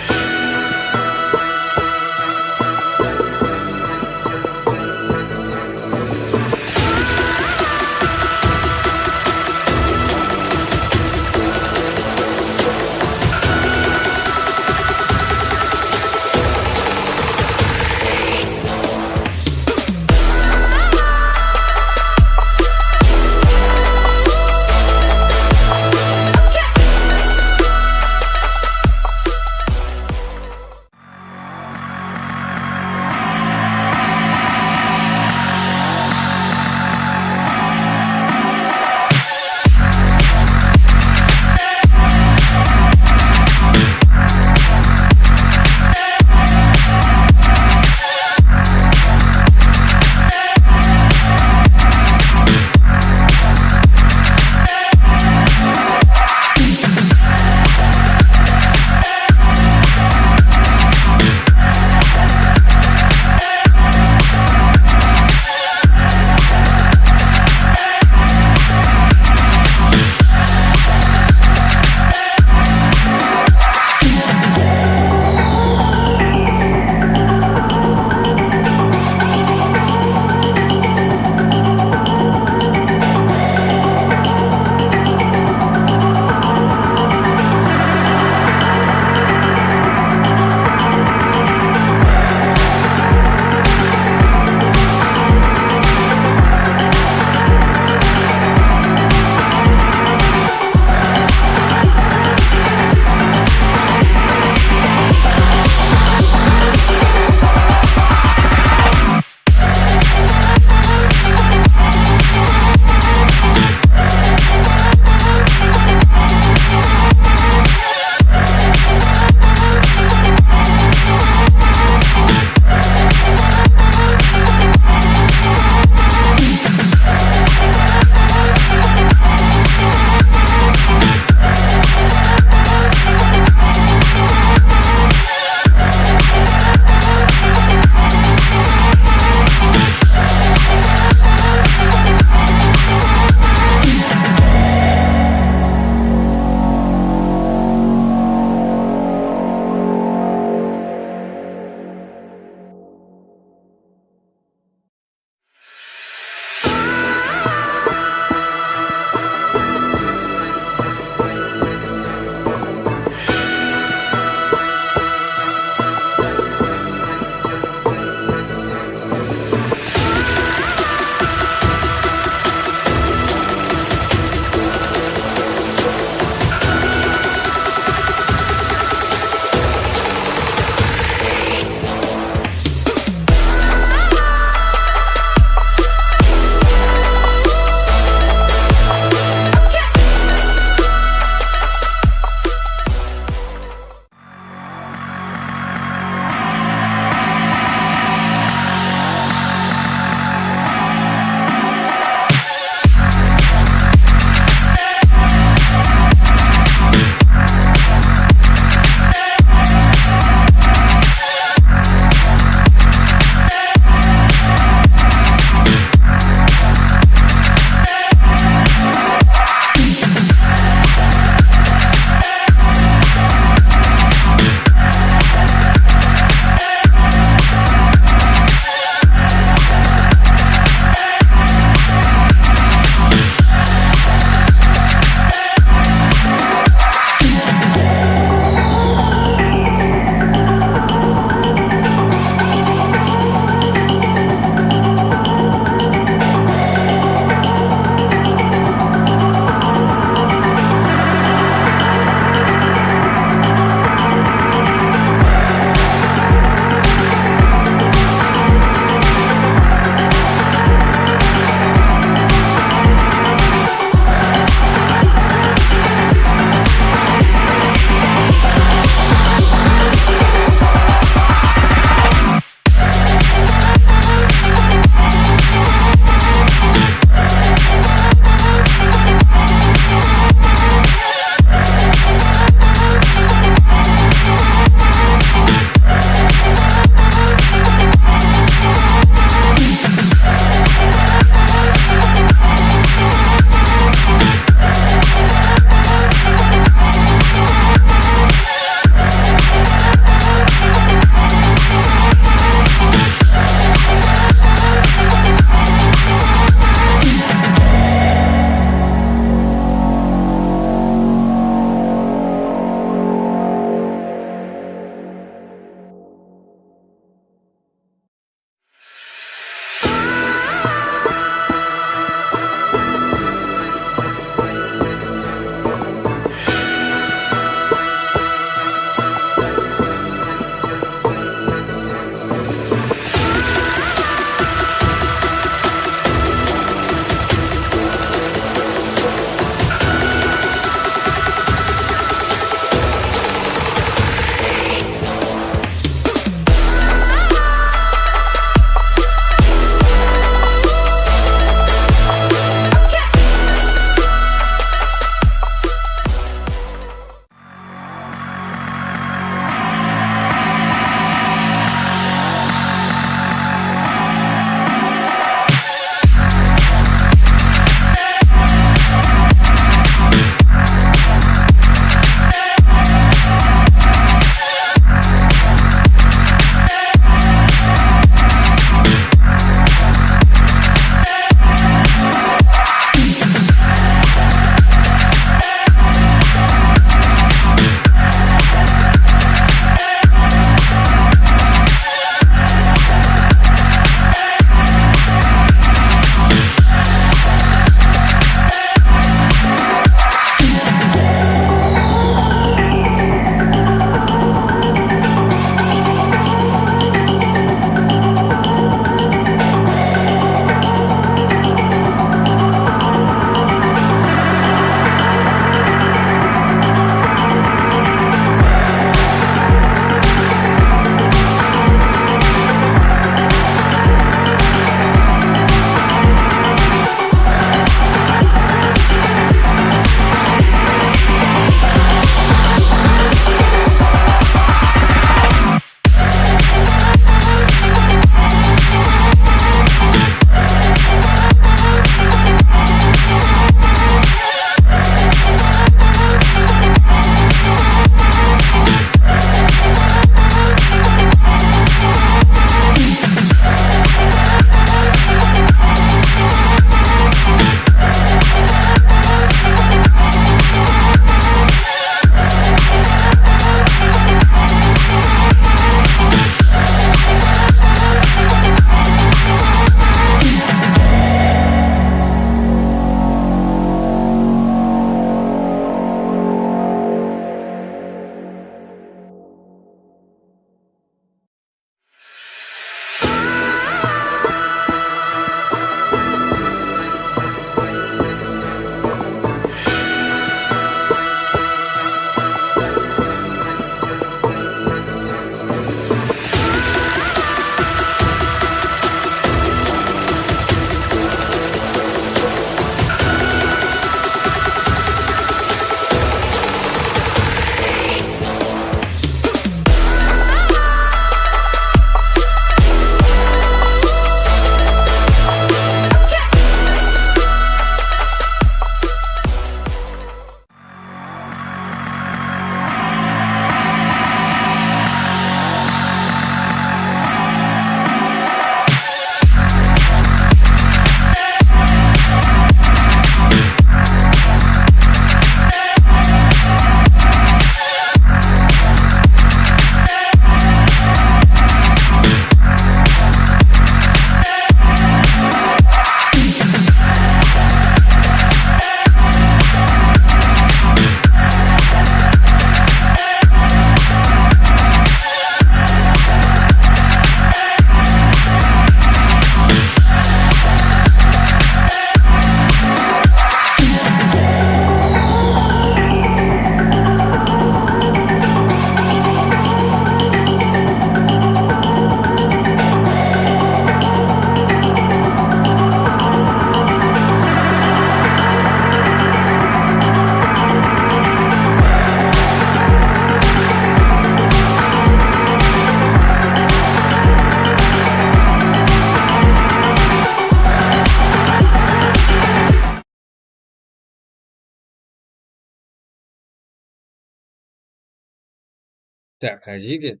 Так, жеге.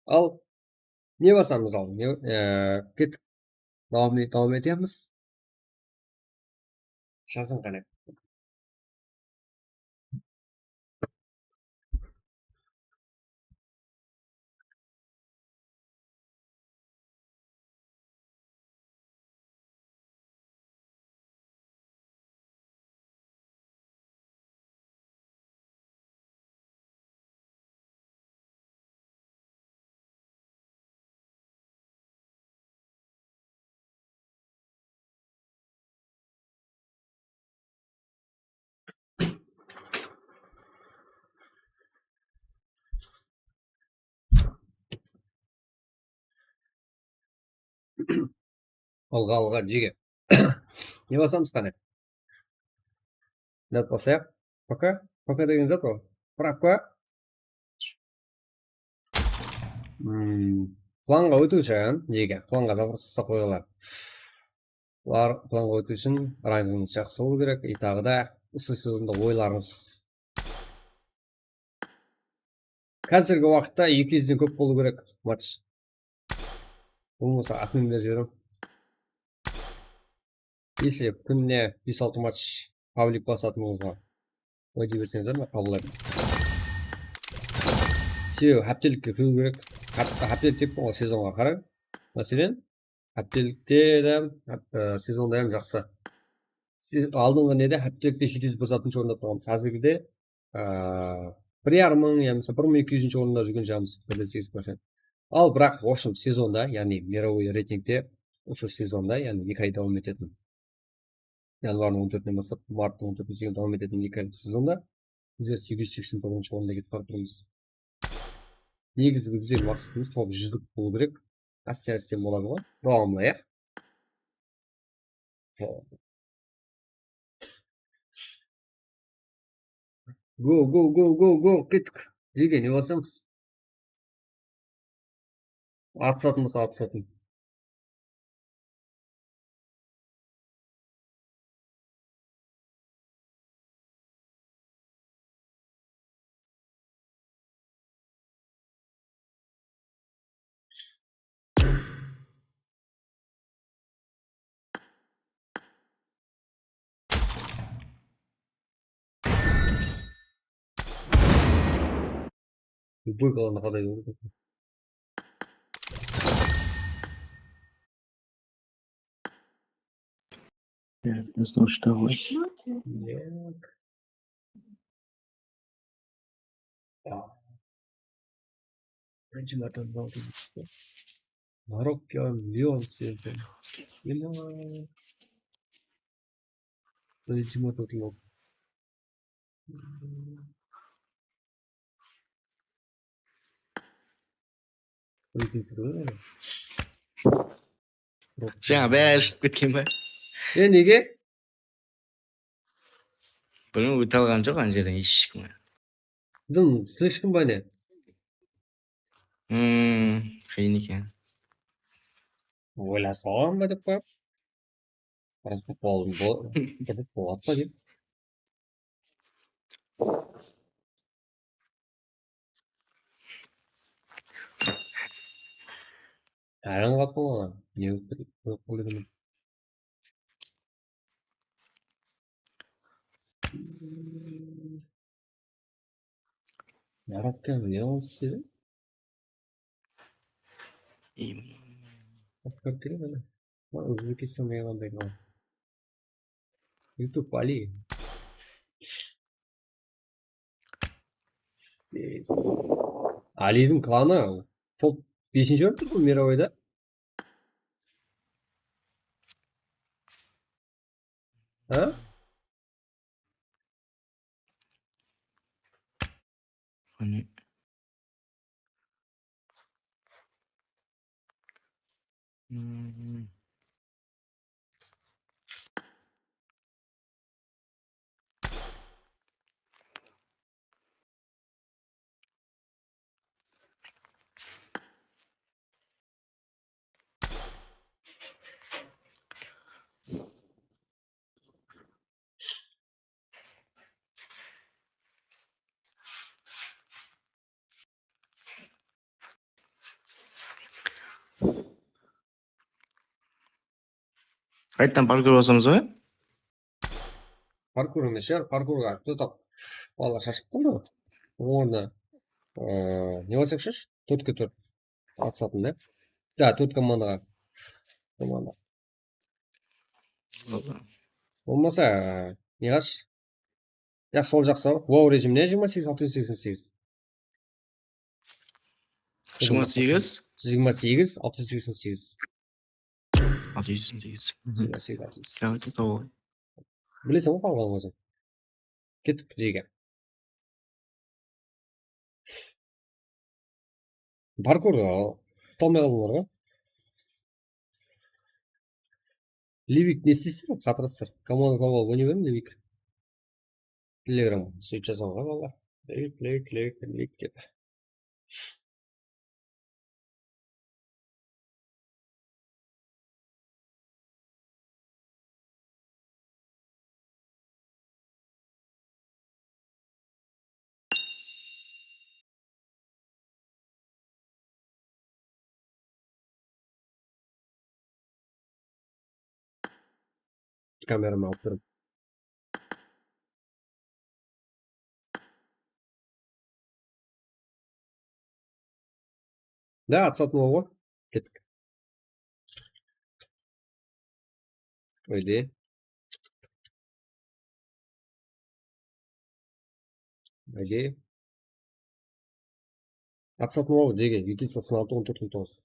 Ал не басамыз ал? Кеттік. Davam etemiz. Жазын қане. Алға жеге. Не басамыз қане? Дәт басайық. Пока. Пока деген зат ол. Правка. Планға өту үшін жеге. Планға да просто қойылар. Планға өту үшін рангыңыз жақсы болу керек. И тағы да осы сезонда ойларыңыз қазіргі уақытта 200-ден көп болу керек матч. Болмаса атымен беріп жіберем. Если күніне 5-6 матч паблик басатын болса, уәде берсеңіздер мен қабылдаймын. Себебі хәптелікке кіру керек. Хәптелік деп ол сезонға қарай. Мәселен, хәптелікте де сезонда hem жақсы. Алдыңғы неде хәптелікте 701 орында тұрғанбыз. Қазіргіде 1,5 я мысалы 1200 орында жүрген жағымыз 8%. Ал бірақ в общем сезонда, яғни мировой рейтингте осы сезонда, яғни 2 ай давам ететін. Январдың 14-нен бастап марттың 14-іне дейін давам ететін 2 айлық сезонда біздер 889 орында кетіп бара жатырмыз. Негізгі біздің мақсатымыз топ 100-лік болу керек. Әсте-әстен болады ғой. Давамлы, иә? Go, кеттік. Жеге, не басамыз? Атысатын болса атысатын. Любой қаланы қадай көрді. Ясно, что вы. Birinchi marta oldim. Marokkan, Lyon sevdim. Birinchi marta oldim. жаңа бәрі шығып кеткен ба? Неге? Білмеймін, өте алған жоқ ана жерден ешкім. Слишком ба не? Қиын екен. Ойла салам ба деп қойып. Қызып болады па деп. Тәрін қапы оған. Не өкпілі демін. Marokkan, Lyon sevdim. Bakar kiri mana? Uzbekistan meyvandayım abi. YouTube Ali. Ali'nin klаны топ 5-ші орында тұр ғой мировойда. А? Қане. Qayerdan parkur bosamiz va? Parkur емес шығар, паркурға кто-то бала шашып қалды ғой. Орны не болсақ шаш, 4-4 атысатын да. Да, 4 командаға. Команда. Болмаса, не қаш? Я сол жақса, WoW режиміне 28-688. 28, 28, 688. 608. 28, 688. Короче, того. Білесің ғой қалған өзің. Кеттік жеге. Паркур талмай қалдыңдар ғой. Ливик не істейсіздер? Қатырасыздар. Команда тауып алып ойнай беремін, Ливик. Телеграм сөйтіп жасауға бала. Лик деп. Камераны алып тұрып. Да, атысатын ол ғой. Кеттік. Ойде. Ойде. Атысатын ол жеге. 296, 14, 19.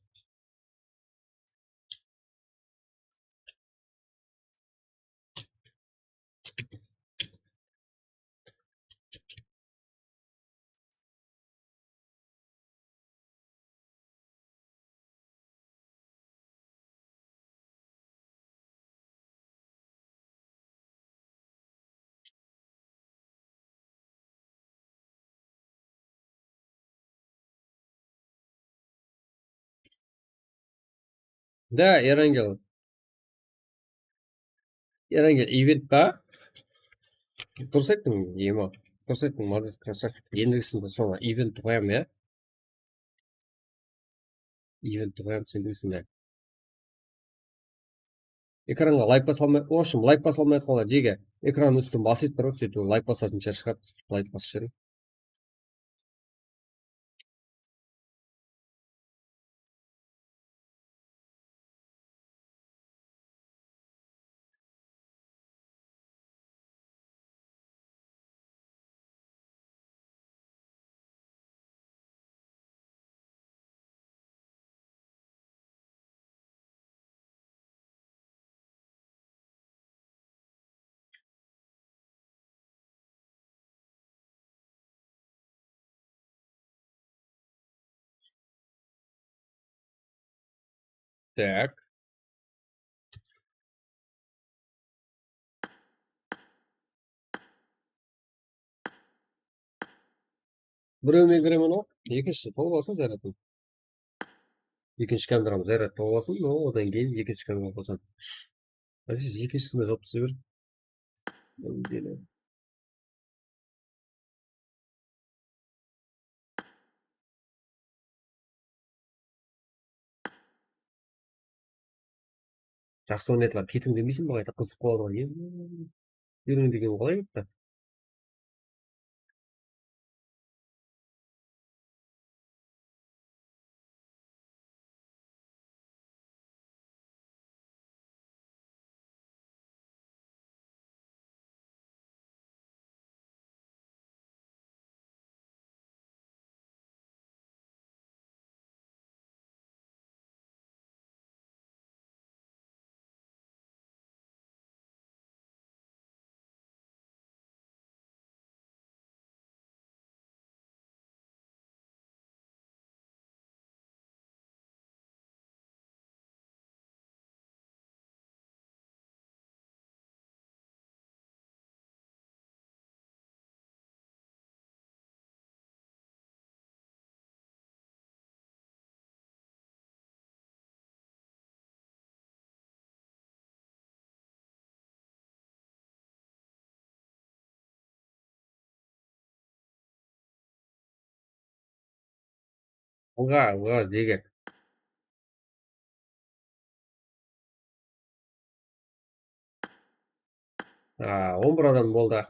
Да, Эрангел. Эрангел, ивент ба? Дұрыс айттың, ема. Дұрыс айттың, молодец, красавчик. Ендігісінде соңға ивент қоямын, я? Ивент қоямын, сендігісінде. Экранға лайк басалмай, в общем, лайк басалмай атқала жеге. Экран үстін басып тұрып, сөйтіп лайк басатын жер шығады, лайк басып жүрің. Так. Біреумен кіремін ол, екіншісі толып алсын зарядым. Екінші камерам заряд толып алсын, но одан кейін екінші камерам қосамын. Әзиз, екіншісіне жауып түсе бер. Жақсы ойнайтылар, кетің демейсің ба, қайта қызып қалады ғой. Үйрену деген қалай кетті? Уға, деге. 11 adam bo'ldi.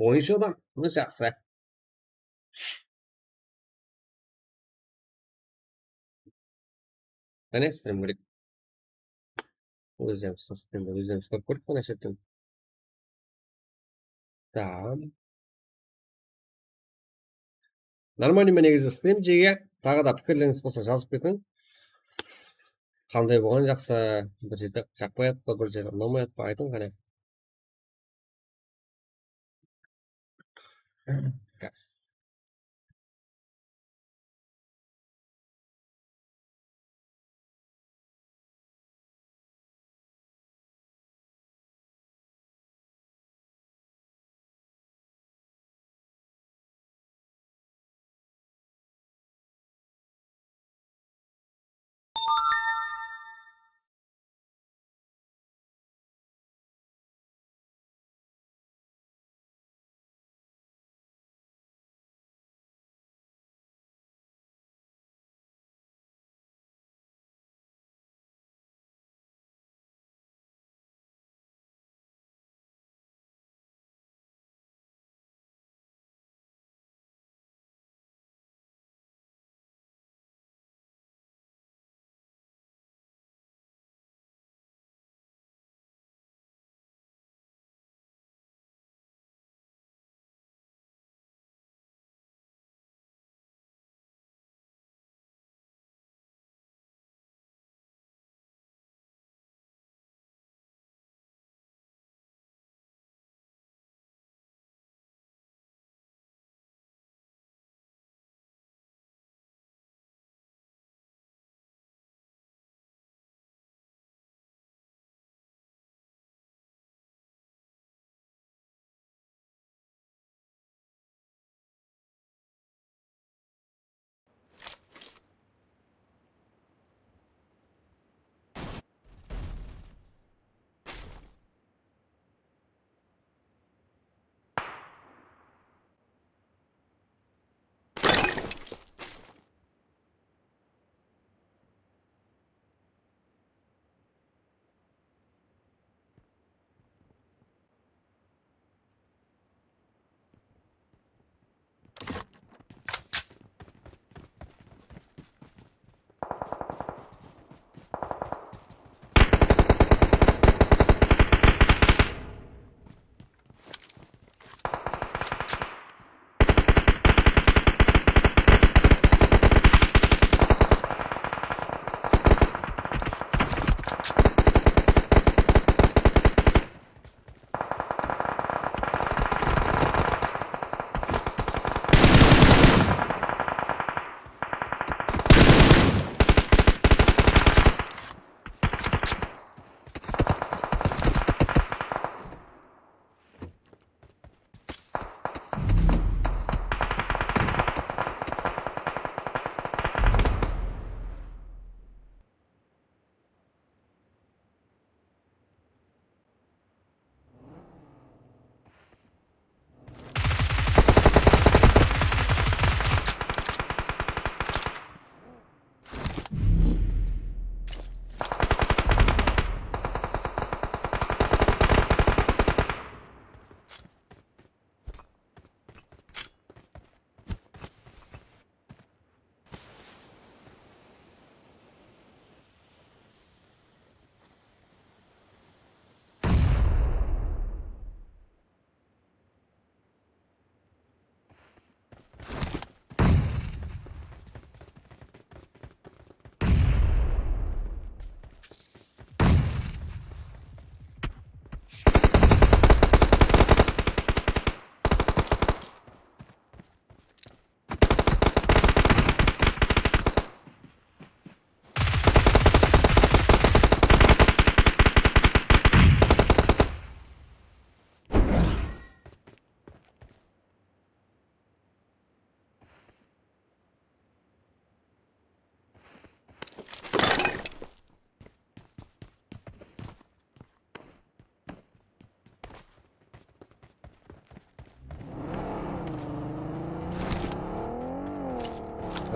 O'yinchi odam. Bunisi yaxshi. Qani stream ko'rik. O'zim streamda o'zim ko'rib qana shetdim. Tamam. Нормальный негізі stream жеге. Тағы да пікірлеріңіз болса жазып кетің. Қандай болған жақсы, бір жерде жақпай атпа, бір жерде ұнамай атпа, айтың қане. Газ.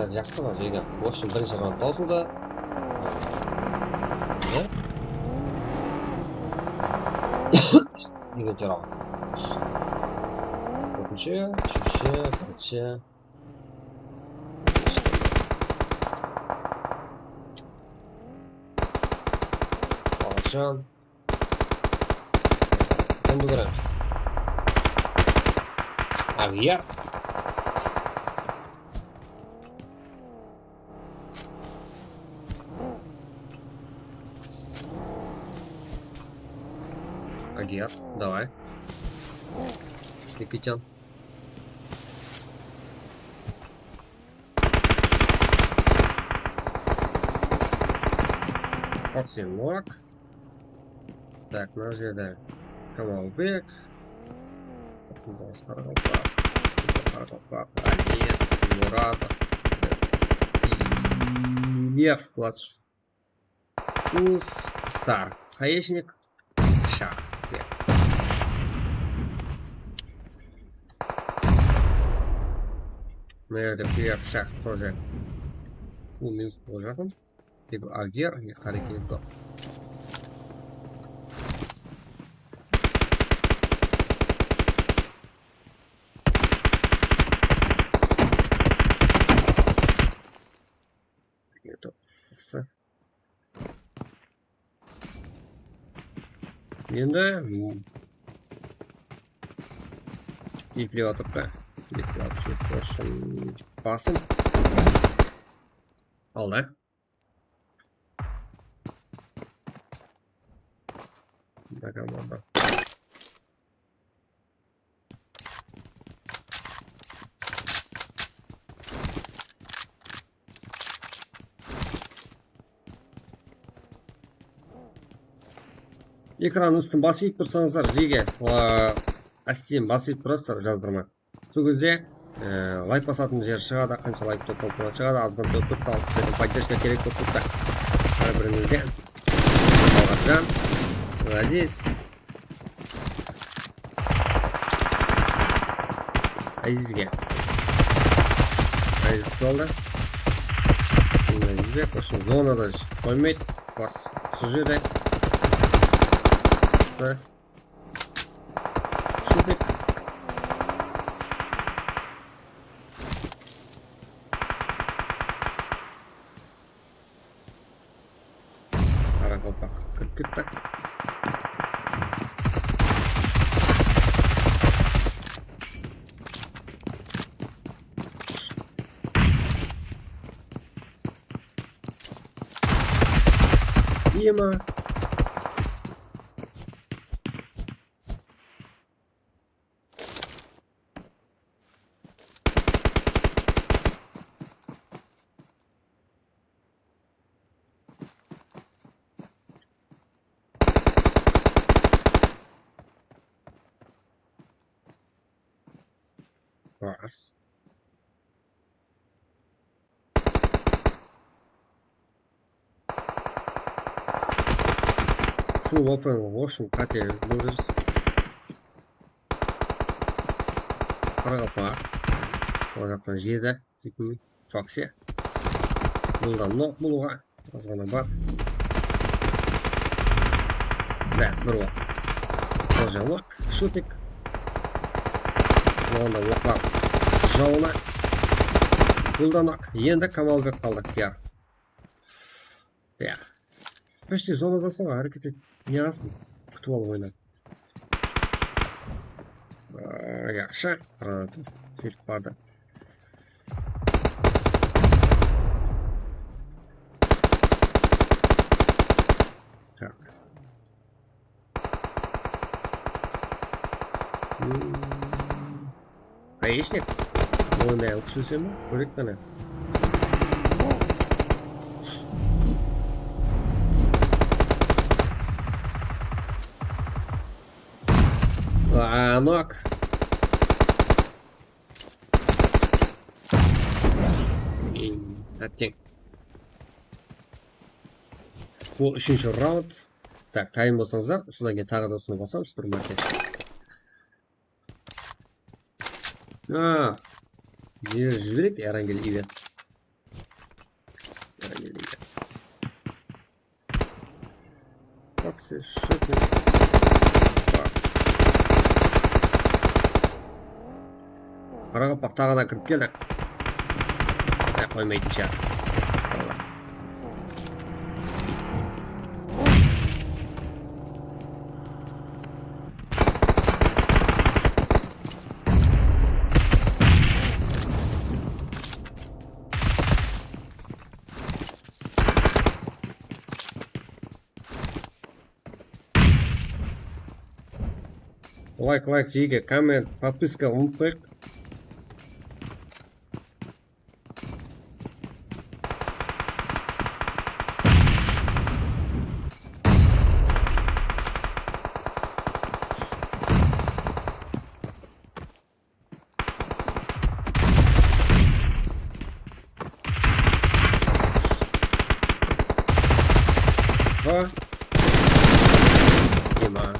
Bari жақсы ғой жеген. В общем, бірінші раунд таусылды. Екінші раунд. Төртінші, үшінші, бірінші. Бақытжан. Кімді көреміз? Агияр. Агияр, давай. Никитян. Максим Мурак. Так, мына жерде Камалбек. Қарақалпақ, Азиз, Муратов. Лев Кладш. Ус, Стар. Хаешник. Шах. Наверное, Лев Шах тоже. Минус жақын. Тек Агер не қарекет топ. Енді еплеп атып па? Еплеп атып сосын басым. Алды. Да, команда. Экран үстін басып тұрсаңыздар жеге астен басып тұрасыздар жаздырма. Сол кезде лайк басатын жер шығады, қанша лайк топталып шығады, азғын топ ал сіздердің поддержка керек болып тұрса. Бір-біріңізге Бақытжан, Азиз. Азизге. Азиз қалды. Азизге қошын зонада қоймайды. Бас сол жерде. Шутик. Қарақалпақ кіріп кетті. Ема. Раз. Фу, опен, в общем, Катя, будешь. Қарақалпақ. Ол жақтан жеді. Зекуі. Фокси. Бұлдан нок бұлуға. Азғана бар. Да, бір оқ. Тоже лок. Шутик. Бұлғанда оқлап. Жауына. Бұлдан нок. Енді Камалбек қалды. Кияр. Я. Почти зонадасың ғой, әрекет ет. Не арасың? Күтіп алып ойнады. Жақшы. Жетіп барды. Хаешник? Ойнай ұқшылсен ма? Көрек қана. Нок. Әттең. Бұл үшінші раунд. Так, тайым болсаңыздар, содан кейін тағы да осыны басамыз, супермаркет. Не жіберек, Эрангел ивет. Макси, шутник. Qaraqoq tog'adan kirib keldi. Qo'ymaydi ichari. Vallah. Лайк, жиге, коммент, подписка unutmayın. Ha? Gimana?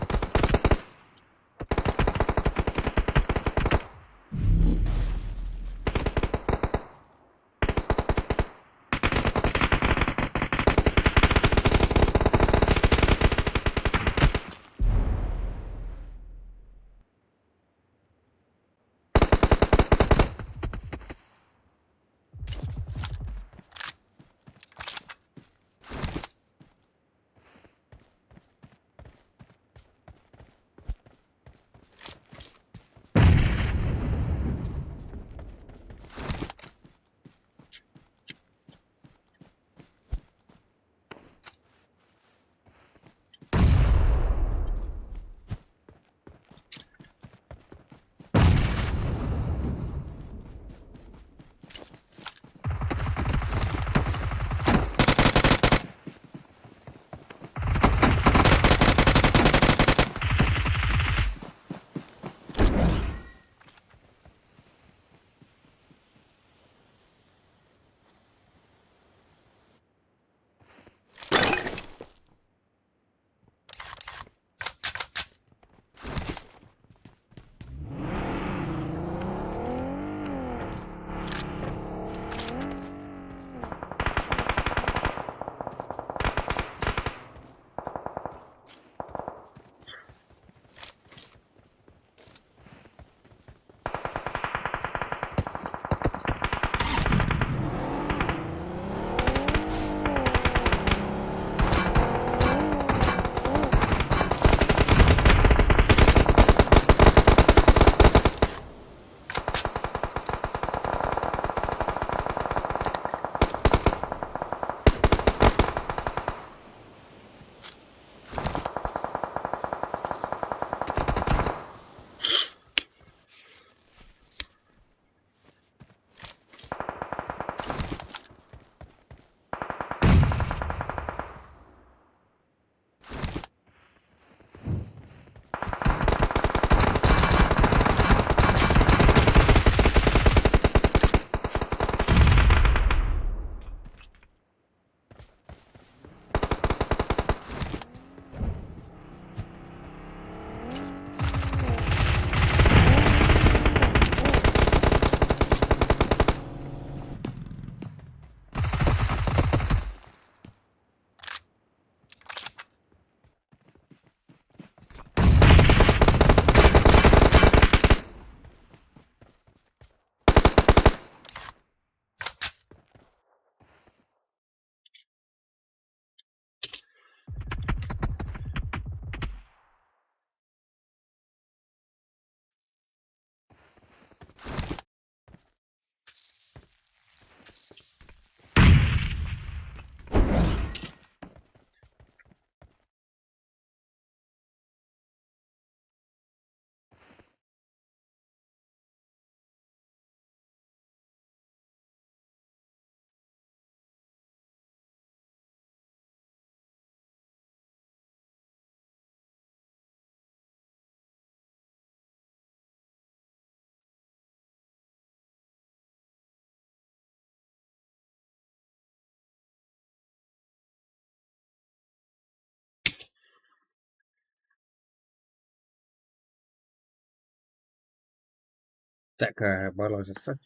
Такая балажасы.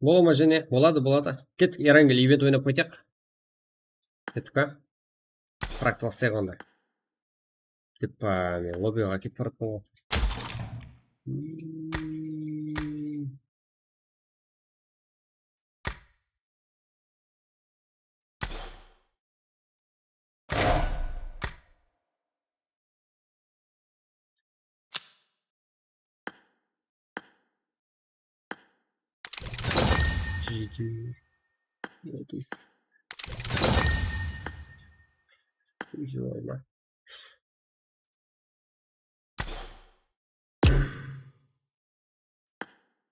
Болма және болады. Кеттік Эрангел ивент ойнап қайтайық. Кеттік па? Практикаласақ онда. Типа, мен лоббиға кетіп барып болған. GG. This. Usually.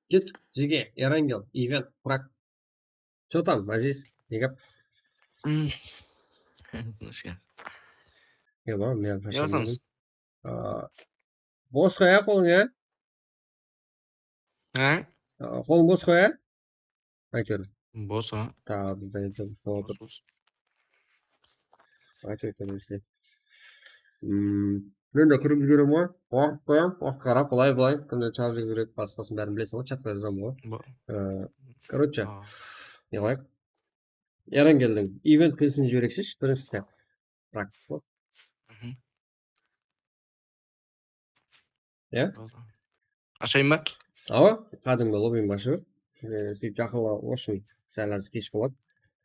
Кет, жеге, Эрангел, ивент, прак. Что там, Азиз? Неге? Неске. Ема, мен Не жазамыз? Бос қоя қолың, қолың бос қоя? Айтыр. Бос, а? Та, бізден етіп ұстап отыр. Бос. Айтыр. Мен де кіріп үлгерем ғой. Уақыт қоям, уақыт қарап, былай. Күнде чаржы керек, басқасын бәрін білесің ғой, чатқа жазамын ғой. Короче, не қылайық? Эрангелдің ивент қисын жіберекші, бірінші прак. Иә? Ашайын ба? Ава, қадымғы лоббиім ашып, сөйтіп жақылаошын сәл аз кеш болады.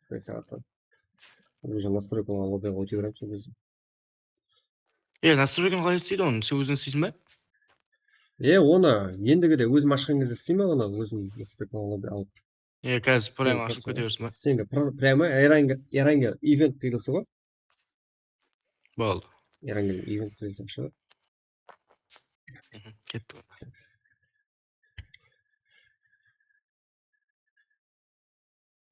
2 сағаттан. Уже настройкалған лоббиға өте беремін сол кезде. Настройканы қалай істейді оны? Сен өзің істейсің ба? Оны ендігіде өзім ашқан кезде істейме оны, өзім настройкалған лобби алып. Қазір прямо ашып кете берсің ба? Сенге прямо Эрангел ивент қиылысы ғой. Болды. Эрангел ивент қиылысы ашып. Кетті.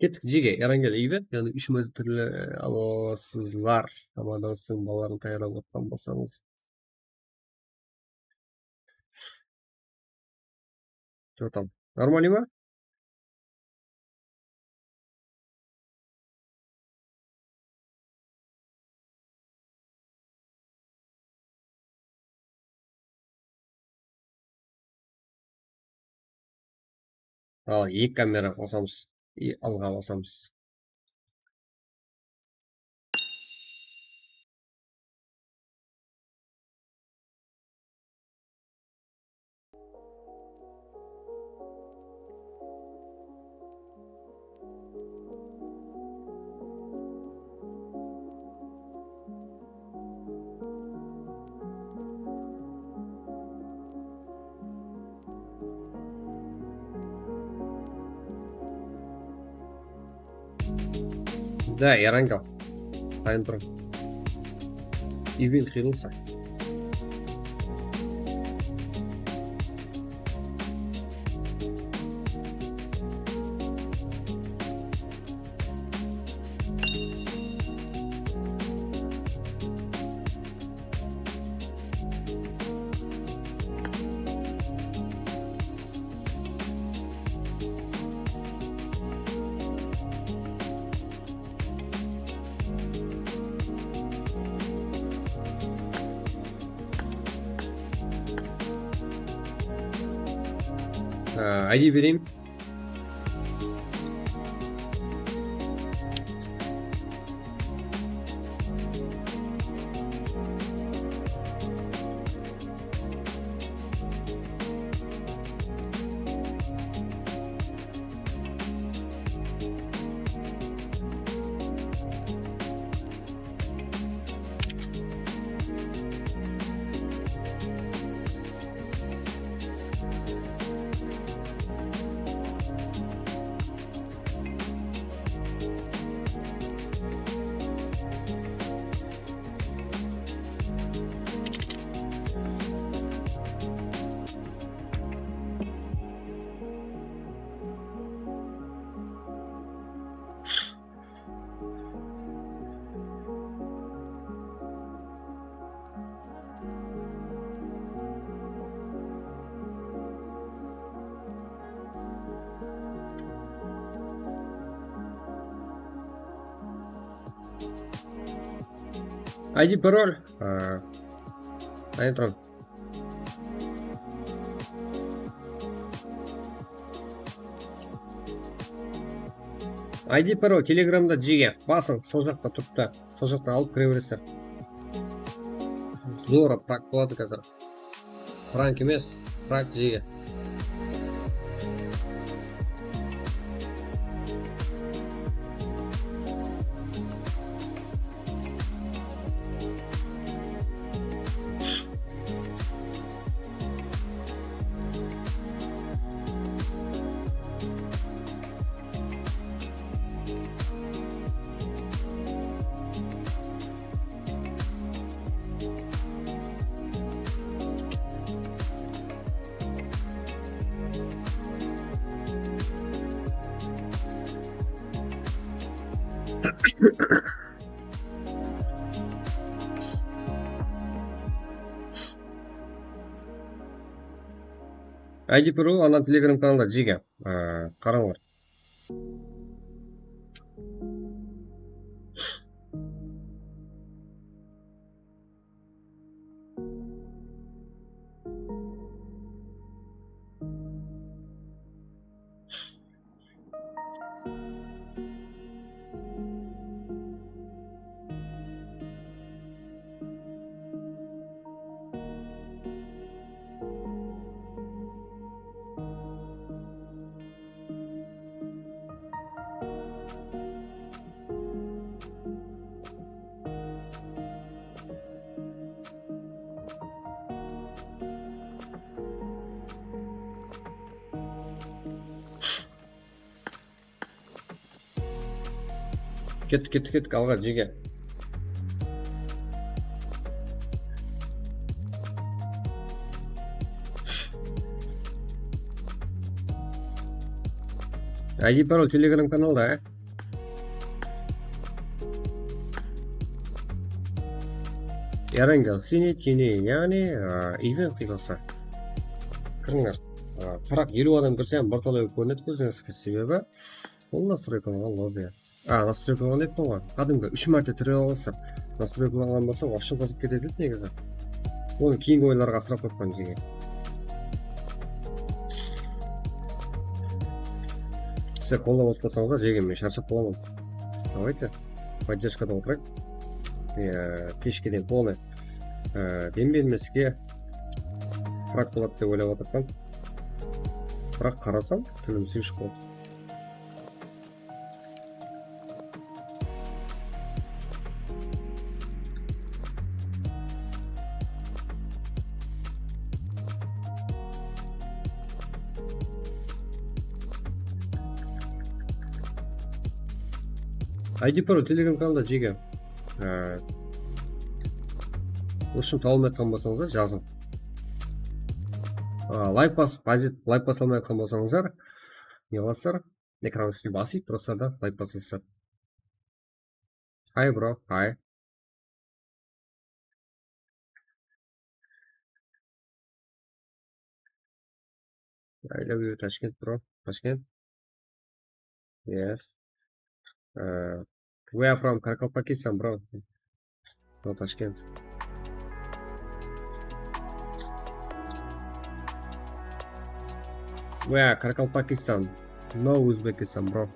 Кеттік жеге, Эрангел ивент, яғни 3 мөлі түрлі аласызлар. Командаңыздың балаларын таярлап отқан болсаңыз. Что там? Нормально ма? Ал, 2 камера қосамыз. Алға басамыз. Да, Эрангел. Дайын тұрың. Ивент қиылысы. ID vereyim. ID пароль. Айтрон. ID пароль Телеграмда Джиге. Басың, сол жақта тұрыпты. Сол жақтан алып кіре бересіздер. Зора пранк болады қазір. Пранк емес, пранк Джиге. ID пароль ана Телеграм каналда Джиге. Қараңдар. Кеттік, алға Джиге. ID пароль Телеграм каналда, Ярангел, синий, тиний, яғни ивент қиылса. Кіріңдер. 40-50 адам кірсе, борталай көрінеді көзіңізге себебі. Ол настройкаланған лобби. Настройкаланған деп болған. Кәдімгі 3 мәрте түре аласып, настройкаланған болса, вообще қызып кетеді негізі. Оны кейінгі ойларға асырап қойған Джиге. Сіз қолдап отпасаңыздар, Джигемен шаршап боламын. Давайте, поддержкада отырайық. Кешке дейін полный дем бермеске фраг болады деп ойлап отырмын. Бірақ қарасам, тілім сүйшік болды. ID пароль Телеграм каналда Джиге. Ошын тауылмай атқан болсаңыздар, жазың. Лайк басылмай атқан болсаңыздар, не қыласыздар? Экран үстіне басып, просто да лайк басылсыздар. Hi bro, hi. I love you, Tashkent bro. Tashkent. Yes. We are from Kharkov, Pakistan, bro. No, Tashkent. We are Kharkov, Pakistan. No Uzbekistan, bro.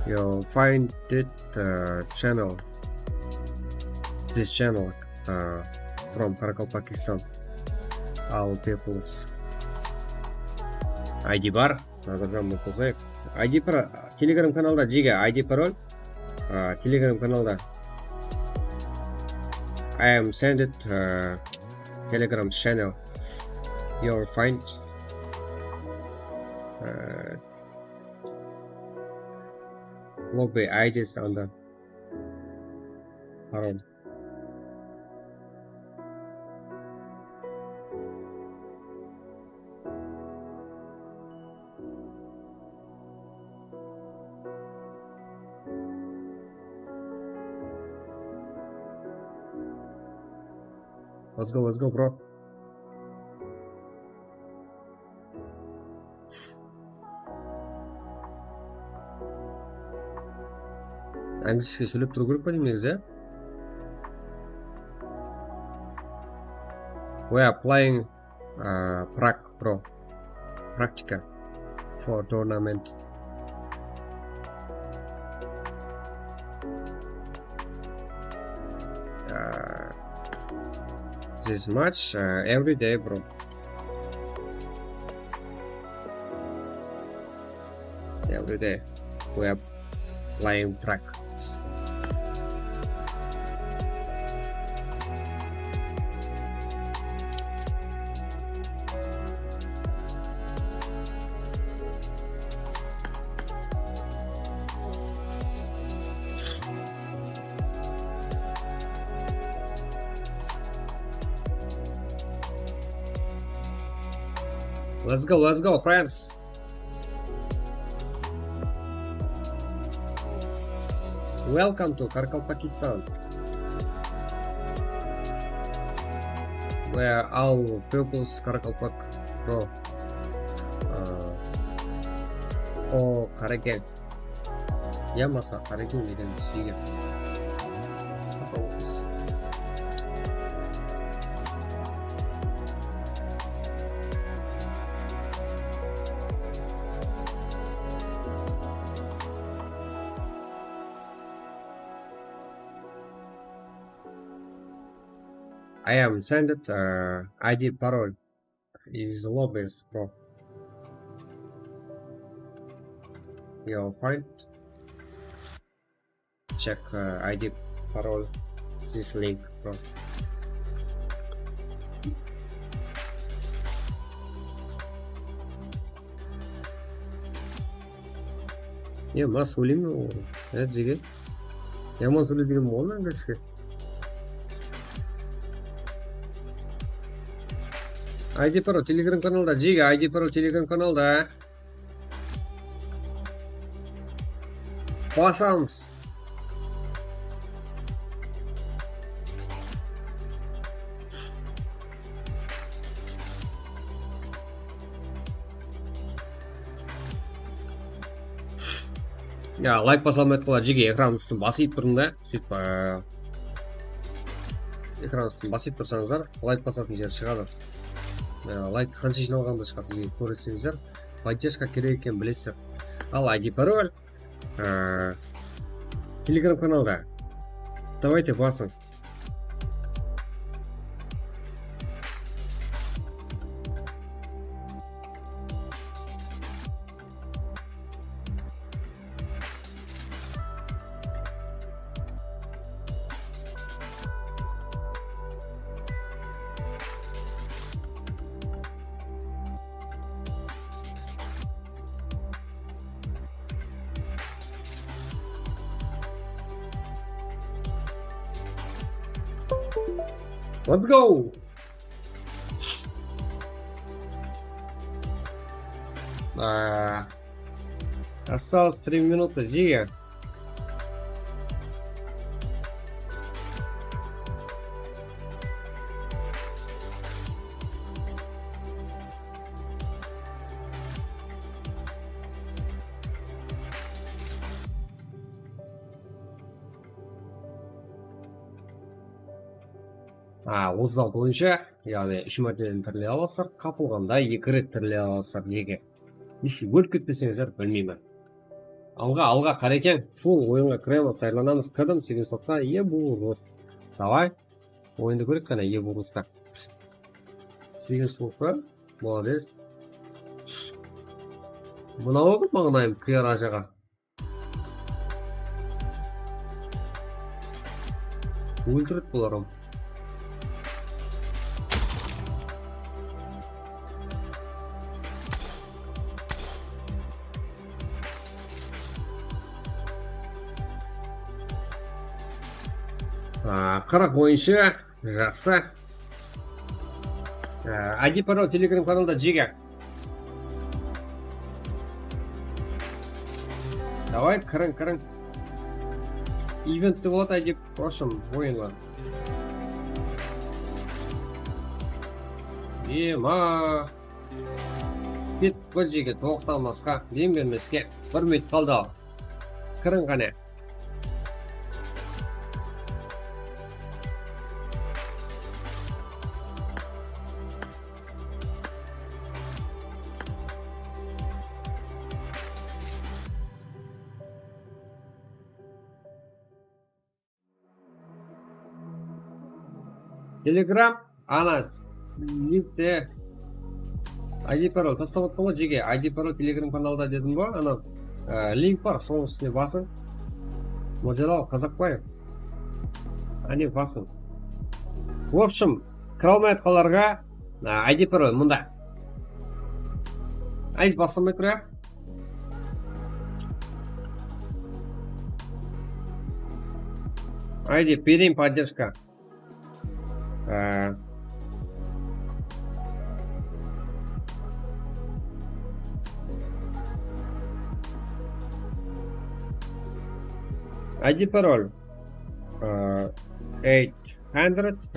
You find it channel. This channel from Kharkov, Pakistan. All people's ID бар. Награждам мукузай. ID пароль. Телеграм каналда Джиге. ID пароль. Телеграм каналда. I am send it Telegram channel. You'll find lobby IDs on the parole. Let's go, bro. Английский сөйлеп тұру керек па деймін негізі, We are playing Prague Pro Practica for tournament. This match every day, bro. Every day we are playing Prague. Let's go, friends. Welcome to Kharkov, Pakistan, where all pupils Kharkov Pro or Karagen. Yamasa Karagen didn't see it. I am sent it ID parole is lobbies, bro. You'll find check ID parole this link, bro. Я масулим, это джиге. Я масулим можно говорить? ID Pro Telegram kanalda, Jiga ID Pro Telegram kanalda. Basamiz. Ya like basalım etkiler Jiga ekran üstünü basıp durun da. Süp ekran üstünü basıp dursanızlar like basатын жер шығады. Лайк қанша жиналғанда шығады көресіңіздер, поддержка керек екенін білесіздер. Ал ID пароль Telegram каналда. Давайте басың. Let's go! Осталось 3 минуты, Jiga. Отыз бойынша, яғни 3 мәртебеден тірілей аласыздар, қапылғанда 2 рет тірілей аласыздар Jiga. Еш өліп кетпесеңіздер, білмеймін. Алға қарекең, фул ойынға кіреміз, дайырланамыз, кірдім, 8 сотқа ие болыңыз. Давай, ойынды көрек қана ие болыңыздар. 8 сотқа, молодец. Мынау оғы мағынайым күйер ажаға. Өлтіріп боларым. Қырық бойынша жақсы. ID пароль Telegram каналда Jiga. Давай кірің. Ивентті болады ID прошым ойынға. Ема. Бет бір жеге тоқтамасқа, дем бермеске 1 минут қалды ал. Кірің қане. Telegram ана линкте ID пароль тастап отырмын ғой жеге. ID пароль Telegram каналда дедім ғой. Ана линк бар, соның үстіне басың. Мажарал Қазақбаев. Ане басың. В общем, кіре алмай жатқанларға ID пароль мұнда. Айыз бастамай тұрайық. ID перейм поддержка. ID пароль 800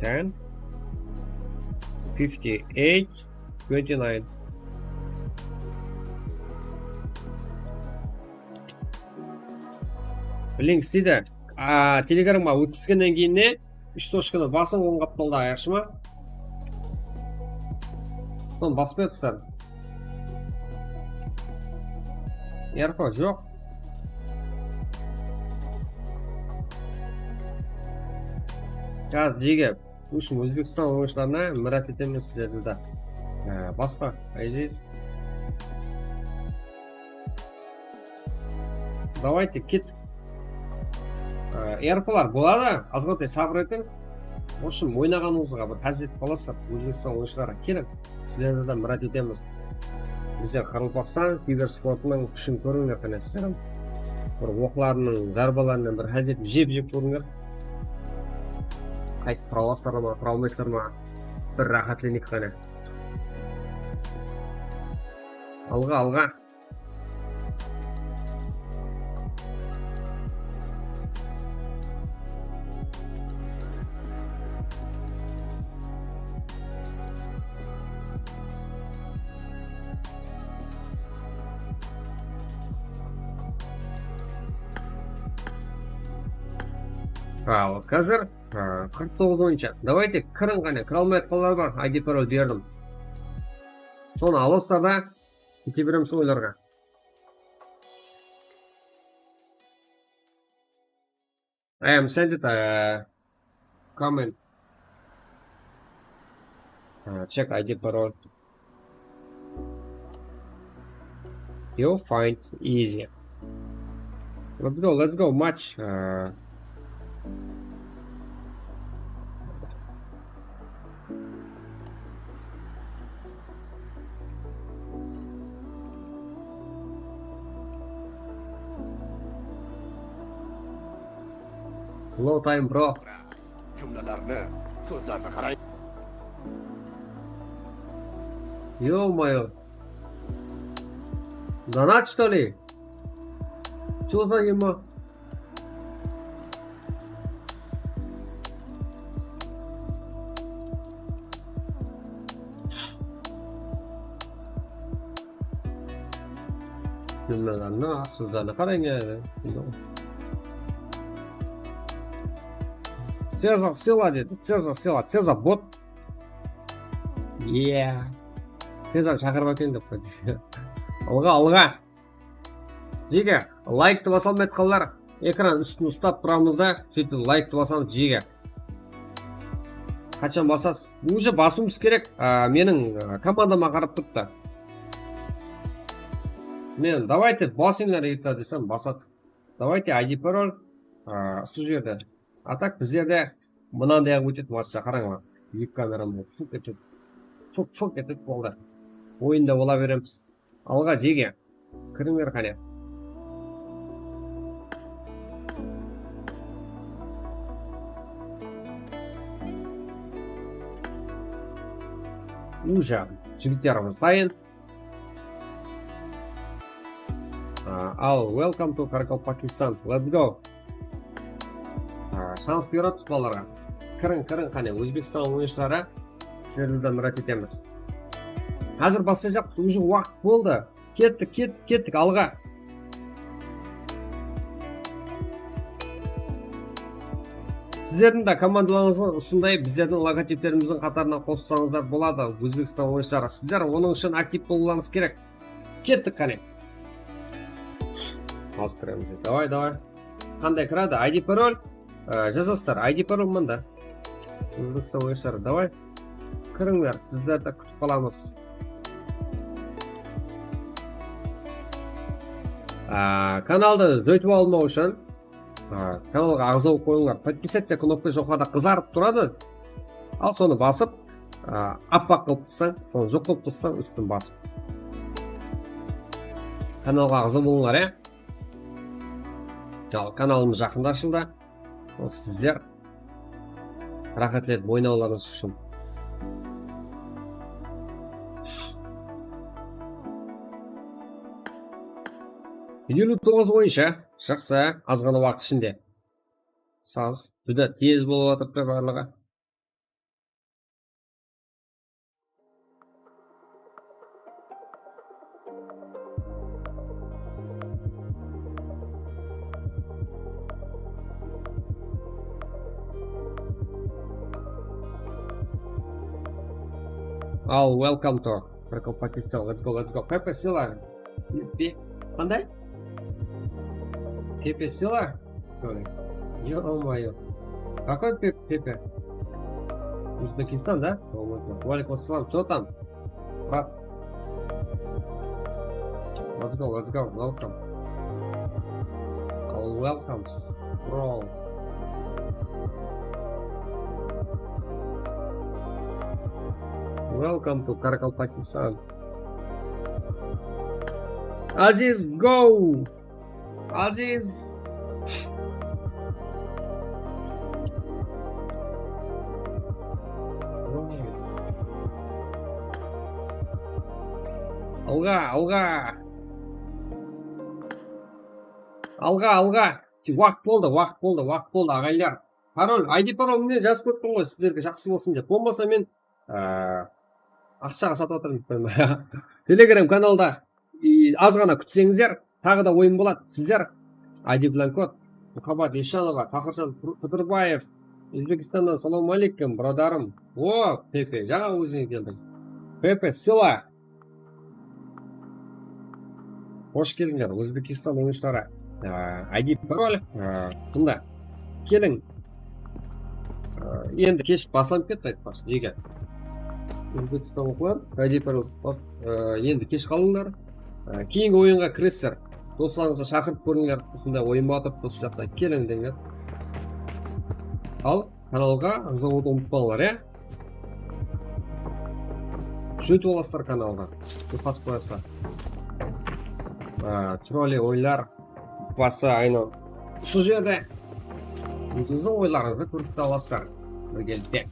10 58 29. Link істейді. Телеграмға өткізгеннен кейін не? 3 точканы басың оң қапталда аяқшы ма? Соны басып өтсін. Ярко жоқ. Қазір деге үшін Өзбекстан ойыншыларына мұрат етеміз сіздерді да. Басқа, айзиз. Давайте кет. Ярколар болады, азғатай сабыр етің. В общем, ойнағаныңызға бір қажет боласыздар. Өзбекстан ойыншылары келіп, сіздерді да мұрат етеміз. Біздер Қарылпақстан киберспортының күшін көріңдер қане сіздерім. Бір оқларының, зарбаларының бір хәлдеп жеп көріңдер. Қайтып тұра аласыздар ма, тұра алмайсыздар ма? Бір рахатленейік қане. Алға. Ал қазір 49 ойынша. Давайте кірін қане, кіре алмай жатқандар бар. ID пароль бердім. Соны аласыздар да кете береміз ойларға. I am sent it comment. Check ID пароль. You'll find easy. Let's go match. Low time bro. Cümlelerni, sözlerini qarang. Ё-моё. Донат что ли? Чё за ема? Cümlelerine sözlerini qarang ya. Цезар сила деді. Цезар бот. Цезар шақырып әкелін деп қойды. Алға. Жеге, лайкты басалмай қалар. Экран үстін ұстап тұрамызда. Сөйтіп лайкты басамыз жеге. Қачан басасыз? Уже басуымыз керек. Менің командама қарап тұрды. Мен, давайте басыңлар етті десем басады. Давайте ID пароль. Су жерде. А так біздерде мынандай өтеді массаға қараңдар. Екі камерамды фук етеді болды. Ойында бола береміз. Алға жеге. Кіріңдер қане. Уже жігіттеріміз дайын. Welcome to Каракалпакистан. Let's go. Шанс береді балаларға. Кірін қане, Өзбекстан ойыншылары сіздерді мұрат етеміз. Қазір бастай жақпыз, уже уақыт болды. Кеттік, алға. Сіздердің де командаларыңыздың ұсындай біздердің логотиптеріміздің қатарына қоссаңыздар болады. Өзбекстан ойыншылары, сіздер оның үшін актив болуыңыз керек. Кеттік қане. Аз кіреміз. Давай. Қандай кірады? ID пароль жазасыздар, ID пароль мында. Өзбекстан ойыншылары, давай. Кіріңдер, сіздерді күтіп қаламыз. Каналды зөйтіп алмау үшін каналға ағза болып қойыңдар. Подписаться кнопка жоғарыда қызарып тұрады. Ал соны басып, аппақ қылып тастаң, соны жоқ қылып тастаң, үстін басып. Каналға ағза болыңдар, каналымыз жақында ашылды. Сіздер рахат етіп ойнауларыңыз үшін. Елу 9 ойынша, жақсы, аз ғана уақыт ішінде. Саз, жүдә тез болып отырып барлығы. Ал, welcome to Prikol Pakistan. Let's go. Пепе, сила. Қандай? Пепе, сила? Ё-моё. Какой Пепе? Узбекистан, да? Валикум ассалам. Что там? Брат. Let's go. Welcome. All welcomes. Bro. Welcome to Prikol Pakistan. Aziz, go! Aziz! Алға! Уақыт болды, ағайлар. Пароль, ID пароль жазып көттім ғой, сіздерге жақсы болсын деп. Болмаса мен ақшаға сатып отырмын. Телеграм каналда аз ғана күтсеңіздер, тағы да ойын болады. Сіздер ID Бланкот, Мұхаббат Ешанова, Қақыршан Қыдырбаев, Өзбекстаннан салам алейкум, брадарым. О, Пепе, жаңа өзіңе келдің. Пепе, сила. Қош келіңдер, Өзбекстан ойыншылары. ID пароль, қында. Келің. Енді кешіп басылып кетті, айтпақшы, жеге. Өзбекстан оқылар, ID пароль енді кеш қалыңдар. Кейінгі ойынға кіресіздер. Достарыңызды шақырып көріңдер, осындай ойын батып, осы жақта келіңдер. Ал каналға ағза болуды ұмытпаңдар, Жөйтіп оластар каналға. Ұқатып қоясыздар. Тролли ойлар басы айны осы жерде. Өзіңіздің ойларыңызды көрсете аласыздар. Біргелікте.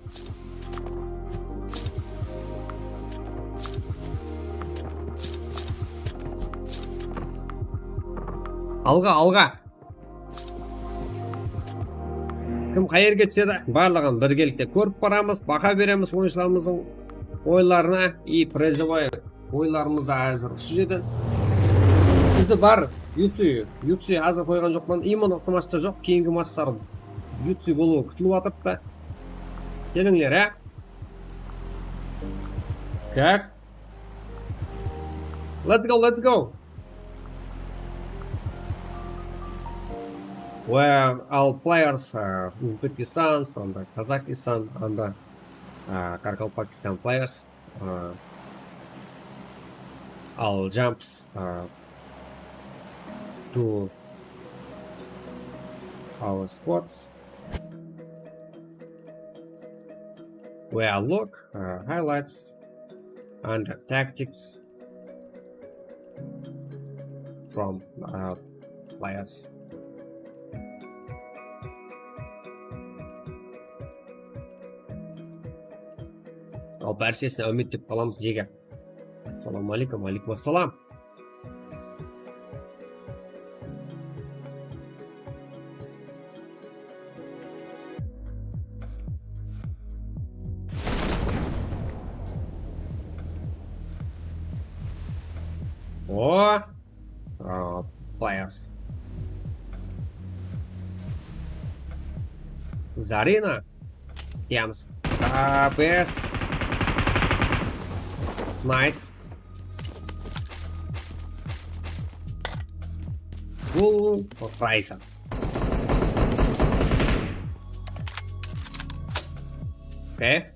Алға. Кім қайерге түседі? Барлығын біргелікте көріп барамыз, бақа береміз ойыншыларымыздың ойларына и призовой ойларымызды әзір осы жерден. Бізді бар Ютси азыр қойған жоқпан, имон оқтамашта жоқ, кейінгі массар Ютси болуы күтіліп атып та. Келіңдер, Как? Let's go. Where all players Uzbekistan and Kazakhstan and Prikol Pakistan players all jumps to our squads. Where look highlights and tactics from players. Ал бәрсесіне үміт деп қаламыз жеге. Салам алейкум, алейкум ассалам. О, players. Зарина. Темск. КПС. Nice. Full for Faisal. Okay.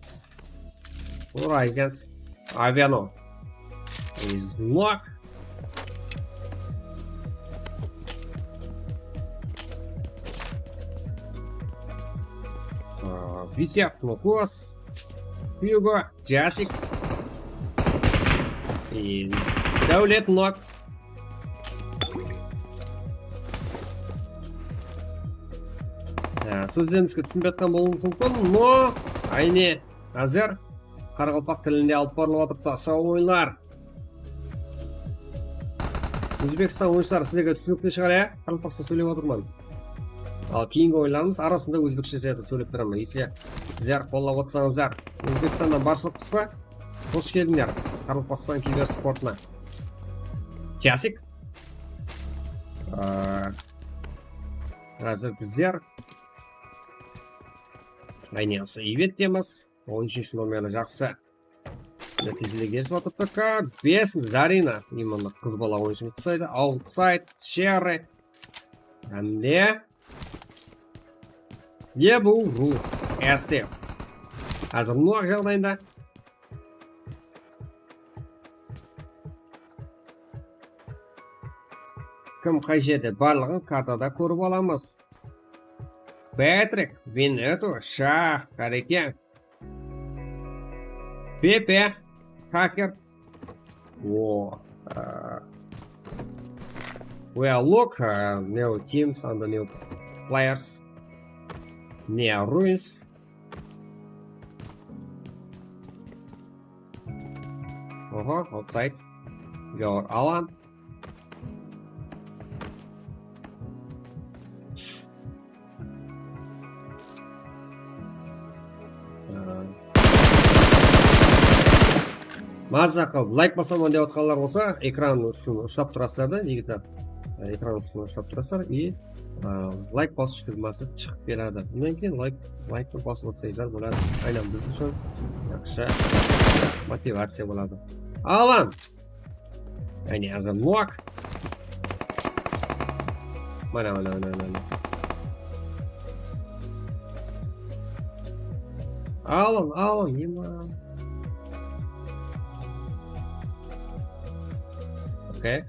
Horizons. Aviano. Is knock. Висят Нокос. Hugo. Jasik. И Даулет нок. Сөздерімізге түсінбей жатқан болуымыз мүмкін, но айне қазір қарақалпақ тілінде алып барылып жатыр да. Сау ойындар. Өзбекстан ойыншылары сіздерге түсінікті шығар, иә? Қарақалпақша сөйлеп отырмын. Ал кейінгі ойларымыз арасында өзбекше сөйлеп тұрамын. Есе сіздер қолдап отырсаңыздар. Өзбекстаннан баршылықпыз ба? Қош келдіңдер Қарақалпақстан кибер спортына. Часик. Қазір біздер Айнесі иветтеміз. 13-ші номерлі жақсы нәтижелерге жетіп отырдық. 5 Зарина. Именно қыз бала ойыншымен тұсайды. Аутсайд, Шерри. Әнде. Ебу, Рус. Әстеп. Қазір нұақ жағдайында. Кім қай жерде барлығын картада көріп аламыз. Петрик, Винету, Шах, Кареке, Пепе, Хакер. О, we are look new teams and the new players. Near ruins. Outside. Your Alan. Маза қылып лайк басамын деп отқандар болса, экранның үстін ұштап тұрасыздар да, егер экранның үстін ұштап тұрасыздар и лайк басыш тugmasi chiqib keladi. Undan keyin like'ni bosib o'tsangizlar bo'ladi. Aynan biz uchun yaxshi motivatsiya bo'ladi. Alan. Ayni as a lock. Mana. Alan, nima? Okay.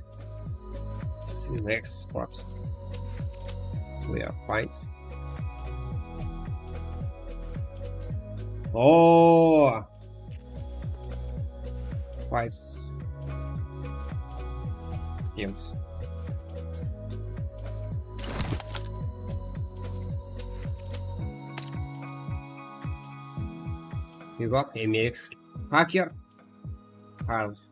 See next spot. We are fine. Oh, fights. Teams. You got MX Hacker has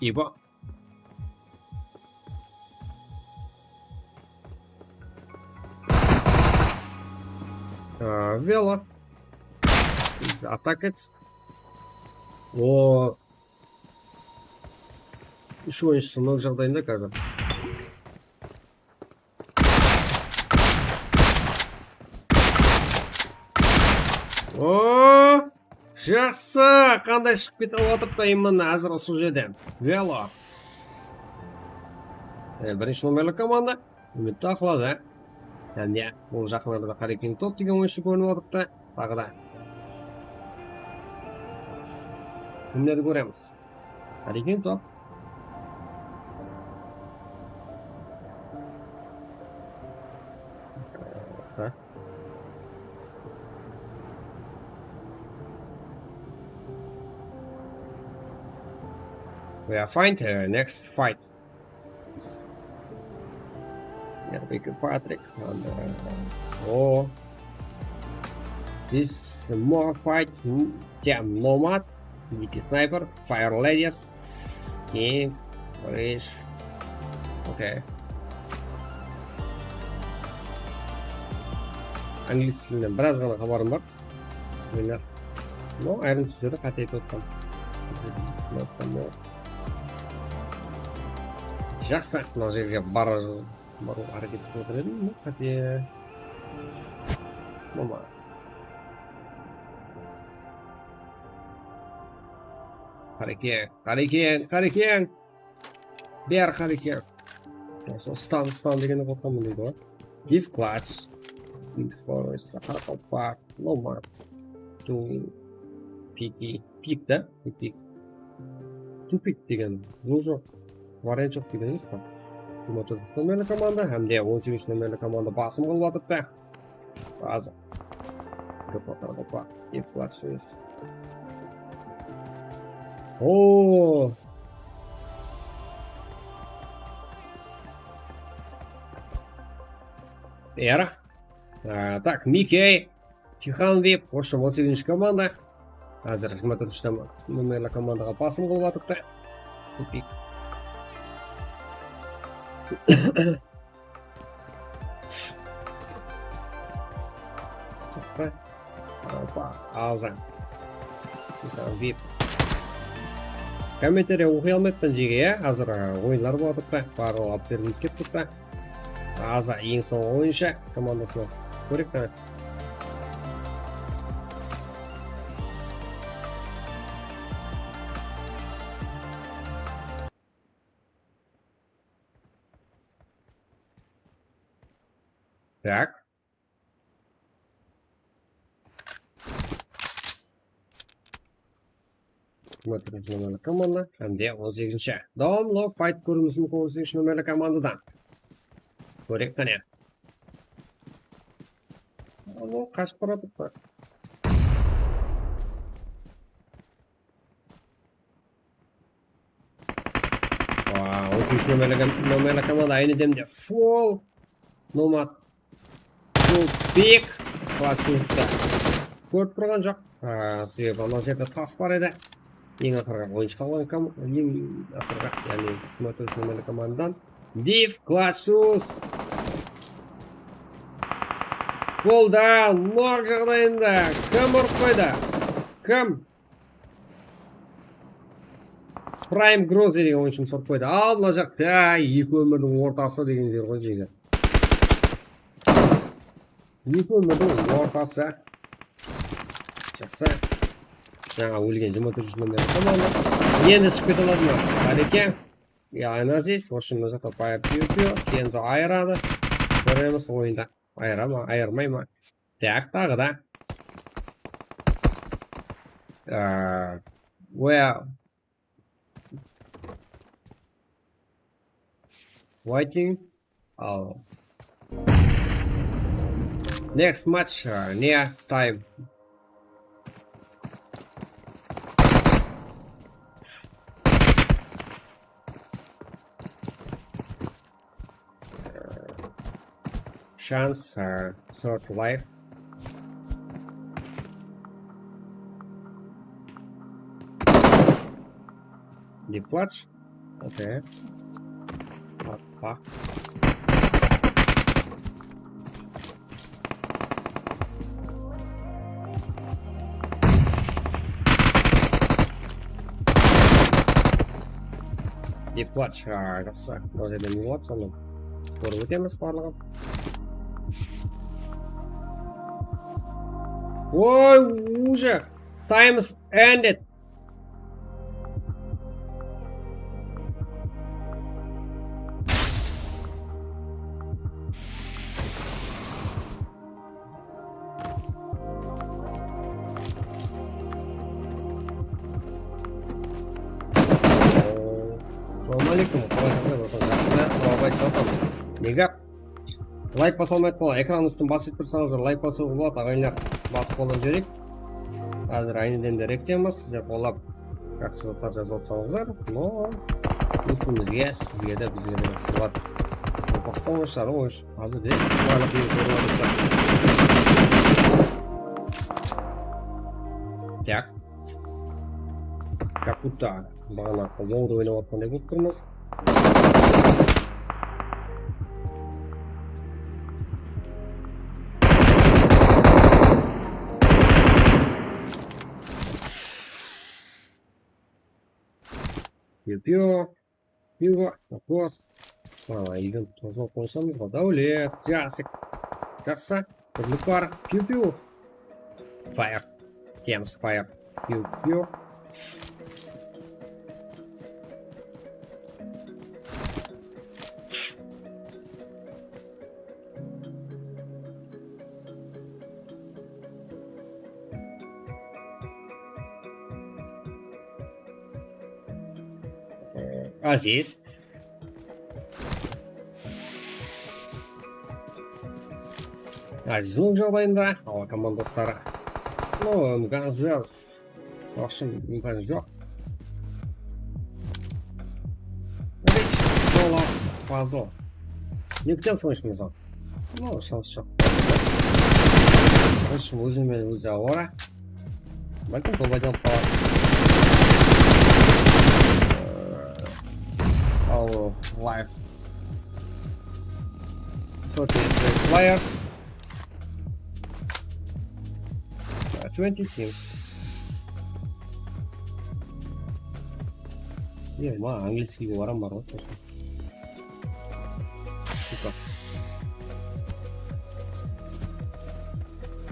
Ibo. Vela is attacked. О, еще ойыншысы мына жағдайында қазір. О, жақсы, қандай шығып кетіп отырып та именно әзір осы жерден. Вело. Бірінші номерлі команда. Үмітті ақылады. Әне, бұл жақынlarda Қарекең топ деген ойыншы көрініп отырып та. Тағы да. Кімдерді көреміз? Қарекең топ. We are fine here. Next fight. Yeah, we can Patrick. And, oh, this more fight. Jam Nomad, Wiki Sniper, Fire Ladies, King, Rich. Okay. Англис тілінен біраз ғана хабарым бар. Мені, но айрым сөздерді қате етіп отқан. Жақсы, мына жерге бару әрекет етіп отыр едім, қате. Мама. Қарекең. Бер қарекең. Осы стан дегенді қотқанмын дейді ғой. Give clutch. Explorer, Қарақалпақ, Ломар. Пик, да? Тупик деген жол жоқ. Вариант жоқ деген емес па? 29 номерлі команда, әмде 18 номерлі команда басым қылып атыпты. Азы. Қарақалпақ, give clutch. О! Эра. Так, Микей, Тихан Вип, в общем, 18 команда. Азыр 24 номерлі командаға басым қылып атыпты. Тупик. Жақсы. Опа, Аза. Тихан Вип. Комментария оқи алмайтын жеге, азыр ойынлар болып атыпты. Барлығы алып бергіміз кеп тұтты. Аза ең соңғы ойыншы командасына көрек та. Так. Смотрим номерлі команда. Әмде 18-ші. Давамлы файт көріміз мүмкін 18-ші номерлі командадан. Көрек қане. Ало, қашып баратып па. Вау, 13 номерлі команда айны демде. Фол. Номад. Тупик. Клад жүзді. Көріп тұрған жоқ. Себебі ана жерде тас бар еді. Ең ақырға ойыншы қалған ең ақырға, яғни 13 номерлі командадан. Див, Кладшус. Қолда, ног жағдайында. Кім ұрып қойды? Кім? Прайм Грози деген ойыншымыз ұрып қойды. Ал, мына жақ, екі өмірдің ортасы деген жер ғой жеге. Екі өмірдің ортасы. Жақсы. Жаңа өлген 23 номерлі команда. Енді шығып кете алады ма? Қарекең. Яғына здесь, в общем, мына жақта пайып пиу-пиу. Кензо айырады. Көреміз ойында. Айыра ма, айырмай ма? Так, тағы да. Waiting. Next match, near time. Chance, third life. Deep clutch. Okay. Fuck. Deep clutch. Жақсы. Бұл жерде не болады соны көріп өтеміз барлығын. Ой, уже! Time's ended! Ассалаумалейкум, қалай жағдай? Неге лайк басалмайды бола? Экран үстін басып тұрсаңыздар лайк басуға болады, ағайындар. Басып қолап жүрек. Қазір айнеден де ректеміз. Сіздер қолап жақсы заттар жазып отсаңыздар. Но үстімізге, сізге де, бізге де сызылады. Бастан ойыншылары ойыншы. Азыр де барлық үйін көріп отырды. Так. Капута. Бағана лоуды ойнап отқандай болып тұрмыз. Пиу-пиу, вопрос. Үйден тозып қойсамыз ғой, дәулет, жақсы, бірлік бар, пиу-пиу. Fire, теміз fire, пиу-пиу. Aziz. Azizning joylarida havo komandostlari. No, imkonsiz. Boshim imkoni yo'q. Rich, Zola, Fazl. Nechta so'nishimiz bor? No, shans yo'q. O'shim o'zimni o'zi avora. Balkim to'badan qolar. Our life. So 23 players. 20 teams. Yeah, ma английский говорам бар ғой точно. Сука.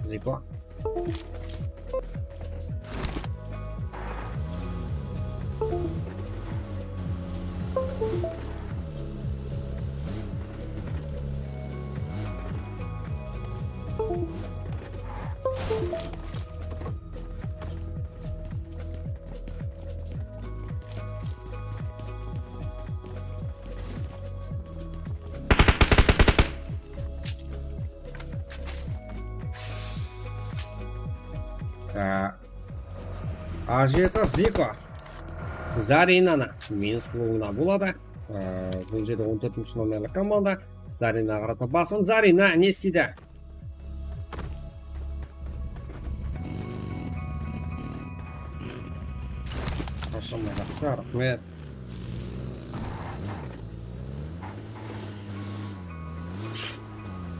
Зипа. Аж это Зико. Заринаны минус клубына болады. Бұл жерде 14-ші номерлі команда. Зарина қарата басым. Зарина не істейді? Қашама жақсы, рахмет.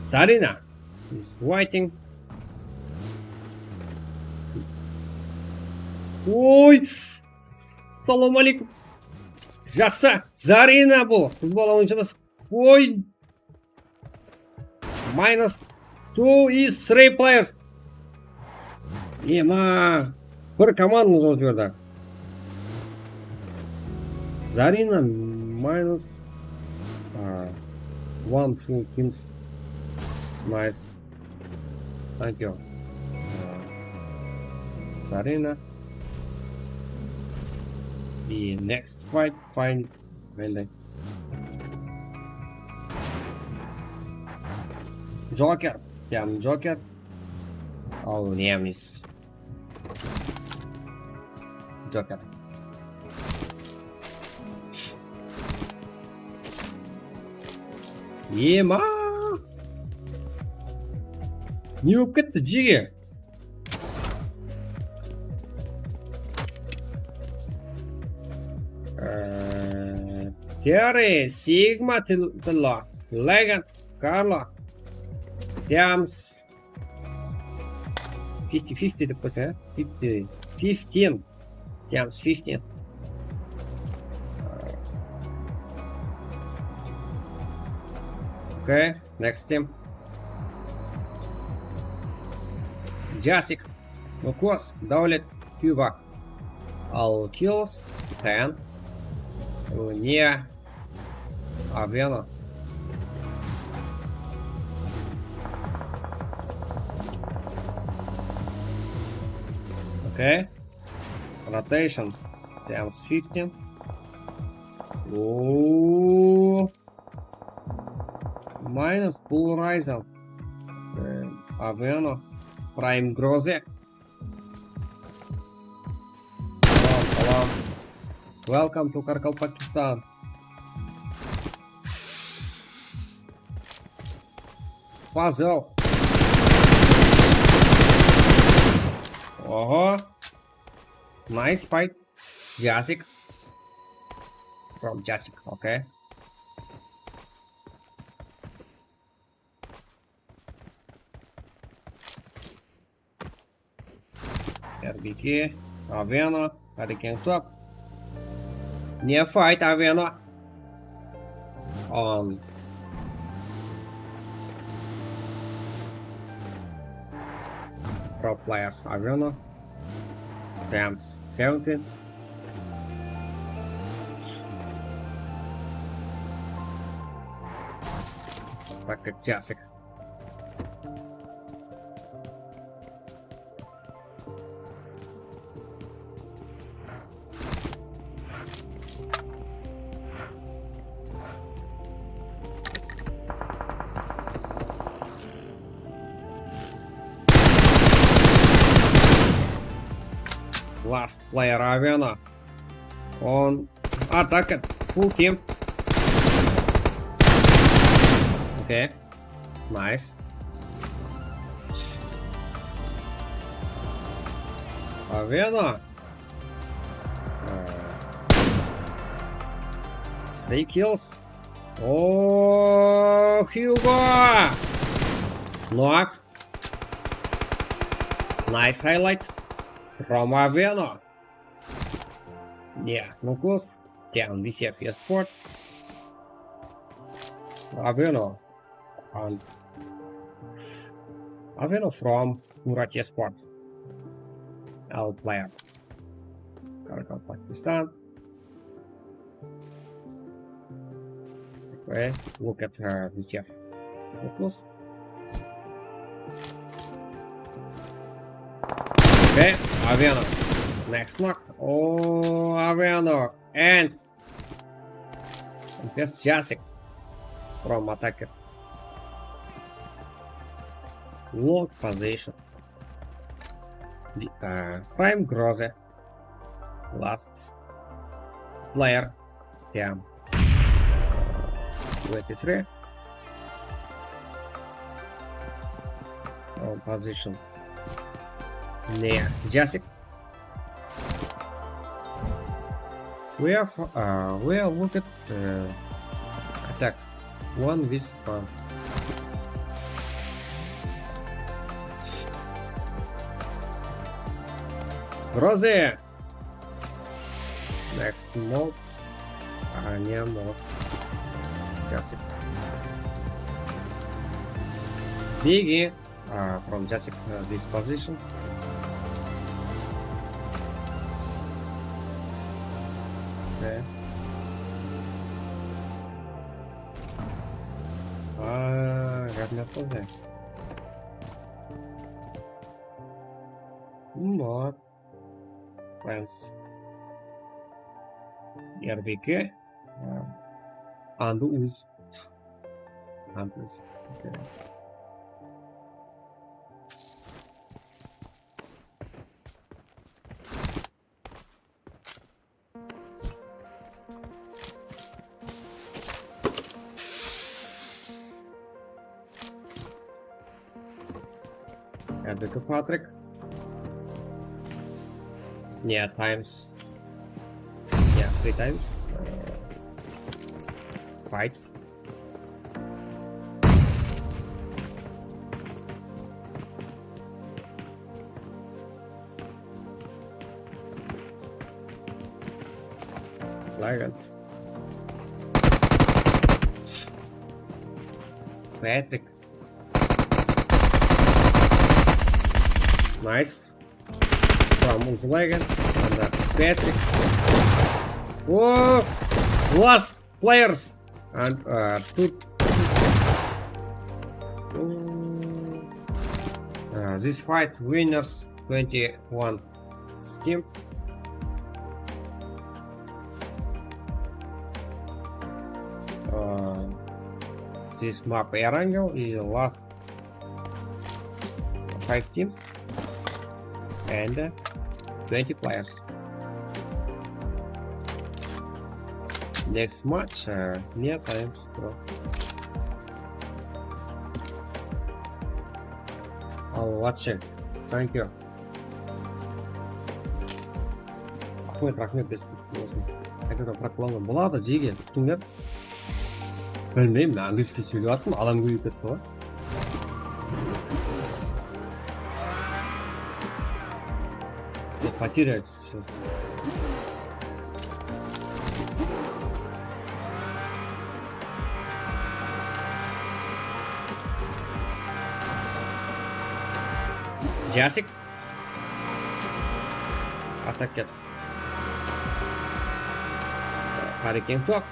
Зарина is waiting. Ой, салам алейкум. Жақсы, Зарина бұл. Қыз бала ойыншымыз. Ой. -2 is 3 players. Ема. Бір команда жол жерді. Зарина -1 full teams. Nice. Thank you. Зарина. The next fight, find Vende. Joker, Jam Joker. Our name is Joker. Ема! Не болып кетті жеге. Terry, Sigma, Tilla, Legan, Carla, James 50-50 деп қойса, 15, James 15. Okay, next team. Jasik, Lukos, Daulet, Hugo. All kills, 10. Nia, Avena. Okay. Rotation. Times 15. Ooh. Minus Polarizer. Avena. Prime Groze. Salam. Welcome to Karkalpakistan. Puzzle. Ого. Nice fight. Jasik. From Jasik, okay. RBK. Avena. Hurricane Top. Near fight, Avena. On. Pro players, Avena. Times 17. Так как Jasik. Last player Aviano. On attack. Full team. Okay. Nice. Aviano. 3 kills. Oh, Hugo! Knock. Nice highlight from Aviano. Yeah, Nucleus. Down VCF Esports. Aviano. And Aviano from Murat Esports. Our player. Karakan Pakistan. Okay, look at VCF. Nucleus. Okay, Aviano. Next knock. Oh, Aviano. And best Jacek from attacker. Long position. Prime Groze. Last player. Team 23. Long position. Near Jacek. We are look at attack 1v1. Groze. Next mode. Не мод. Jacek. Biggie from Jacek this position. Okay. Got nothing there. Not friends. RBK and Uz. Okay. RBK Patrick. Yeah, times. Yeah, 3 times. Fight. Flagrant. Patrick. Nice. From Uzlegan and Patrick. Whoa! Last players and this fight winners 21 Steam. This map Erangel is last 5 teams and 20 players. Next match near times pro. Watching. Thank you. Рахмет без болсын. Қайтадан проклонға болады жеге түңдеп. Білмеймін, мен английский сөйлеп жатырмын, адам көбейіп кетті ғой. Потеряются сейчас. Jacek. Атакет. Hurricane Clock.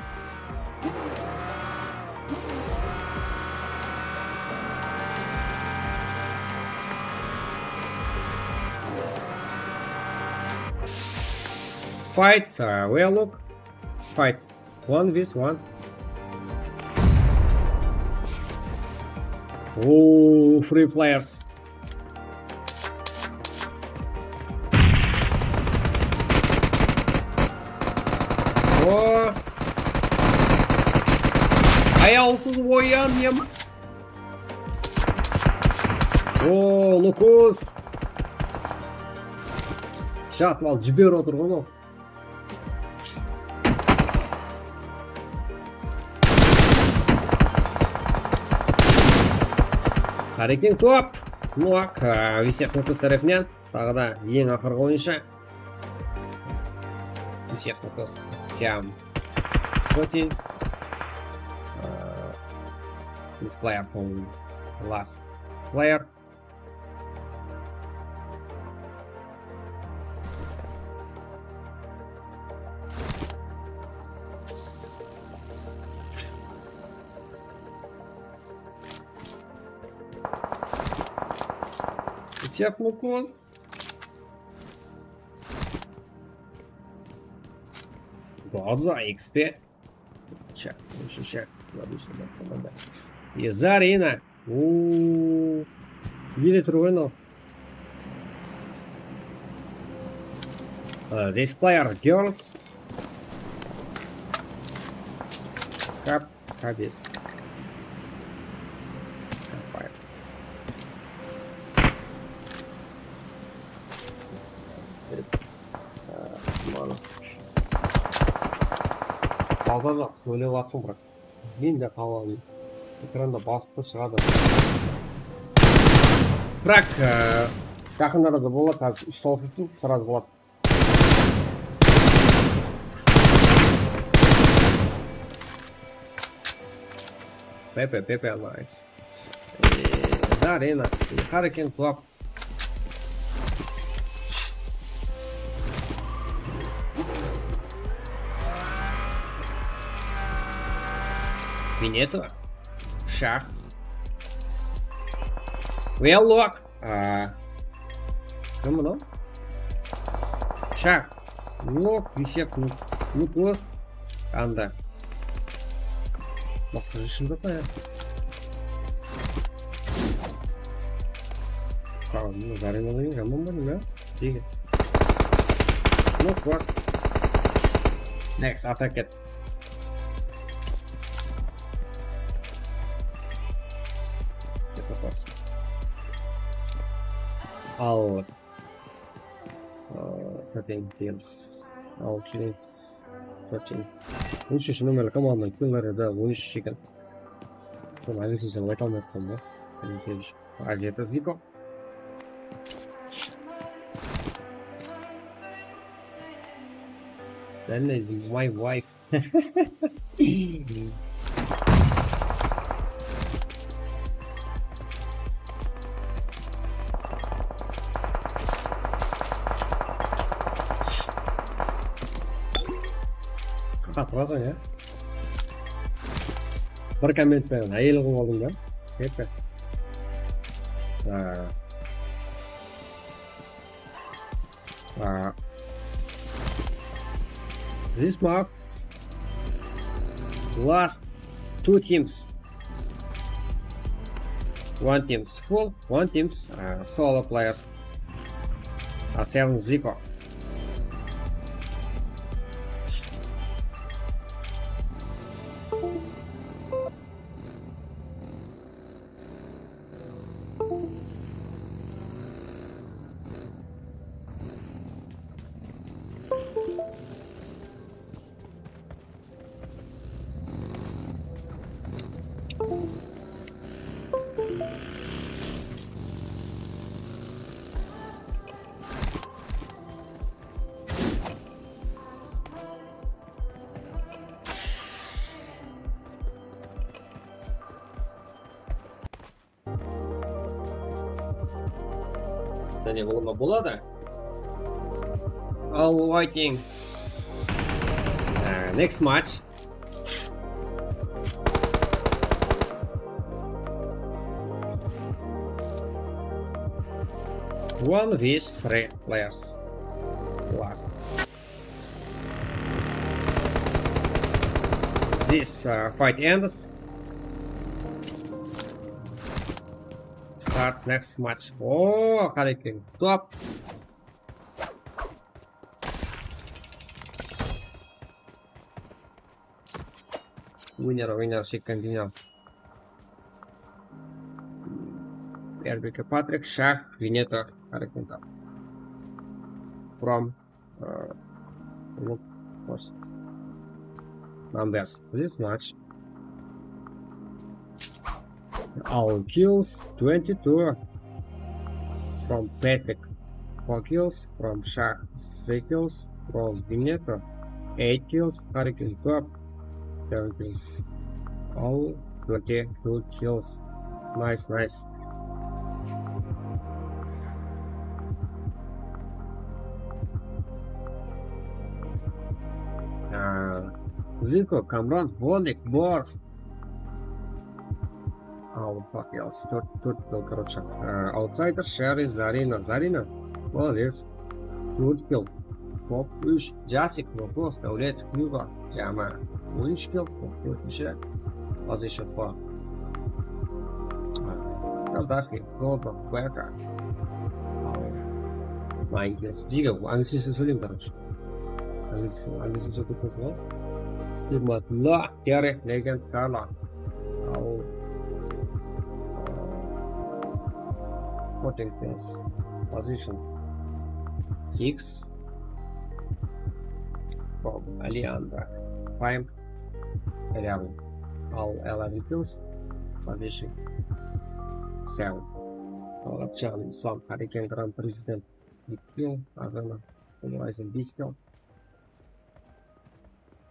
Fight, well look. Fight 1v1. Oh, 3 players. Аяусыз оян ем. О, Лукус. Жатып алып жіберіп отыр ғой мынау. Қарекең топ. Нуак, Висек Лукус тарапынан тағы да ең ақырғы ойыншы. Висек Лукус Кям Соти. This player from last player. Висек Лукус. Глаза XP. Чек, чек. И Зарина. Видели тройно. Здесь player girls. Кабис. Балдар сөйлеп жатсың бірақ мен де қаламын. Экранда басып шығады. Бірақ жақындарда да болады, қазір ұсталып кетті, сразу болады. Пепе, найс. Зарина, Қарекен туап. Винету. Шах. Веллок. Кім мынау? Шах. Лок, Висек Лукус. Анда. Басқа жешім жоқ па я? Қалың, Заринадың жаман бар, не? Деге. Лукус. Next, attack it. Ал setting deals ал kills 13 13 номерлі командның киллері 13 екен. Соны әлі сен айта алмай тұрмын ба? Азията Зико. That is my wife. Қатырасың, я? Бір комментпен әйел қылып алдың ба? Кепе. This month, last 2 teams. One team's full, one team's solo players. 7 Zico. Не болады. All waiting. Next match. One vs 3 players. Last. This fight ends. Start next match. Oh, Қарекен топ. Winner, second winner. RBK Patrick, Shaq, Vineta, Hurricane from look first numbers. This match. All kills 22 from Patrick, 4 kills from Shaq, 3 kills from Vineta, 8 kills Hurricane Cup, 7 kills. All 22 kills. Nice. Zico, Kamran, Volик, Борс. All fuck else. Тут был, короче. Аутсайдер, Шерри, Зарина. Молодец. Good kill. Топ 3. Жасик, вопрос, Давлет, Кьюба, Джама. 13 kill. Топ 4. Position 4. Калдафи, Голда, Бека. 9 kills. Дига, английский судим, короче. Английский судим, короче. Сигма, Ла, Терек, Легенд, Карла. All 14 kills. Position 6 from Alianda. 5 11. All 11 kills. Position 7. Alapcan Islam Hurricane Grand President. Big kill. Arena. Polarizing Beast kill.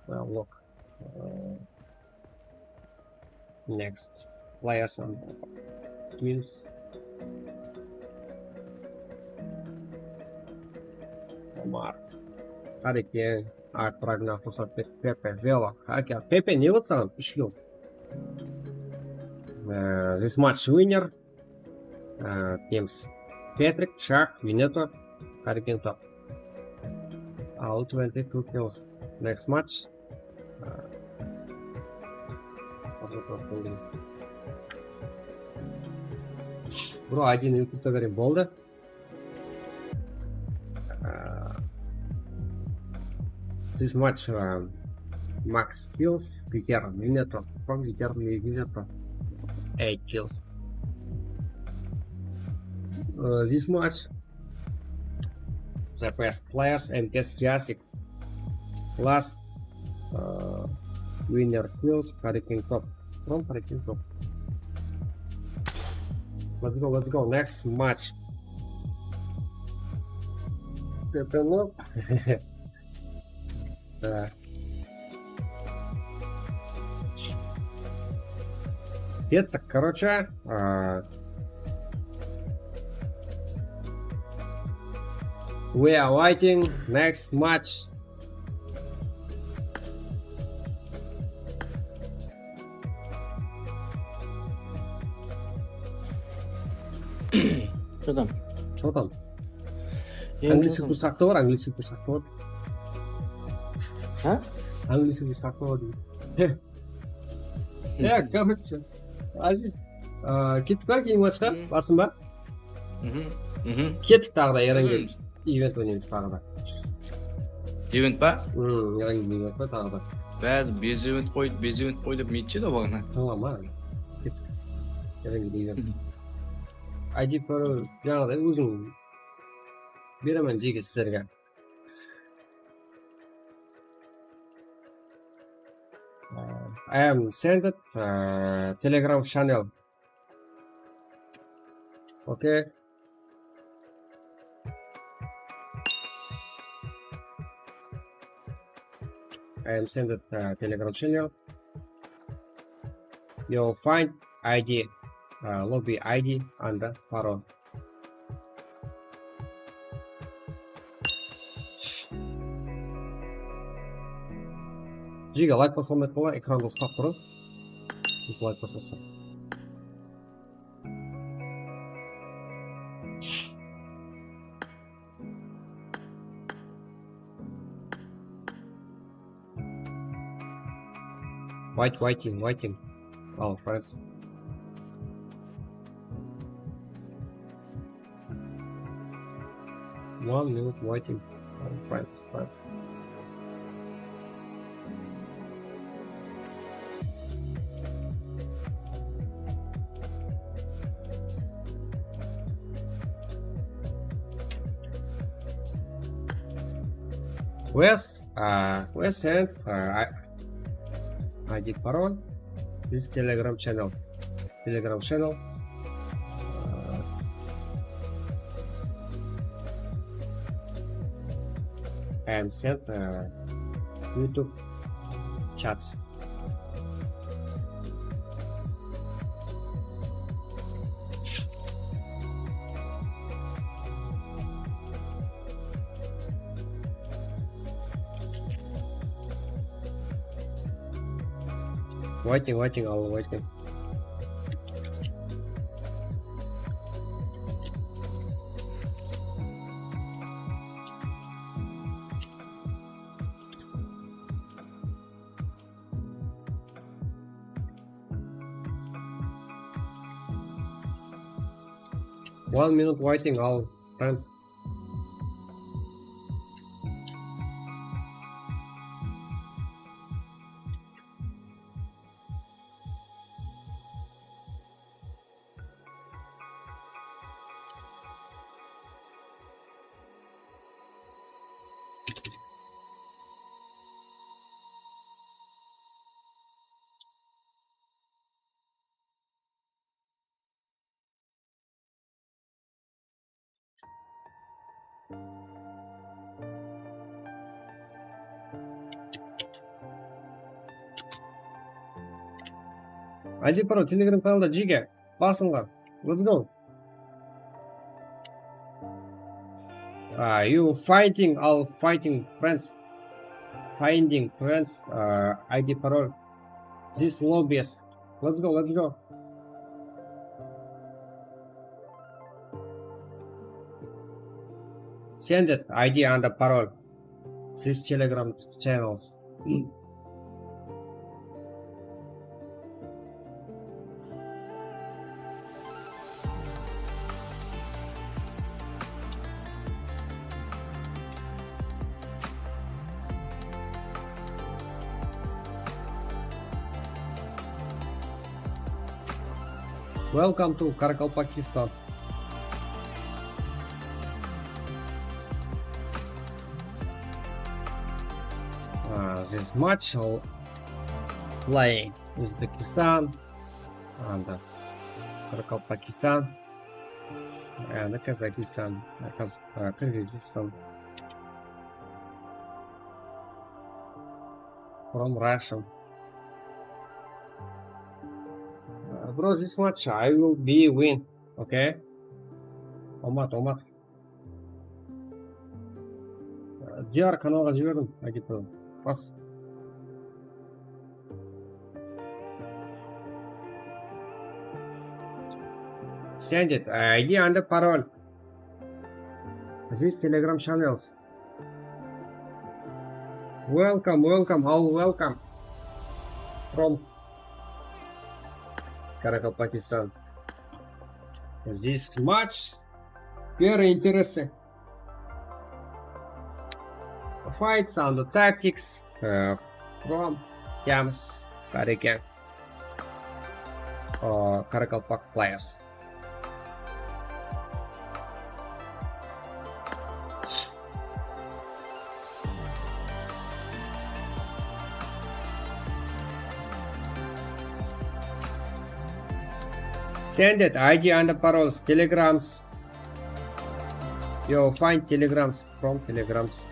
Well, look. Next players on Twins. Март. Hurricane. Art прогнал фурсат Пепе. Вело. Хакер. Пепе не вот сам. Пишлю. This match winner. Teams. Patrick, Shaq, Vineta, Hurricane Top. All 22 kills. Next match. Посмотрим. Bro, один ютубта говорим, болды. This match Max kills, Peter Vineta, from Peter Vineta, 8 kills. This match the best players MTS Jasic. Last winner kills Hurricane Top from Hurricane Top. Let's go. Next match. Это, короче, we are waiting next match. Что там? Что там? Я не Английский знаю. курс актор, английский курс актор. А? Английский курс актор. Короче, Азиз, кетіп кейін матчқа барсың ба? Кеттік тағы да Еренге ивент ойнаймыз тағы да. Ивент па? Еренге ивент па тағы да. Без ивент қой деп метші да бағына. Тыңлама, кеттік. Еренге ивент. ID көрі жаңағыдай өзің беремін жеге сіздерге. I am sent it Telegram channel. Okay. I am sent it Telegram channel. You'll find ID, lobby ID under parole. Жига лайк басылмайды бола, экранды ұстап тұрып. Лайк басылсын. Waiting. All friends. One minute waiting. All friends. Wes and ID parole. This Telegram channel. And send YouTube chats. Waiting, I'll waiting. One minute waiting, all friends. ID Pro Telegram kanalda Giga basыңlar. Let's go. You fighting all fighting friends. Finding friends. ID Pro. This lobbies. Let's go. Send it ID and the parole. This Telegram channels. Welcome to Karakalpakistan. This match playing Uzbekistan and Karakalpakistan and Kazakhstan, Kyrgyzstan from Russia. Bro, this match I will be win, okay? Омат. Диар каналға жібердім, агитпен. Пас. Send it, ID and the parole. This Telegram channels. Welcome, all welcome. From Karakalpakistan. This match very interesting. Fights and the tactics from James Karikan or Karakalpak players. Send it ID and the paroles, telegrams. Yo, find telegrams from telegrams.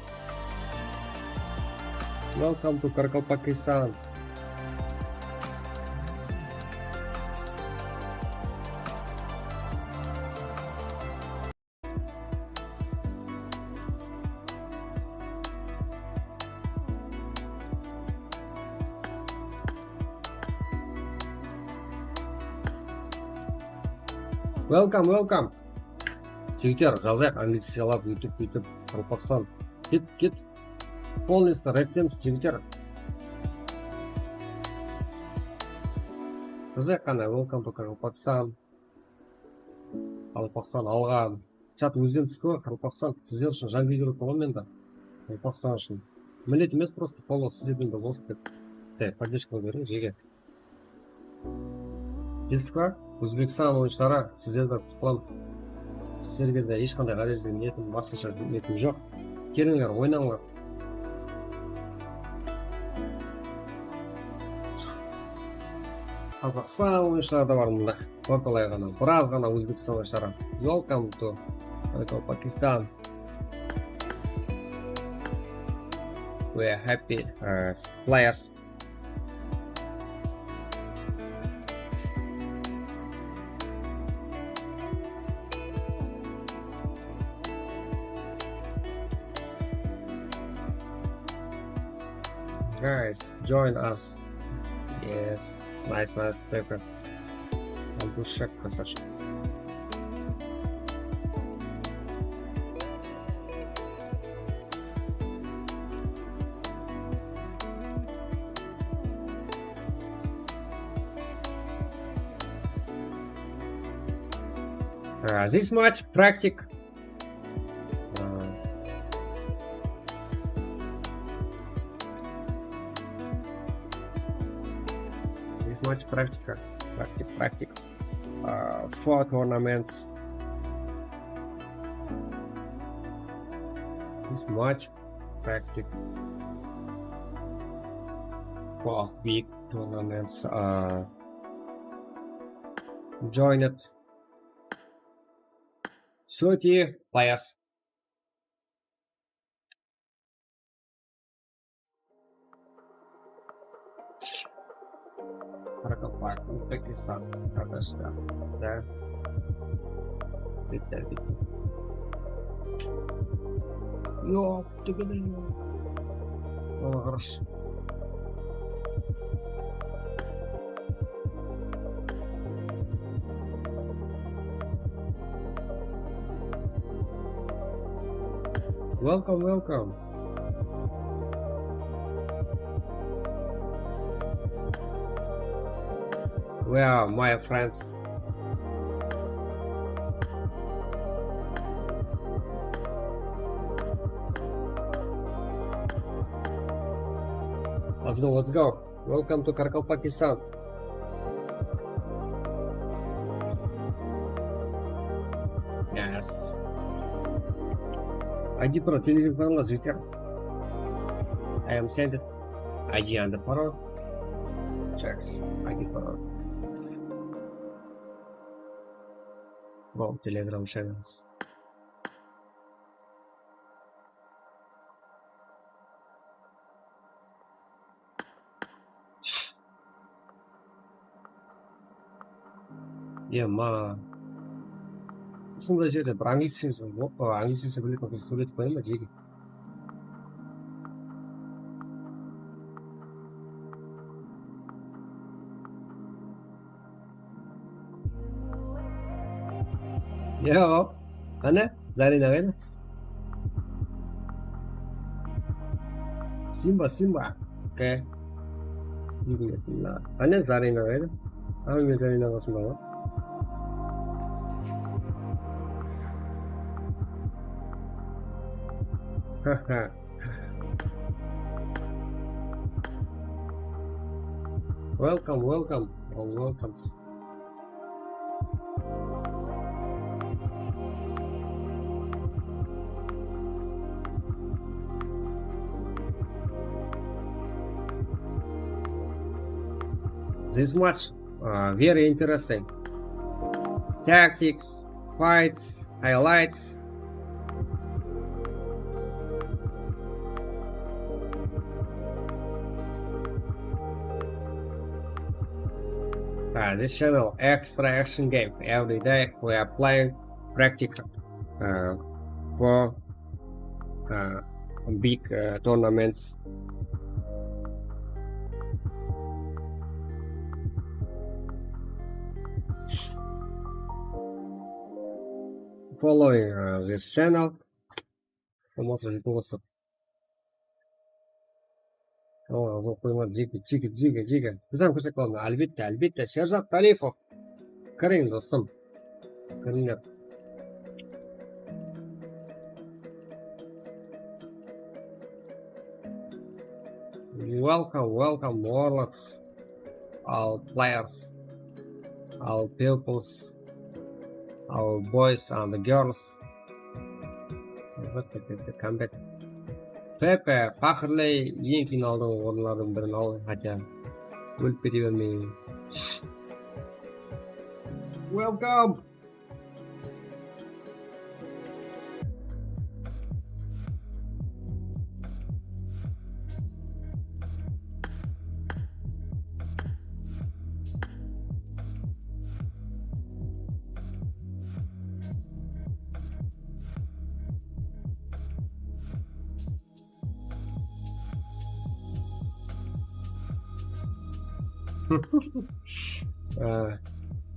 Welcome to Karakalpakistan. Welcome. Жігіттер, жазайық английскиялап YouTube, Калпакстан. Кет. Полностью рэптеміз, жігіттер. Жазайық қана, welcome to Калпакстан. Калпакстан алған. Чат өзден түскі, Калпакстан. Сіздер үшін жаңа видео болған менде. Калпакстан үшін. Міндет емес, просто фоллоу сіздердің де болсын деп. Поддержка берің, жеге. Келістік па? Өзбекстан ойыншылары сіздерді құттықтаймын. Сіздерге де ешқандай ғарежден ниетім, басқаша ниетім жоқ. Келіңдер, ойнаңдар. Қазақстан ойыншылары да бар мұнда. Орталай ғана, біраз ғана Өзбекстан ойыншылары. Welcome to Pakistan. We are happy players. Guys, join us. Yes, nice paper. I'll do check message. This match practice. This match practice. 4 tournaments. This match practice. 4 big tournaments. Join it. 30 players. Uzbekistan arkadaşlar. Da. Bitti. Yok, tıkıdı. Ona karış. Welcome. Where are my friends? Let's go. Welcome to Karkal, Pakistan. Yes. ID Pro телефонla житер. I am sent it. ID and the Pro. Checks. ID Pro. Wow, Telegram channels. Yeah, ma. Сондай жерде бір английский білетін қыз сөйлетіп қояйын ба жеге? Yo, ana, Zarina қайда? Симба. Окей. Ana, Zarina қайда? Мен Зарина қасымда ғой. Welcome. All welcomes. This match very interesting. Tactics, fights, highlights. This channel extra action game. Every day we are playing practice for big tournaments. Following this channel. Jiga. Bizam kirsak bo'ladi. Albatta. Sherzod Talifov. Kiring do'stim. Kiringlar. Welcome warlocks. All players. All pupils. Our boys and the girls. Come back. Pepe, faxrli eng qiyin oldingi o'rinlardan birini oldi. Hakam. O'lib ketavermang. Welcome.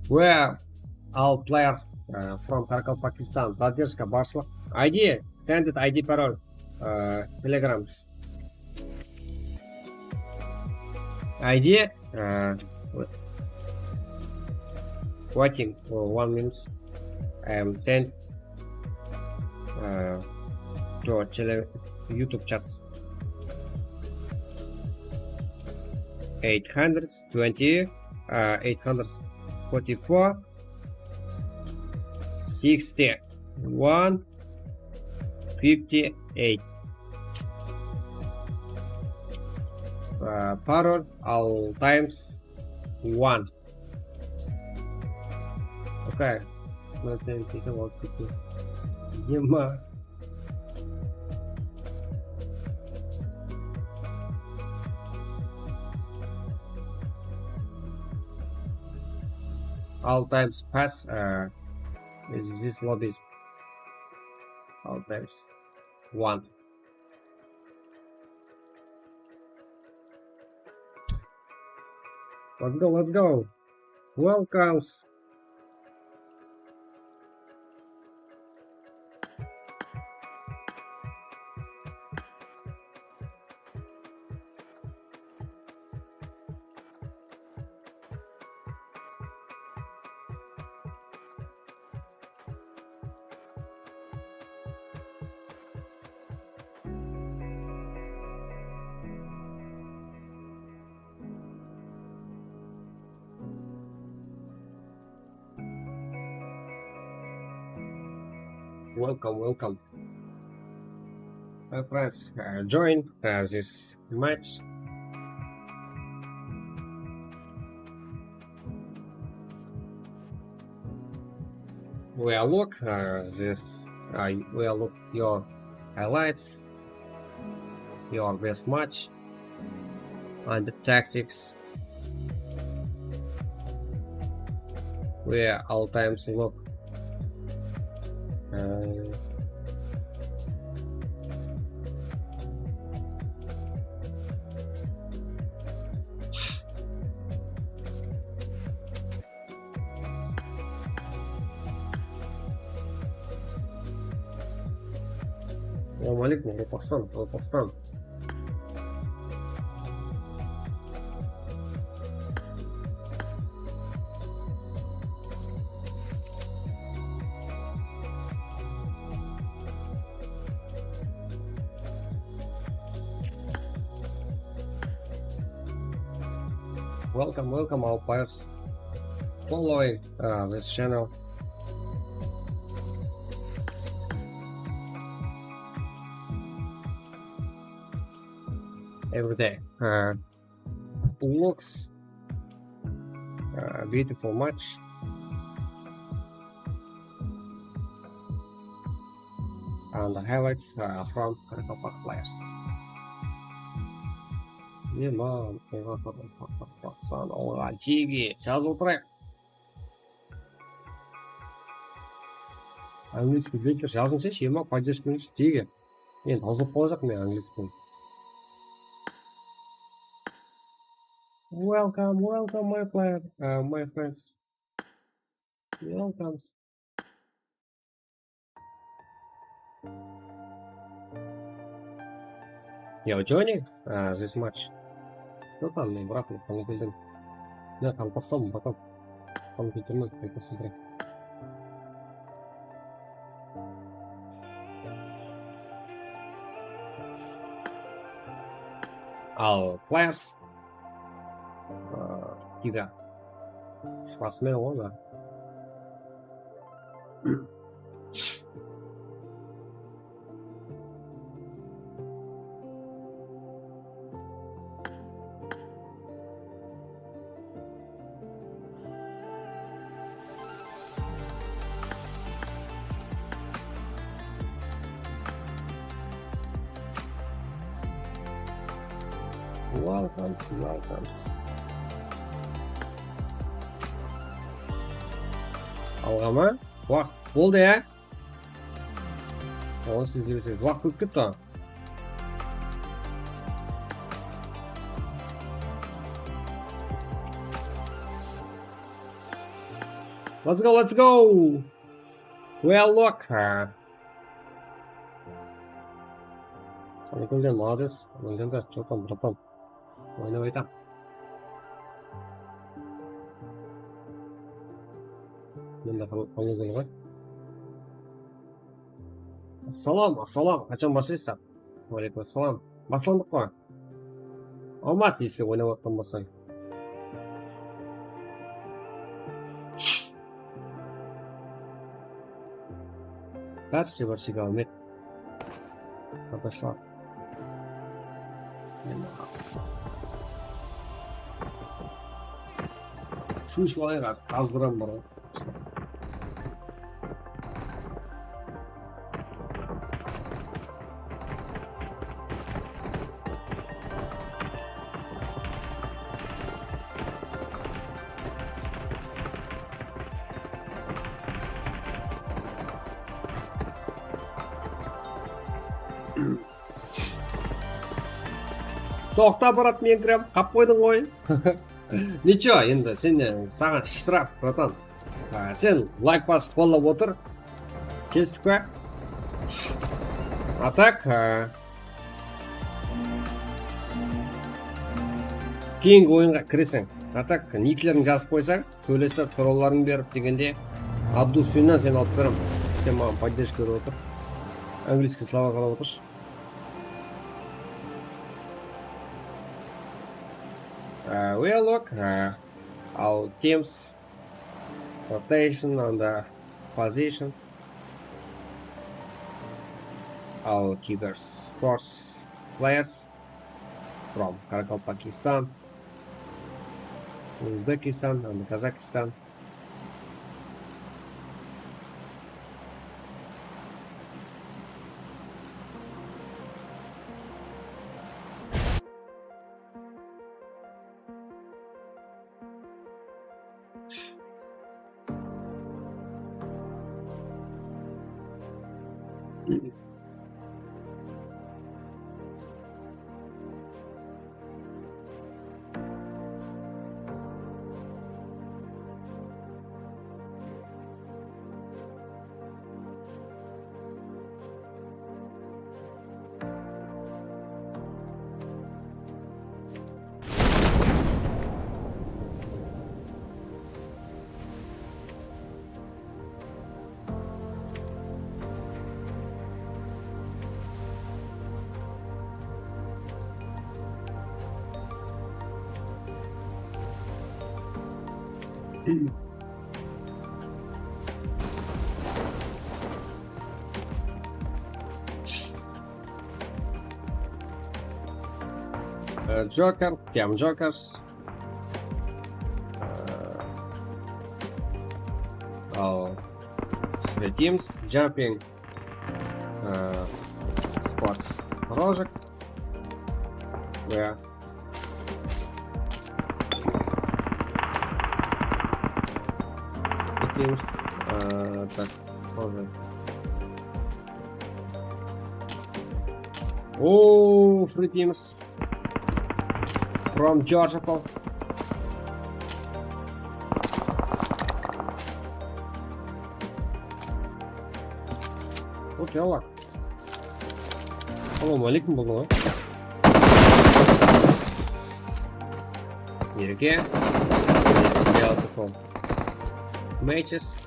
Where all players from Kharkov, Pakistan. Задержка башлык. ID, send it ID пароль. Telegrams. ID, waiting for 1 minute. Send to YouTube chats. 820, 844, 61, 58. Parole all times 1. Okay. Смотрим, вот тут. Ема. All times pass is this lobby is all times 1. Let's go, let's go. Welcomes. Welcome, welcome. My friends, join this match. We'll look we'll look your highlights, your best match, and the tactics. We all times look. Assalamu alaikum, Pakistan. Welcome all players following this channel. Every day. Looks beautiful match. And the highlights from Kharkov players. Ема, Pakistan, Чиги, сейчас утро. Английский лекер жазыңызшы, ема поддержкаңызшы, Чиги. Мен тозып қалacak мен английский. Welcome, my player, my friends. Welcome. You're joining this match. Ну там, не брат, не там. Я там посмотрим, потом. Там интернет, посмотри. All players. Tiga. Спортсмен он, да. Welcomes. Alg'ama? Vaqt bo'ldi ya. Siz vaqt o'tib ketdi. Let's go. Well, look. Николай, молодец. Молодец, что там, братан? Давай там. Ассалам. Қашан башлайсың? Уалейкум ассалам. Басылдық қой. Алмат дейсің, ойнап отқан болсаң. Барши Галмет. Подошла. Су ішіп алайын қаздырам бар ғой. Тоқта брат, мен кірем, қап қойдың ғой. Ничего, енді саған штраф, братан. Сен лайк басып қолдап отыр. Кестік па? А так, кейінгі ойынға кіресің. А так, никлерін жазып қойсаң, сөйлесіп, сұрауларын беріп дегенде, от душиннан сен алып берем. Сен маған поддержка беріп отыр. Английский слова қалап отыршы. We'll look our team's rotation on the position. Our keepers sports players from Karakol, Pakistan, Uzbekistan and Kazakhstan. Joker, Team Jokers. All three teams jumping sports project. Where teams так project. Oh, three teams from Georgia. Окей, аллах. Салам алейкум болдың ғой. Нереке. Beautiful matches.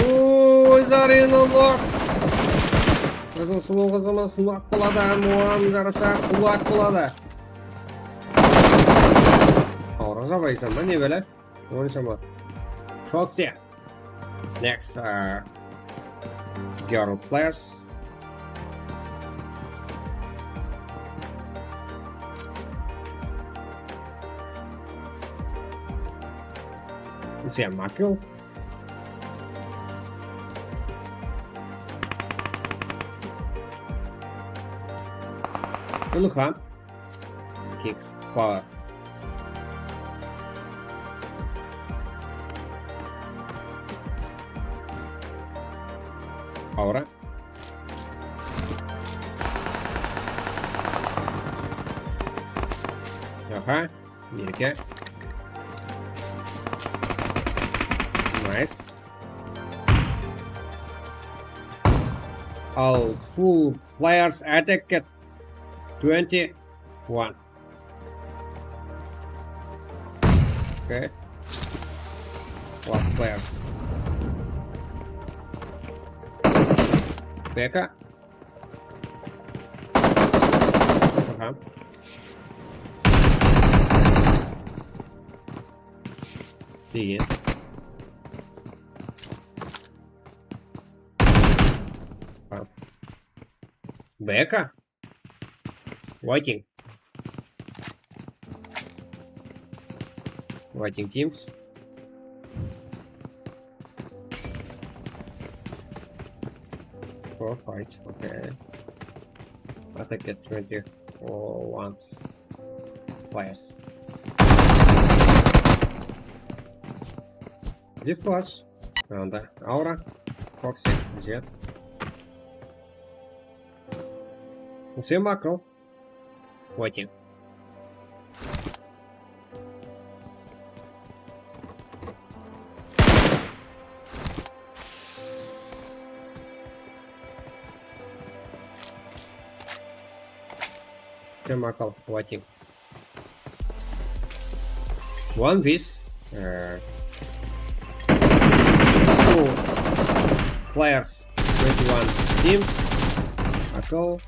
Ой, заринылық. Өзің сұлуғы zaman сұлақ болады, мұған жарыса құлақ болады. Ауырға жабайсам ба, не бәлі? Оншама. Foxy. Next girl players. Всем макил. Uni ham Kicks Power. Aura. Aha, yerga. Nice. All full players attacked. 21. Okay. Last players. Becca. Uh-huh. Begin. Becca. Waiting. Waiting teams. Four fights, okay. Attack at 24 once. Players. Deflash. Anda. Aura. Foxy. Jet. Всем макал. Waiting. Всем макал. Waiting. One piece. Two players. 21 teams. Макал.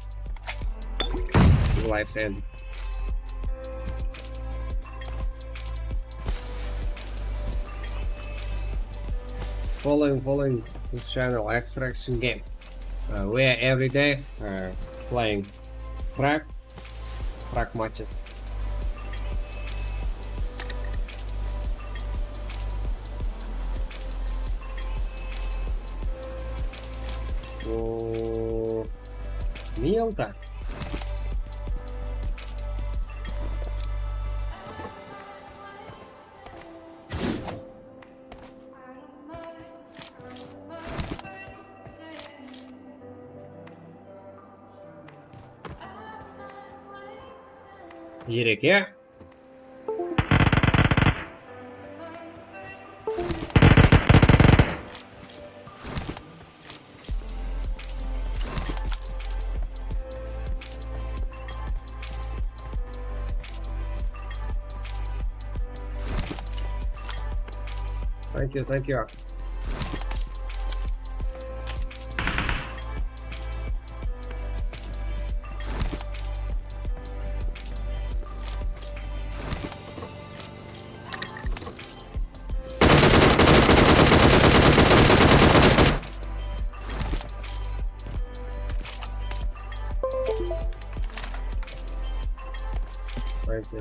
Life's end. Following this channel Extraction Game. We are every day playing frag matches. Мелко. Ереке. Thank you.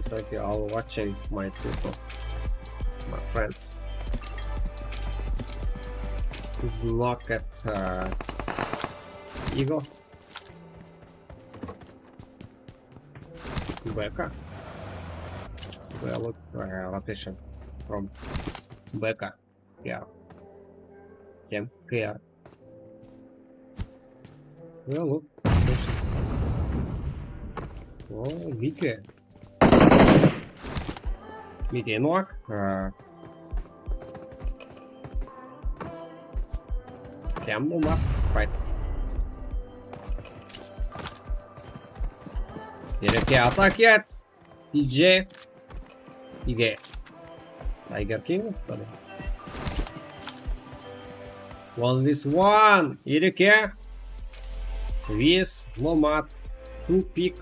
Thank you all watching, my people, my friends. This look at Eagle. Becca. Well, look, rotation from Becca. Yeah. Yeah. Well, look. Oh, Vike. Vike Noak. Camel map, right. Yereke atak et. DJ. Ige. Tiger King. 1v1. Yereke. With Nomad. 2 pick.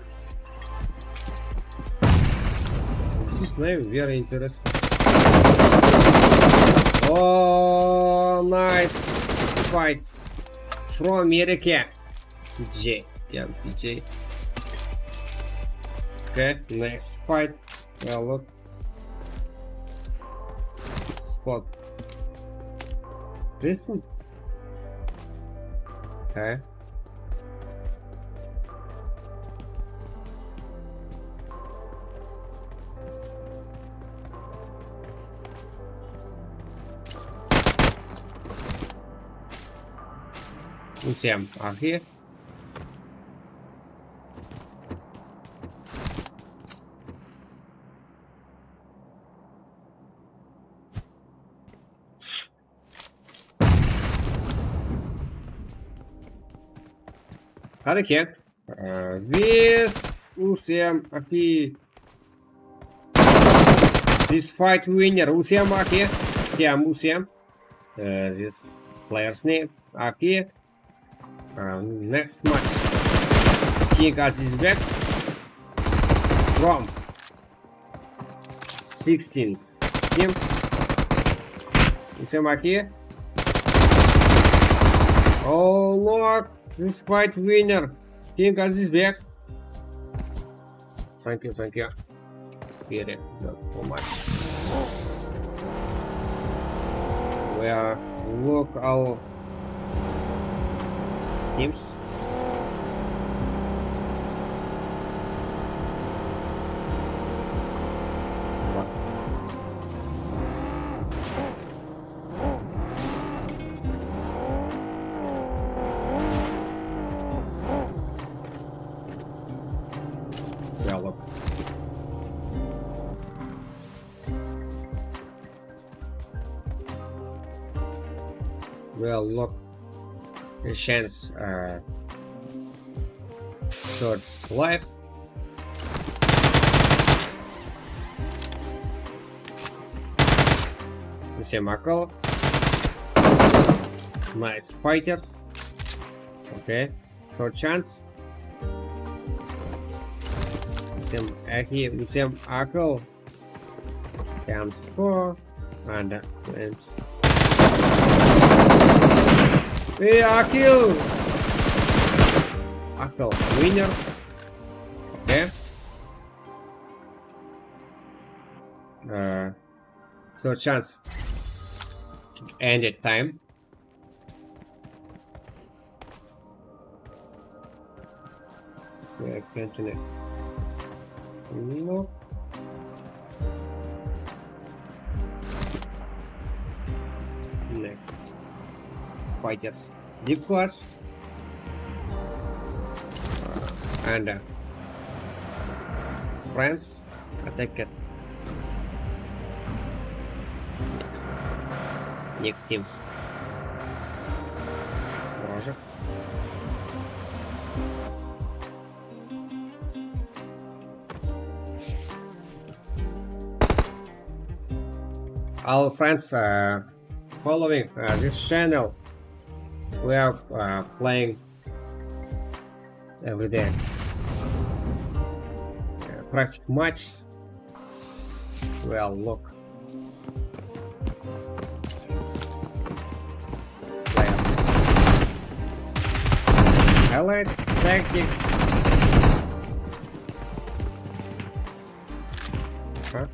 This name very interesting. Oh, nice fight from Yereke. PJ. Damn, PJ. Okay, next fight. Well, look. Spot. Listen. Okay. UCM aqui. Cara aqui. This UCM aqui. This fight winner UCM aqui. Team UCM. This player's name aqui. Next match. King Azizbek from 16th team. UCM aqui. Oh look, this fight winner King Azizbek. Thank you. Get it. Not so much. Where look our teams. What? Yeah, look. Well, look, the chance search life. Все Макал. Nice fighters. Okay, third chance. Всем Аки, всем Акл. Там score and wins. Hey, Akil! Akil, winner. Okay. So chance. End at time. Yeah, continue. No. Next. Fighters. Deep class. And France attack it. Next teams. Projects. All friends following this channel, we are playing every day practice matches. Well, look, highlights, tactics. Huh?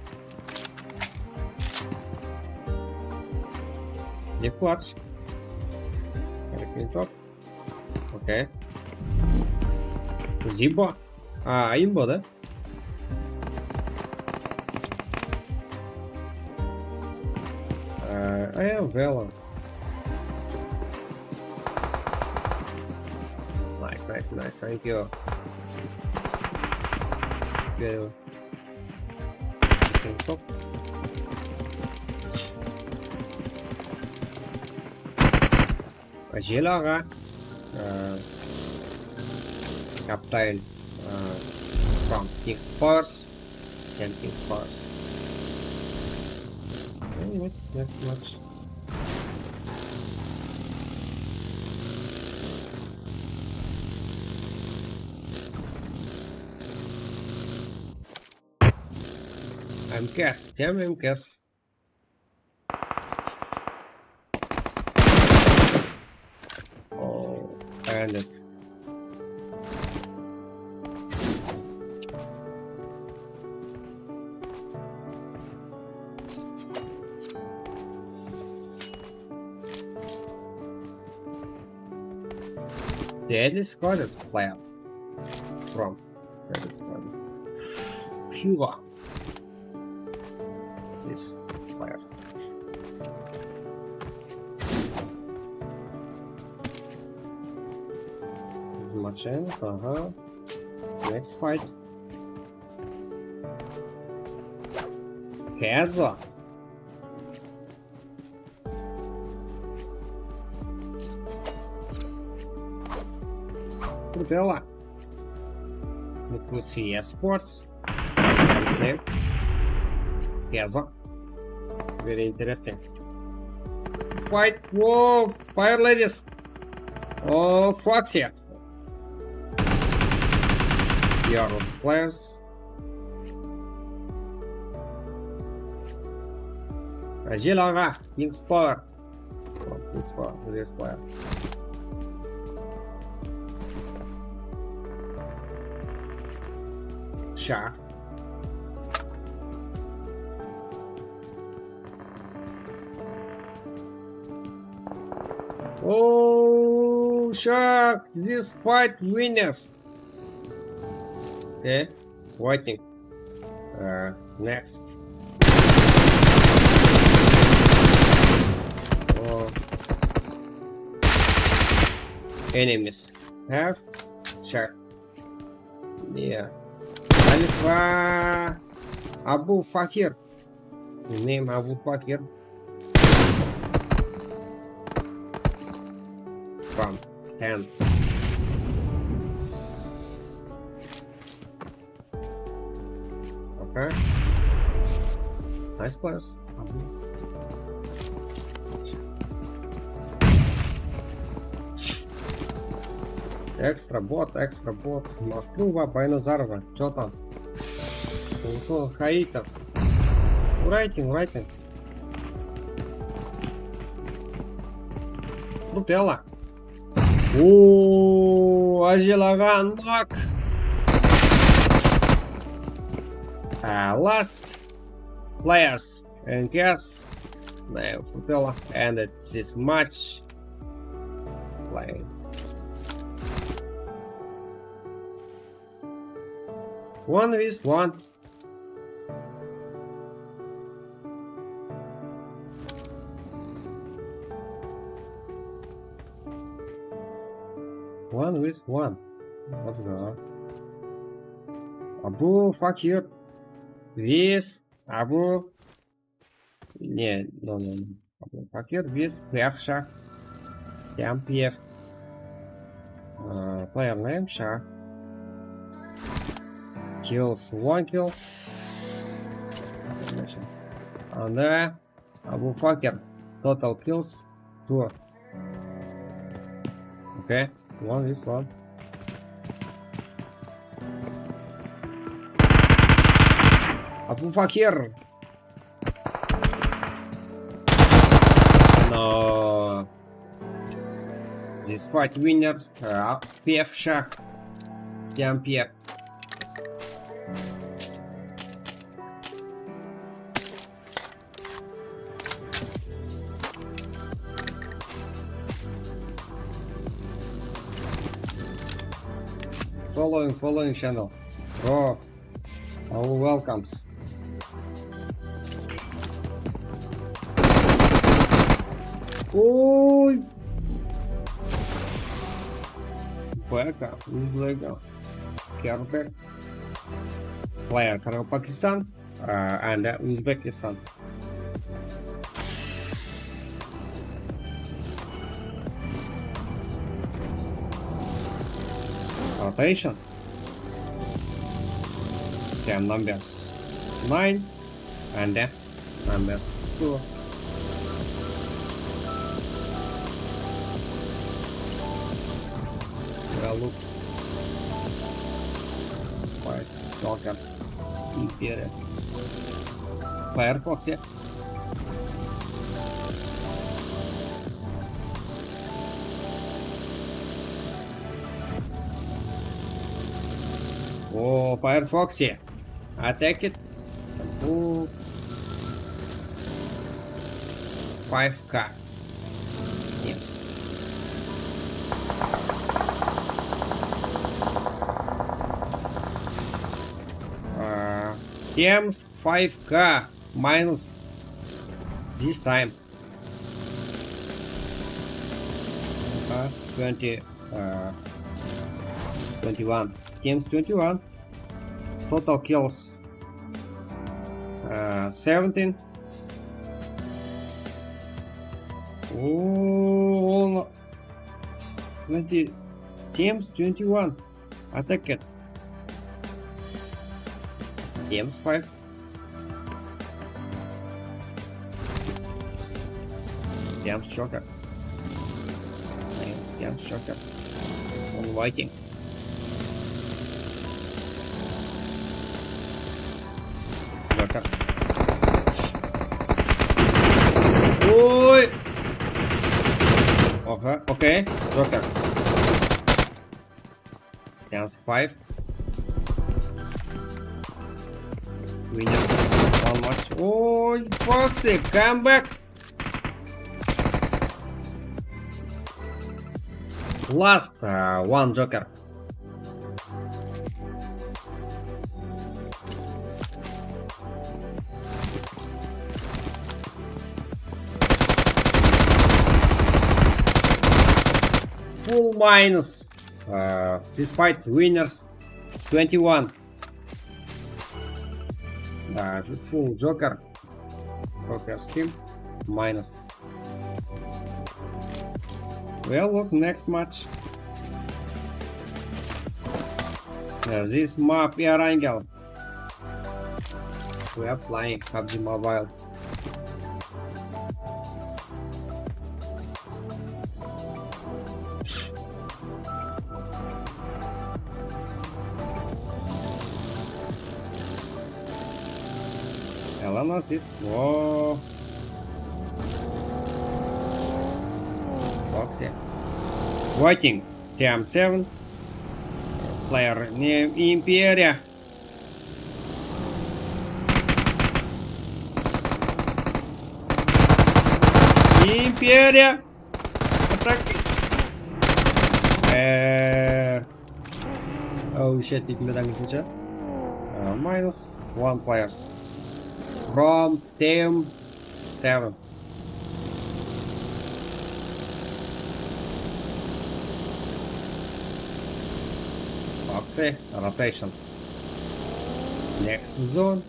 Не плачь. Топ. Окей. Зиба. Имба, да? Вела. Nice. Thank you. Good. Топ. Agilara, Captain from King Spurs and King Spurs. Anyway, that's much. MCAS, damn MCAS. And it. Deadly Squad is player from Deadly Squad is pure. These players. machines. Next fight. Kenzo. Крутела. Nicosia Sports. Nice name. Kenzo. Very interesting. Fight. Whoa, fire ladies. Oh, Foxy. Your players. Зелага, King's Power. King's Power, this player. Shark. Oh, Shark, this fight winners. Okay, waiting. Next. Enemies have Shark. Yeah. Alpha Abu Fakir. His name Abu Fakir. From 10. Okay. Nice players. Экстра бот. Москва, Байназарова. Чё там? Хаитов. Урайтинг. Нутелла. О, Азелаган Мак. Last players and guess name Nutella and this match playing. One with one. One with one. Let's go. Abu Fakir. With Abu. No. Abu Fakir with PF. PF. Player name Shark. Kills 1 kill. And Abu Fakir total kills 2. Okay, one is one. Abu Fakir. No. This fight winner PF Shark. PF. Following channel. Bro, all welcomes. Ой! Бэка, Узлега, Кербер. Player Pakistan and Uzbekistan. Rotation. Cam numbers 9 and numbers 2. Well, look. White, Joker, Imperial, Firefox, yeah. Oh, Firefox, yeah. Attack it. Oh. 5k. Yes. Teams 5k minus this time. 20 21. Teams 21. Total kills 17. Oh, 20. Teams 21. Attack it. Teams 5. Teams Joker. Teams Joker. On waiting. Joker. Ой! Okay. Joker. Teams 5. Winner. One match. Oh, Foxy, come back. Last one Joker. Full minus. This fight winners 21. Full Joker. Joker's team minus. Well, look, next match. This map Erangel. We are playing PUBG Mobile. Elanosis. Whoa. Foxy. Waiting. TM7. Player name Imperia. Imperia. Attack. Oh shit, minus 1 players from team 7. Foxy, rotation. Next zone.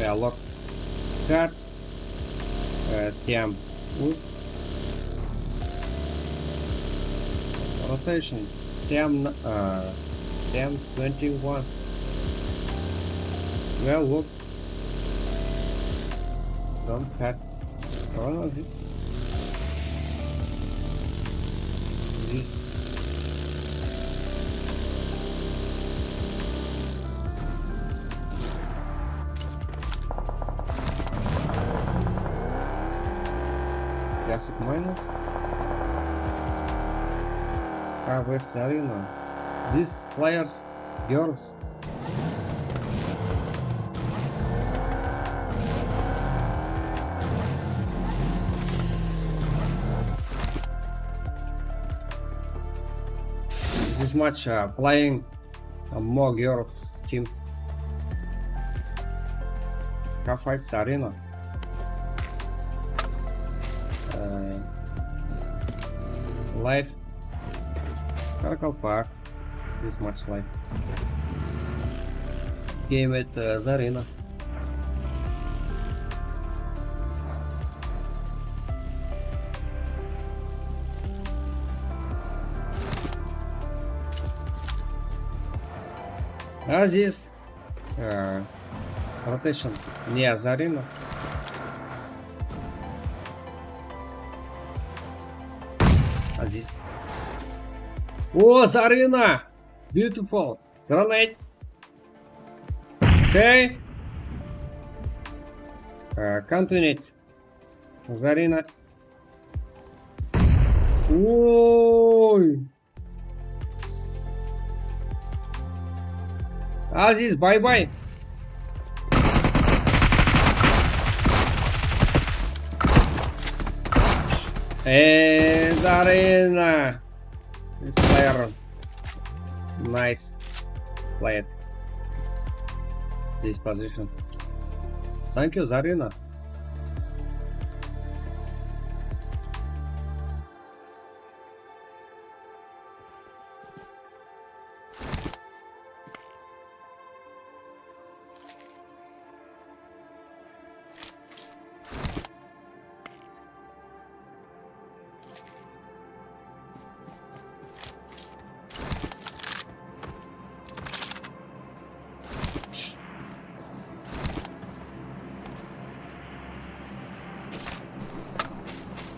Lock card. Team boost. Rotation. Team 21. Well, look. Don't cut. Oh, this. Classic minus. West Arena. These players, girls. This match playing more girls team. Fights Arena. Live. Caracal Park. This match live. Game at Zarina. This rotation near Zarina. This. Oh, Zarina! Beautiful. Grenade. Okay. Continue. Zarina. Ой. Aziz, bye-bye. Zarina. This player. Nice. Play it. This position. Thank you, Zarina.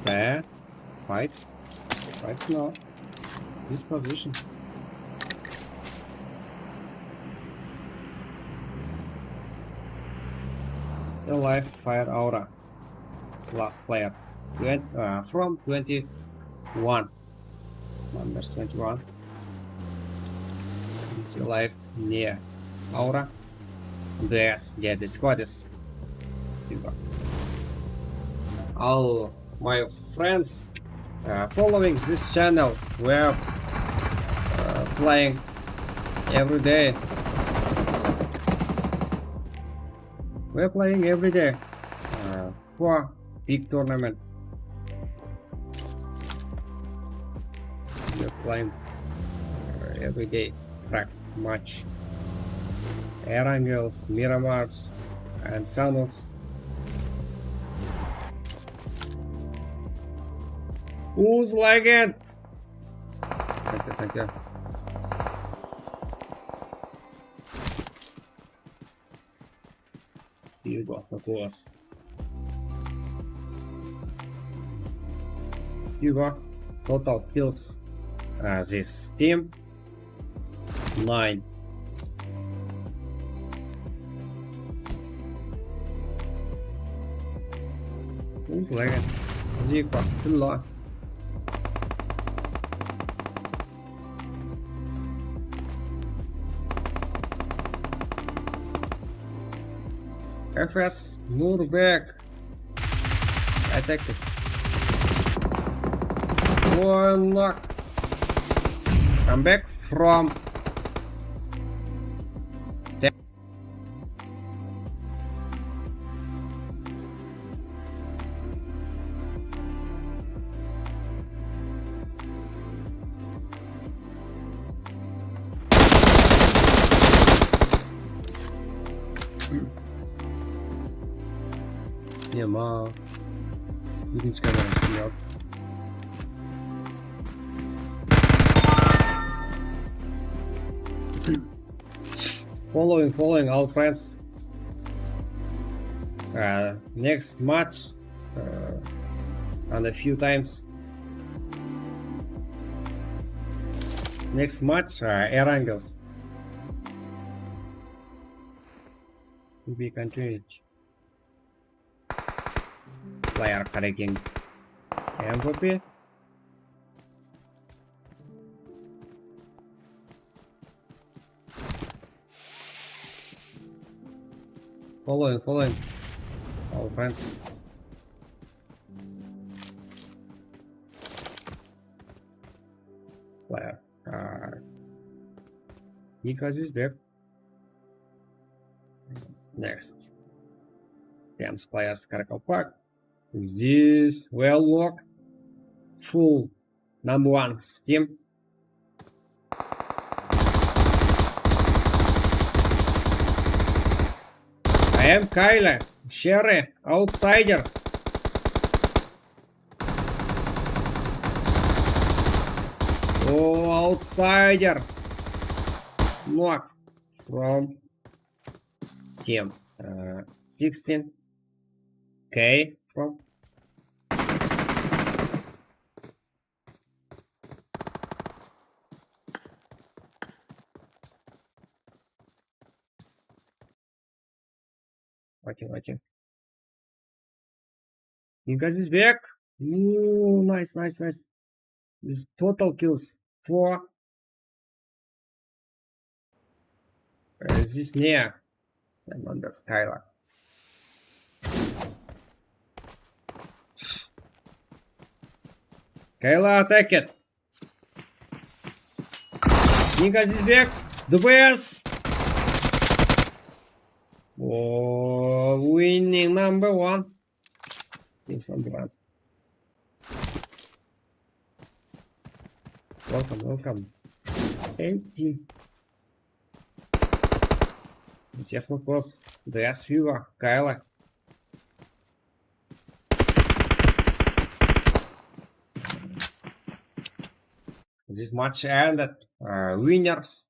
There. Fights. Fights now. This position. The live fire aura. Last player. From 21. Numbers 21. Is your life near aura? Yes, yeah, the squad is. All my friends following this channel, we're playing every day. We're playing every day for big tournament. We're playing every day, practice match. Air Angels, Miramars, and Sanox. Who's like it? Thank you, thank you. You go, of course. You go. Total kills this team 9. Who's like it? Zico, too low. FS, move back. Attack it. One knock. Come back from. Yeah, ma. You can just kind of see out. Following all friends. Next match and a few times. Next match, Air Angels. To be continued. Player correcting MVP. Following all friends. Player Nikos is back. Next Camps players Karakal Park. This well lock full number 1 Steam. I am Kyle, Sherry, outsider. Oh, outsider. Knock from team 16. K from watching. You guys is back. Ooh, nice. This total kills 4. This near. I'm under Skylar. Kayla, attack it. Nigas is back. The best. Oh, winning number 1. Teams number 1. Welcome. 80. Всех вопрос. Да, Сьюва, Кайла. This match ended. Winners.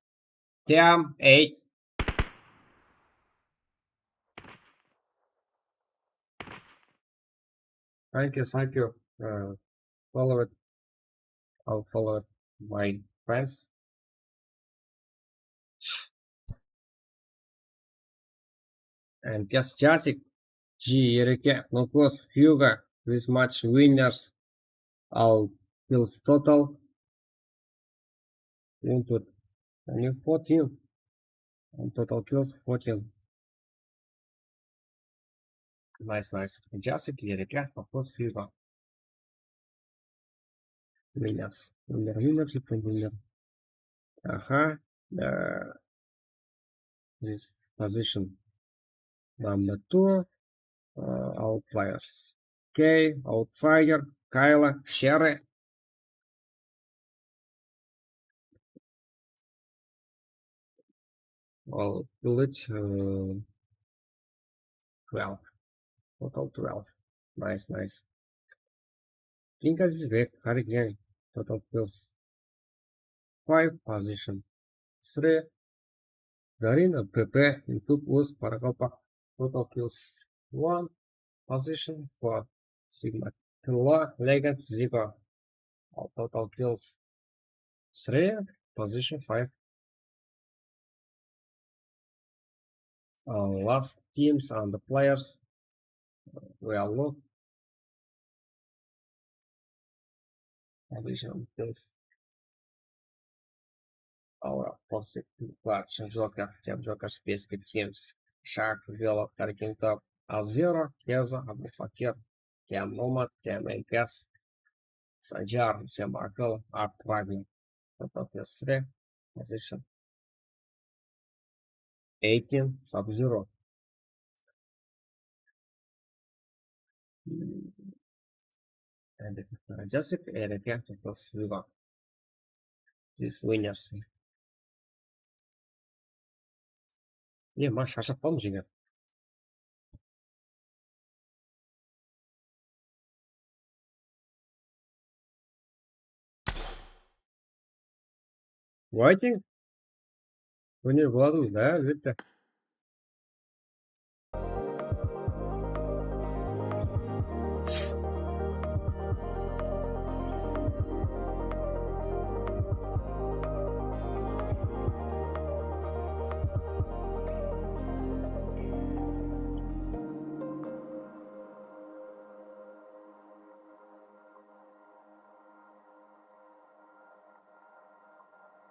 Team 8. Thank you. Follow it. I'll follow it, my friends. And guess Jacek, G, Erike, Nokos, Hugo, this match winners, all kills total. Input, only 14. And total kills 14. Nice. Jacek, Erike, Nokos, Hugo. Winners. Winner. This position. Number 2. Outliers. K, Outsider, Kyla, Sherry. All village 12. Total 12. Nice. Kinka is back. Again. Total kills 5. Position 3. Zarina, PP, YouTube, Uz, Parakalpa. Total kills 1. Position 4. Sigma, Killa, Legat, Zico. All total kills 3. Position 5. Last teams and the players. We are look. Position kills. Our toxic clutch, Joker, Team Joker, Space Teams, Shark, Velo, Tarkin Top, Azero, Kezo, Abu Fakir, Team Nomad, Team APS, Sajar, Team Arkle, Art Wagner, Total kills 3. Position 18, Sub-Zero. And Jessic, Eric, plus Viva. These winners. Не, Маша, аж помнишь, нет? Waiting? Вы не владу, да, видите?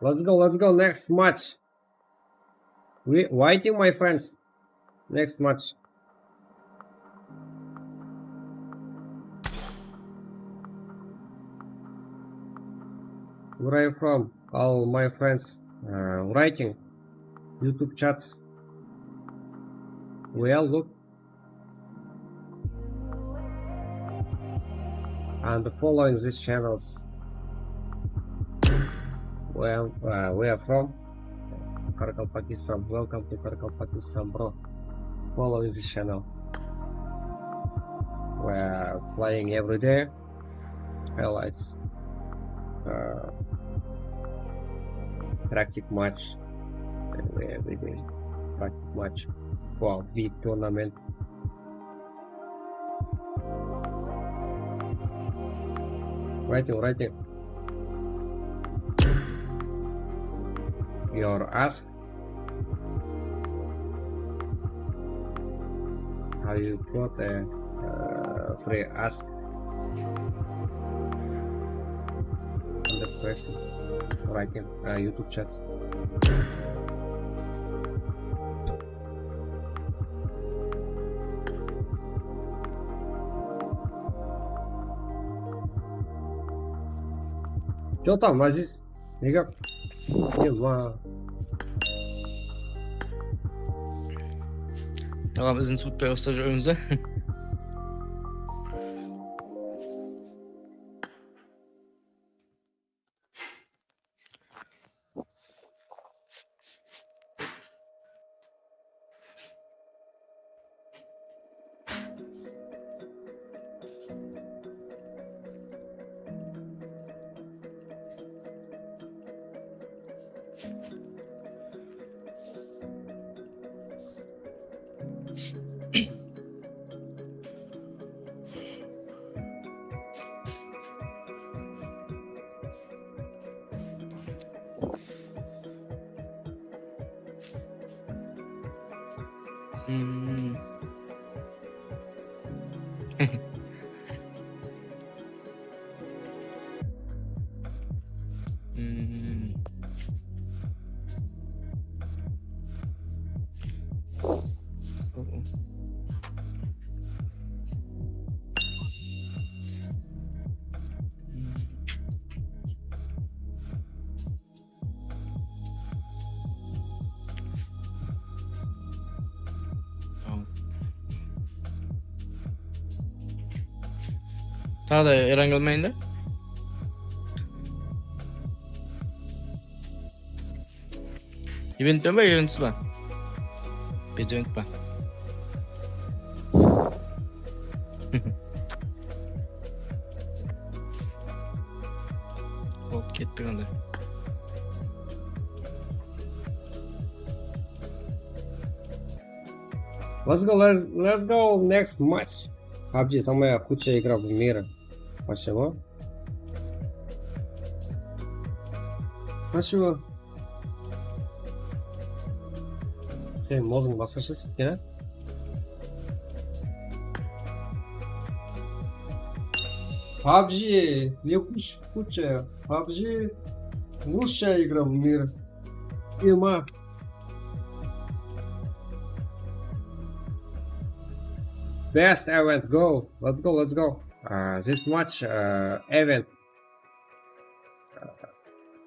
Let's go, next match. We waiting, my friends. Next match. Where are you from? All my friends writing YouTube chats. Well, look. And following these channels. Well, we are from Karakal, Pakistan. Welcome to Karakal, Pakistan, bro. Follow this channel. We are playing every day. Highlights. Practice match. Every day. Practice match for big tournament. Writing. Your ask. How you got a free ask? The question. Writing YouTube chat. Что там, Азиз? Никак? Нема. Tamam, izin tutmaya ustacı önümüze. Hmm. Hmm. Oh. Hmm. Oh. Tағы да Эрангел Мейн да? Ивентпен ба, ивентсіз ба? Беджевент па? Ол кетті қандай. Let's go next match. PUBG самая худшая игра в мире. Почему? Почему? Senin mozgun басқаша сеткен, а? PUBG не худшая. PUBG лучшая игра в мире. Има. Best event, go. Let's go, let's go. This match event.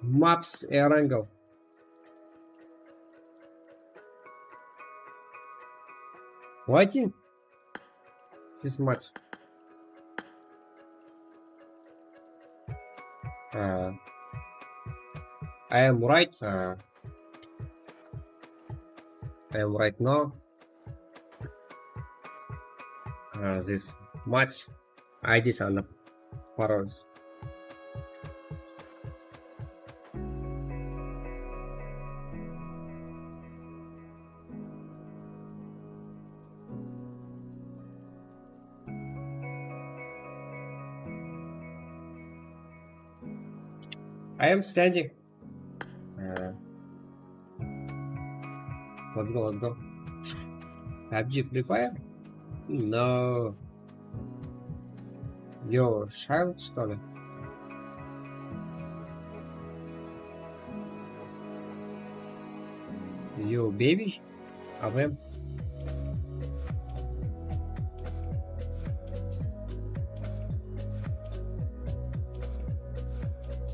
Maps Erangel. Waiting. This match. I am right. I am right now. This match IDs and paroles. I am standing. Let's go, let's go. PUBG Free Fire? No. Yo, Child, что ли? Yo, baby? АВМ?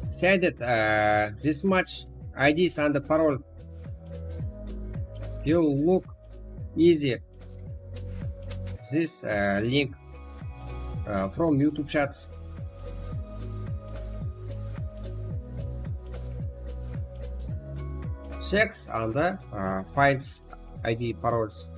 Said it, this much IDs and the parole. You look easy. This link from YouTube chats. Checks and finds ID paroles.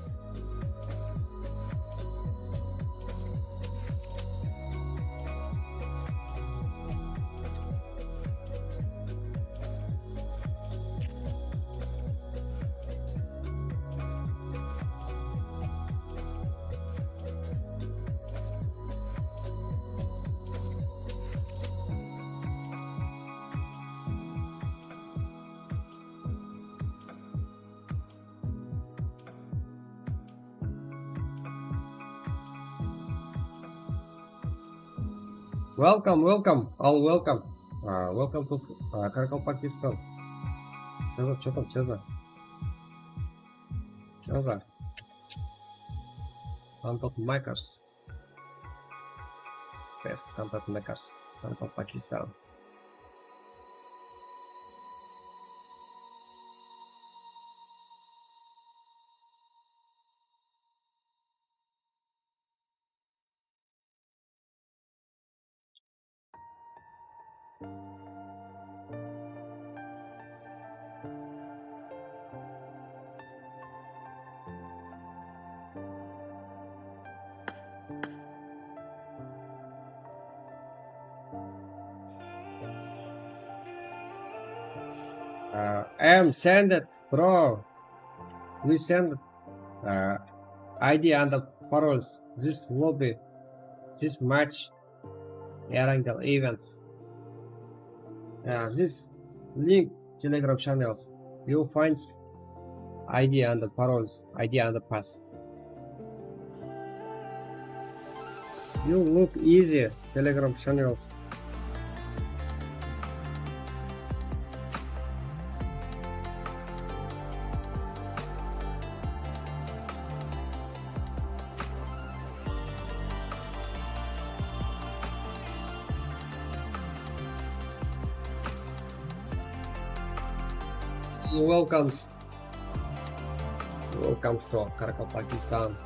Welcome, all welcome. Welcome to Karakal, Pakistan. Что там, что за? Content makers. Best content makers. Karakal, Pakistan. Send it, bro. Please send it. ID and the paroles. This lobby. This match. Erangel events. This link Telegram channels. You find ID and the paroles, ID and the pass. You look easy. Telegram channels. Welcomes to Karakol, Pakistan.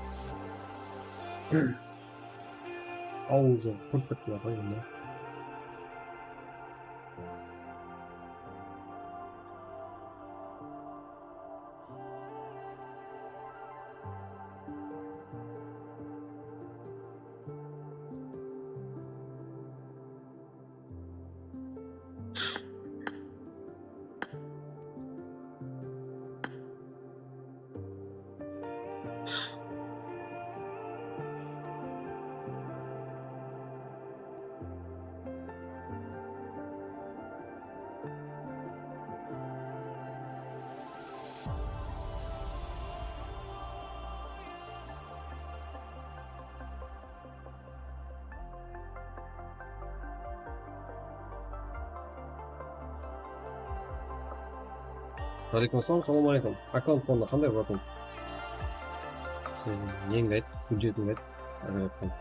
Ауызы құрт бітті ғой енді. Алейкум ассалам, салам алейкум. Аккаунт фонда қандай братым? Сен неңді айт, бюджетіңді айт.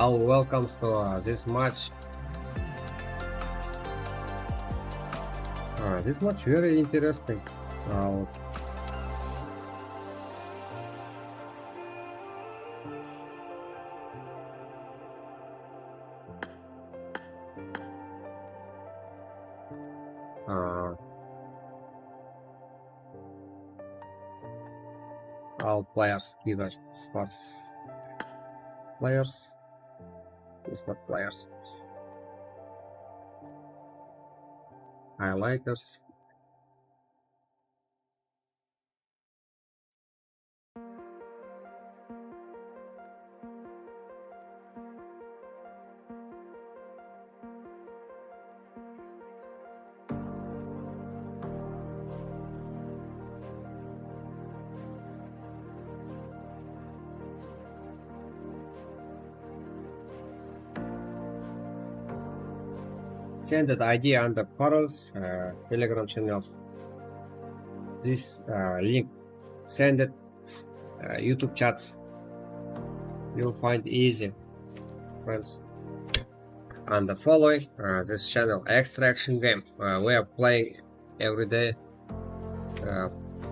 Welcome to this match. This match very interesting. All players give us sports players. Sport players, highlighters, send the ID and the paroles, Telegram channels. This link, send it, YouTube chats. You'll find easy, friends. And the following this channel, Extraction Game. We are playing every day.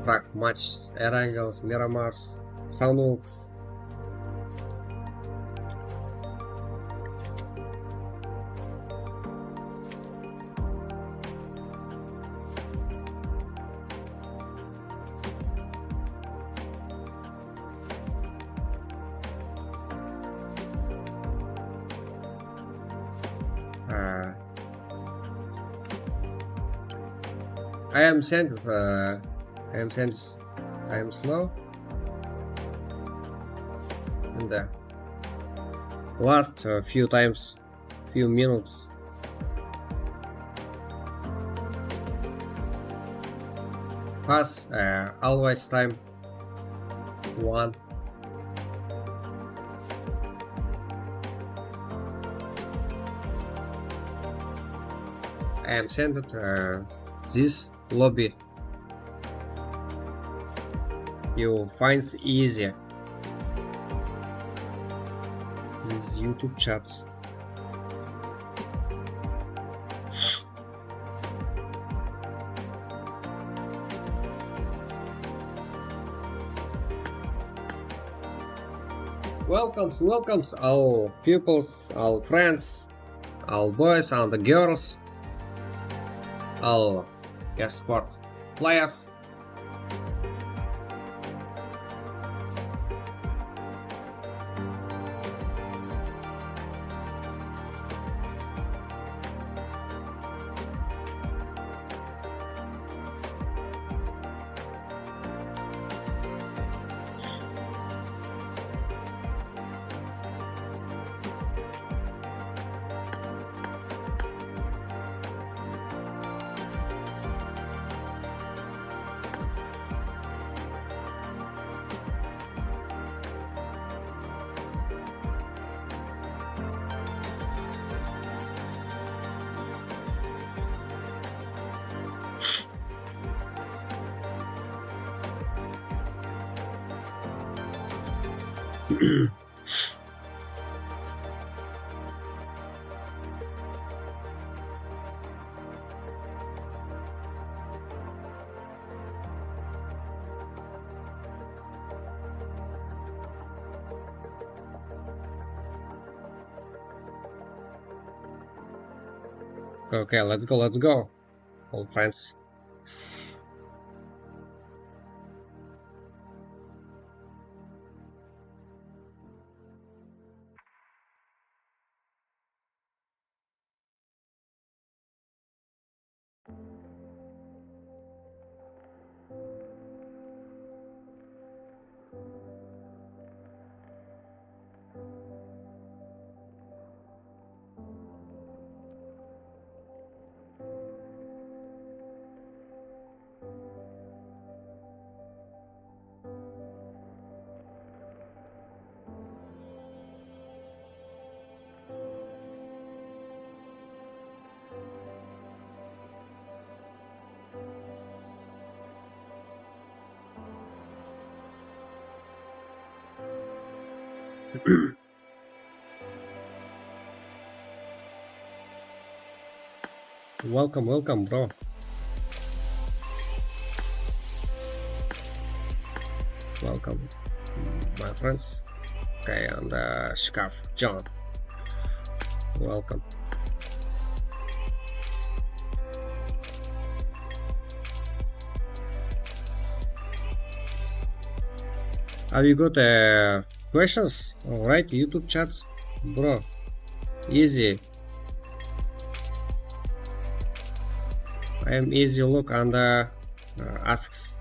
Prague match, Erangels, Miramars, Soundwalks. I am slow, and the last few minutes pass, always time 1. I am sent this lobby. You find easy these YouTube chats. Welcomes all pupils, all friends, all boys and the girls, all sport players. Okay, let's go, let's go, old friends. Welcome, welcome, bro. Welcome, my friends. Okay, and Scarf John. Welcome. Have you got questions? Alright, YouTube chats, bro. Easy. I am easy look and asks.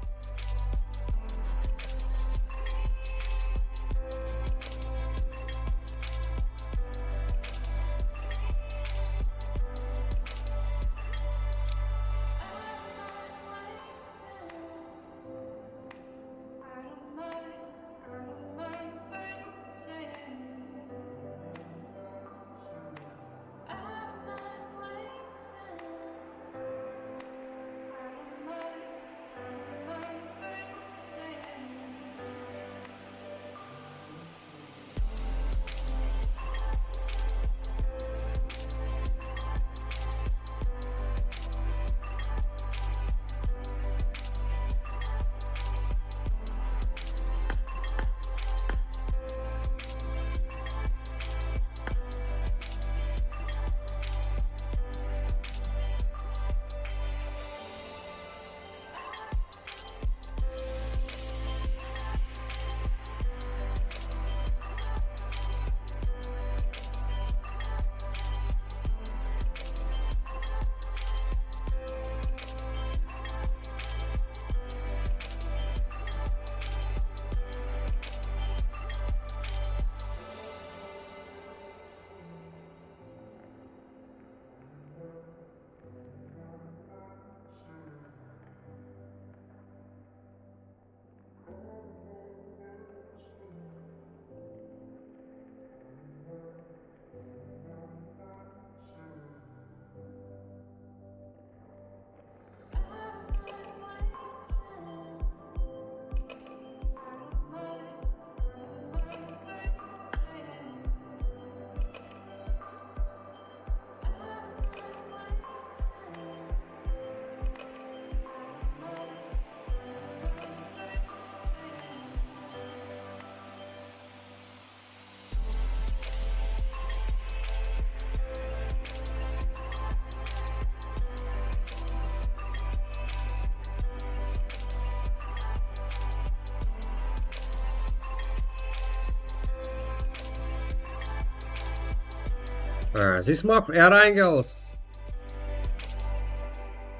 This map air angles.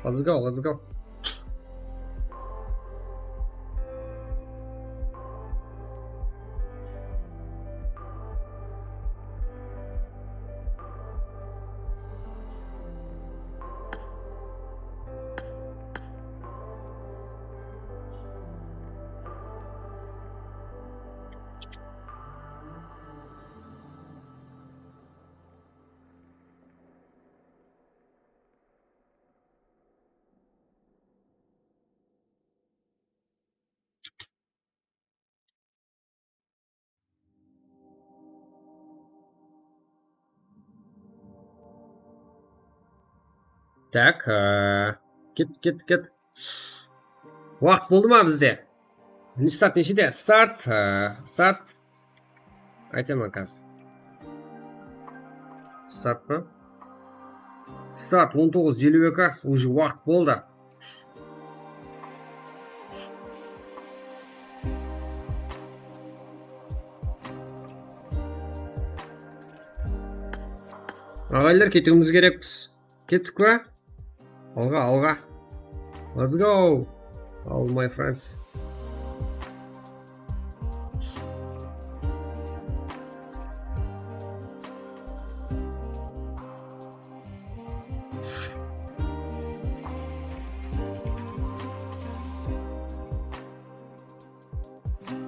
Let's go, let's go. Так, кет. Уақыт болды ма бізде? Старт нешеде? Старт. Айтамын қазір. Старт па? Старт 19:52, уже уақыт болды. Ағайлар, кетуіміз керекпіз. Кеттік па? Алға. Let's go, all my friends.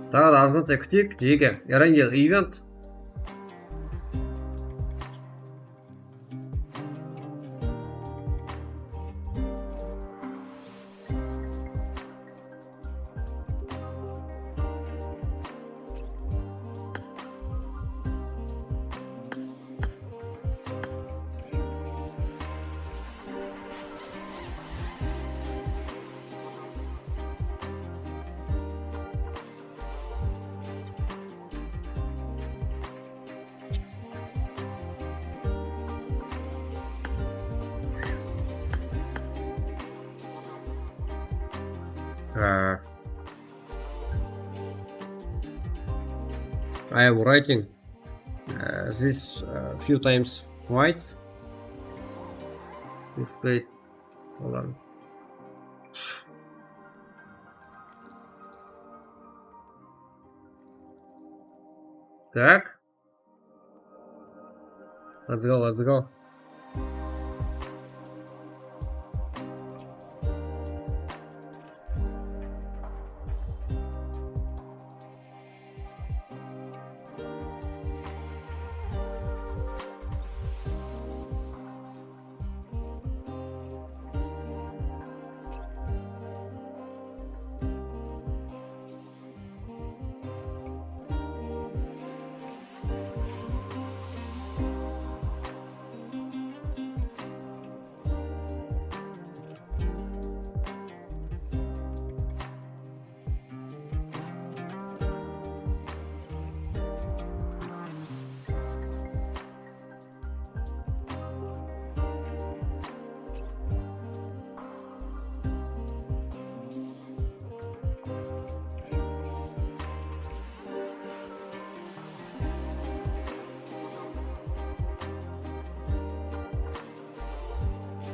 Тағы да азғантай күтейік. Жеге, Erangel event. I am writing this few times white. If they hold on. Так. Let's go.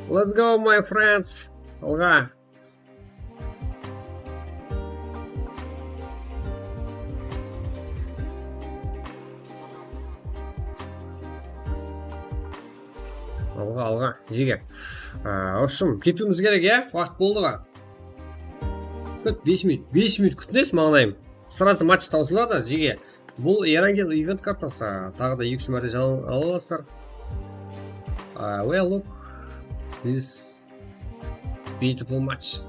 Let's go, my friends. Алға. Алға. Жеге. В общем, кетуіміз керек, иә? Уақыт болды ға. Күт, 5 минут. 5 минут күтінес, мағынайым. Сразу матч таусылады, жеге. Бұл Erangel event картасы. Тағы да 2-3 мәрте жаңа аласыздар. Well, look. This beautiful match.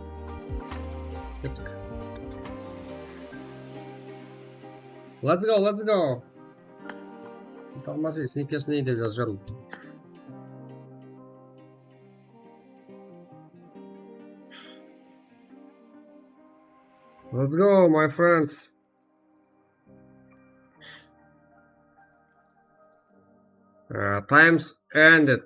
Let's go. Талмасы, сникерс не деп жазып жүрмін. Let's go, my friends. Times ended.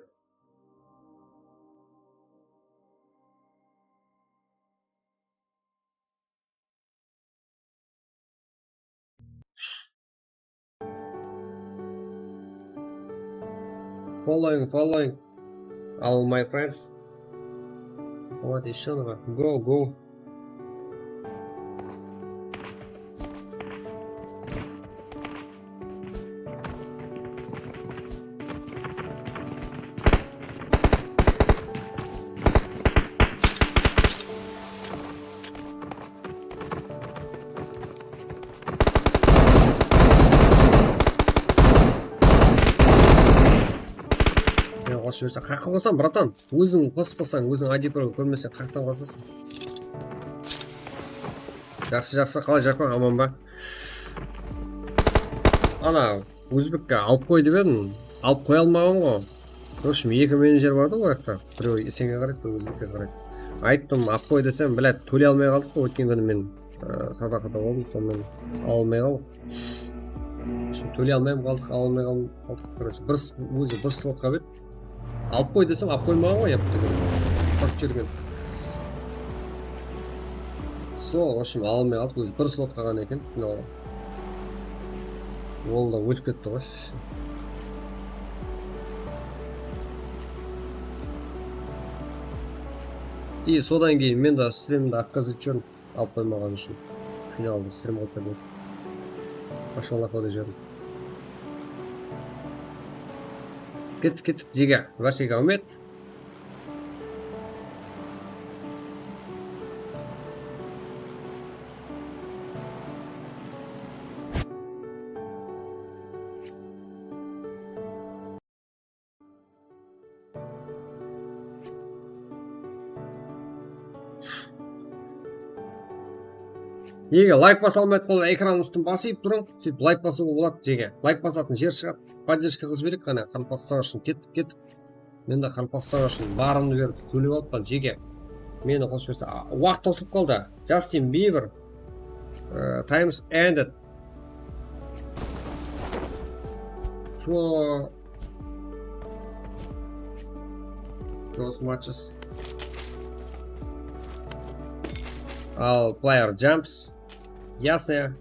Following all my friends. Вот еще надо. Go. Қосып жіберсең, қаққа қосам, братан. Өзің қоспасаң, өзің ID-ді көрмесең, қақтан қосасың. Жақсы, қалай жақпан, аман ба? Ана, өзбекке алып қой деп едім. Алып қоя алмаған ғой. В общем, екі менеджер бар да ол жақта. Біреуі Есенге қарайды, біреуі Өзбекке қарайды. Айттым, алып қой десем, блядь, төлей алмай қалдық қой. Өткен күні мен садақада болдым, сонымен ала алмай қалдық. Төлей алмай қалдық, ала алмай қалдық. Короче, өзі бір слотқа бет. Алып қой десем, алып қоймаған ғой, сатып жүрген. Сол, в общем, ала алмай қалдық. Өзі бір слотқа ғана екен. Ол да өліп кетті ғой. И содан кейін мен де стримді отказ етіп жүрмін, алып қоймаған үшін. Финалда стрим қойып бердім. Пошел қойды жүрмін. Кеттік, жеге. Варсеге аумет. Егер лайк баса алмай жатқан экранның үстін басып тұрың, сөйтіп лайк басуға болады жеге. Лайк басатын жер шығады. Поддержка қыз берек қана Қарақалпақстан үшін кеттік. Мен де Қарақалпақстан үшін барымды беріп сөйлеп алыппын жеге. Мені қосып жіберсе, уақыт тосылып қалды. Justin Bieber times ended for those matches. All player jumps. Ясно.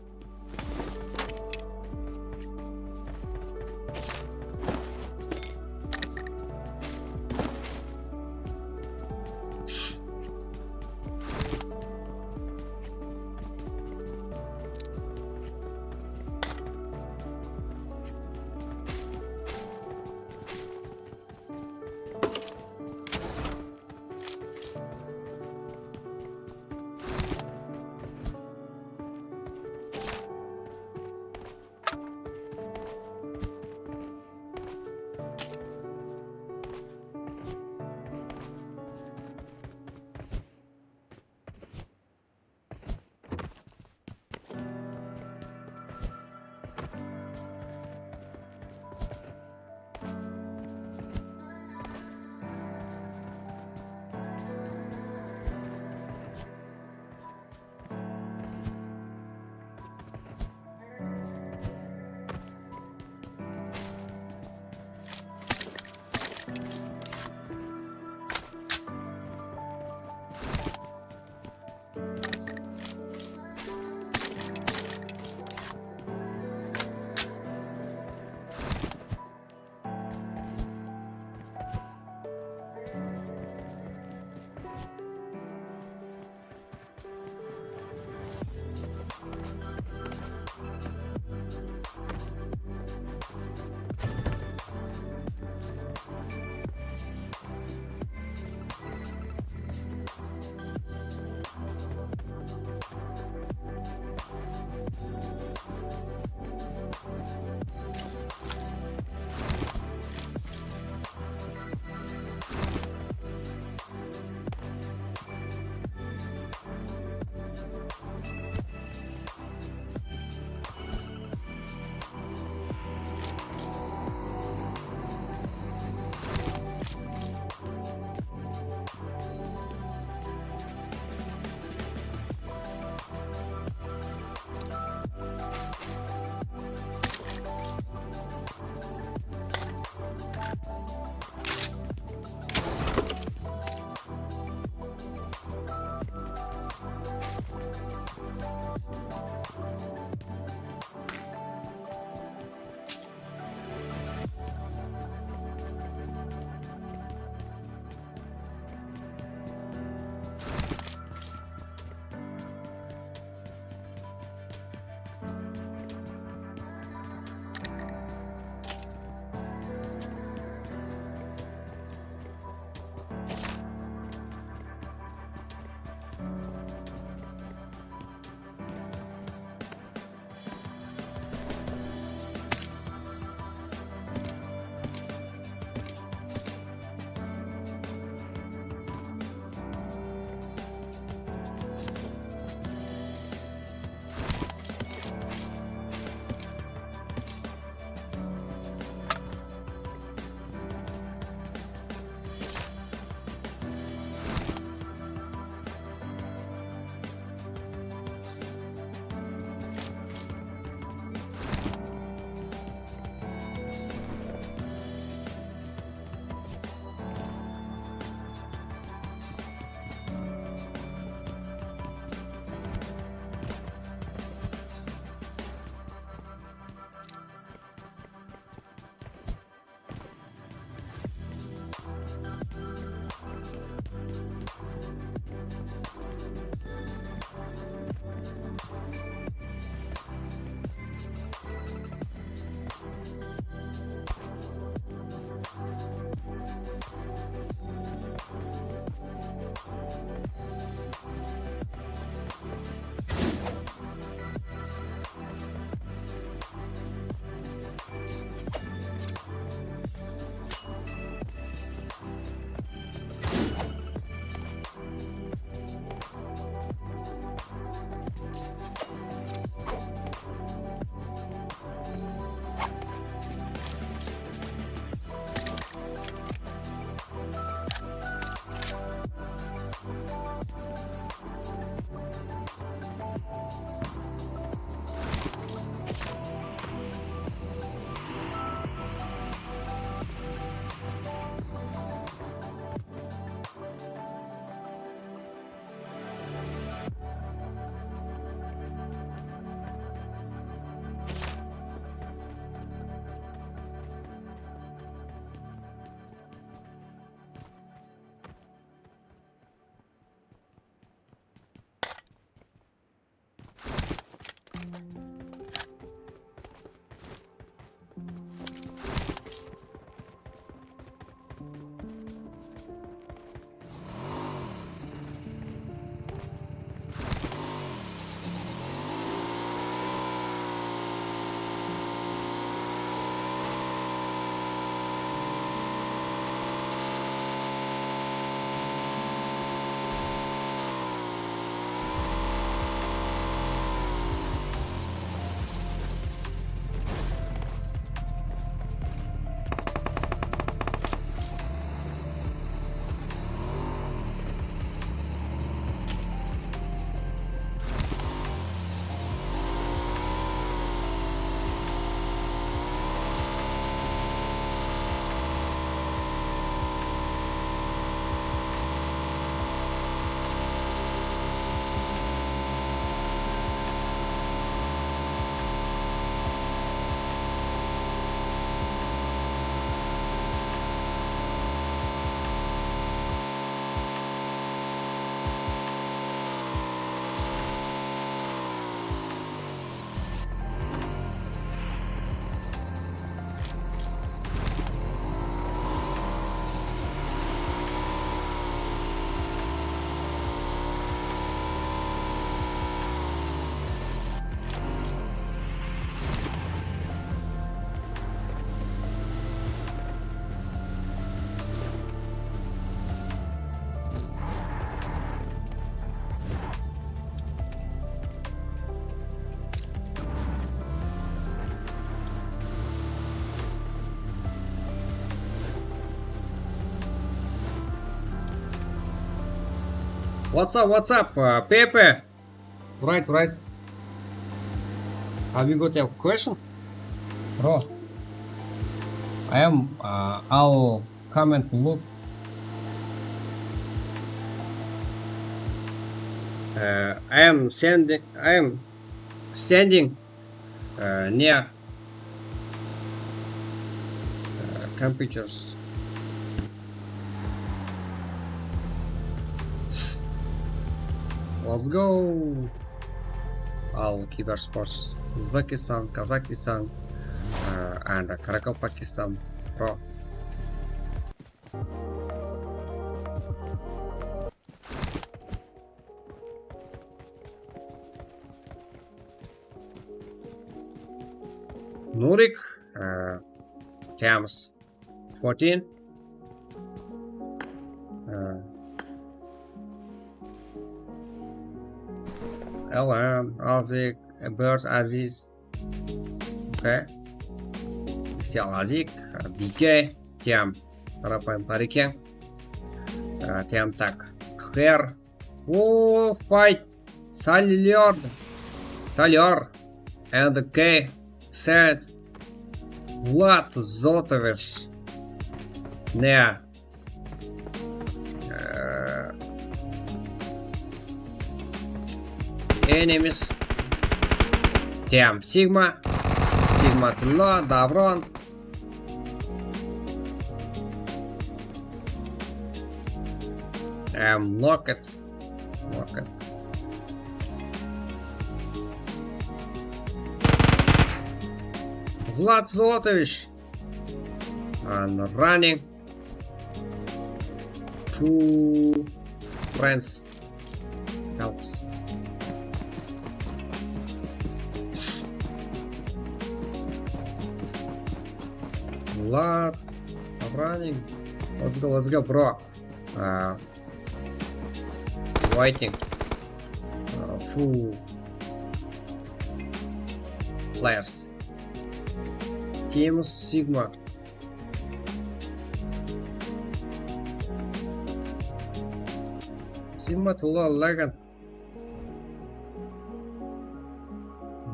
What's up, Pepe? Right. Have you got a question? Bro, I'll come and look. I am standing near computers. Let's go. All Cybersports, Uzbekistan, Kazakhstan, and Karakol, Pakistan. Pro. Nurik, Thames 14. Ellen, Azik, Birds Aziz. Okay. Сел Azik, BK, Тем, Рапаем Парике. Тем так, Хер. О, Fight, Salyor, and K, Said, Vlad Zotович. Не. Enemies. Тем Sigma Tlo, Davron. Locket. Vlad Zolotович. And running. Two friends. Helps. Vlad, running. Let's go, bro. Waiting. Full players. Team Sigma. Sigma to low legend.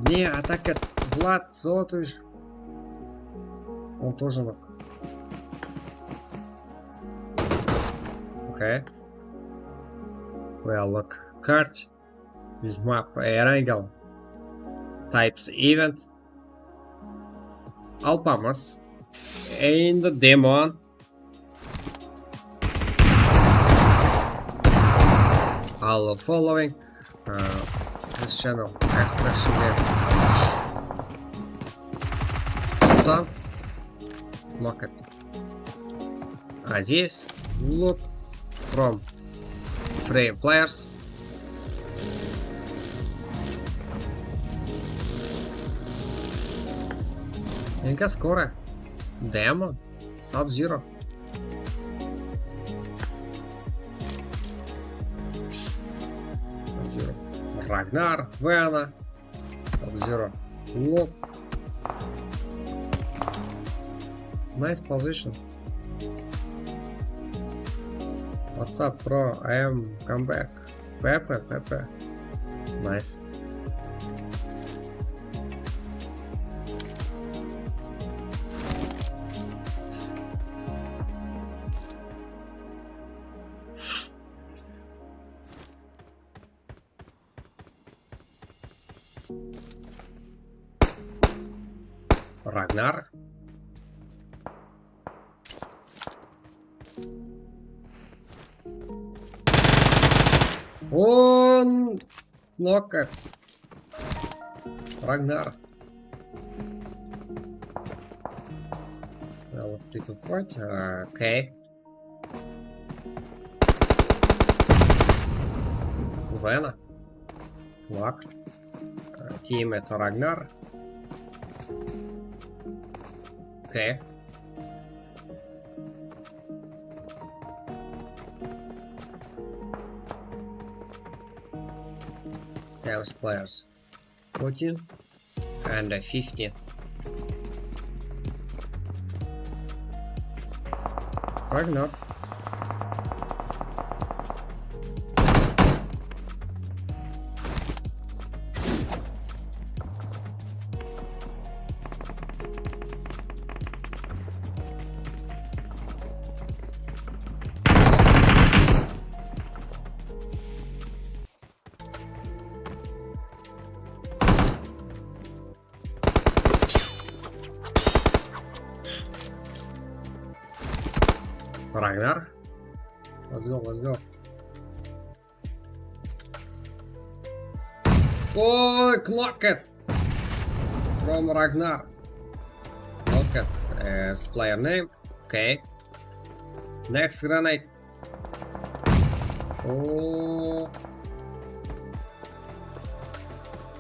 Не, атакет Влад Золотович. Он тоже ног. Okay. Well, look. Card. This map. Erangel. Types event. Alpamas. In the demon. All following. This channel. Extraction game. Done. Lock it. Здесь loot from free players. Инка скоро. Демо. Sub-Zero. Ragnar, Vena. Sub-Zero. Look. Nice position. What's up, bro? I am come back. Pepe. Nice. Ragnar. Он нокет. Ragnar. Well, little fight. Okay. Вена. Лак. Тим это Ragnar. Okay. Chaos players 14 and 15. Ragnar. Ragnar. Let's go, let's go. Oh, knock it from Ragnar. Knock it as player name. Okay. Next grenade. Oh.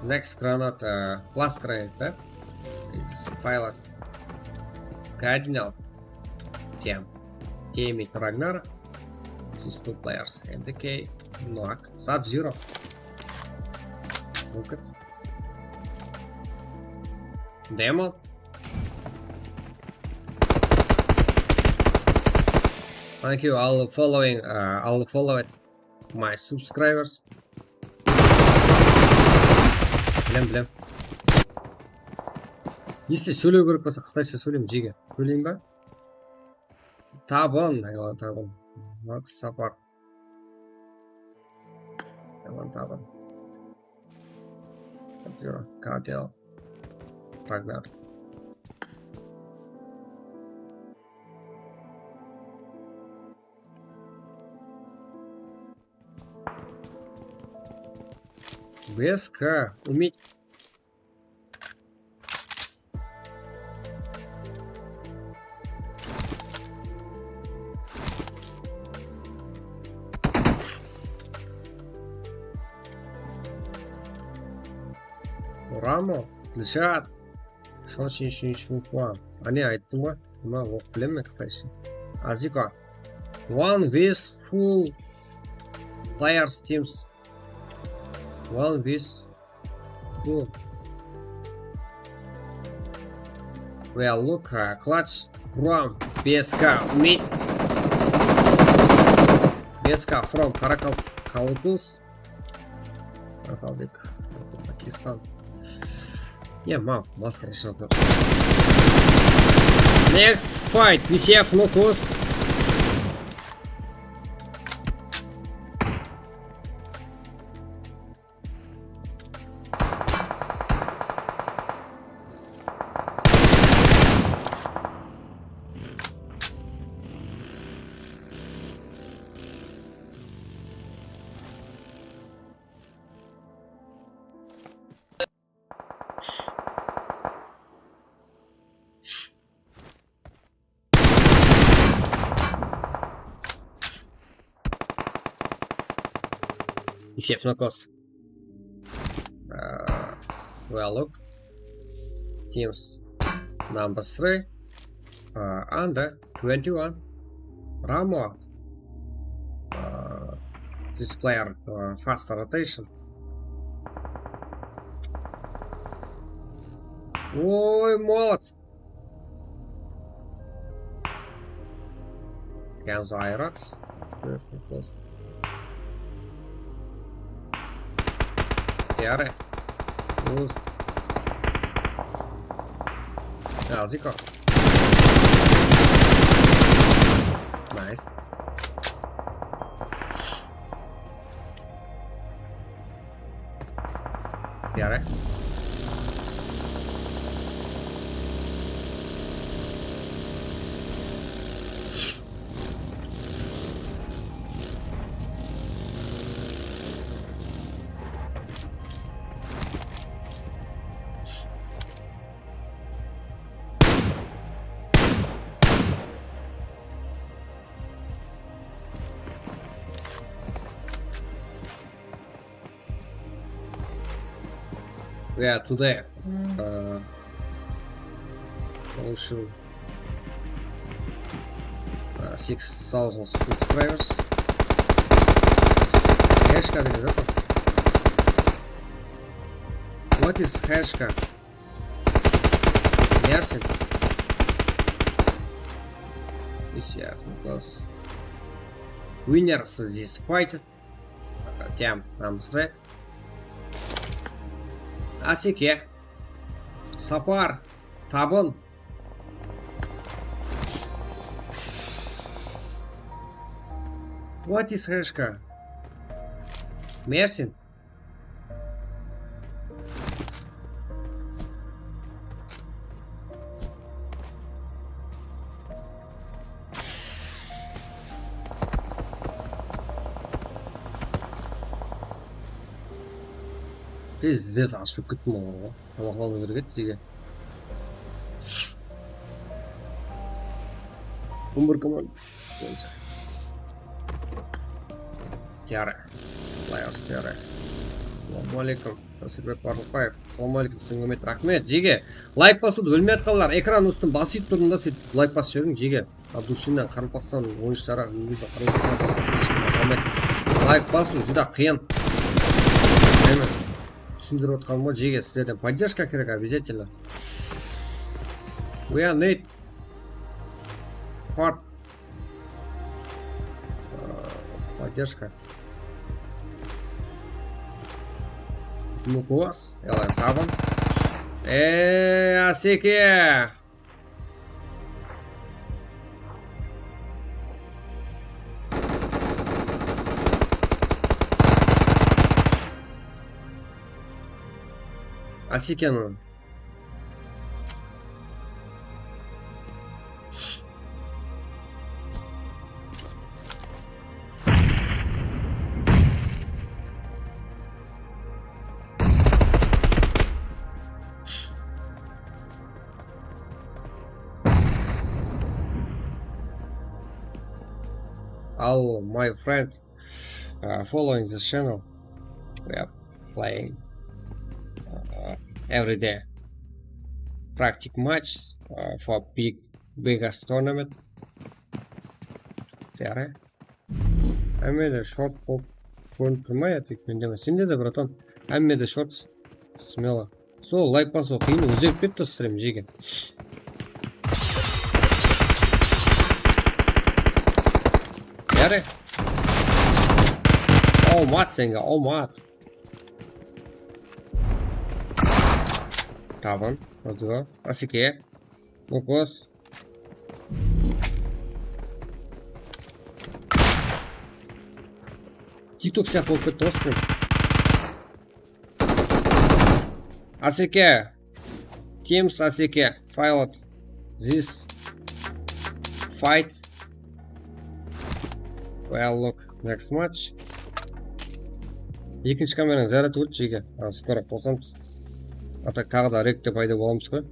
Next granate, last grenade, да? Is pilot. Cardinal. Team. Teammate Ragnar. These two players. MDK. Knock. Sub-Zero. Look at. Demo. Thank you. I'll follow it. My subscribers. Білем. Если сөйлеу керек болса, қытайша сөйлеймін жеге. Сөйлейін ба? Табын. Сапар. Табын. Sub-Zero. Cardinal. Ragnar. ВСК. Уметь. Рамо. Лишат. Шошин. Ане айттым ғой. Нема оқып білем мен қытайша. Азика. One with full players teams. One with full. Well, look, clutch from BSK. Meet BSK from Karakal-Kalpus. Pakistan. Yeah, map, master shot. Next fight, PCF Locus. PCF Locus. Well, look. Teams number 3. Under 21. Ramo. This player faster rotation. Ой, молот! Kenzo Irax. Tiare. Ust. Aziko. Nice. Tiare. Yeah, today also 6,000 subscribers. Hashka is that? What is Hashka? Mersin. Yeah, because winners this fight. Team number 3. Асеке. Сапар. Табын. What is Hashka? Мерсин. Пиздец ашып кеттім ғой. Тамақлану керек еді жеге. 11 команда. Тиары. Лайерс тиары. Ассаламу алейкум. Насырбек Барлықбаев. Ассаламу алейкум. Сіздің рахмет. Жеге. Лайк басуды білмей атқанлар. Экран үстін басып тұрдың да сөйтіп лайк басып жіберің жеге. От душинен Қарымпақстан ойыншылары өзімізді Қарымпақстан басқасын ешкім басалмайды. Лайк басу жүдә қиын. Түсіндіріп отқаным ғой жеге, сіздерден поддержка керек обязательно. We need part поддержка. Ну-ка вас, ялай табын. Асеке! Асекенің. All my friends following this channel, we are playing every day practice matches for biggest tournament. There. I made a short pop point my сенде де братан. I made a short смело. So лайк басу қиын өзек кетті стрим жеге. There. Oh мат сенге, oh мат. Табын, отзыва. Асеке. Лукос. Тикток сияқты болып кетті ғой стрим. Асеке. Teams Асеке. Pilot. This fight. Well, look. Next match. Екінші камераның заряды өлді жеге. Скоро қосамыз. А так тағы да ректе пайда боламыз ғой.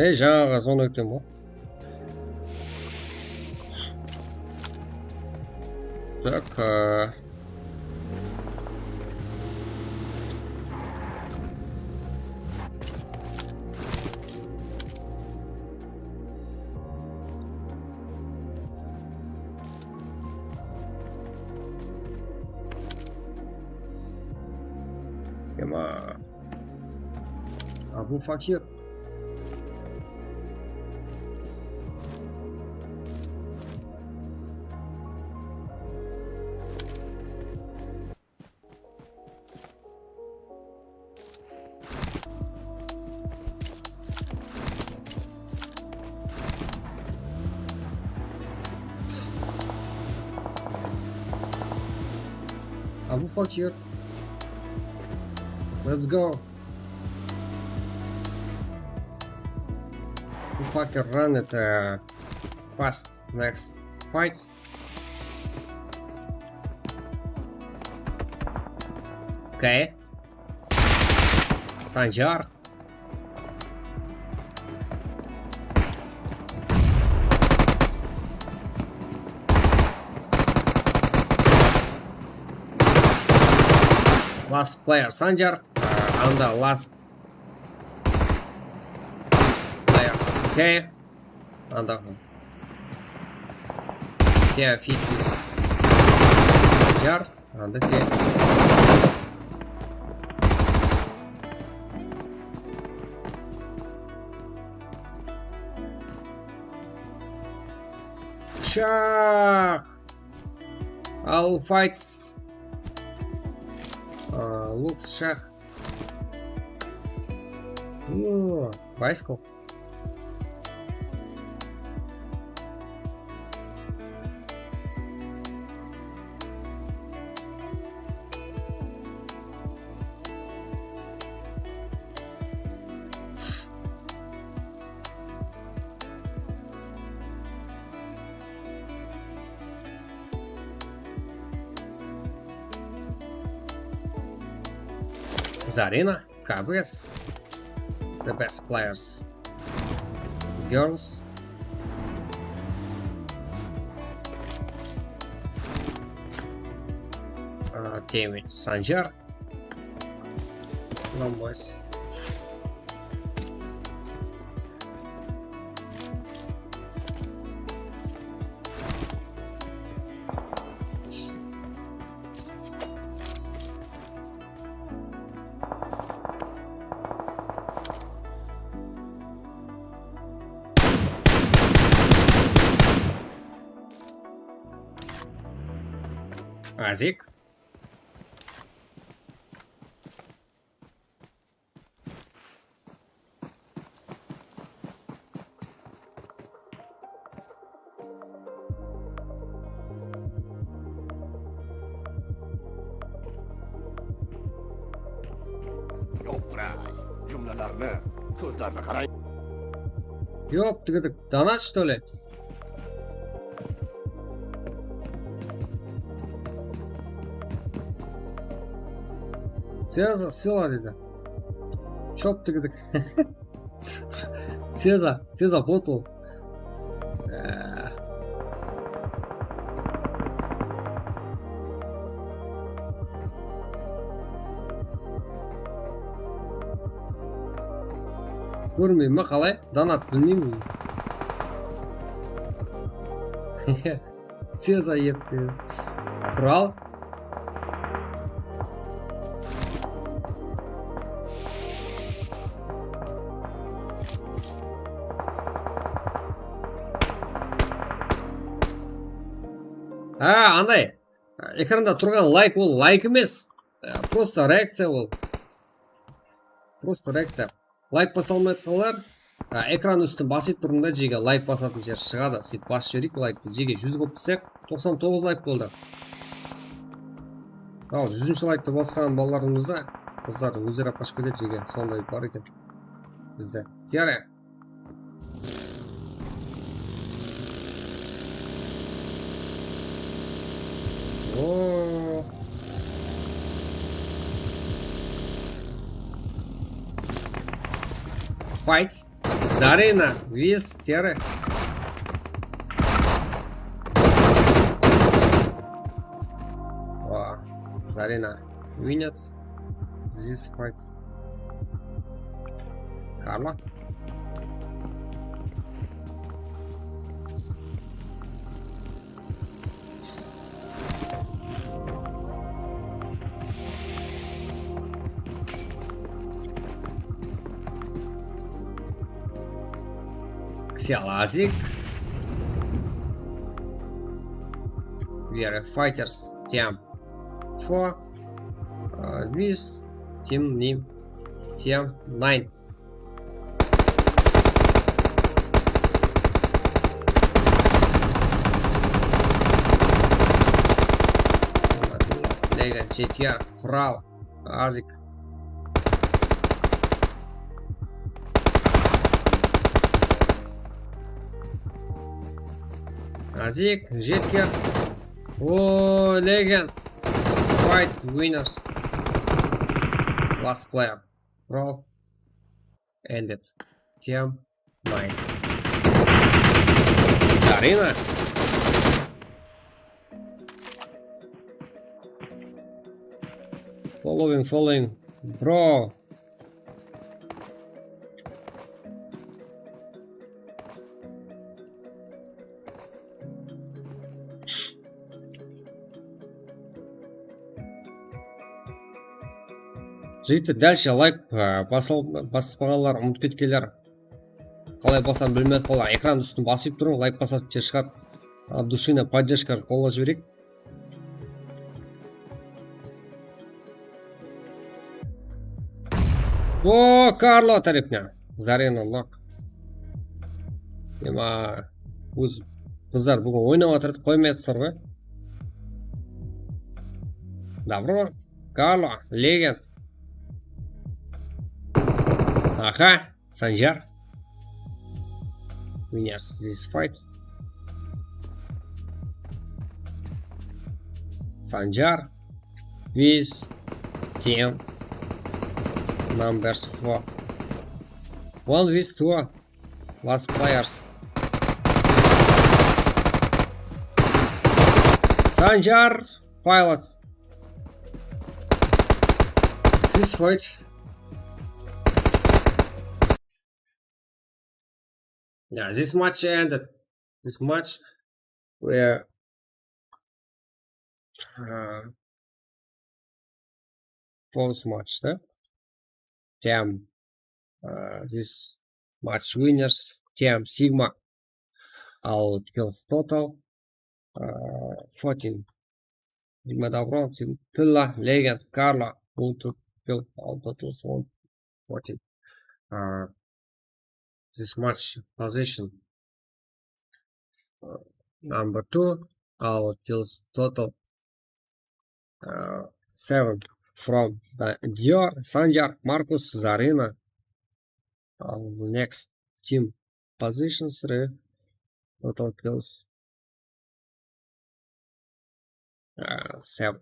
Жаңаға соны өктем ғой. Так. Ема. Абу Факир. Abu Fakir. Let's go. Abu Fakir run it fast. Next fight. Okay. Sanjar. Last player Sanjar and the last player K and the K 50 Sanjar and the K. Shah! All fights. Looks Shah Bicycle. Zarina, KBS, the best players. Girls. David Sanjar. No boys. Azik. To'qray. Jumlalarni, so'zlarni qarang. Yo'q, tugadik. Donat, что ли? Сеза, сила dedi. Çok tıkıdık. Сеза bottle. Görmeyeyim mi kalay? Donat bilmeyeyim mi? Сеза yepti. Kral. Андай экранда тұрған лайк ол лайк емес. Просто реакция ол. Просто реакция. Лайк баса алмайтындар экран үстін басып тұрғанда жеге лайк басатын жер шығады. Сөйтіп басып жіберейік лайкты. Жеге 100 қойып қойсақ 99 лайк болды. Ал 100-ші лайкты басқан балаларымызда қыздар өздері қашып кетеді жеге. Сондай бар екен бізде. Жарай. Fight. Зарина, вес, теры. Зарина winnet this fight. Карла. Xialazik. We are fighters team 4 with team name team 9. Legan CTR Kral Azik. Azik, Jetker. Oh, Legend. Fight winners. Last player. Pro. Ended. Team 9. Зарина. Following. Bro. Жігіттер, дальше лайк баспағанлар, ұмытып кеткендер. Қалай басам білмей қалар. Экран үстін басып тұрың, лайк басатын жер шығады. От души на поддержка қолға жіберейік. O, Karlo tarafına. Zarina knock. Nima o'z qizlar bugun o'ynab o'tirib qo'ymaysizlar-ku. Добро. Karlo, legend. Aha, Sanjar. Winners this fight. Sanjar with team numbers 4. One with 2 last players. Sanjar pilot. This fight. Yeah, this match ended. This match where fourth match, да? Team this match winners Team Sigma out kills total 14. Sigma Добро, Tilla, Legend, Carla, who took kill all totals 14. This match position number 2 out kills total 7 from the Dior, Sanjar, Marcus, Zarina. Next team positions 3 total kills 7.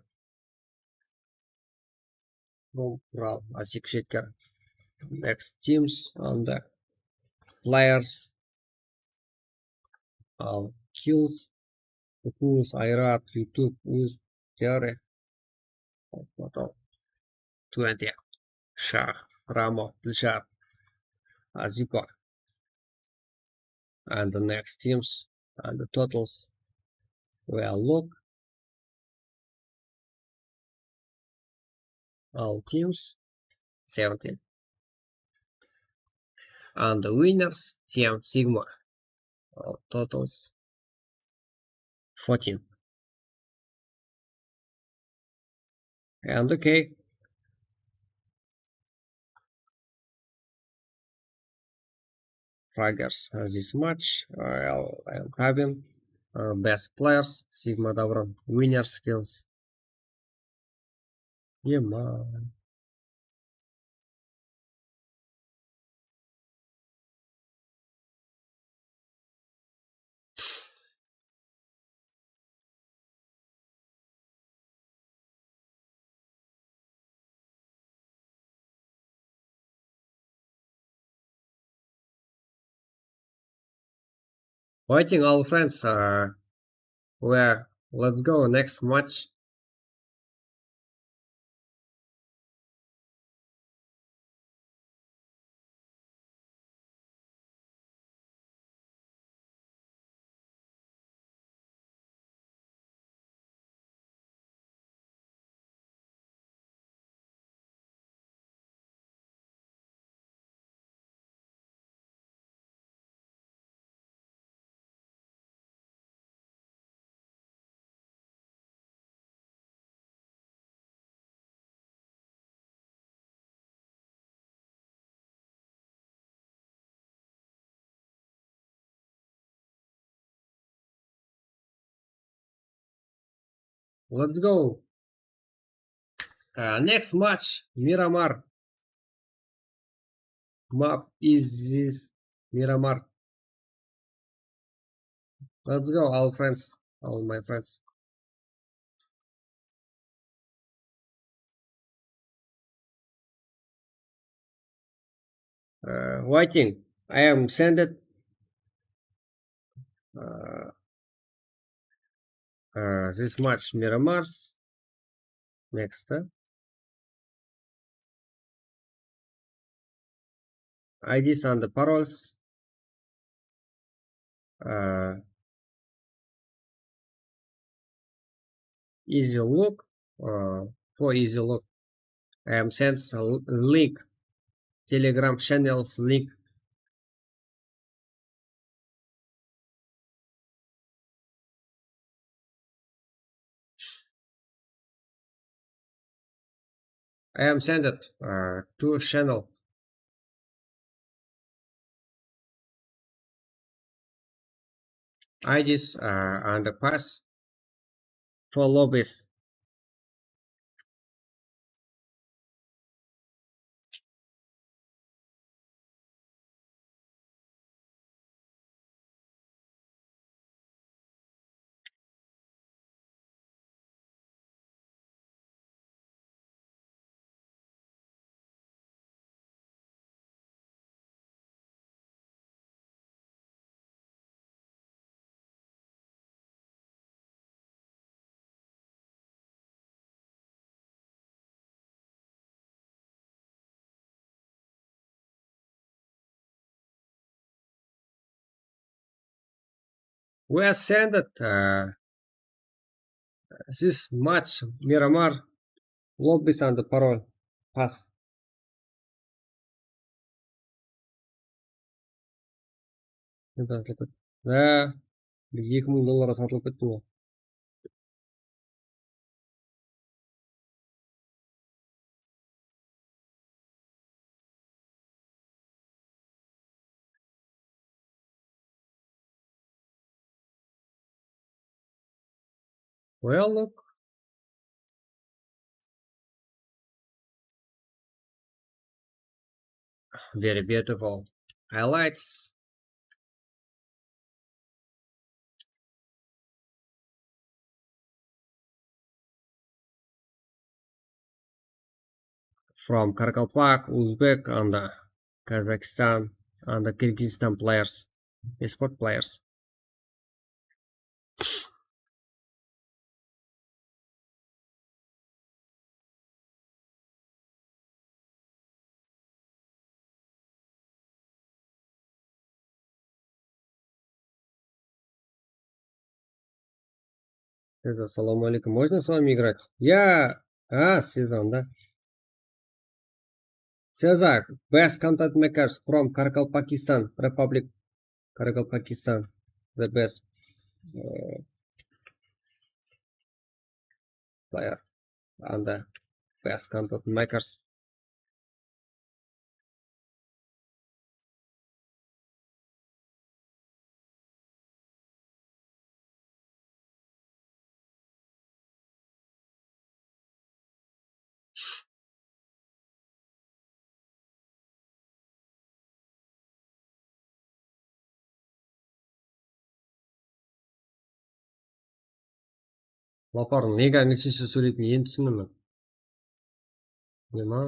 Well, Asik Shetkar. Next teams on the players kills Uz, Airat, YouTube, Uz, Theory. Total 20. Shah, Ramo, Dilshad, Aziko. And the next teams and the totals will look. All teams 17. And the winners Team Sigma. All totals 14. And okay. Fraggers this match. I'm having best players Sigma Davron winner skills. Yeah, man. Waiting all friends where let's go next match. Let's go. Next match, Miramar. Map is this Miramar. Let's go, all friends, all my friends. Waiting. I am sent it. This match Miramars. Next. IDs and the paroles. Easy look. For easy look, I am sent a link. Telegram channels link. I am sent it to channel IDs and the pass for lobbies. We are sent this match Miramar lobbies and the parole pass. Да, $2000 сатылып кетті ғой. Well, look. Very beautiful highlights. From Karkalpak, Uzbek, and Kazakhstan, and the Kyrgyzstan players, esport players. Assalamu alaikum. Можно с вами играть? Сезон, да? Сезак, best content makers from Karkalpakistan Republic. Karkalpakistan, the best player and the best content makers. Лапар, неге нешінші сөйлейтінін енді түсіндім мен. Нема?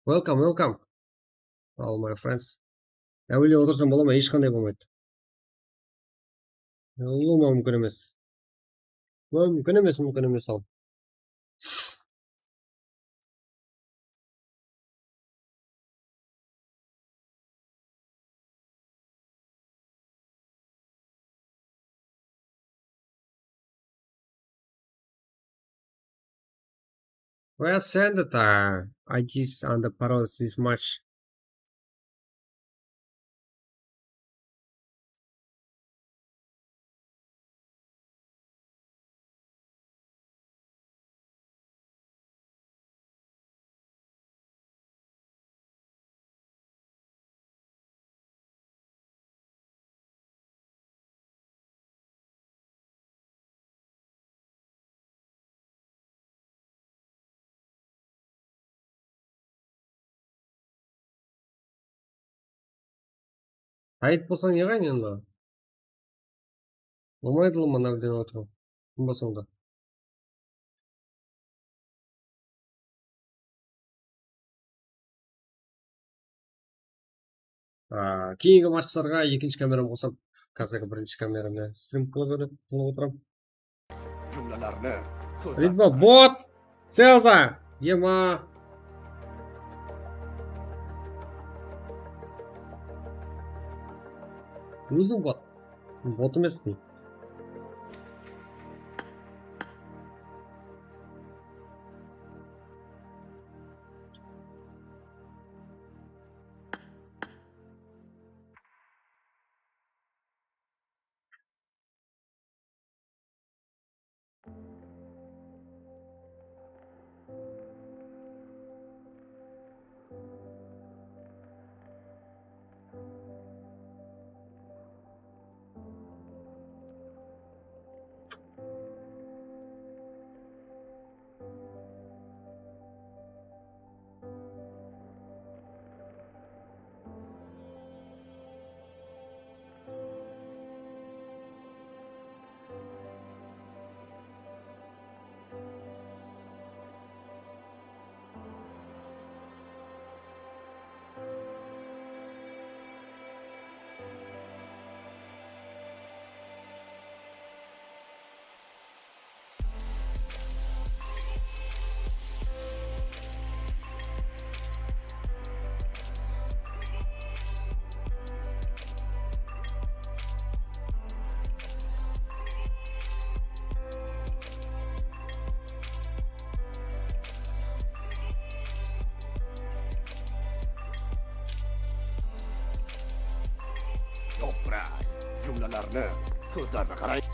Welcome, all my friends. Әуелде отырсам бола ма? Ешқандай болмайды. Мүмкін емес. Мүмкін емес ал. Well, send it. I just on the paroles this much. Тайып болсаң не қайын енді? Болмайды ғой мына жерден отыру. Кім болсаң да. Кейінгі матчтарға екінші камерам қосам. Қазіргі бірінші камерамда стрим қылып отырам. Cümlelerini sözler Ритмо, бот! Целза! Ема! Өзің бот. Бот емеспін. Toprak cümlelerini sözlerine karayın.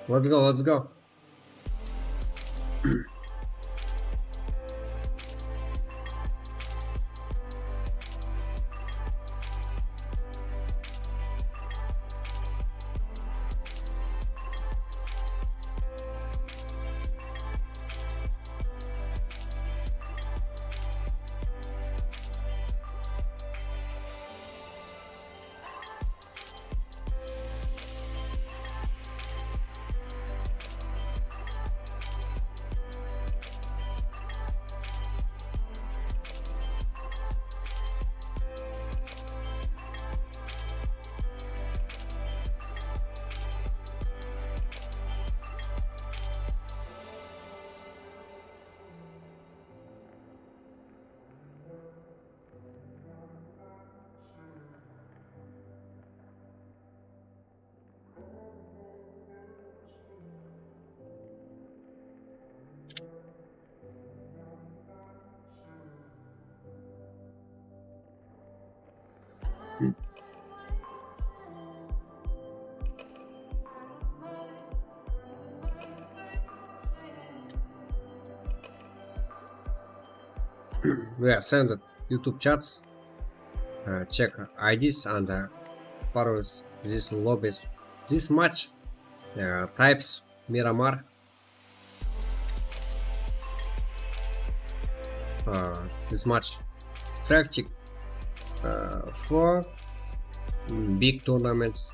Let's go, let's go. Yeah, send it. YouTube chats. Check IDs and follows this lobbies. This match types Miramar. This match practice for big tournaments.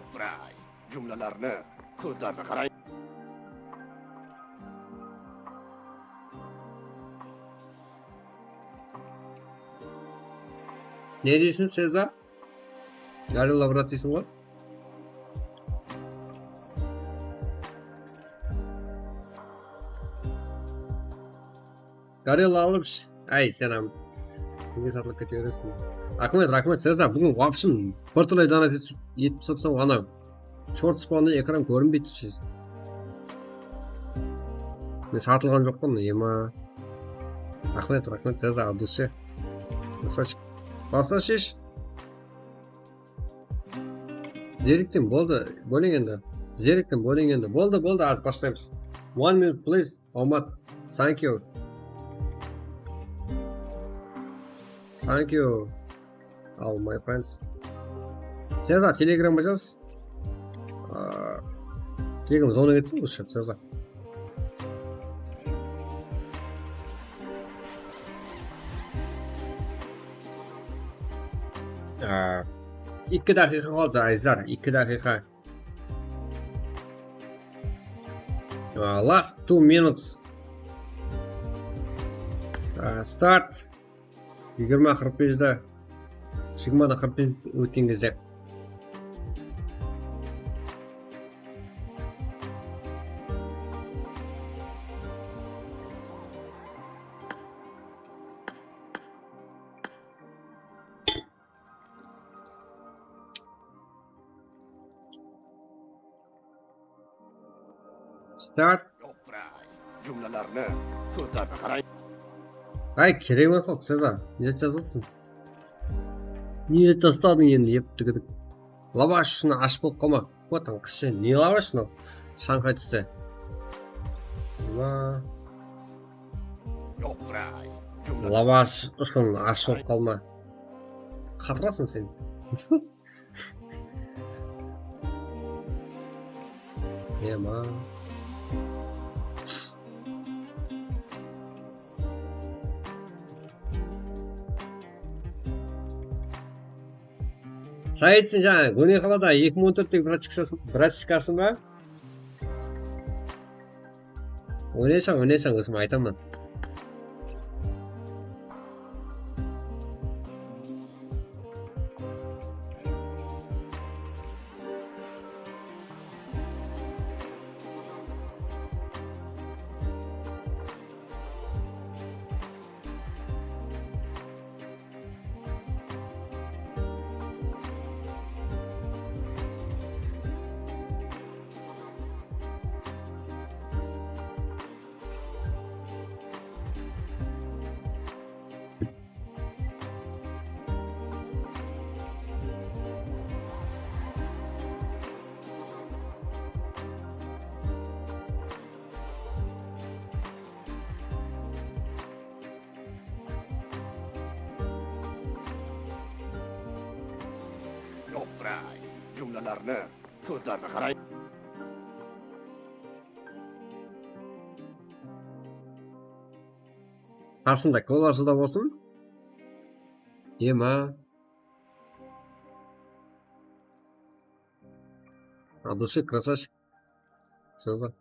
Yo'q-ray. Jumlalarni, so'zlarni qarang. Ne diyorsun Sezar? Garilla brat diyorsun var. Garilla almış. Ay senam. Kimga satılib ketaverasizmi? Rahmat Sezar. Bugun vapshim bir tulay donat yetib sapsam ana. Short spawnda ekran ko'rinmaydi siz. Men sotilgan yo'qman, yema. Rahmat Sezar do'sti. Baslashish. Zerikdim bo'ldi. Bo'ling endi. Zerikdim bo'ling endi. Bo'ldi, hozir boshlaymiz. 1 minute please. Omad. Thank you. Thank you, all my friends. Sezar, Telegram bajaz. Telegram zonaga ketsin o'sha Sezar. İki dakika kaldı azizlar. 2 dakika. Last 2 minutes. Start. 20:45'da. Sigmada 45 o'tingizda. Start. Yo'q-ray. Jumlalarni, so'zlarni qarang. Ay kerak emas Sezar. Niye жаздың? Niye tastadın endi yeb tugadik. Lavashni ашып bo'lib qolma. Qo'tan qishi. Ne lavashni? Shanxaychisi. Va Yo'q-ray. lavash uchun ашып bo'lib qolma. Xatrasin sen. Yema. Saytsin жаңа көне қалада 2014-тегі практикасын ба? Ойнайсаң өзім айтамын. Yo'q-ray. Jumlalarni, so'zlarni qarang. Qasында kolasi da bo'lsin. Yema. Adushi красавчик. Sezar.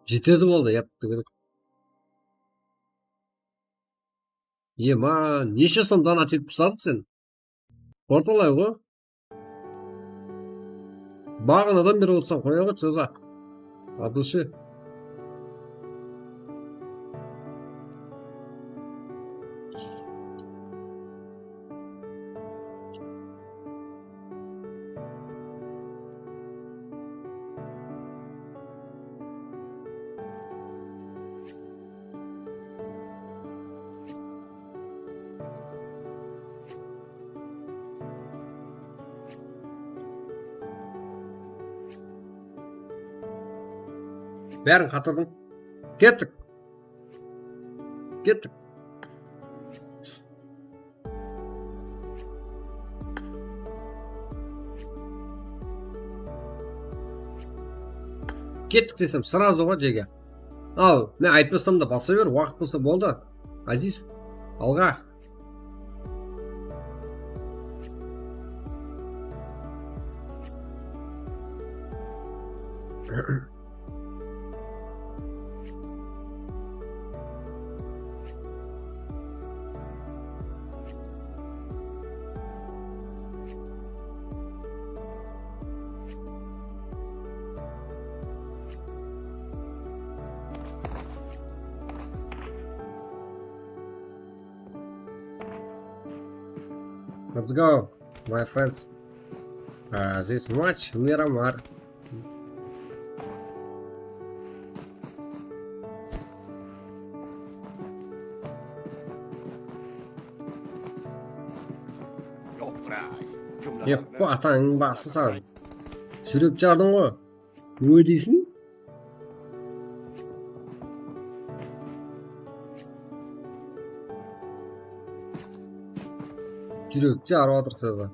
Жетеді болды, yaptı керек. Ема, неше сомдан атып тастадың сен? Орталай ғой. Бағанадан бері отырсаң қоя ғой Sezar. Adushi. Бәрін қатырдың. Кеттік. Кеттік десем, сразу ғой жерге. Ал, мен айтпасам да баса бер, уақыт болса болды. Азиз, алға. Let's go, my friends. This match Miramar. Yo'q-ray, jumlalarni Yeppa atang so'zlarga baxshisan. qarang. Shuruk chording ғой. Nima deysan? Жүрек жарып отырсыздар.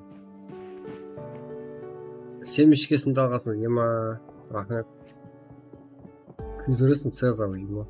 Семечкесін жалғасын, ема, рахмет. Күйдіресің Цезар, ема.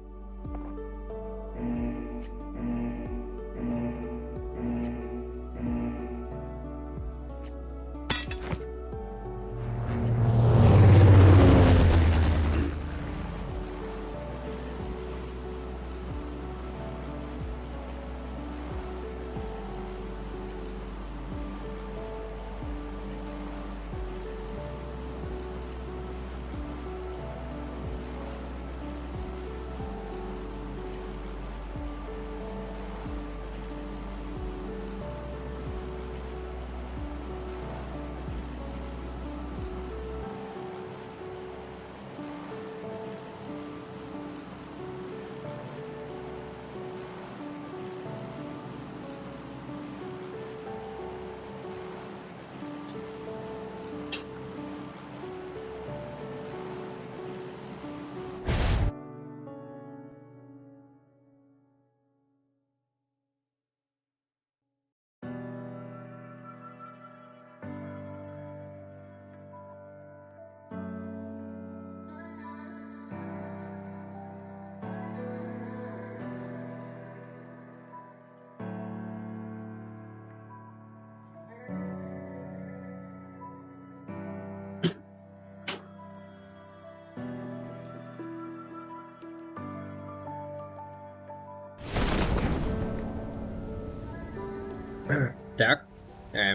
Так,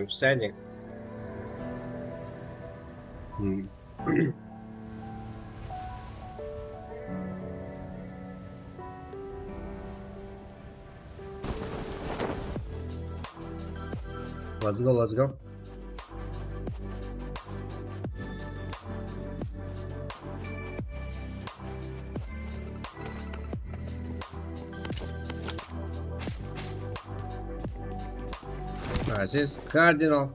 сядем. Let's go, let's go. Здесь кардинал.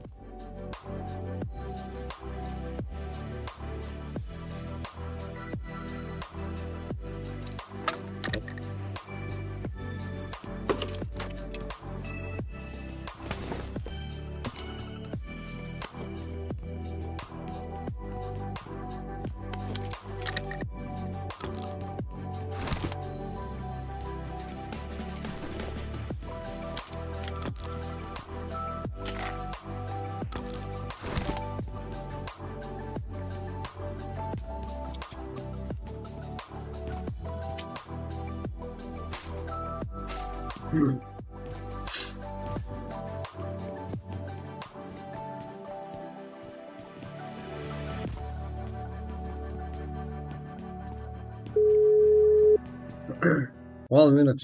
Well, minute,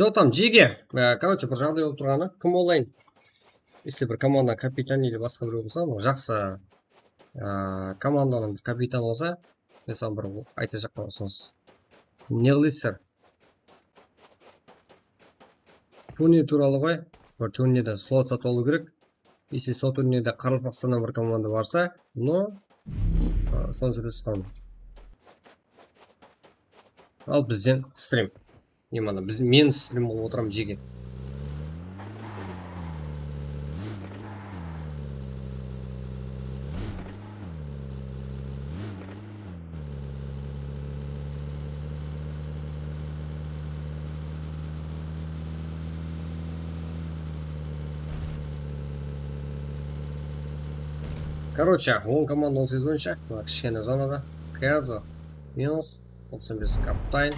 Что там, Джиги? Короче, бір жағдай болып тұрғаны, кім олайын? Если бір команда капитан или басқа біреу болса, жақсы команданың капитаны болса, мен саған бір айта жаққан ұсыныс. Не қылайсыздар? Турнир туралы ғой. Бір турнирде слот сатып алу керек. Если сол турнирде Қарақалпақстаннан бір команда барса, соны сөйлесіп қаламын. Ал бізден стрим. Мен стрим болып отырамын Джиги. Короче, 10 команда 18 бойынша, кішкене зонада. Кэзо, минус, 95 капитан.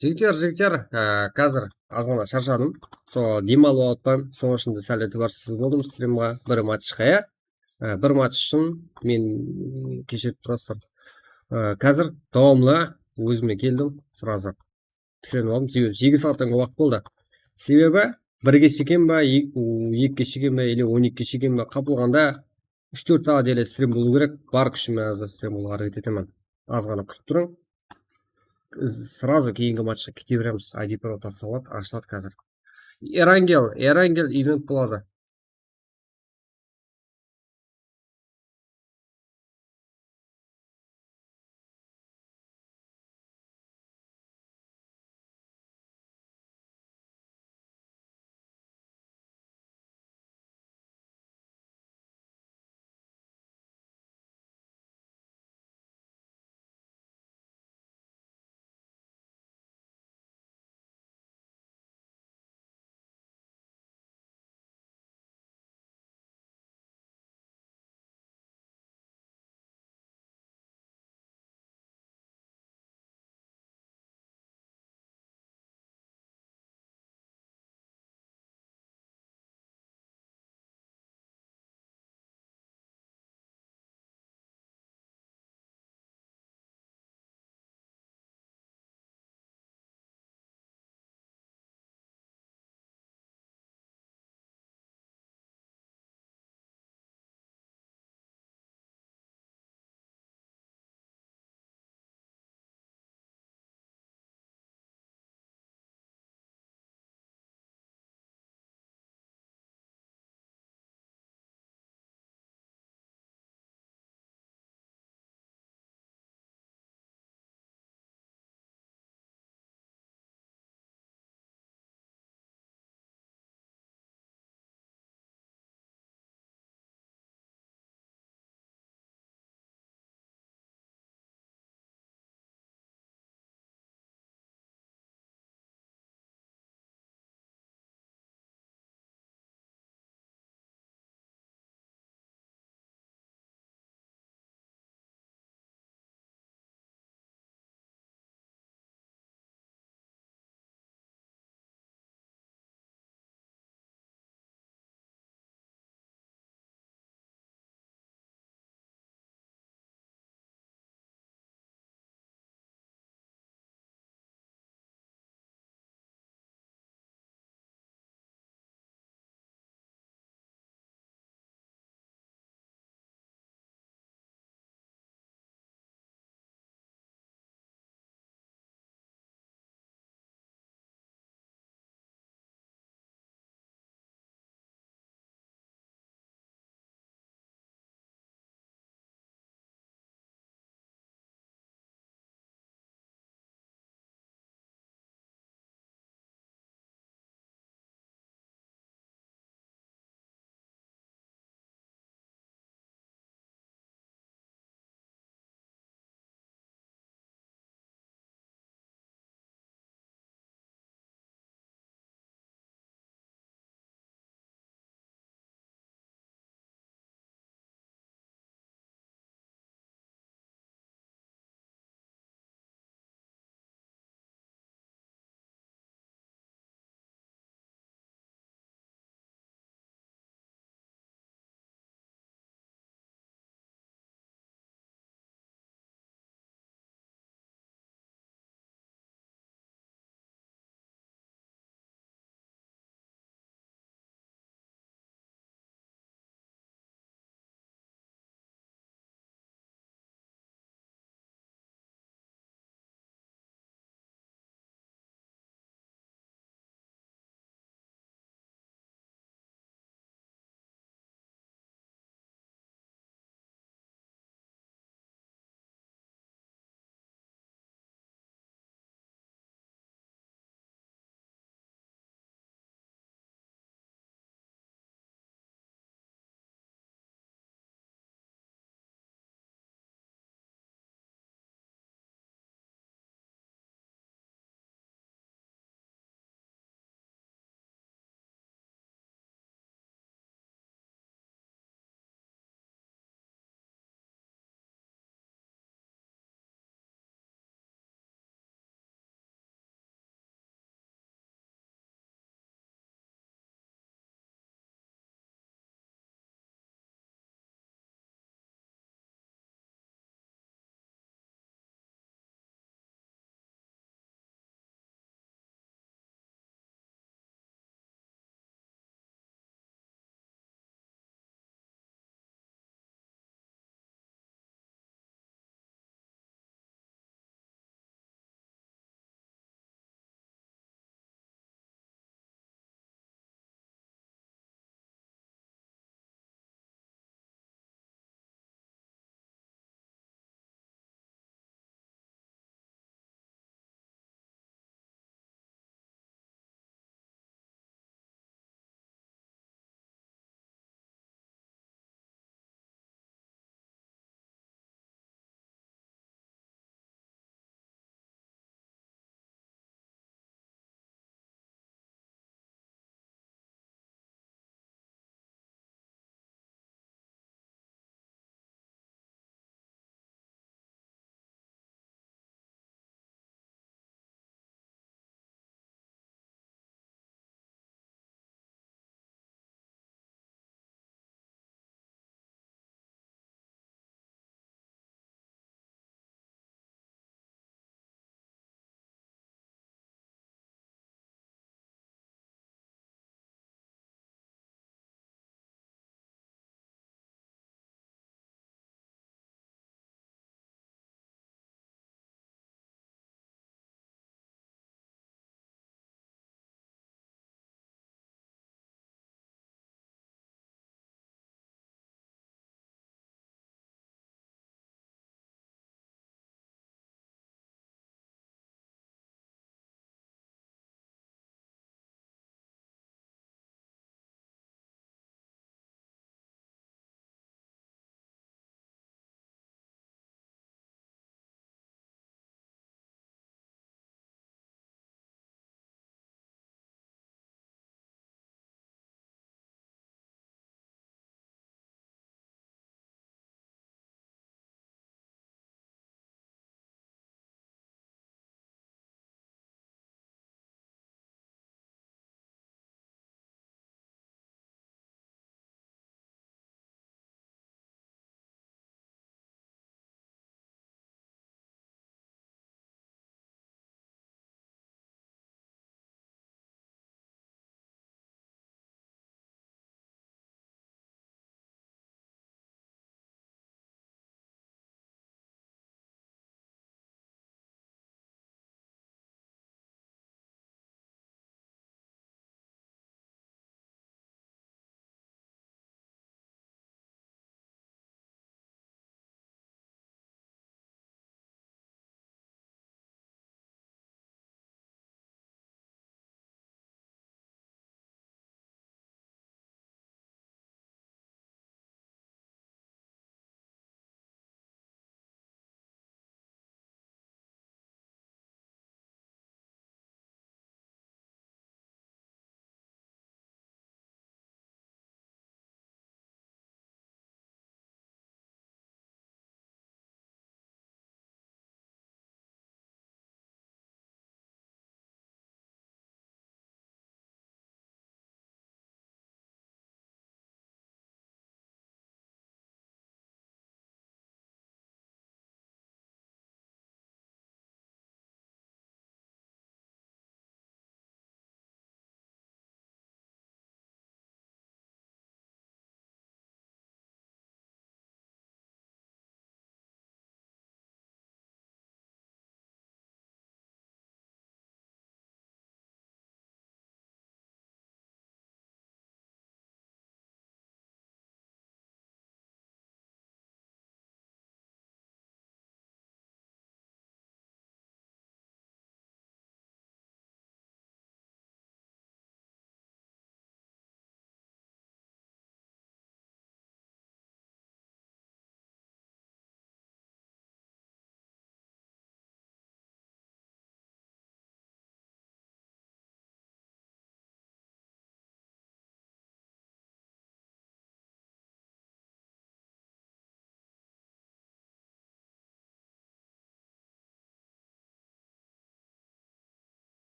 Жігіттер, қазір аз ғана шаршадым. Сол демалып отпан. Соның ішінде сәл етібарсыз болдым стримға. Бір матчқа, иә. Бір матч үшін мен кешіріп тұрасыздар. Қазір давамlı өзіме келдім. Сразу тіреніп алдым. Себебі 8 сағаттан уақыт болды. Себебі 1-ге шекен ба, 2-ге шекен ба, или 12-ге шекен ба, қапылғанда 3-4 сағат еле стрим болу керек. Бар күшіме азда стрим болуға әрекет етемін. Аз ғана күтіп тұрың. Сразу кейінгі матчқа кете береміз. ID Pro тасталады, ашылады қазір. Эрангел ивент болады.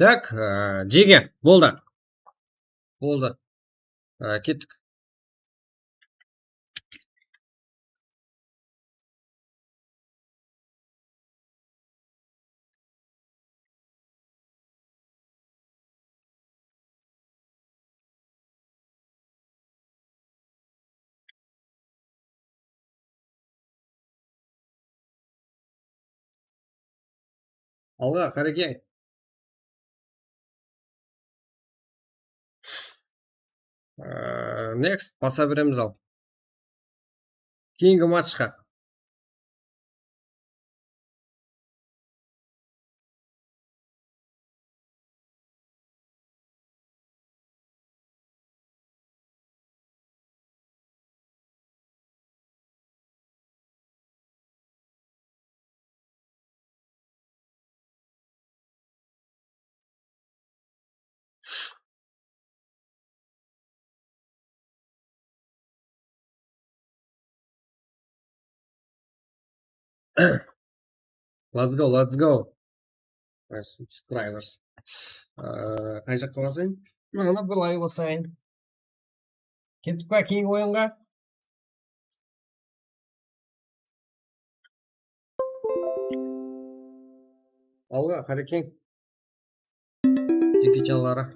Так, Джиге, болды. Болды. Кеттік. Алға, қарекең. Next, баса береміз ал. Кейінгі матчқа. Let's go, let's go. Subscribers. Қай жаққа басайын? Мына былай басайын. Кеттік па кейінгі ойынға? Алға, қарекең. Жеке чаналары.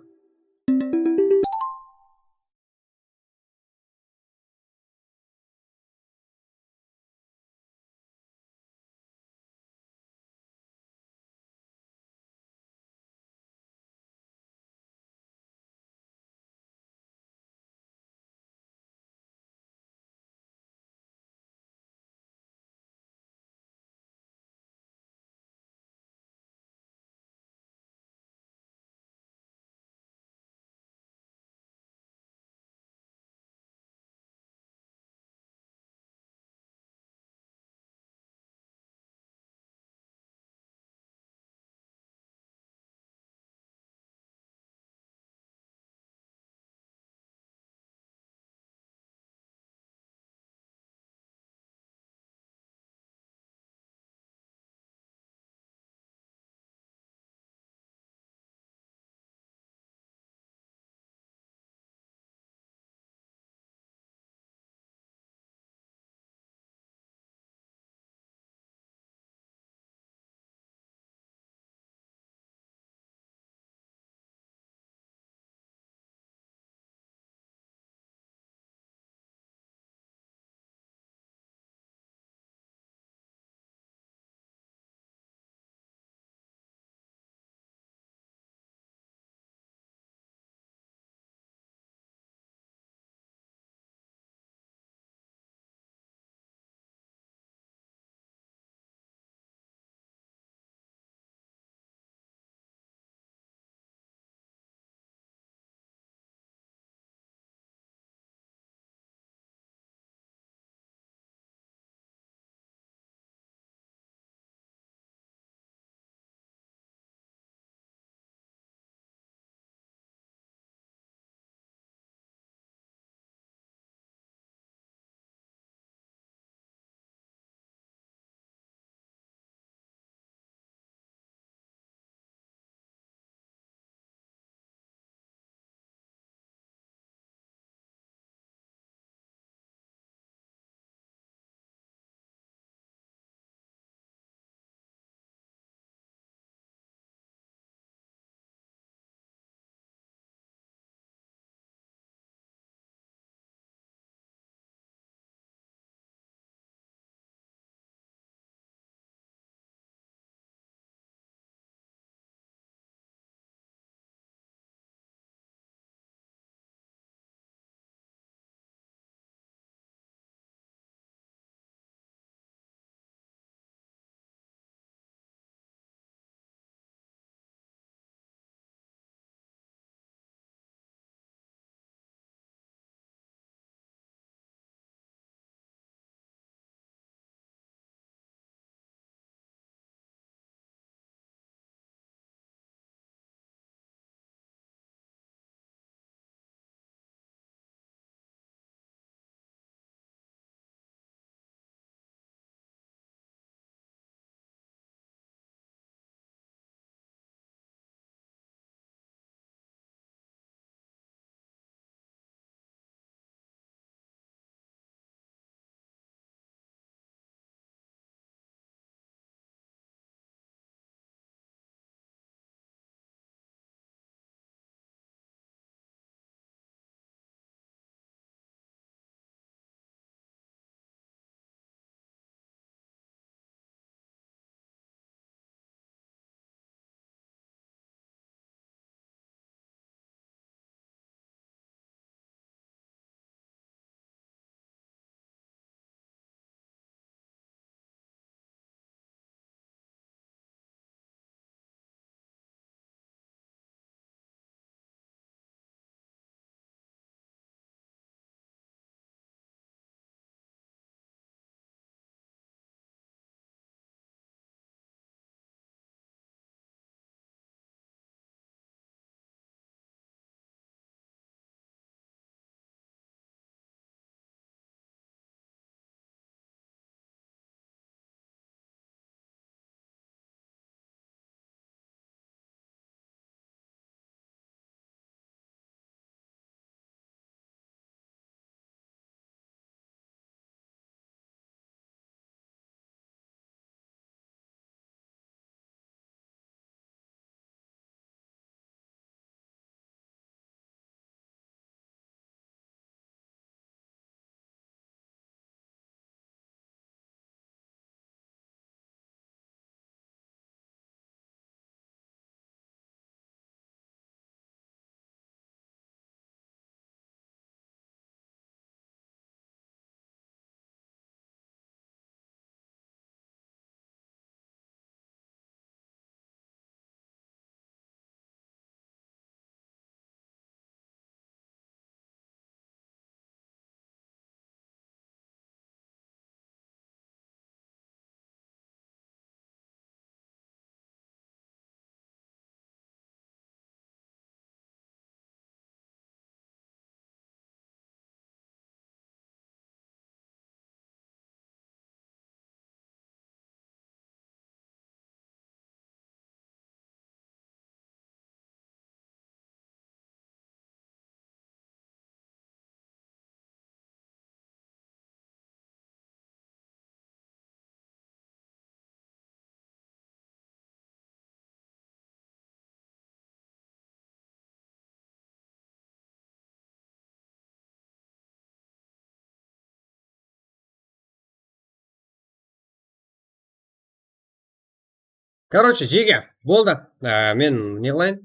Короче, Жеге, болды. Мен не қылайын?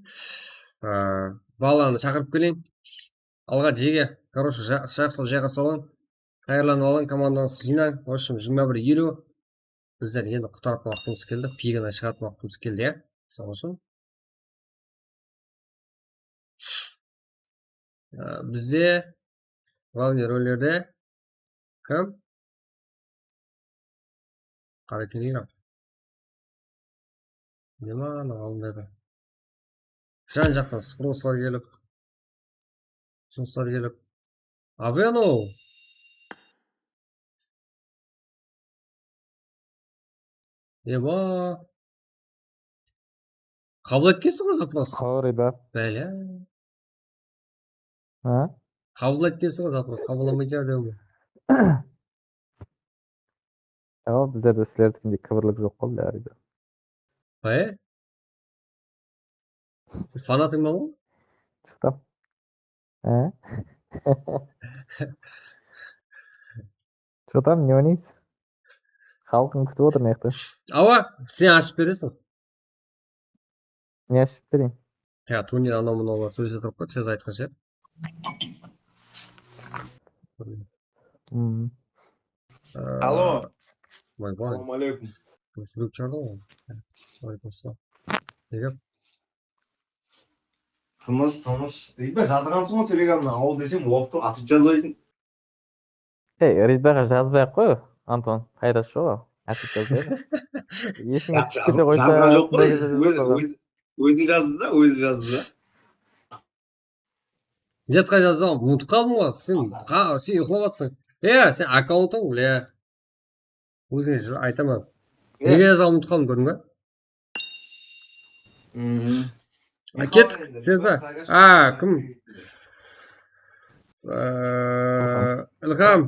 Баланы шақырып келейін. Алға Жеге, короче, жақсылап жайғасып алың. Қайырланып алың, командаңызды жинаң. В общем, 21:50. Біздер енді құтаратын уақытымыз келді. Пиганы шығатын уақытымыз келді, иә? Сол үшін. Бізде главный рөлдерде кім? Қарай телеграм. Не ма ана алдында? Жан жақтан спрослар келіп, ұсыныстар келіп. А вы анау? Еба. Қабыл еткенсің ғой запрос? Қорыда. Бәле. Ha? Қабыл еткенсің ғой запрос? Қабылламай жібердің. Ja, bizlarda sizlardikidek qivirlik yo'q qoldi Arida. Sen fanatın mı bu? Chiqdim. Ha? Chiqdim, ne o'ynaysiz? Xalqim kutib o'tir mehdi. Ava, sen açıp verirsin. Ne ashib bering? Ya turnir anamın olar. Sözde durup koy, tez aytkan şey. Hmm. Алло. Vay vay. Ассалаумалейкум. Çocuk çağırdı mı? Aleykümselam. Ne yap? Тыныш. Ребят, жазғансың ғой телеграмнан ауыл десем, оқытып атып жазбайсың. Ey, Ridbaga жазбай ақ қой, Антон. Пайдасы жоқ. Атып жазбайды. Есіңе түспесе қойса, Жазған жоқ қой. қой. Өзі жазды да. Детқа жазсам, ұмытып қалдым ғой. Сен ұйықтап жатсың. Сен аккаунтың, бля. Өзіңе айтамын. Неге жазған ұмытып қалдым, көрдің бе? Кеттік, Сеза. Кім? Ілхам.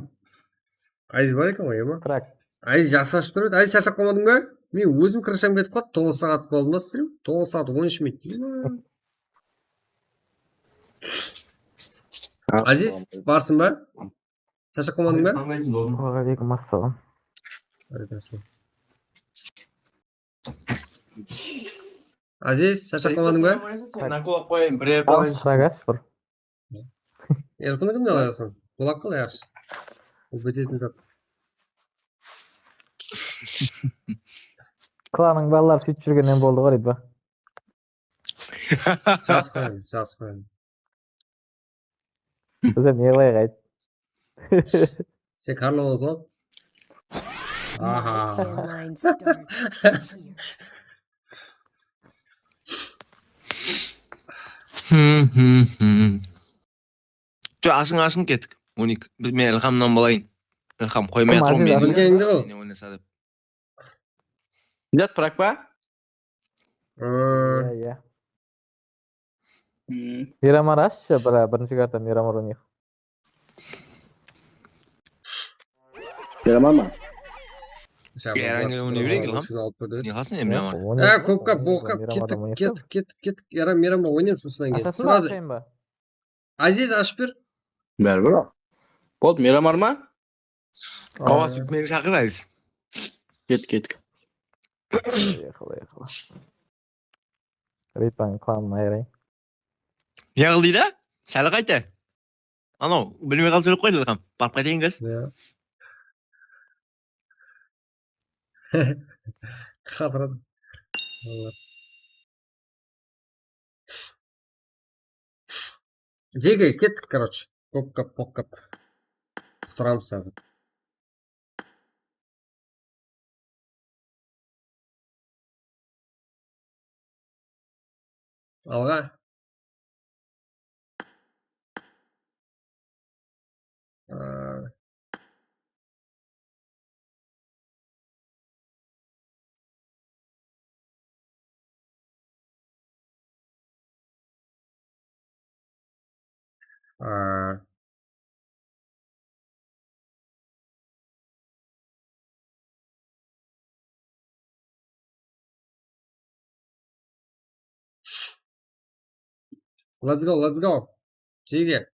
Айыз бар екен ғой, ема? Крак. Айыз жақсы ашып тұрады. Айыз шаршап қалмадың ба? Мен өзім кіршам кетіп қалды. 9 сағат болдым да стрим. 9 сағат 13 минут. Азиз, барсың ба? Шаршап қалмадың ба? Уағалейкум ассалам. Азиз, шаршап қалмадың ба? Накулап қояйын, бірер балайын. Крак аш бір. Еркіні кімді аласың? Бұлақ қыл яқшы. Бұл бөтетін зат. Кланың балалар сөйтіп жүргеннен болды ғой, Ридба. Жас қойын. Бізде не қылайық айт. Сен Карло болып ол? Timeline starts here. Ашың кеттік. 12. Мен Ілхамнан болайын. Ілхам қоймай Кім, атырмын Азиз? мені. Білгеніңді ғой. Не ойнаса деп. Дед прак па? Иә. Мирамар ашшы, бірінші карта Мирамар ойнайық. Yaramam mı? Herhangi oyunu bileyim ki lan. Ne kalsın Emre Amar? Көпқа боққа кеттік. Мейрамға ойнайым сосын кейін. Асасы Сразу. ашайын ба? Азиз ашып бер. Ver bro. Болды, Miramar ма? Hava sütmeni şakırayız. Кетік. Ехала. Ридбаның кланын айырайын. Ne kıldıydı? Sәлі қайты? Анау, білмей қалып сөйлеп қойды Ілхам. Барып қайтайын кез. Қатырады. Жеге кеттік, короче. Поп-кап. Құтырамыз қазір. Алға. Let's go. Жеге.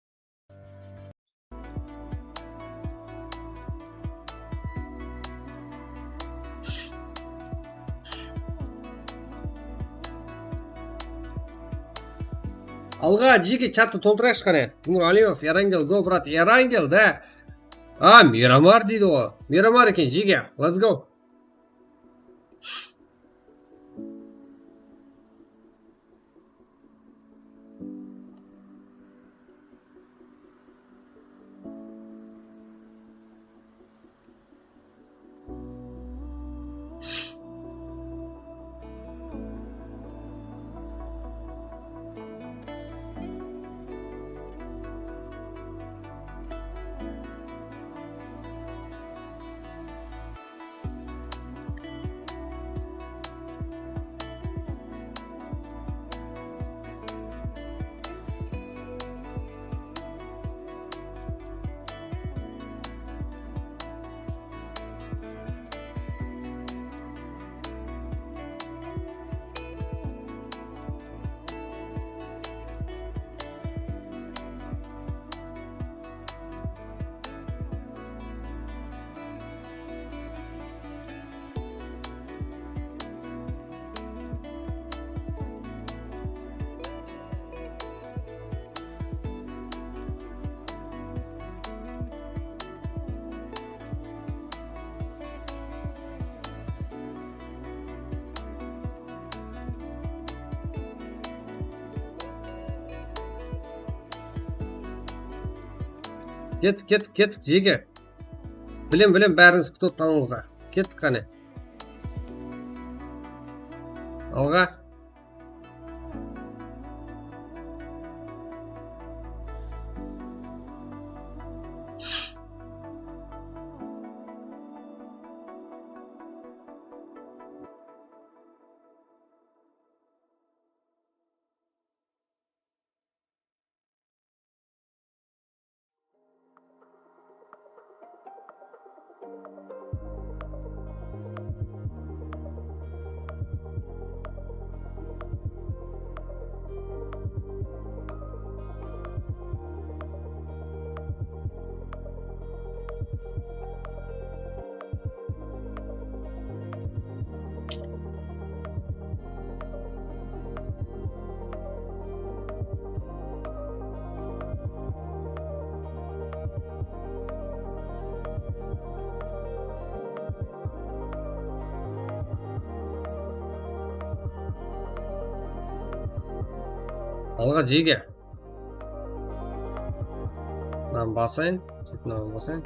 Алға жеке чатты толтырайықшы қане. Тимур Алимов, Эрангел, го, брат. Эрангел, да. А, Мирамар дейді о. Мирамар екен, жеке. Let's go. Кеттік, жеке. Білем, бәріңіз күтіп отқаныңызға. Кеттік қане. Алға. Алға жеге. Мынаны басайын. Мынаны басайын.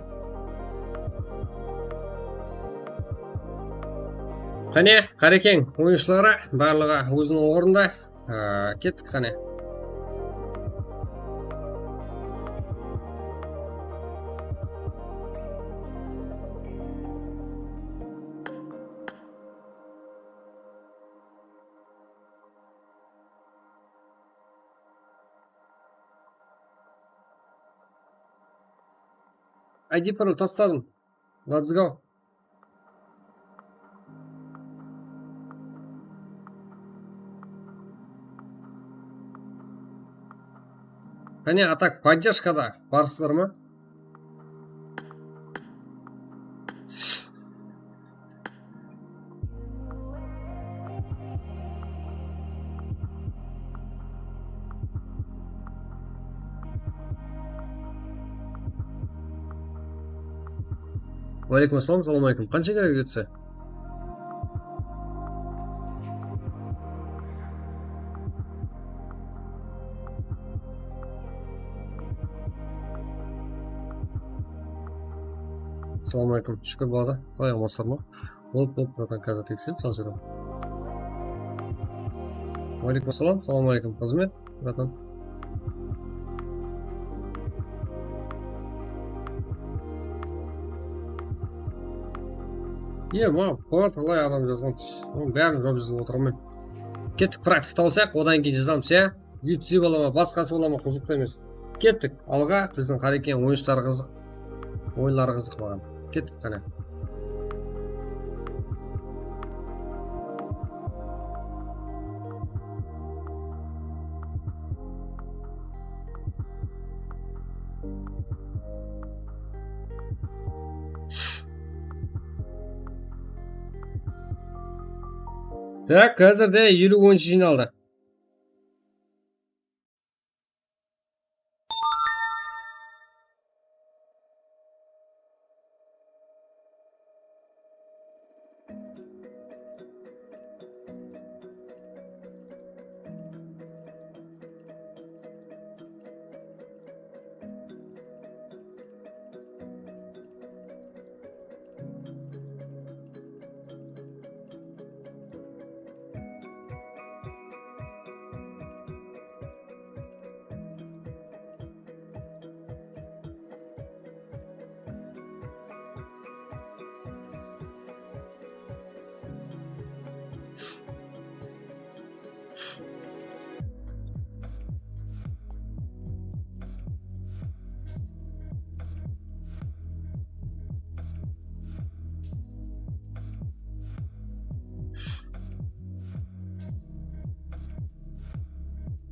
Қане, Қарекең, ойыншылары барлығы өзінің орында. Кеттік қане. ID пароль тастадым. Let's go. Қане, атак поддержкада барсыздар ма? Алейкум ассалам, салам алейкум. Қанша керек өтсе? Салам алейкум. Шүкір болады. Қалай амансыздар ма? Болып, братан, қазір тексеріп сал жүремін. Алейкум ассалам, салам алейкум. Қызмет, братан. Ма, бар талай адам жазған. Оның бәрін жауап жазып отырмын. Кеттік, практика алсақ, одан кейін жазамыз, иә? YouTube бола ма, басқасы бола ма, қызықты емес. Кеттік, алға, біздің Қарекең ойыншылары қызық. Ойынлары қызық маған. Кеттік қане. Так, қазірде 50 ойыншы жиналды.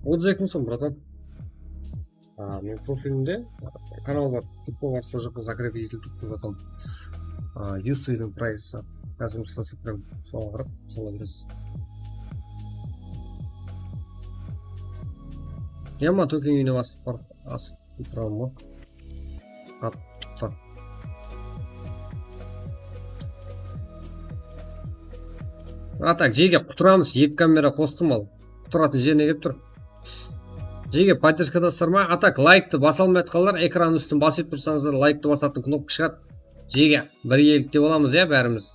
отыз сом, братан. Мен профилімде канал бар, тупо бар, сол жаққа закреп етіліп тұр, братан. Юсейдің прайсы. Қазір ұстасы прям соған қарап, сола бересіз. Яма төкен үйіне басып бар, асып тұрам ғой. Қатты. Так, жеге құтырамыз, 2 камера қостым ал. Құтыратын жеріне кеп тұр. Жеге поддержкадасыздар ма? Так, лайкты баса алмай жатқандар, экран үстін басып тұрсаңыздар, лайкты басатын кнопка шығады. Жеге бір елікте боламыз, я, бәріміз.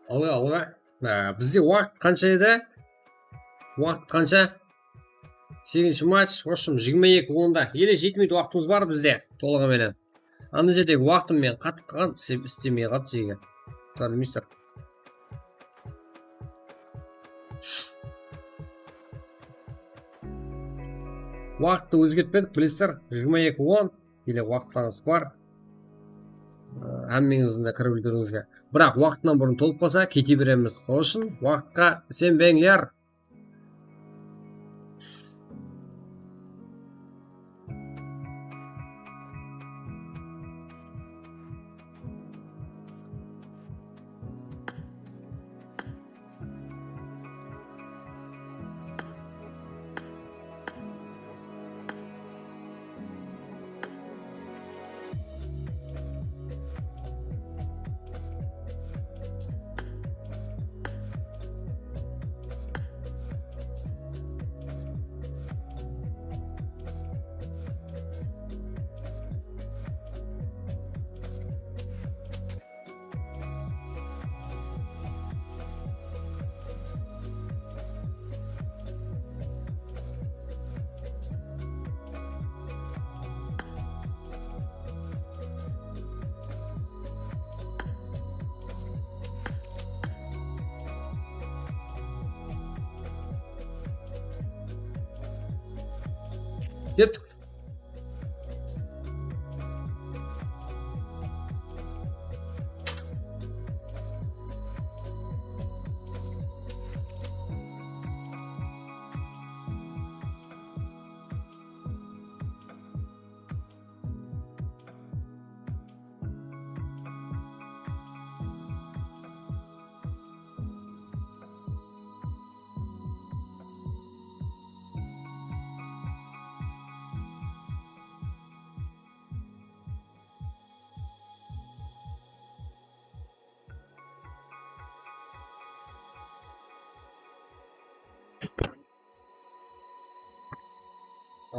Алға. Бізде уақыт қанша еді? Уақыт қанша? 8-ші матч,ошым 22:10-да. Еле 7 минут уақытымыз бар бізде, толығыменен. Ана жердегі уақытым мен қатып қалған, істемей қалды жеге. Тұрар мистер. Уақытты өзгертпедік, білесіздер, 22:10, еле уақыттарыңыз бар. Әммеңіздің де кіріп үлгеріңізге. Бірақ уақытынан бұрын толып қалса, кете береміз. Сол үшін уақытқа сенбеңдер. Кеттік.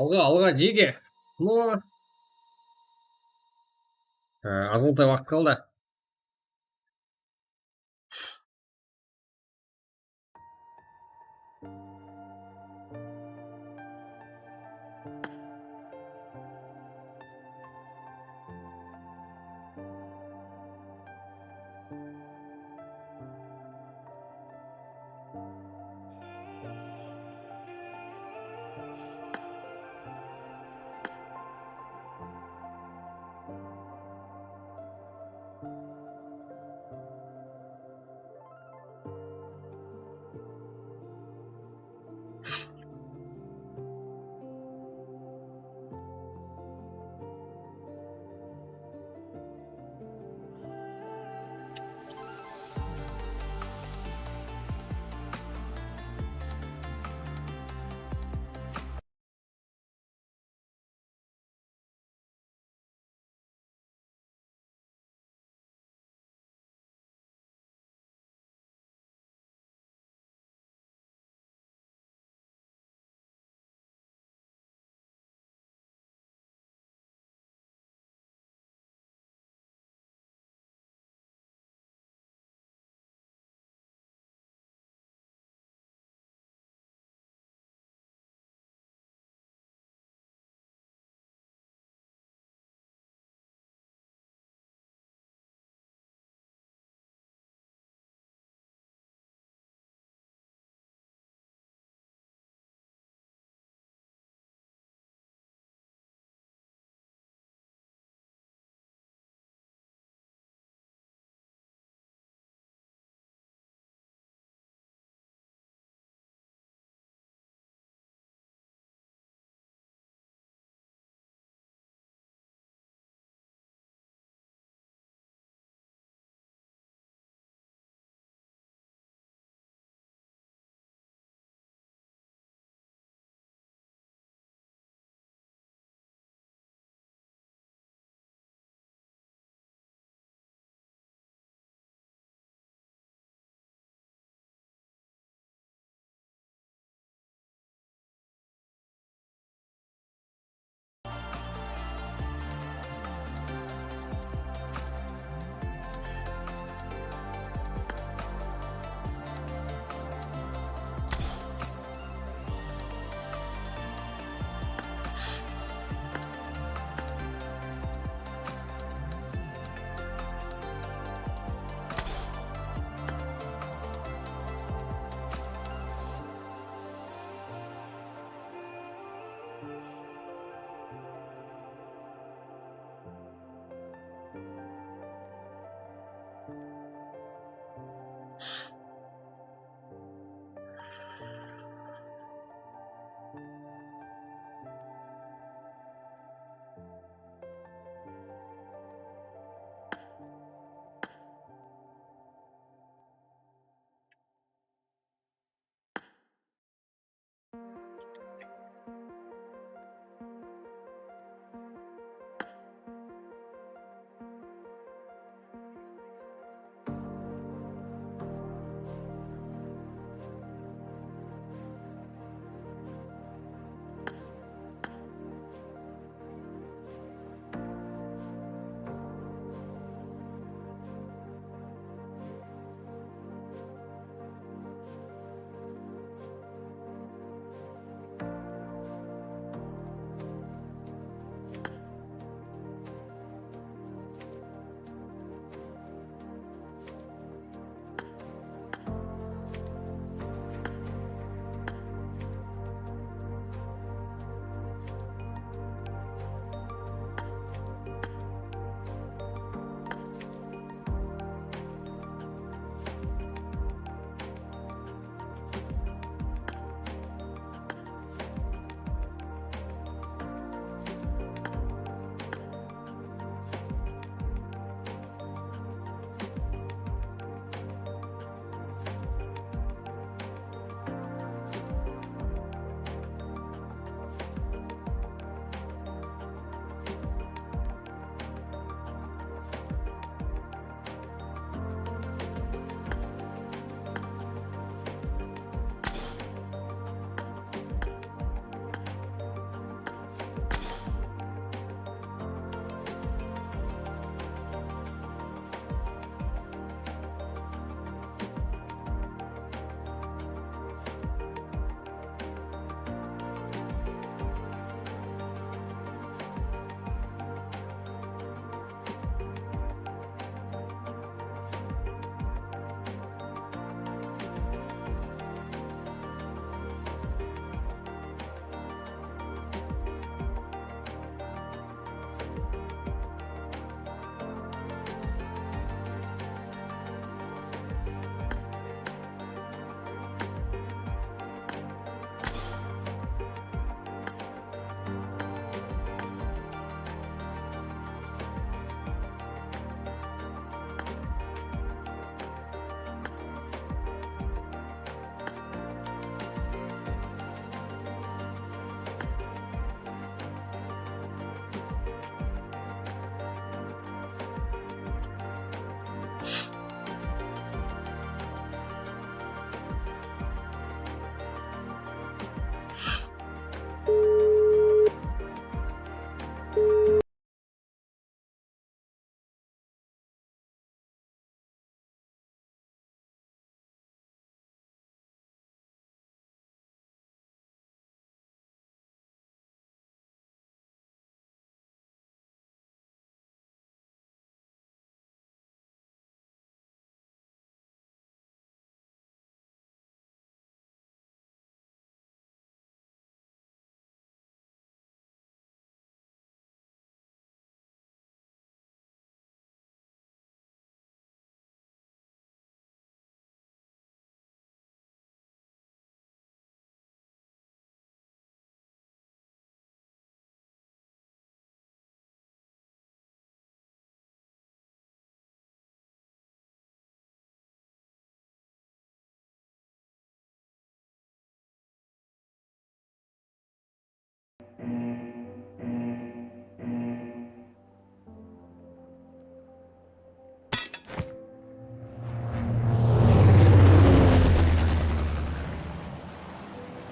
Алға, жеге. Азғантай уақыт қалды.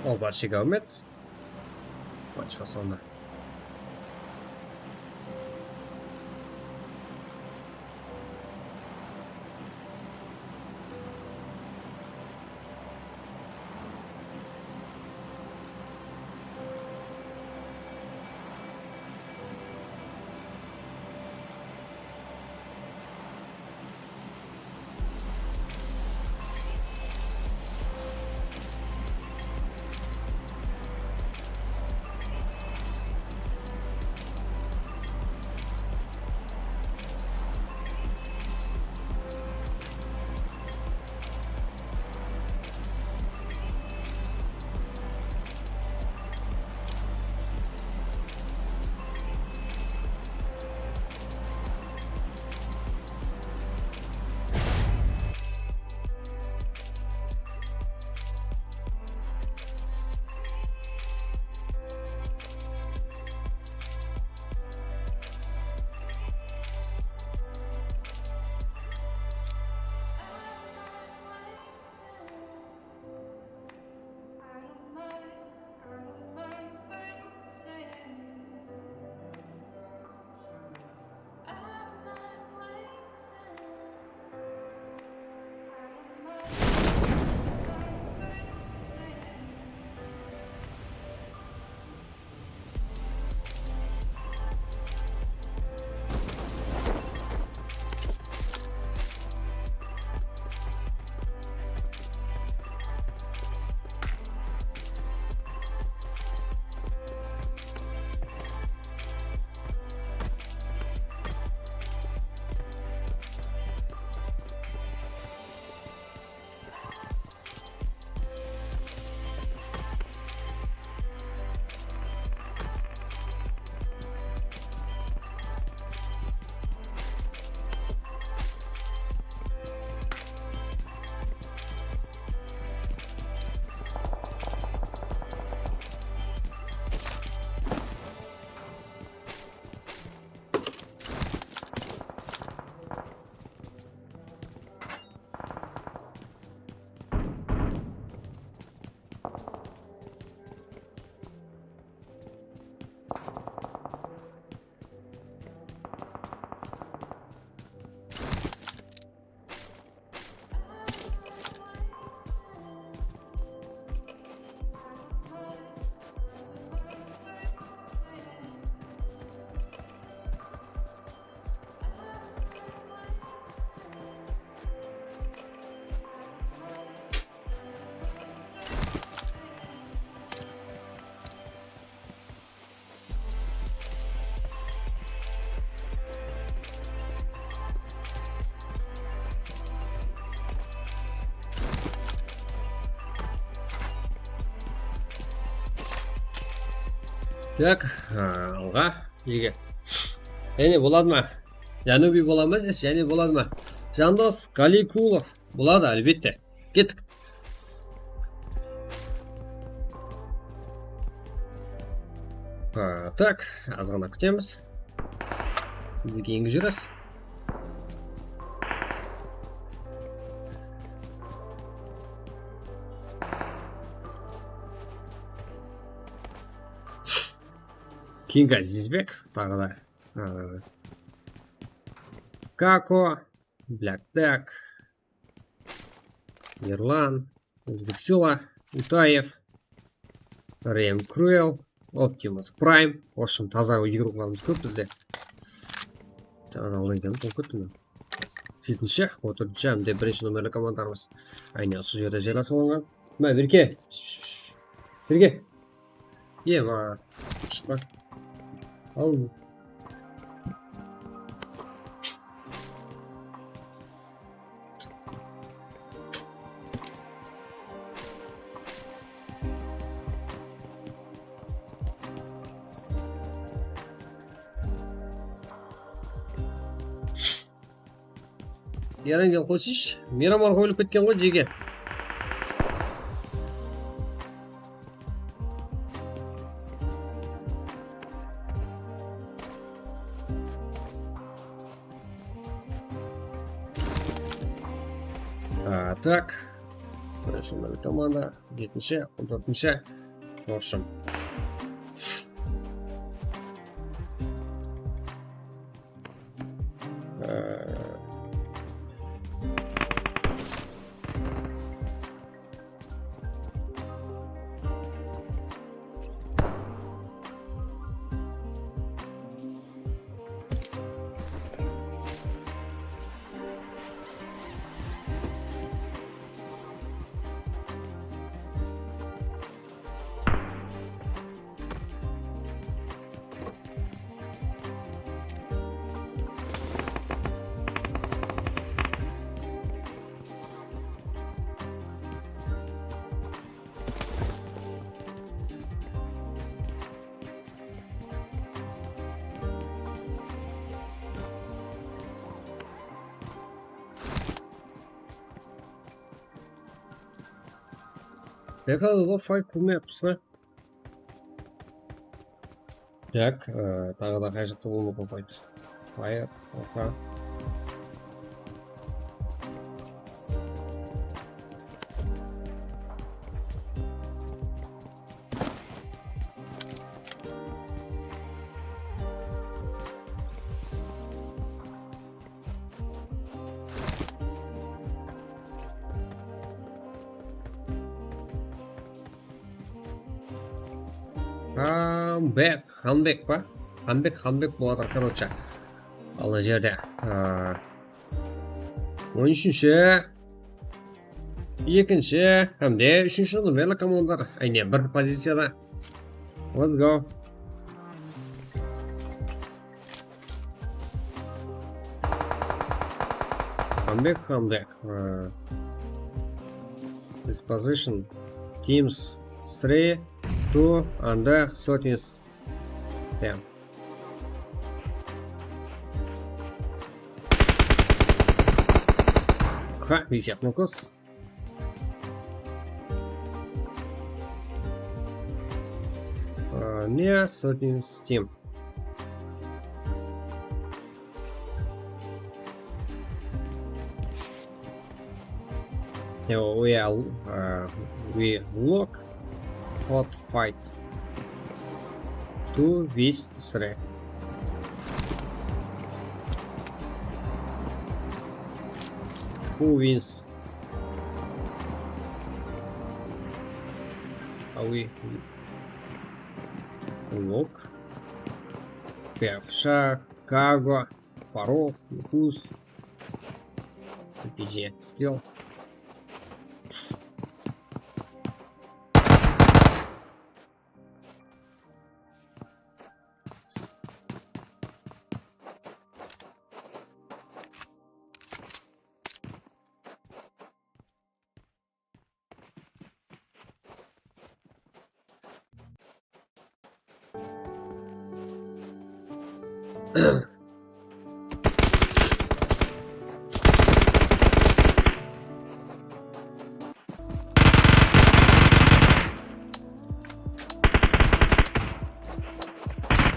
O, barchaga omad. Ochma sonda. Так, алға, жерге. Және болады ма? Жануби боламыз, және болады ма? Жандос Қаликулов. Болады, әлбетте. Кеттік. Так, аз ғана күтеміз. Кейінгі жүріс. Кинга Зизбек, тағы да Како, Блэкдэк, Ерлан, Өзбексила, Утаев, Рэм Круэл, Оптимус Прайм. В общем, таза игрокlarımız көп бізде. Танылған бұл көттім. Жетінші, отырыншы әмде бірінші номерлі командарымыз. Айне осы жерде жайласы болған. Мә, Берке. Берке. Ема, шықпа. Ау. Ярангел қосыш, Мирамар қойылып кеткен ғой жеге. Так. Шунday bir komanda. 7-chi, 14-chi. В общем. Bekada da fight bulmayapmiz ha. Jak, tag'i da qayerda bo'lib qo'yamiz. Fire, oqa. Comeback pa? Comeback bo'ladir, короче. Ana yerda. 13-chi, 2-chi hamda 3-chi numaralı komandalar aynan bir pozitsiyada. Let's go. Comeback. This position teams 3, 2 and 13th. Damn. Висят фокус. Не сотен Steam. We look hot fight to this 3. Who wins? We look. Певша, Каго, Паро, Вкус. PG skill.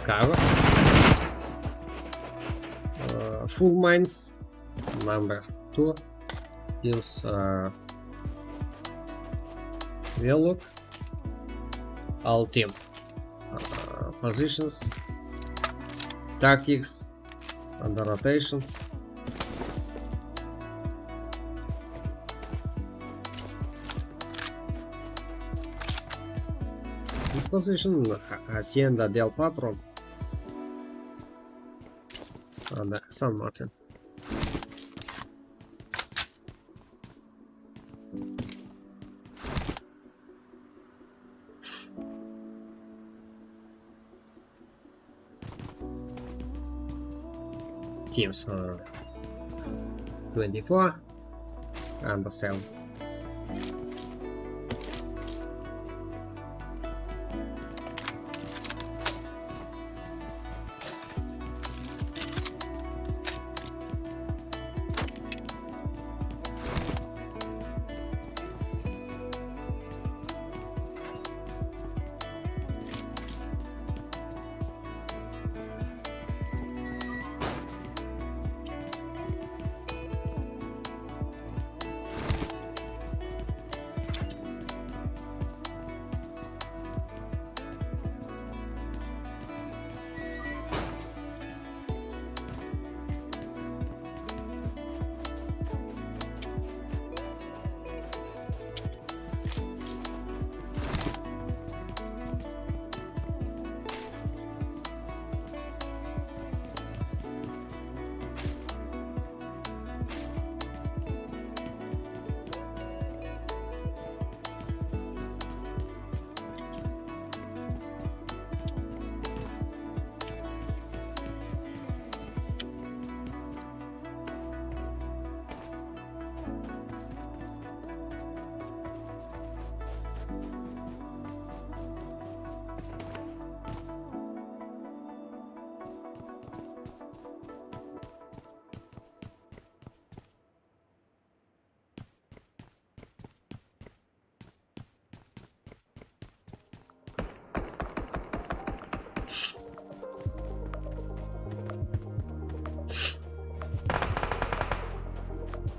Cover. Full mines. Number 2 gives well look. All team positions, tactics, under rotation. This position Hacienda del Patron and San Martin. Teams 24 and 7.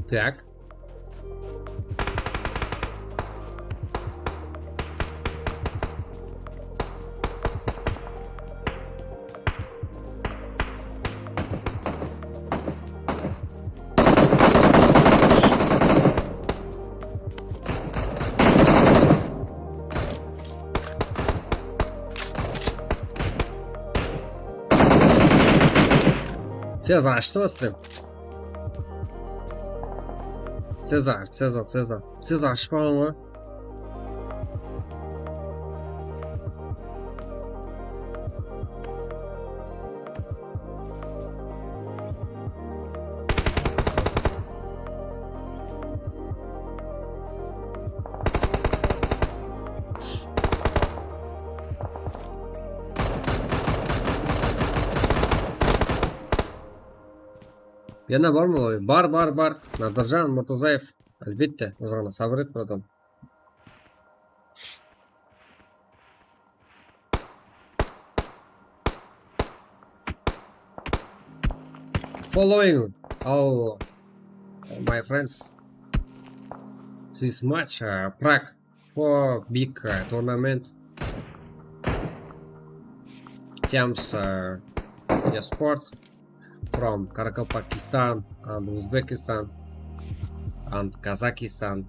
Так. Цезар, что с ты? Цезар. Цезар, шпала. Yana bormi oy? Бар. Nadirjon Murtazoyev. Albatta, ozgina sabr et, brodon. Following all my friends, this match Prague for big tournament teams sports from Pakistan and Uzbekistan and Kazakhstan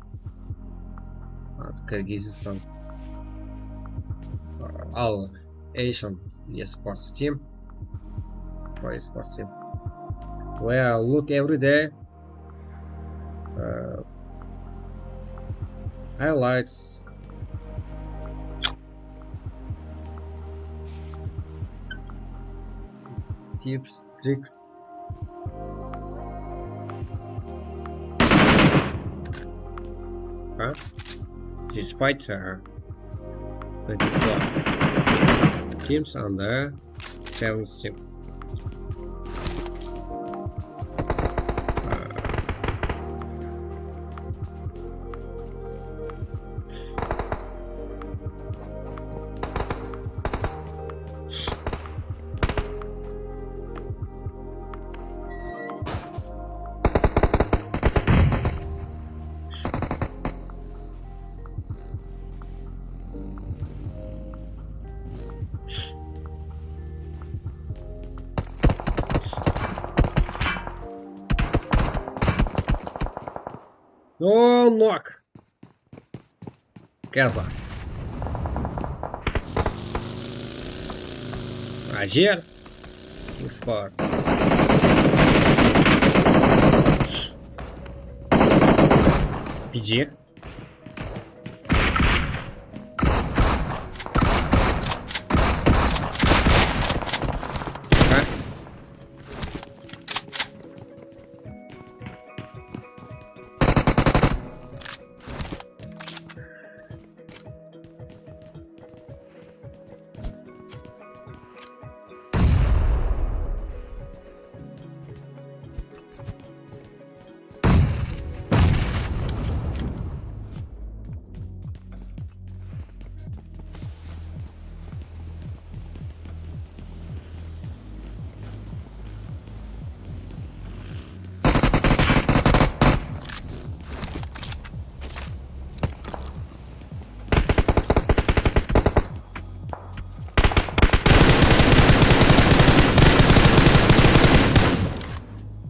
and Kyrgyzstan. All Asian sports team. We look every day. Highlights. Tips, tricks. This fight 24 teams on the 7th team. Oh, knock. Коза. Азер. Экспорт. Иди.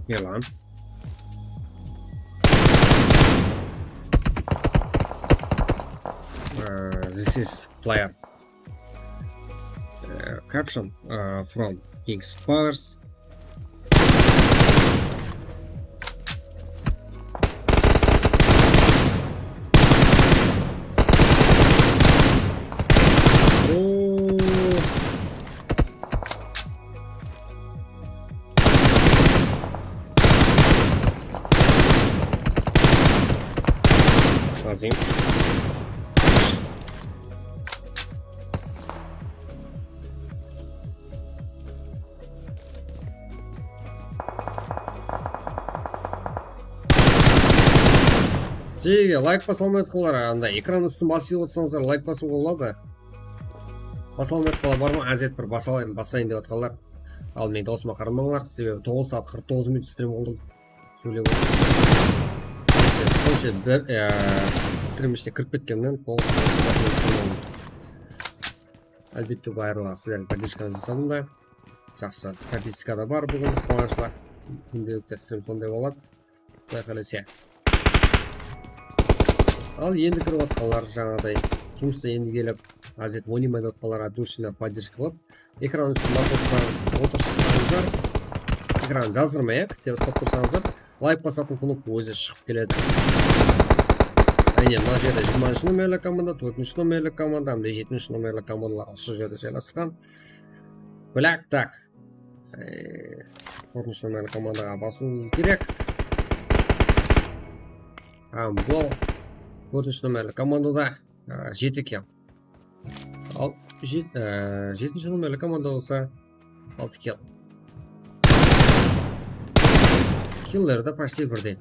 Yalan. This is player caption from King Spurs. Azim. Лайк басылмай отқылар, анда экран үстін басып отырсаңыздар лайк басуға болады. баса алмай жатқандар бар ма? Әзет бір басайын деп жатқандар. Ал мен даусыма қарамаңдар, себебі 9 сағат 49 минут стрим қылдым. Сөйлеп отырмын. бір стрим ішіне кіріп кеткенмен 9 сағат. Әлбетте барлығы сіздердің поддержкаңызды жасадым да. Жақсы статистикада бар бүгін қуаныштылар. Күнделікті стрим сондай болады. Құдай қаласа. Ал енді кіріп жатқандар жаңағыдай жұмыста енді келіп Азет ойнамай жатқандар душина поддержка қылып, экран үстін басып отырсаңыздар, экран жаздырмай, тек ұстап тұрсаңыздар, лайк басатын кнопка өзі шығып келеді. Әне мына жерде 20-ші номерлі команда, 4-ші номерлі команда, 7-ші номерлі командалар осы жерде жайласқан. Біләк, так. 4-ші номерлі командаға басу керек. Бұл 4-ші номерлі командада 7 кел. Ал 7-ші номерлі команда болса 6 кел. Киллерді почти бірдей.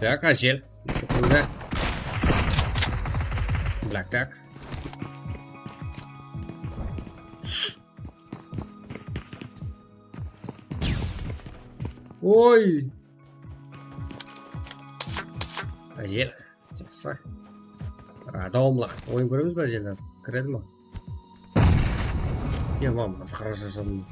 Так, Азель. Секунда. Блэк, так. Ой. Азель. Жақсы. Даумла. Ойын көреміз бе Азельден? Кіреді ма? Мам, масқара жасадым.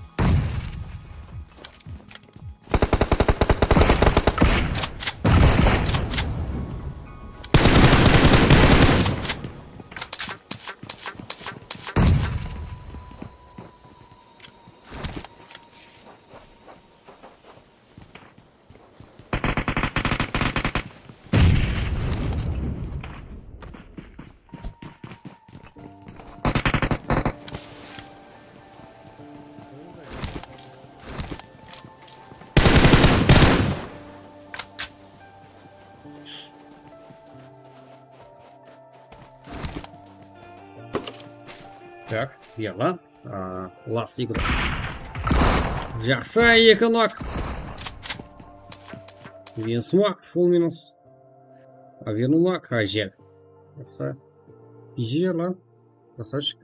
Так, яла. Ласт игра. Жақсы, 2 нок. Винсмак, фул минус. Вернумак, Азель. Жақсы. Изи ерлан. Красавчик.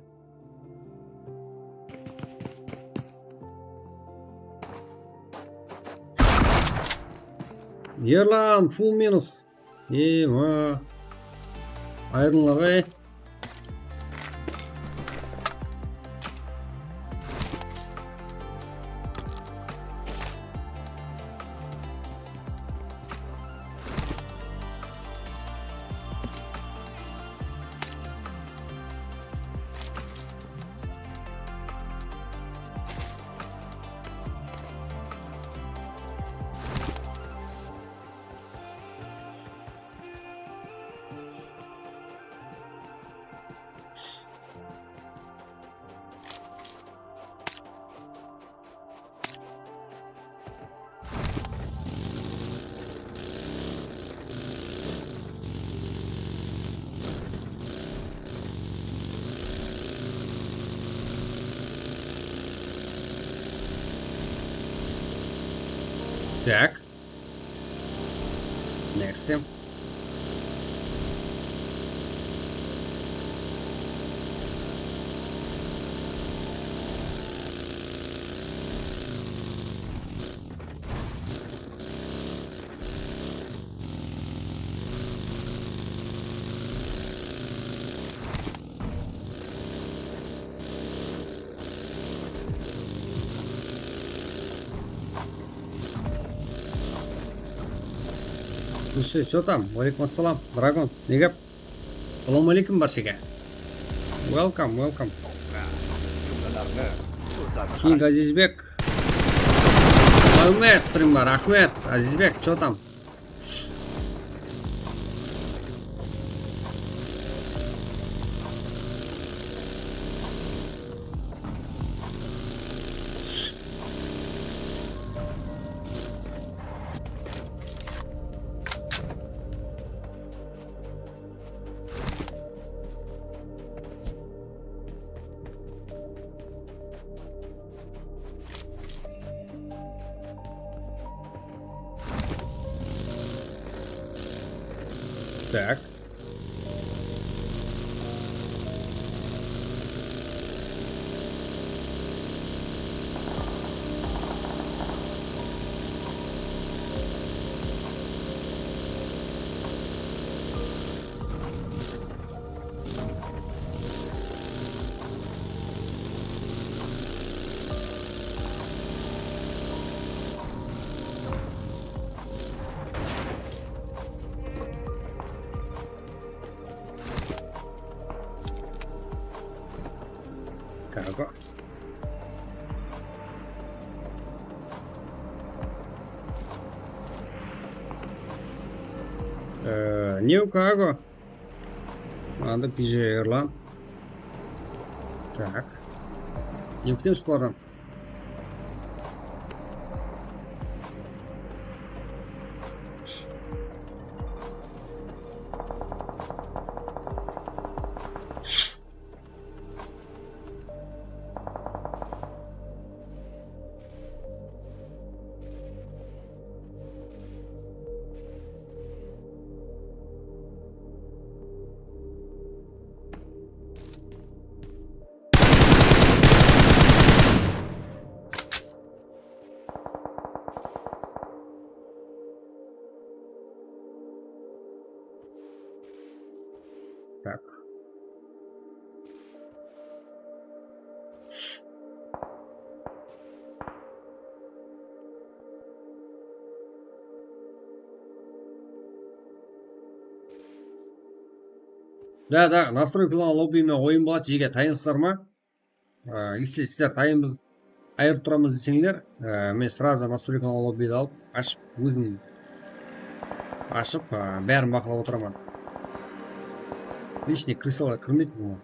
Ерлан, фул минус. Ема. Айрылар. Так. Next. Слушай, что там? Валикум ассалам, Драгон. Негап? Салам алейкум баршаga. Welcome, welcome. jumlalarni so'zlab King Azizbek. Rahmat, streamga rahmat. Azizbek, что там? Так. Кого? Не у кого. Надо пижерлан. Так. Не у кем скоро. Так. Да, настройкалар лоббимен ойын болады, жеге тайынсыздар ма? Если сіздер тайынбыз айырып тұрамыз десеңдер, мен сразу настройкалар лоббиді алып, ашып, өзім ашып, бәрін бақылап отырамын. Лишний крысалар кірмейді бұл.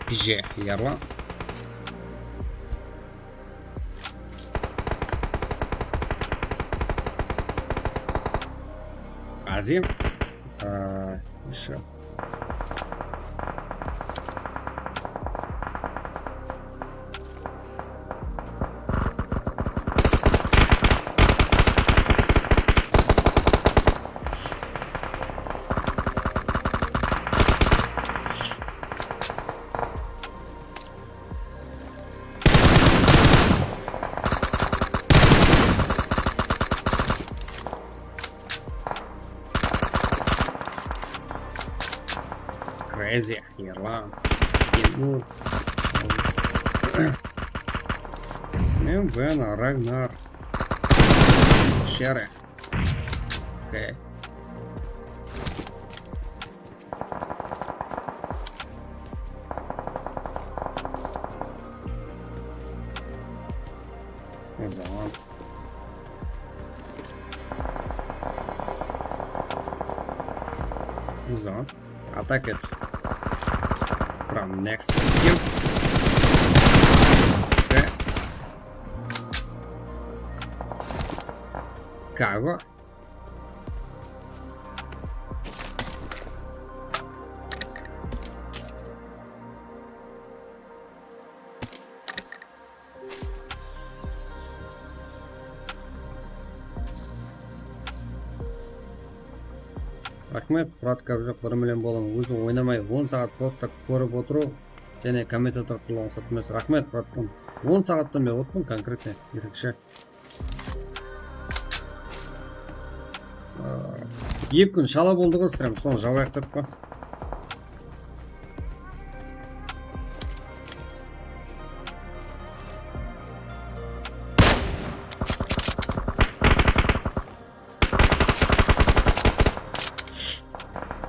Пиже, ерлан. Азим. Еще. Crazy, ерлан. Мен Вен, Рагнар. Шере. Окей. Zaman. Zaman. Attack it from next kill. Okay. Cago. Рахмет, братка жоқ 1 миллион болам. Өзі ойнамай 10 сағат просто көріп отыру және комментатор қылуға сатмас. Рахмет, браттан. 10 сағаттан бері отырмын конкретно ерекше. 2 күн шала болды ғой стрим, соны жабайық деп па.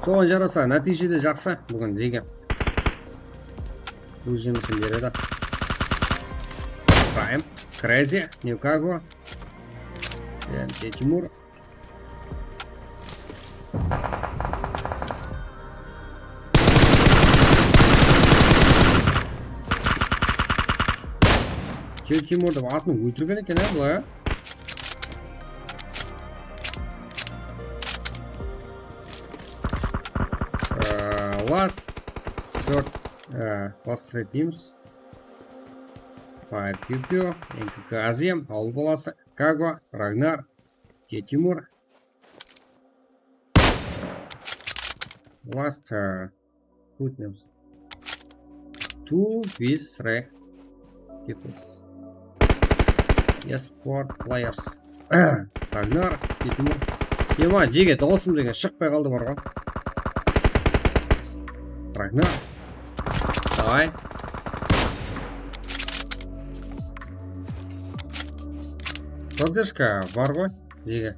Соған жараса, нәтижеде жақсы бүгін жеген. Өз жемісін береді. Prime, Crazy, Никаго. Тимур. Тимурды атын өлтірген екен, бұлай. Last 3 teams. 5 Пипио, Азим, Ауыл баласы, Каго, Рагнар, Тимур. Last names. 2 with 3 peoples. Yes, 4 players. Рагнар, Тимур. Ема, жеге дауысым деген шықпай қалды барға. Рагнар. Давай. Поддержка бар ғой, жеге.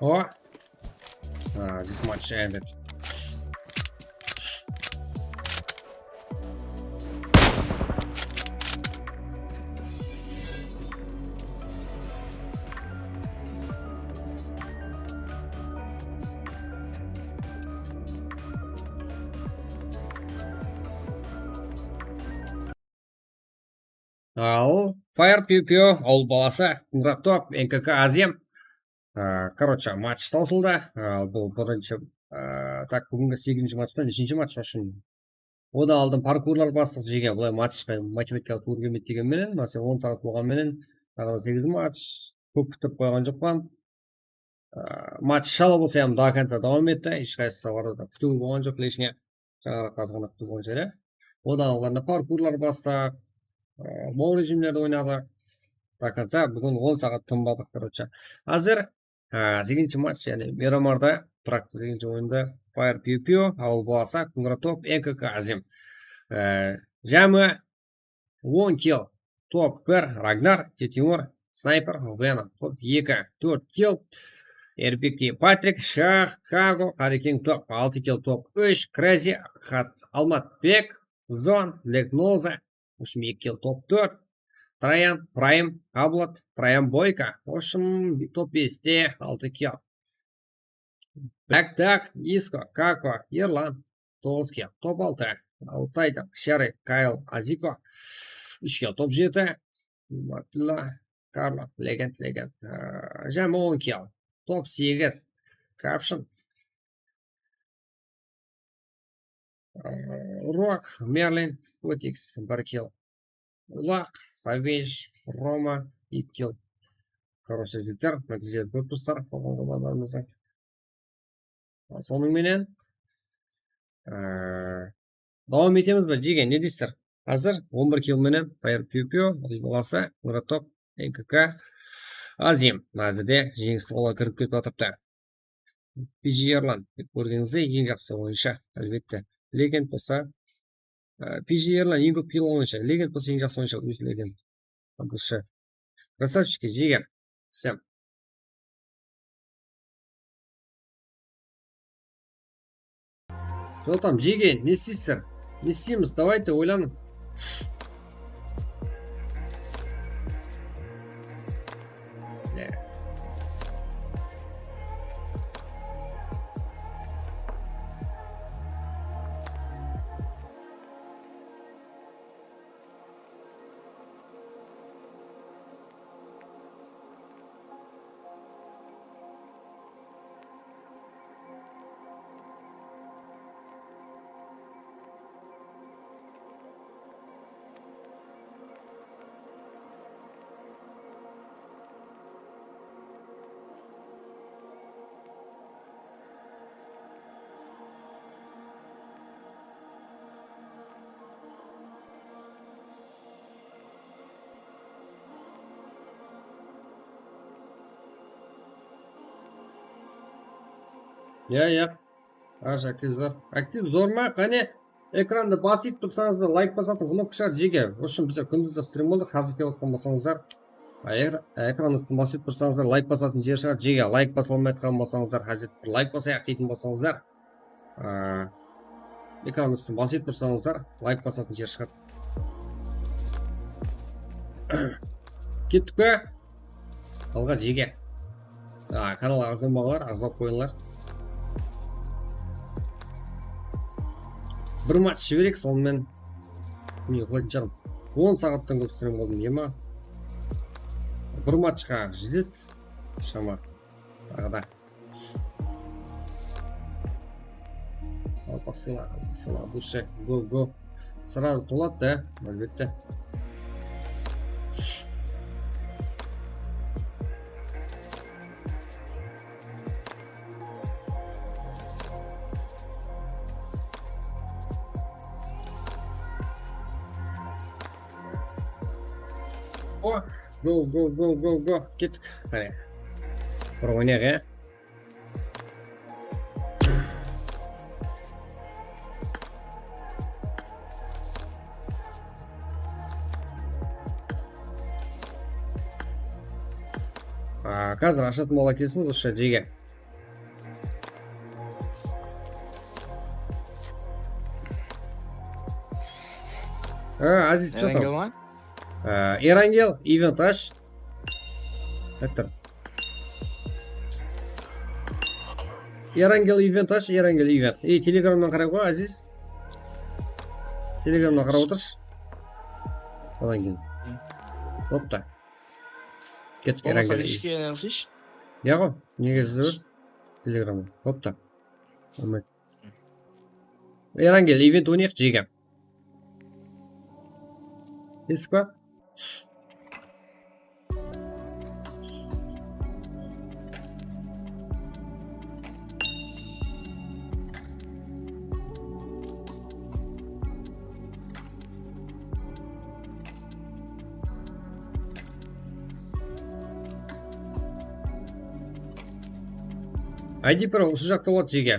Oh, this match ended. Fire Pew ауыл баласы, Мұрат Топ, НКК Азем. Короче, матч таусылды. Бұл бірінші, так, бүгінгі 8-ші матч па, 5-ші матч үшін. Одан алдым паркурлар бастық жеге, бұлай матчқа математикалық тур келмейді дегенменен, мәселе 10 сағат болғанменен, тағы 8 матч, көп күтіп қойған жоқпан. Матч шалы болса ем до конца давам етті, ешқайсысы барда күтуі болған жоқ лишне. Жаңағы қазғана күту болған жере. Одан алғанда паркурлар бастық, мол режимлерді ойнады. До конца бүгін 10 сағат тынбадық, короче. Азыр 8-ші матч, яғни Мирамарда, практика 8-ші ойында Fire Pew, ауыл баласы, Мұрат Топ, НКК Азем. Жәмі 10 килл, топ 1, Рагнар, Тетимур, Снайпер, Веном, топ 2, 4 килл, РПК, Патрик, Шах, Хаго, Харикинг, топ 6 килл, топ 3, Крези, Алмат Бек, Зон, Лекноза, 2 килл, топ 4, Троян, Прайм, Аблат, Троян Бойка, в общем, топ 5, 6 килл. Так, Иско, Како, Ерлан, 9 килл, топ 6, Аутсайдер, Шерри, Кайл, Азико, 3 килл, топ 7, Карло, Легенд, Жәмі 10 килл, топ 8, Капшын, Рок, Мерлин, Котикс, 1 килл, Лак, Савеш, Рома, 2 килл. Хороший зиттер, нәтижелі көрпістер, болған командарымыздың. Соның менен давам етеміз бі жеген, не дейсіздер? Қазір 11 килл менен Fire Pew, баласы, Мұрат Топ, НКК Азем. Әзірде жеңісті қолға кіріп кетіп атыпты. PG Ерлан, көргеніңізде ең жақсы ойыншы, әлбетте. Легенд болса, PG Ерлан ең көп килл ойыншы, Легенд болса ең жақсы ойыншы, өз Легенд. Абдышы. Красавчики, жеген. Всем. Что там, жеген, не істейсіздер? Не істейміз, давайте ойланып. Я. Аж актив зор. Актив зор ма? Қане экранды басып тұрсаңыздар, лайк басатын кнопкаға жеге. В общем, бізде күндізде стрим болды, қазір келіп отқан болсаңыздар, экранды басып тұрсаңыздар, лайк басатын жер шығады, жеге. Лайк басып алмай жатқан болсаңыздар, қажет бір лайк басайық дейтін болсаңыздар, экранды басып тұрсаңыздар, лайк басатын жер шығады. Кеттік пе? Алға жеге. Каналға ағзамағылар, ағзап қойынлар. Бір матч жіберек, сонымен күнге құлайтын жарым. 10 сағаттан көп стрим болдым, ема. Бір матчқа жедет шама. Тағыда. Ал посыла, душе, го. Сразу толады, да, әлбетте. Go. Кеттік. Қане. Бір ойнайық, Қазір ашатын бола келсін, ұшы жеге. Азиз, что там? Эрангел, ивент аш. Это. Эрангел ивент аш, Эрангел ивент. Телеграмнан қарай қой, Азиз. Телеграмнан қарап отыршы. Одан кейін. Bo'pti. Ketdik Bo'lmasa Erangel. ishga yaxshi. Yo'q, nega siz bir Telegramda. Bo'pti. Umid. Erangel event o'ynaylik jigam. Esqa? ID Pro o'sha yoqda ot jiga.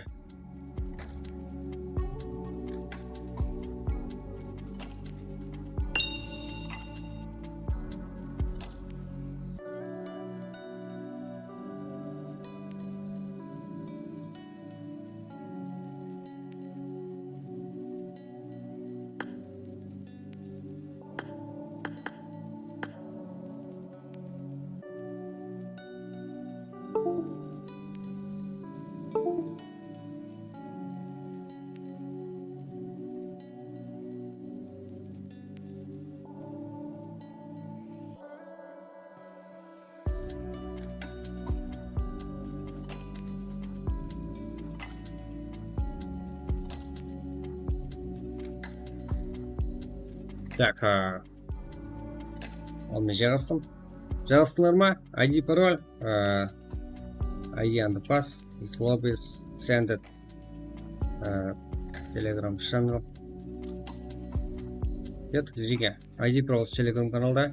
Так, olmay yig'isdim. Yig'isdinglarmi? ID parol, ID and pass, this lobby is send it, Telegram channel. Ket, jiga. ID Pro Telegram kanalda.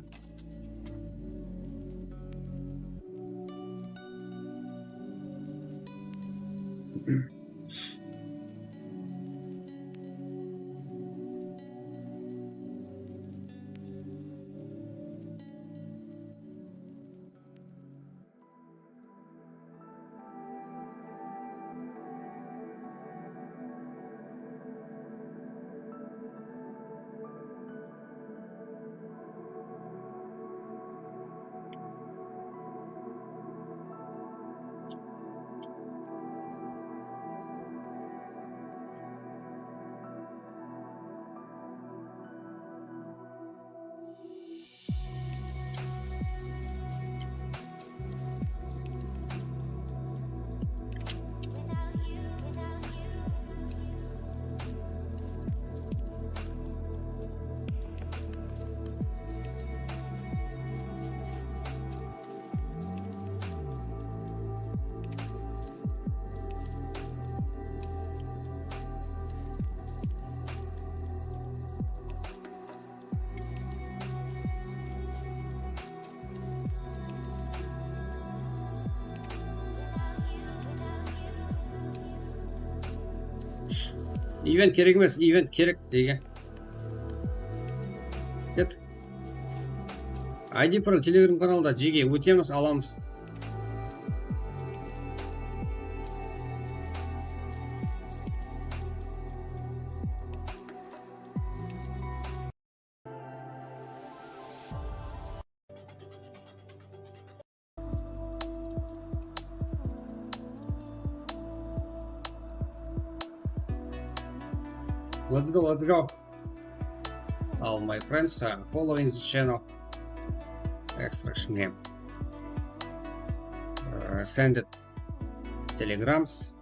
Event kerak emas, event kerak degan. Ket. ID Pro Telegram kanalda jiga o'tamiz, olamiz. Let's go, let's go. All my friends are following this channel. Extraction game. Send it telegrams.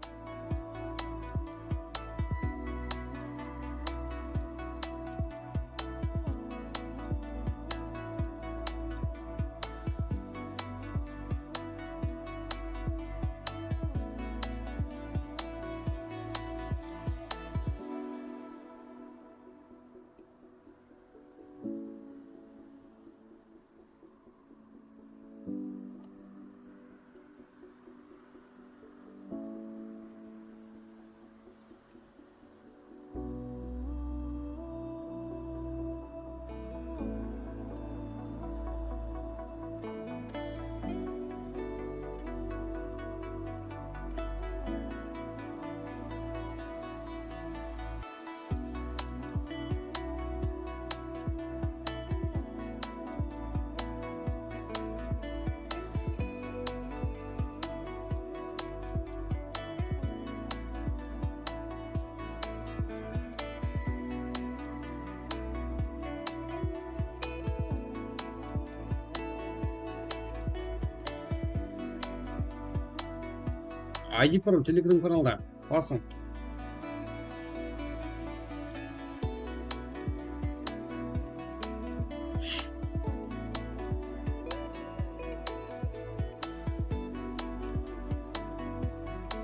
ID Pro Telegram kanalda basın.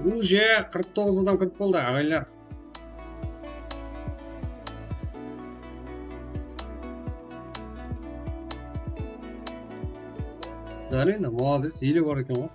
Уже 49 адам kirib bo'ldi ag'aylar. Zarina, молодец, hiyla bor ekan o.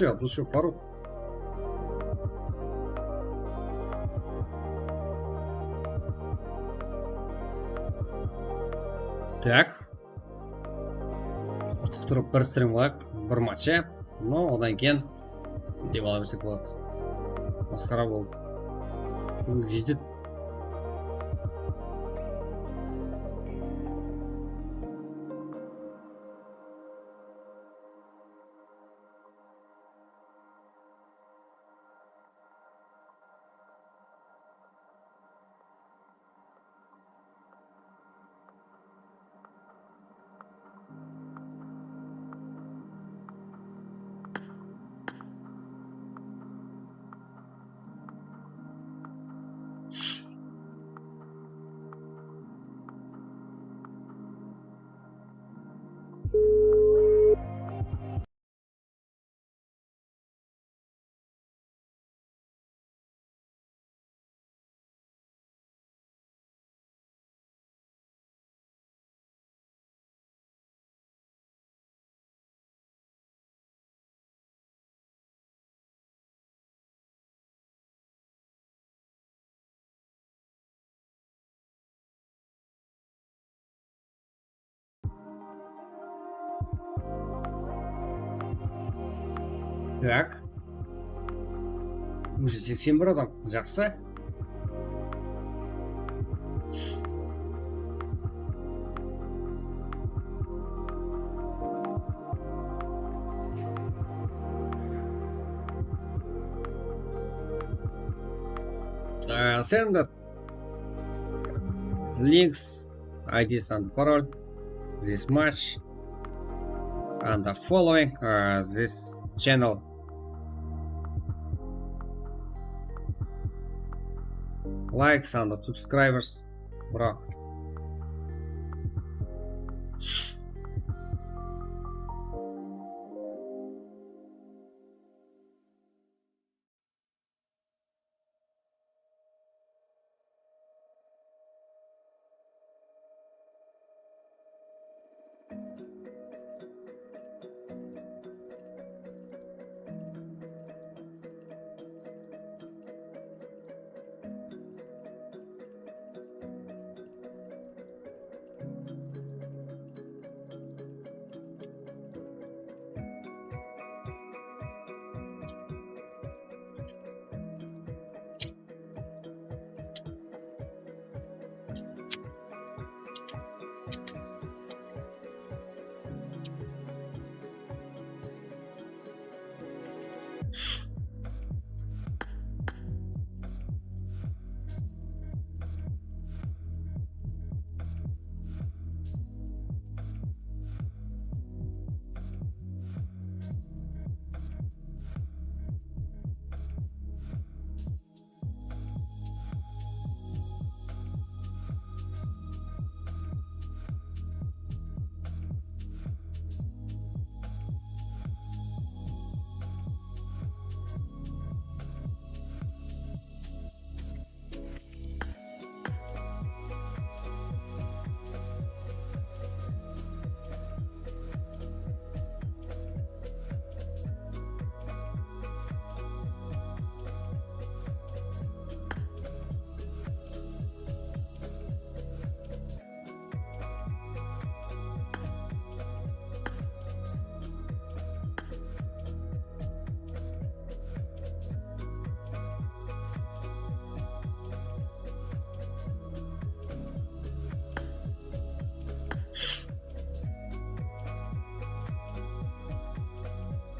От души, Фарук. Так. Turib bir stream qilib, bir matcha. No, undan keyin deb olaversak bo'ladi. Masxara bo'ldi. Jizdit. Так. Уже 81 адам. Жақсы. Send the links, IDs and parole, this match, and the following this channel. Likes and subscribers, bro.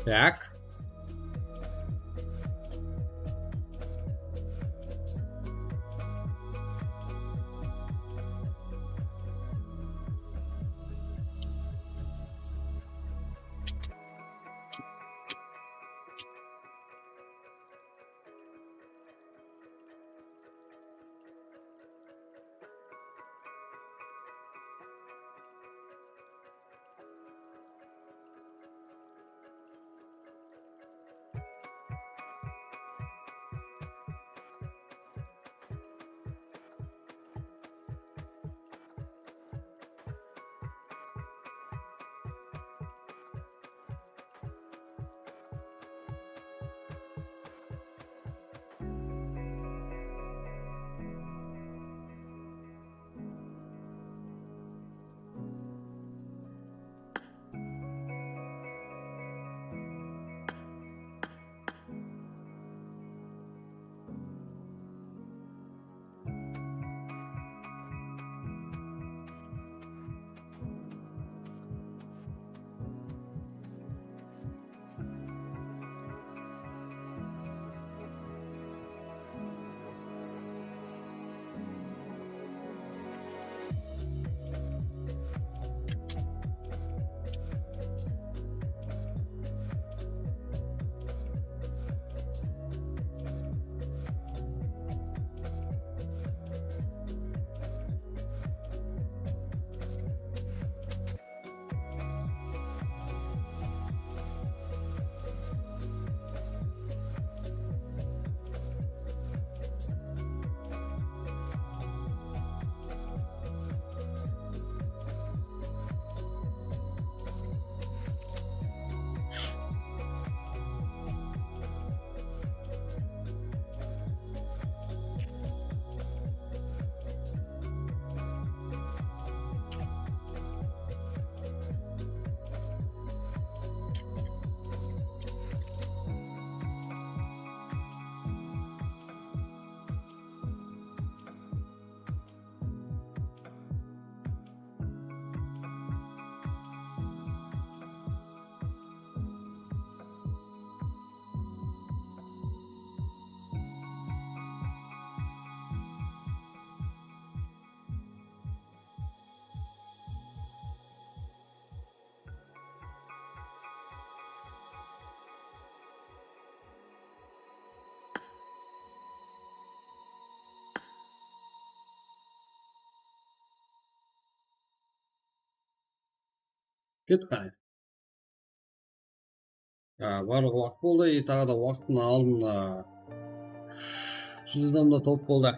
Так. Кет қай. Барлығы уақыт болды. И тағы да уақыттың алдында 100 адамда топ болды.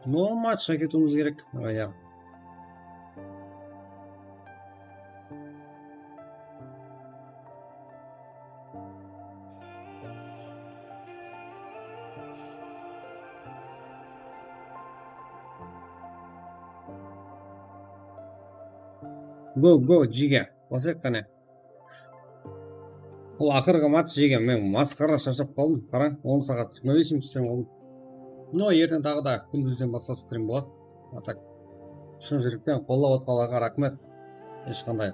Но матчқа кетуіміз керек. Ja. Go, Жиге. Басайық қане. Бұл ақырғы матч Жиге. Мен масқара шаршап қалдым. Қараң, 10 сағат 28 істен қалдым. Но ертең тағы да күндізден бастап стрим болады. Атак. Шын жүректен қолдап отқандарыңа рахмет. Ешқандай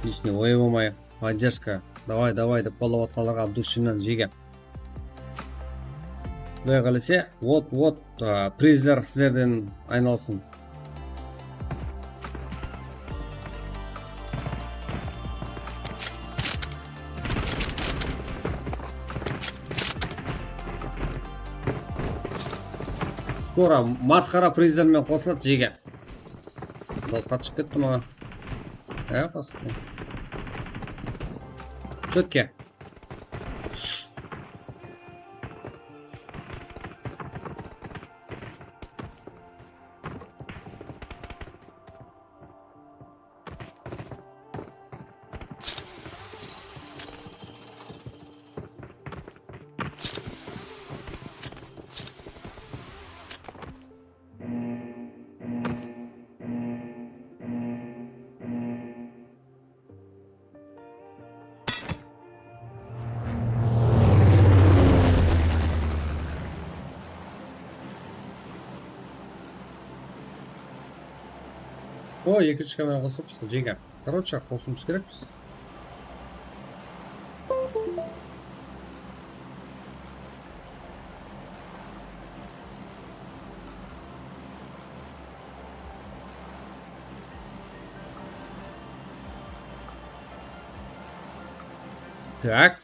лишний ой болмай, поддержка. Давай деп қолдап отқандарыңа от душинен Жиге. Құдай қаласа, вот призлер сіздерден айналсын. Скоро масқара призермен қосылады Жиге. Досқа шығып кетті маған. Қосылды. Чөтке. О, екінші камера қосыппыз Жиге. Короче, қосуымыз керекпіз. Так.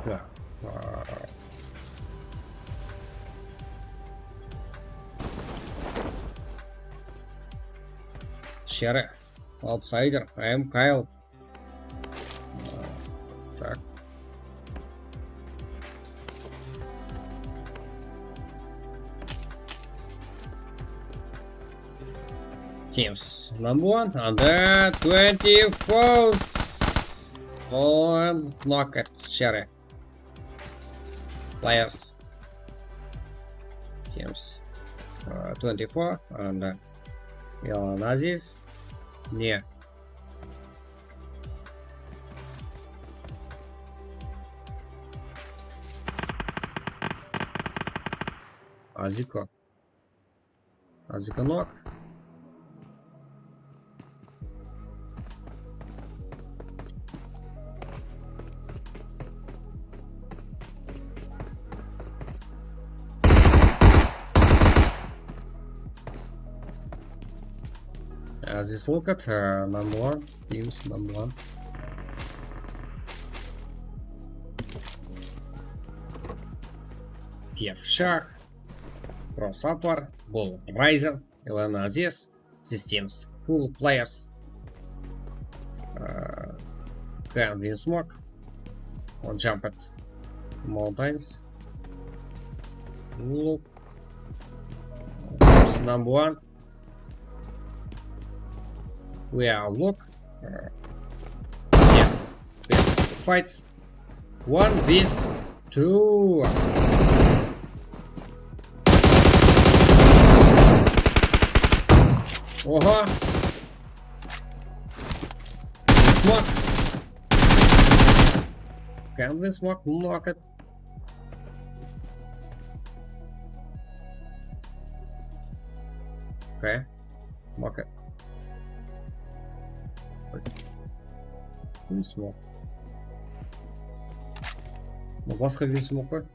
Так. Шерри. Аутсайдер. I am Kyle. Так. Teams. Number 1 under 24. On knock at Sherry. Players. Teams. 24 and Aziz. Не. Азика. Азика ног. This look at number 1. Teams number 1. Kiev Shark. Pro Support. Bull Riser. Elena Aziz. Systems. Full players. Can win smoke. On jump at mountains. Look. Number 1. We are look. Yeah. Fights. 1 with 2. Ого. Smoke. Can we smoke? Knock it. Okay. Knock it. Винсмок. Ну, басқа винсмок қой.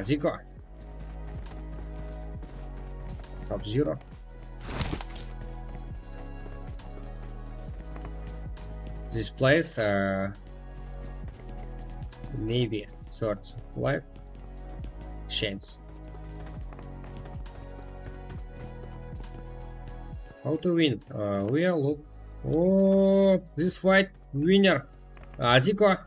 Зика. Sub-Zero. This place Navy Swords Life Chains. How to win? We are look. Oh, this fight winner. Ziko.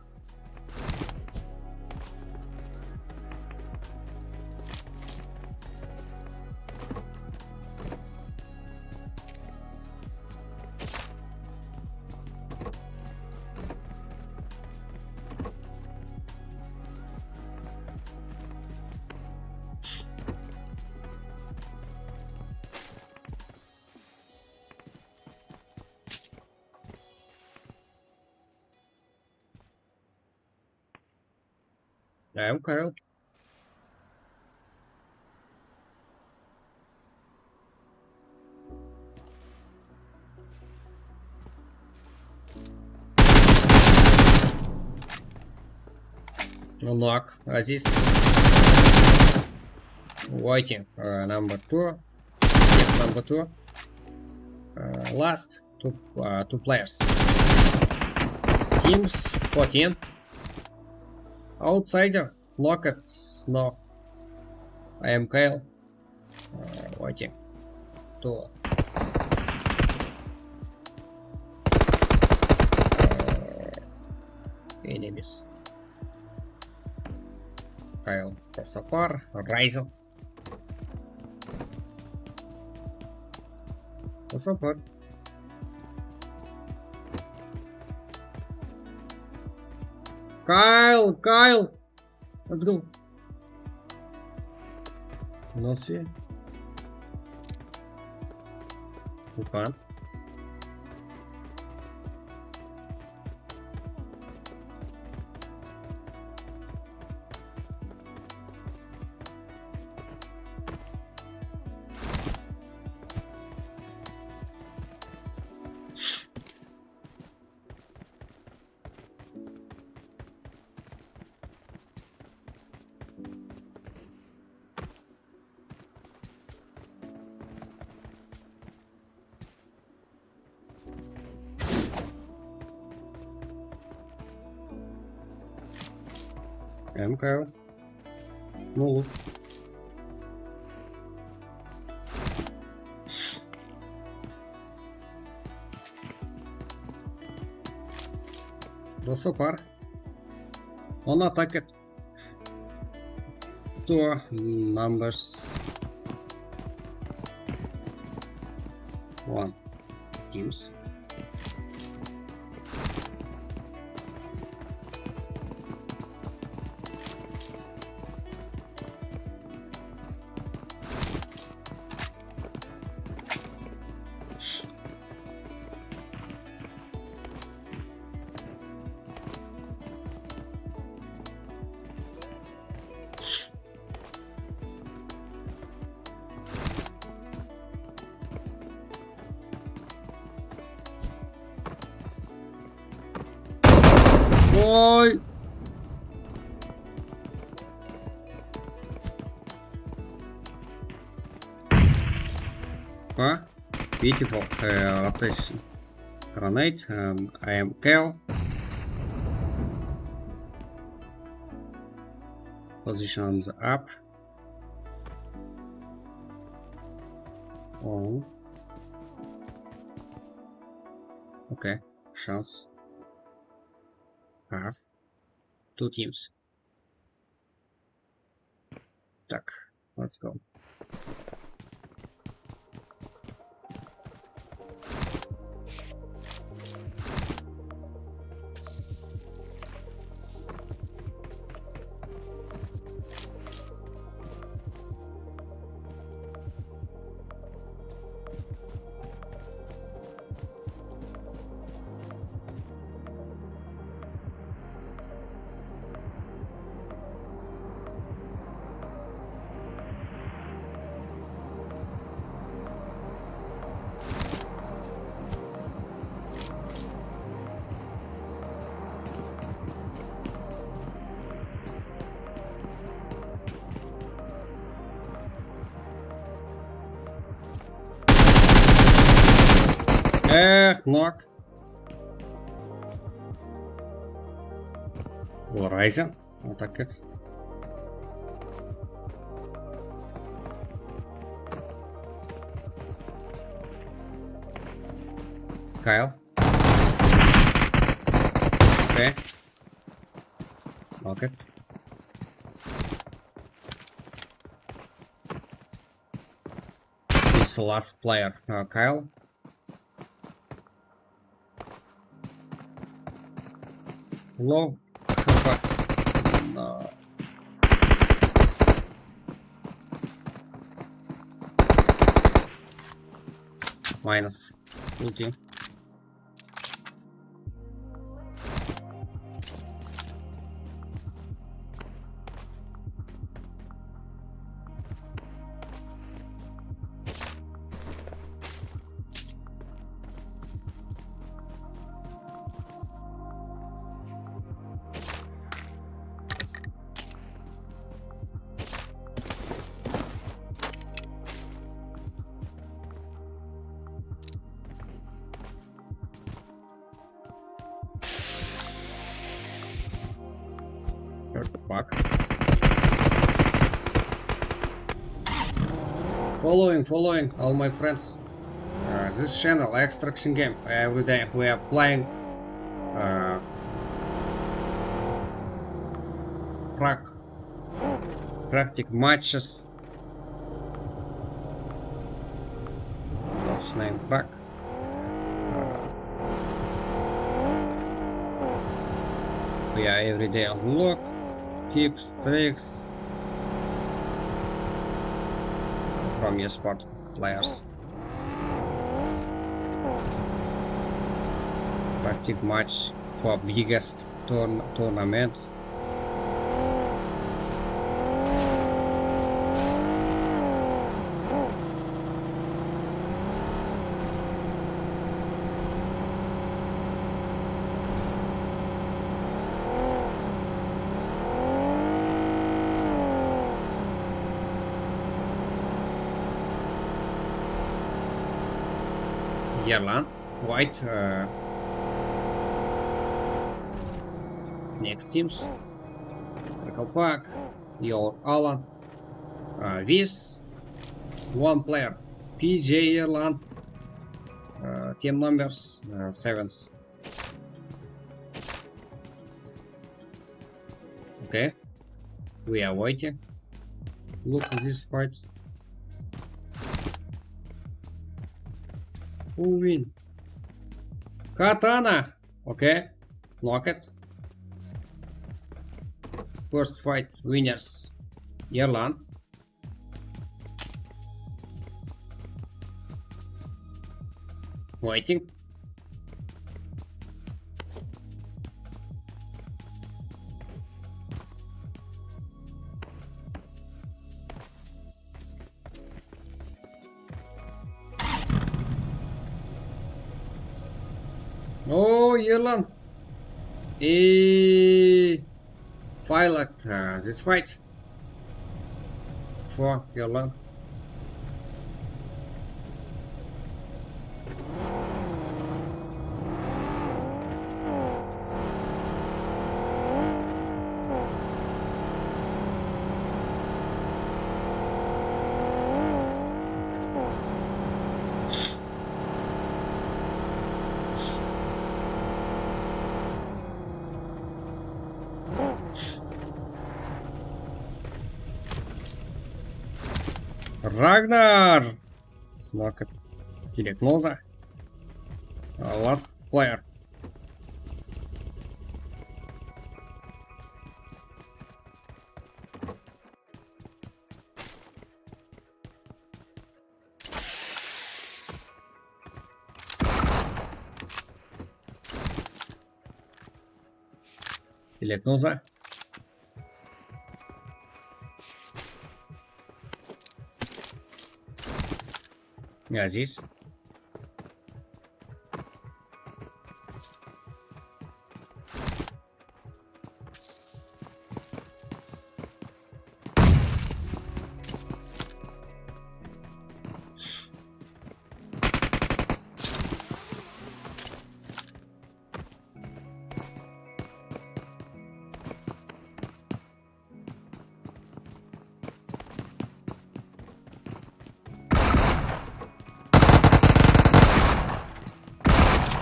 I am Kyle. Unlock Aziz. Waiting. Number 2. Yes, number 2. Last two players. Teams 14. Outsider. Lock it. No. I am Kyle. Waiting. 2. Enemies. Kyle Prosapar. Riser. super. Kyle, let's go. Nasıl? Furkan. Kyle. Ne olur? Super. On attack it. Two numbers. One teams. Ой! Beautiful rotation. Grenade. I am Kale. Positions up. Oh. Okay. Chance. Have. Two teams. Так, let's go. Knock. Horizon. Attack it. Kyle. Okay. Knock it. This last player, Kyle. Low. No. Minus. Ulti. Fuck. Following all my friends. This channel Extraction Game. Every day we are playing practice matches. What's name? flying back. We are everyday unlock, tips, tricks from eSport players. Practice match for biggest tournament. Yerlan, White, next teams, Park, your Alan, this one player, PJ Yerlan, team numbers 7th. Okay, we are waiting. Look at this fight. Who win? Katana! Okay, knock it. First fight, winners. Yerlan. Waiting. Oh, Yerlan. Pilot this fight for Yerlan. Ragnar! Smoke перегноза. Last player. Перегноза. Я здесь.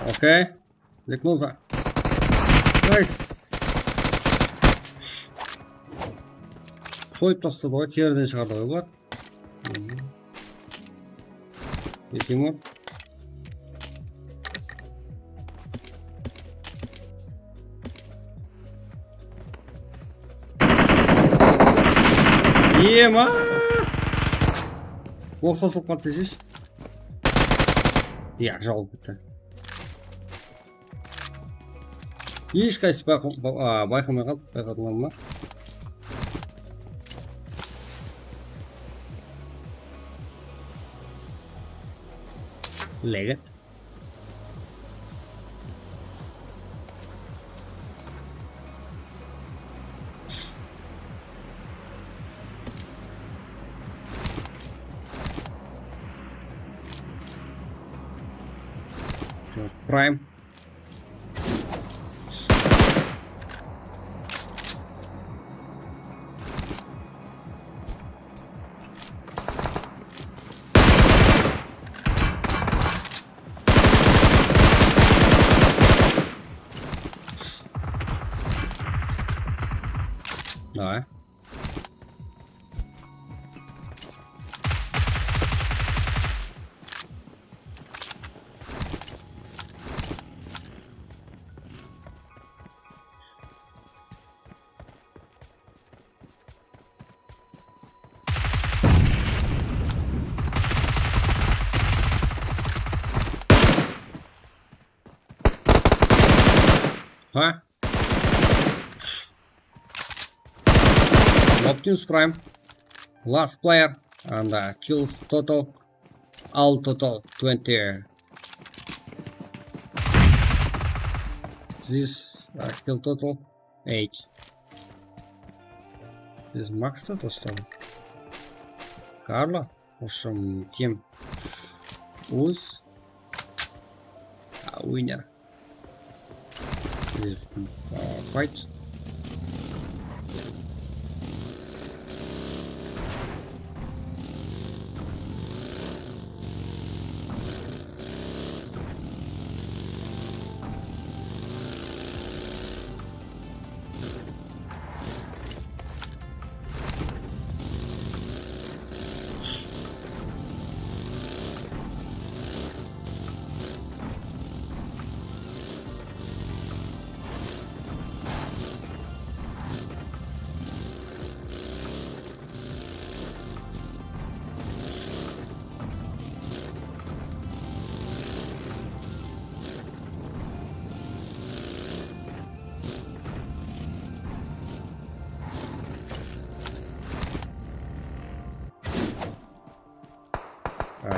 Окей. Лекнулся. Найс. Сойып тастады ғой, теріден шығарды ғой бұлар. Тимур. Ема! Оқтасып қатты жеш. Яқ, жауып бітті. Ешқайсы байқамай қалды, байқадыңдар ма? Легі. Прайм. Давай. Huh? Optimus Prime. Last player. And kills total. All total 20. This kill total 8. This max total что ли? Carlo? В общем, team Uz. Winner. This fight.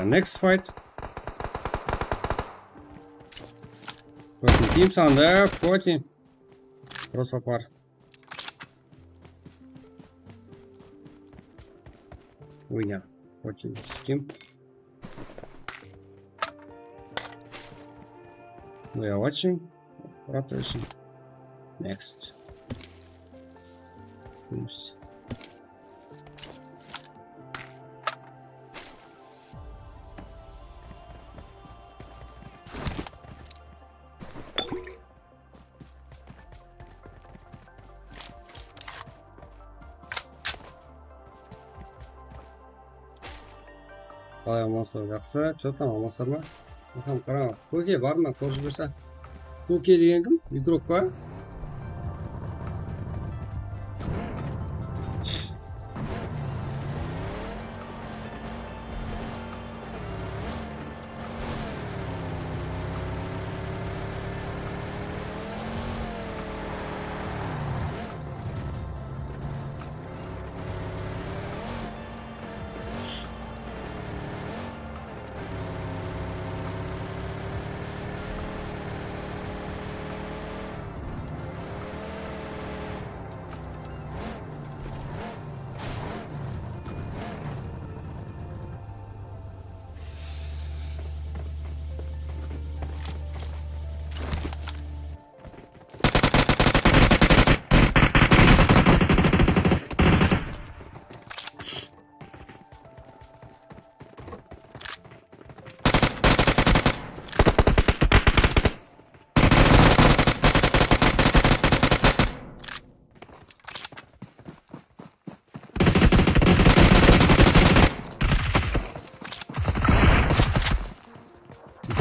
Next fight. 14 teams under 40. Просто пар. Winner. 14 team. We are watching rotation. Next. Teams. Қалай амансыздар жақсы, что там амансыздар ма? Бақам қараңыз, көке бар ма, көріп берсе. Көке деген кім? Игрок па?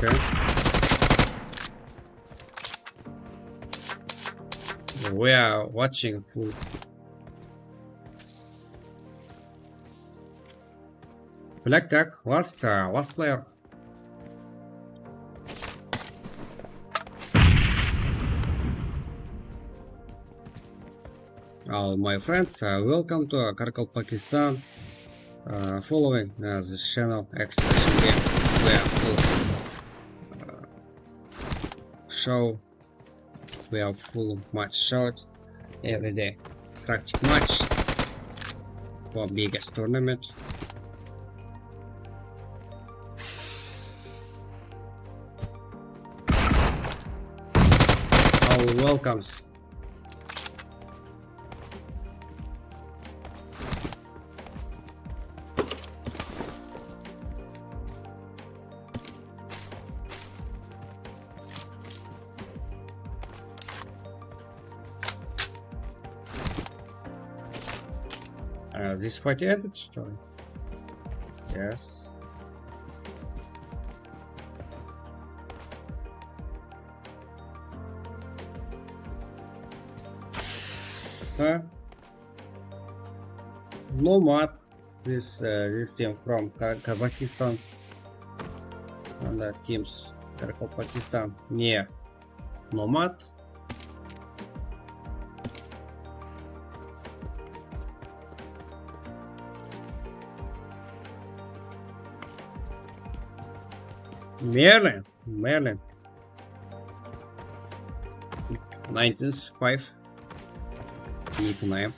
Okay. We are watching full. Black tag, last player. All my friends, welcome to Karakal Pakistan. Following this channel expression game. We are full show. We have full match shot every day. Practice match for biggest tournament. All welcomes. This fight ended, story. Yes. Nomad, this team from Kazakhstan, and the teams Karakal Pakistan near Nomad. Merlin. 1905. Никнейм.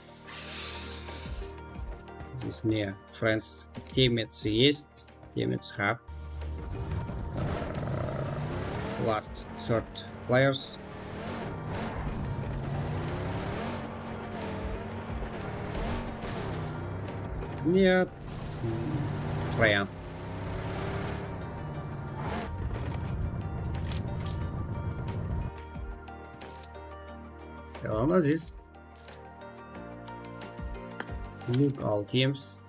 Здесь не friends. Teammates есть. Teammates have. Last third players. Нет. Троян. Она здесь. Look all teams.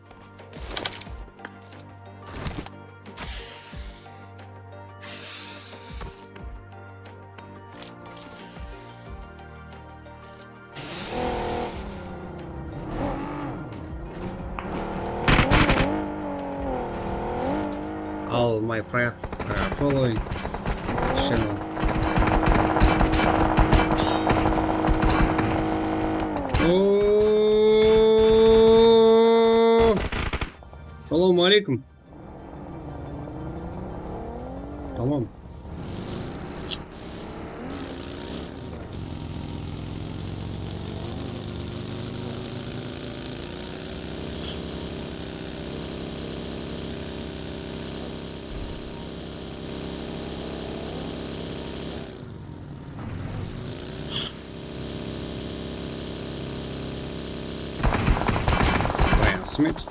All my friends are following channel. Салам алейкум. Tamam. Brian Smith.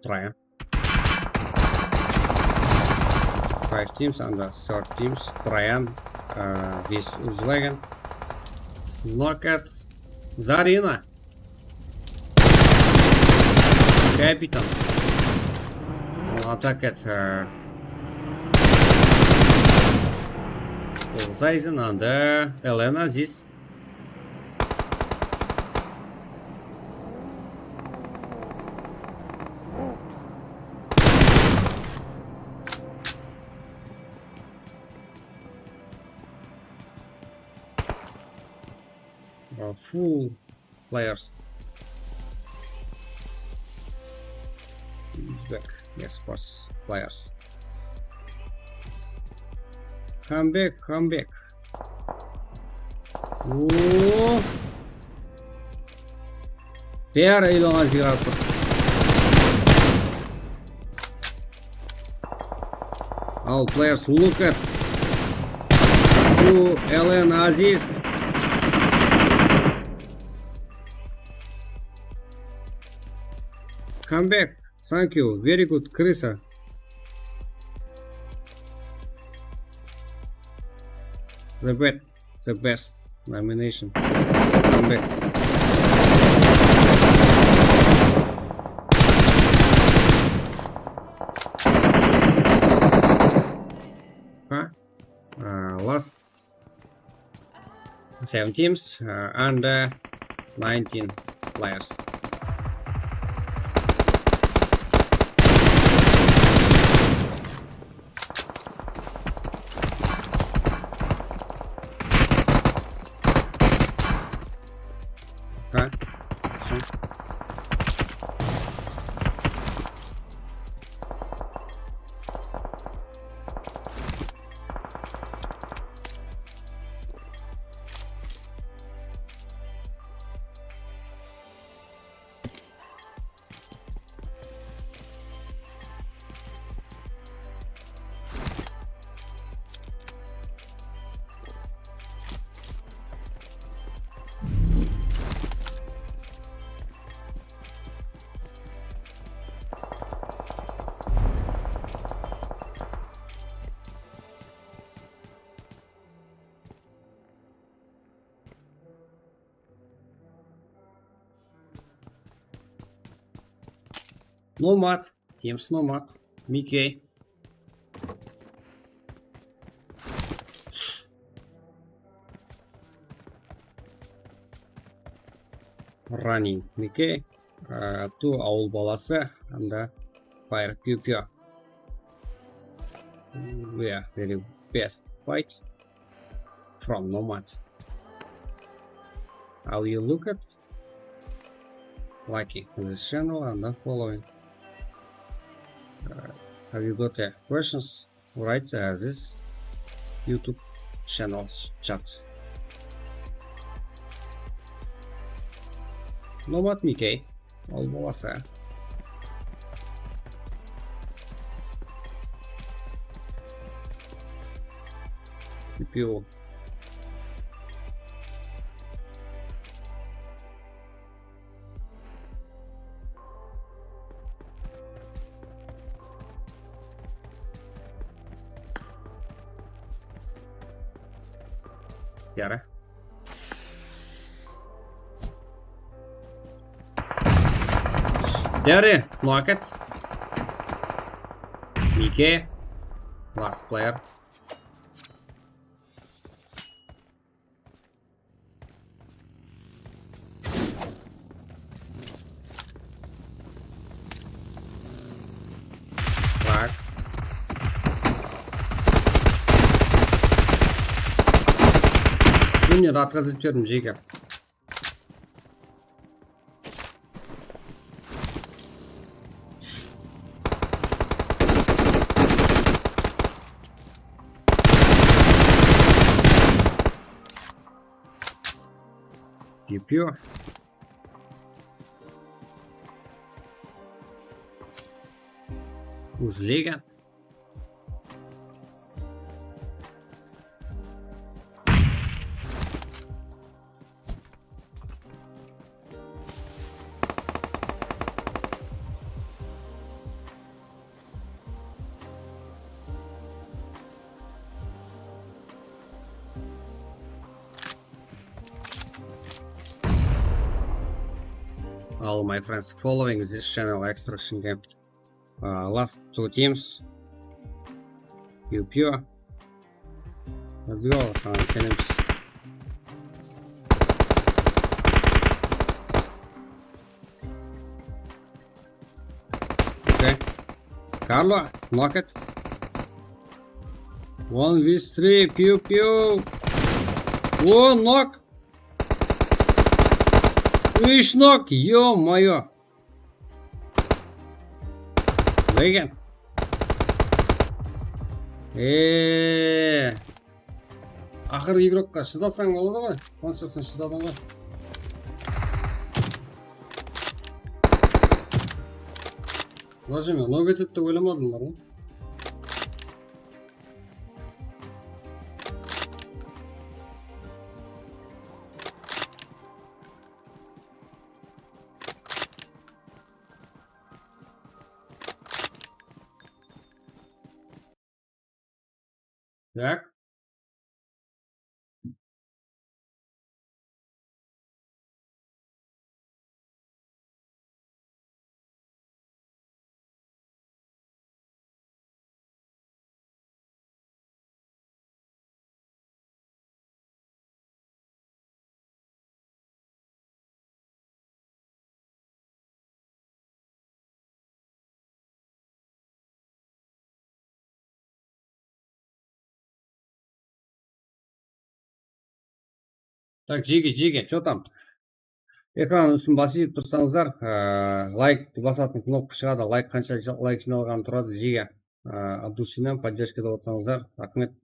Try. 5 teams and the third teams. Traian, this Uzwagen, Snocket, Zarina, Captain. Attack at Zaisen and Elena. This. Full players. Uzbek, yes, sports players. Come back. Ooh. There you go, Azir. All players look at Ellen Aziz. Come back. Thank you. Very good, Krisa. The best nomination. Come back. Huh? Last 7 teams and 19 players. Nomad. Teams Nomad. Mickey. Running Mickey. Two ауыл баласы and Fire Pupio. Yeah, very best fight. from Nomad. How you look at liking this channel and the following. Have you got questions? Write this YouTube channel's chat. Nomad Mickey. All bolasa. CPU. Yara. Terry, Lockett. Mickey. Last player. Так. Bunu rahat kazıtıyorum Jake. Yapıyor. Uzlega. All my friends following this channel Extraction Game. Last two teams. Pure. Let's go. Senems. Okay. Carlo, knock it. 1v3. Pew pew. Oh, knock. Üç nok, ё-моё. Vegan. Ақыры игрокқа шыдасаң болады ғой. Қаншасын шыдадың ғой. Даже мен ног етеді деп ойламадыңдар ғой. Так. Так, Джиги, что там? Экран үстін басып тұрсаңыздар, лайк басатын кнопка шығады. Лайк қанша лайк жиналған тұрады Джиги. От души поддержкада отырсаңыздар, рахмет.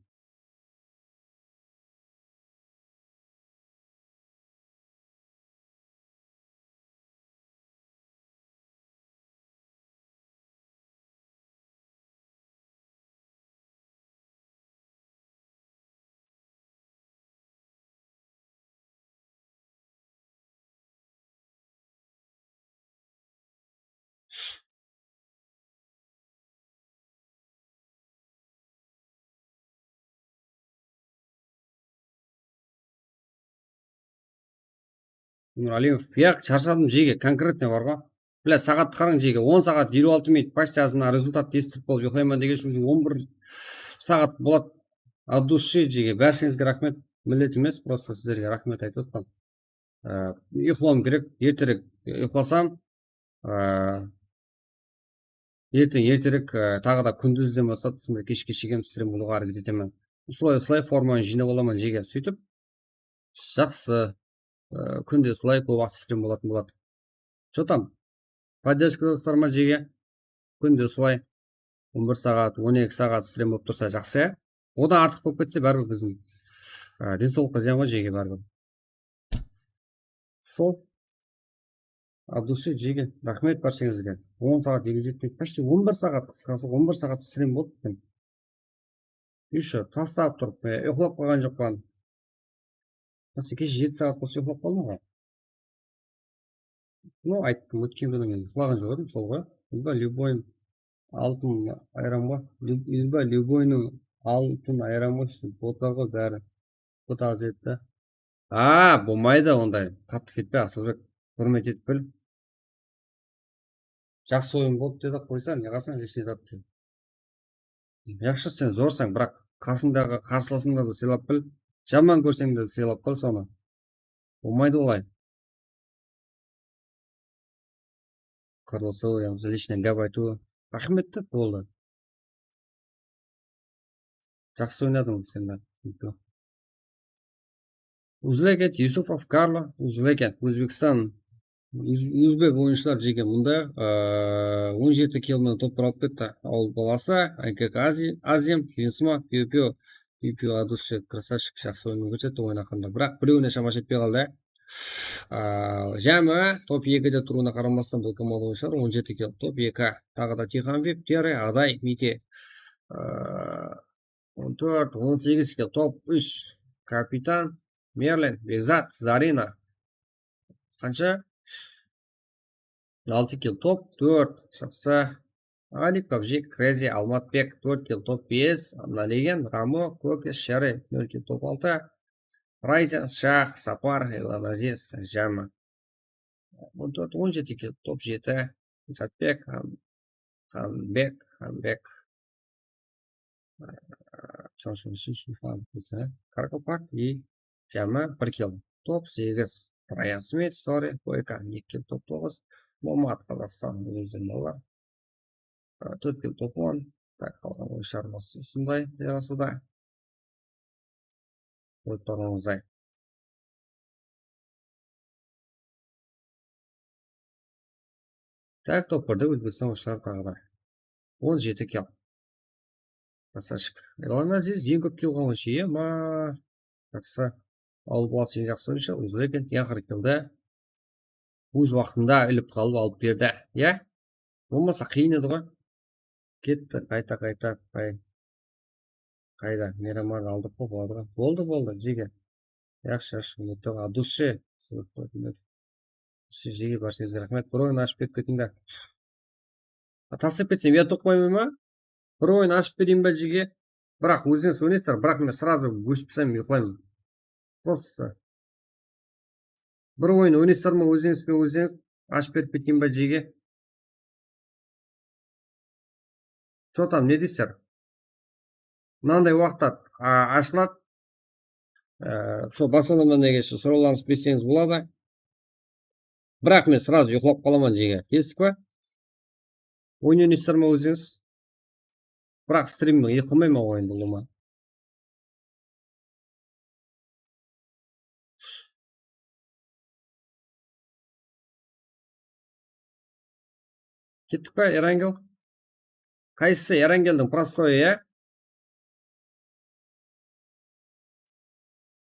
Нұралиев, шаршадым Джиги, конкретный бар ғой. Бля, сағат қарың Джиги, 10 сағат 26 минут почти азына результат естіріп болып ұйықтаймын деген үшін 11 сағат болады. От души Джиги, бәршіңізге рахмет. Міндет емес, просто сіздерге рахмет айтып отқан. Ұйықтауым керек, ертерек ұйықтасам, ертең ертерек тағы да күндізден бастап кешке шегем істерім болуға әрекет етемін. Осылай форманы жинап аламын жеге. Сөйтіп, жақсы күнде солай көп уақыт істейтін болатын болады. Что там? Поддержка жасар ма жеге? Күнде солай 11 сағат, 12 сағат істейтін болып тұрса жақсы. Одан артық болып кетсе бәрібір біздің денсаулыққа зиян ғой жеге бәрібір. Сол. От души жеге. Рахмет баршаңызға. 10 сағат егер жетпейді. Почти 11 сағат қысқасы 11 сағат істейтін болды екен. Еще тастап тұрып, ұйықтап қалған жоқ па? Осы кеше 7 сағат болса ұйықтап қалдым ғой. Ну, айттым, өткен күні мен ұйықтаған жоқ едім, сол ғой. Ильба любойын алтын айран ғой. Ильба любойның алтын айран ғой. Ботар ғой бәрі. Бота азетті. Болмайды ондай. Қатты кетпе, Асылбек. Құрмет етіп біл. Жақсы ойын болды деді, қойса, не қасаң, жесіне тапты. Жақсы сен зорсаң, бірақ қасындағы қарсыласыңды сыйлап біл. Жаман көрсең де сыйлап қыл соны. Болмайды олай. Қырлысу, ямсы личный гәп айту. Рахметті болды. Жақсы ойнадың сен де. Узлекет Юсупов Карло, Узлекет Өзбекстан. Өзбек ойыншылар жеге мұнда 17 киломен топпар алып кетті. Ауыл баласы, Айкек Азим, Финсма, Пиу-Пиу от души красавчик, жақсы ойын көрсетті ойнақында. Бірақ біреуіне шама жетпей қалды. Жәмі топ 2-де тұруына қарамастан бұл команда ойыншылар 17 кило. Топ 2. Тағы да Тихан Вип, Тере, Адай, Мите. 14-18 кило. Топ 3. Капитан, Мерлин, Бекзат, Зарина. Қанша? 6 кило. Топ 4. Жақсы. Алик, Пабжик, Крези, Алматбек, 4 кило. Топ 5. Налеген, Рамо, Көкес, Шәрі, 0 кило. Топ 6. Райзен, Шах, Сапар, Иланазиз, Жама. 17 кило. Топ 7. Жатбек, Ханбек. Каркопак и Жама, 1 кило. Топ 8. Раян Смит, Сори, Койка, 2 кило. Топ 9. Момат, Қазақстан, өзім олар. 4 кило. Топ 10. Так, қалған ойшармасы ұсындай, яғасуда. Ойттарыңыздай. Так, топ 1-де Өзбекстан ойшылар тағыда. 17 кило. Красавчик. Иланазиз ең көп килоға ойыншы, ма. Жақсы. Ауыл баласы ең жақсы ойыншы. Өзбекент ең 40 килода. Өз уақытында іліп қалып алып берді. Я? Болмаса қиын еді ғой. Кетті, қайта. Қайда? Мераман алдық қой болады. Болды, жеге. Яқшы. От души. Жеге баршыңызға рахмет. Бір ойын ашып беріп кетіңдер. Тасып кетсем, я тоқмаймын ма? Бір ойын ашып берейін ба жеге? Бірақ өзіңіз ойнайсыздар, бірақ мен сразу өшіп пісем, ұйқылаймын. Просто. Бір ойын ойнайсыздар ма өзіңіз ашып беріп кетейін ба жеге? Что там, не дейсіздер? Мынандай уақытта ашылады. Сол басылымнан кеше сұрауларыңыз берсеңіз болады. Бірақ мен сразу ұйқылап қаламын жеге. Естік па? Ойын ойнайсыздар ма өзіңіз? Бірақ стримнің ұйқылмай ма ойын бұл ма? Кеттік па, Ерангел? Қайсысы Ерангелдің простойы, я?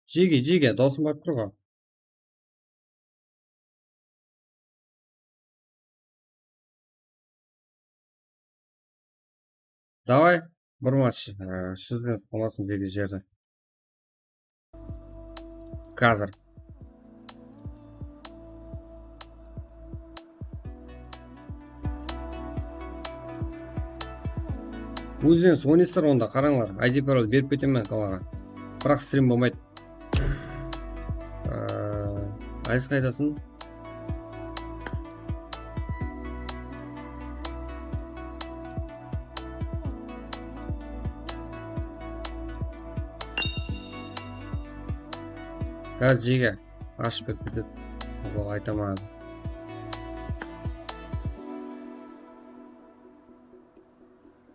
Жеге, даусым барып тұрға. Давай, бір матч. Сізбен қаласын жеге жерді. Қазір. Өзіңіз ойнайсыздар онда, қараңлар. ID пароль беріп кетемін мен қалаға. Бірақ стрим болмайды. Айыз қайдасын? Қазір жеге ашып беріп кетеді. Бұл айтамады.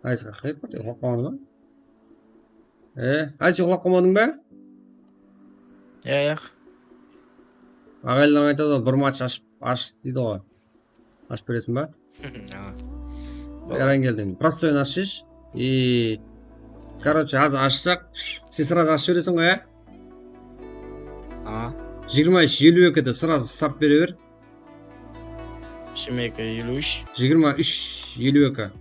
Айызға қайып барды, қоқпағаны ба? Айсі ұйықтап қалмадың ба? Yo'q. Ағайларың айтады ғой, бір матч аш дейді ғой. Ашып бересің ба? Эрангелдің. Простой ашиш. И короче, ашсақ, сен сразу ашып бересің ғой, ә? 23-52-де сразу старт бере бер. 23 23-52.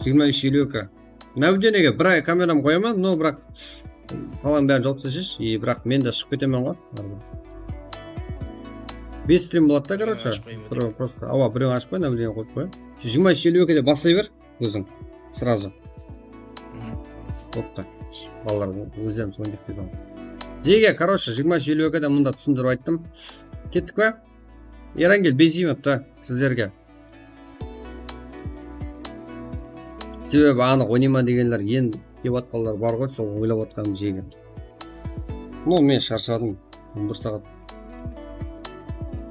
23-52. Наблюдениеге бір ай камерам қоямын, но бірақ қаланың бәрін жауып тастайсыз, и бірақ мен де шығып кетемін ғой. 5 стрим болады да, короче. Просто ауа біреу ашып қой, наблюдение қойып қой. 23-52-де бастай бер өзің сразу. Топта. Балалар өздеріміз ойнап кетеді. Жеге, короче, 23-52-де мұнда түсіндіріп айттым. Кеттік па? Эрангел Безимов та сіздерге. Себебі анық ойнама дегендер енді кеп атқандар бар ғой, сол ойлап отқаным жеге. Ну, мен шаршадым. 1 сағат.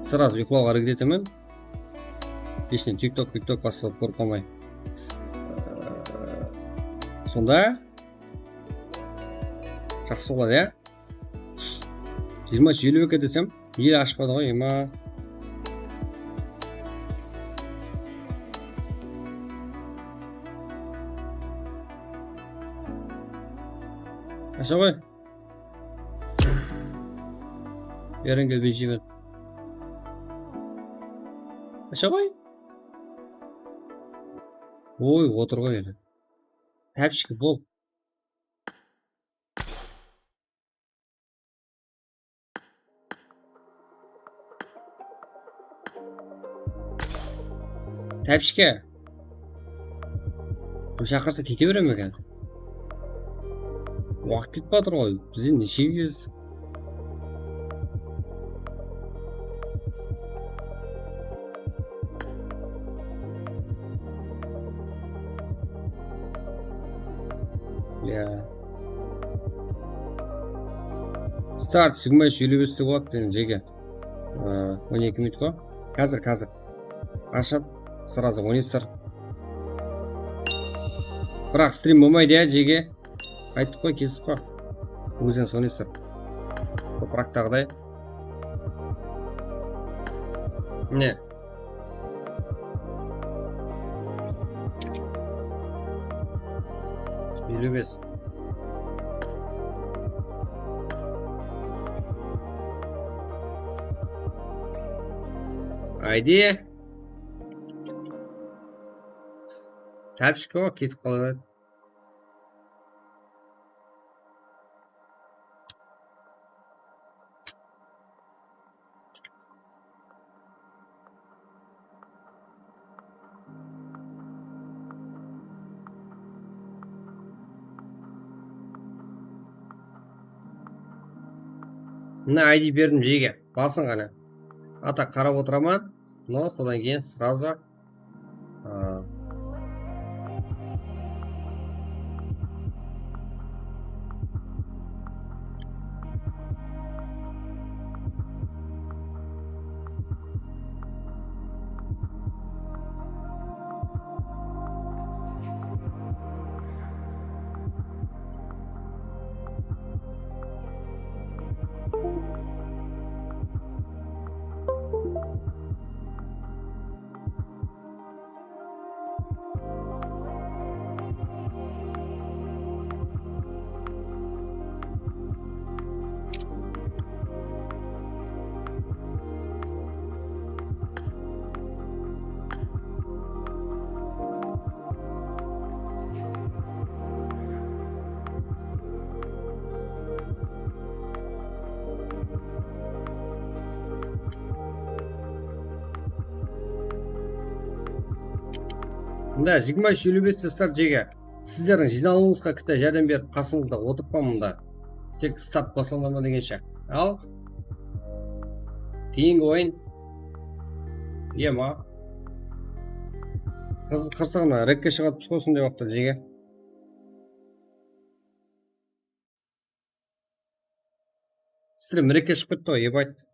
Сразу ұйқылауға әрекет етемін. Пешінен тик-ток бастап көріп қалмай. Сонда жақсы болады, ә? 23-52 десем, ел ашпады ғой, ема. Аша ғой? Эрангел Безимов. Аша ғой? Ой, отыр ғой енді. Тәпішкі бол. Тәпішке. Бұл шақырса кете берем екен. Уақыт кетіп жатыр ғой. Бізде неше кез. Старт 23-55-те болады деген жеге. 12 минут қой. Қазір. Ашып, сразу ойнайсыздар. Бірақ стрим болмайды, ә, жеге. Айттық қой, кесіп қой. Өзіңіз ойнайсыздар. Топырақтағыдай. Не? Елу бес. Айди. Тәпішкі ғой, кетіп қалады. Мына ID бердім жеге. Басын ғана. Ата қарап отырамын. Но содан кейін сразу Мұнда 23-55-те старт жеге. Сіздердің жиналуыңызға кітті жәрдем беріп қасыңызда отырып па мұнда. Тек старт басылмама дегенше. Ал. Кейінгі ойын. Ема. Қырсығына рекке шығат түсқосын деп оқты жеге. Стрим рекке шығып кетті ғой, ебайт.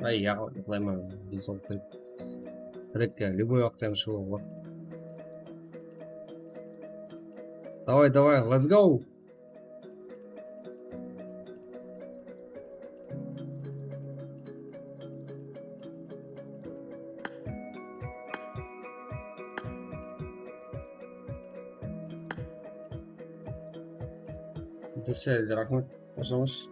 Ай, я ұйқылаймын. Денсаулық қойып. Рекке любой уақытта шығуға болады. Давай, давай, let's go. Дұрыс, рахмет. Қошамаш.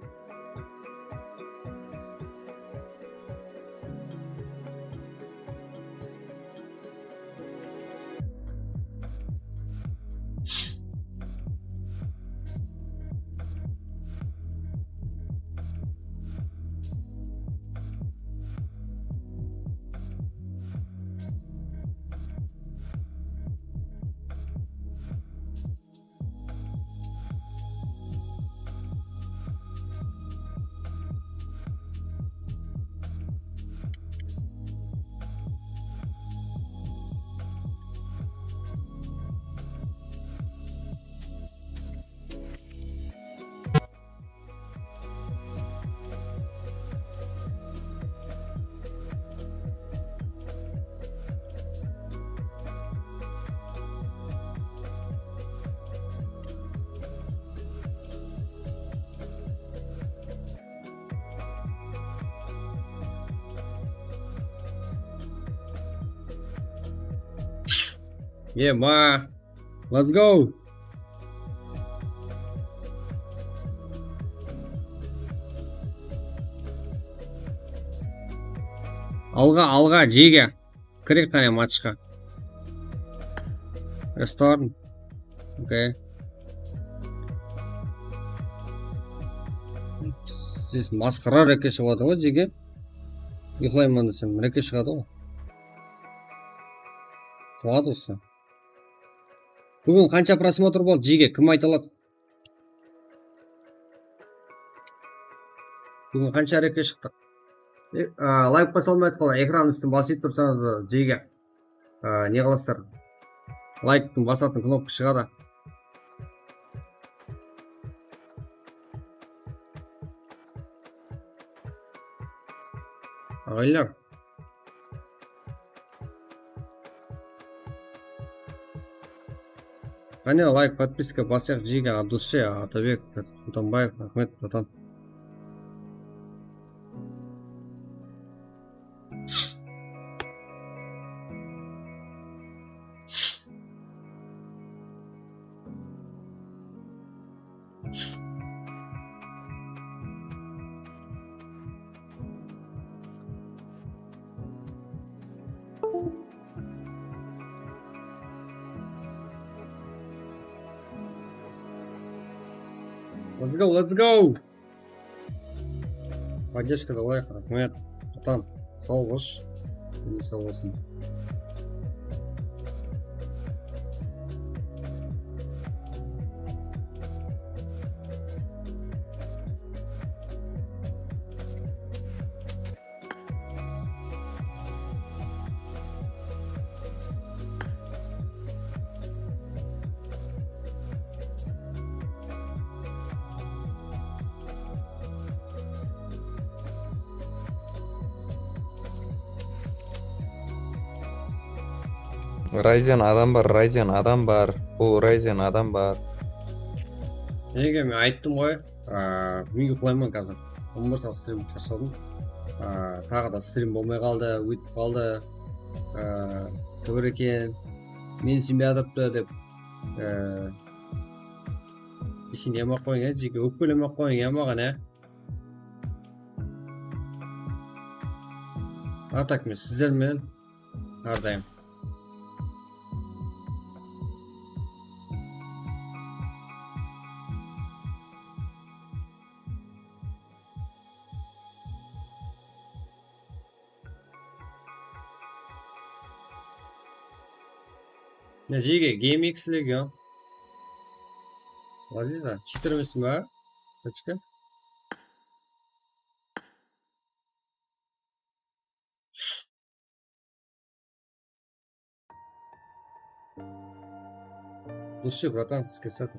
Ma. Let's go. Алға, жеге. Кірек қане матчқа. Restart. Окей. Здесь масқара реке шығады ғой жеге. Ұйқылаймын десем, реке шығады ғой. Қуады осы. Бүгін қанша просмотр болды жеге, кім айта алады? Бүгін қанша реке шықты? Лайк басалмайды қалай, экран үстін басып тұрсаңыз жеге. Не қыласыздар? Лайктың басатын кнопка шығады. Ағайлар. Қане лайк, подписка басайық жеге, от души, Атабек, Султанбаев, рахмет, братан. Let's go. Поддержка давай, рахмет. Братан, сау бош. Не сау болсын. Ryzen адам бар, Ryzen адам бар. Бұл Ryzen адам бар. Неге мен айттым ғой, үйге қойман қазір. 11 сағат стрим шашылдым. Тағы да стрим болмай қалды, өйтіп қалды. Кібір екен, мен сенбей адапты деп. Ешін емақ қойын, жеке өкпелемақ қойын емаған, Атак мен сіздермен әрдайым. Жеге, GameX Legion. Лазиза, читер емесің ба? Точка. Души, братан, скисат.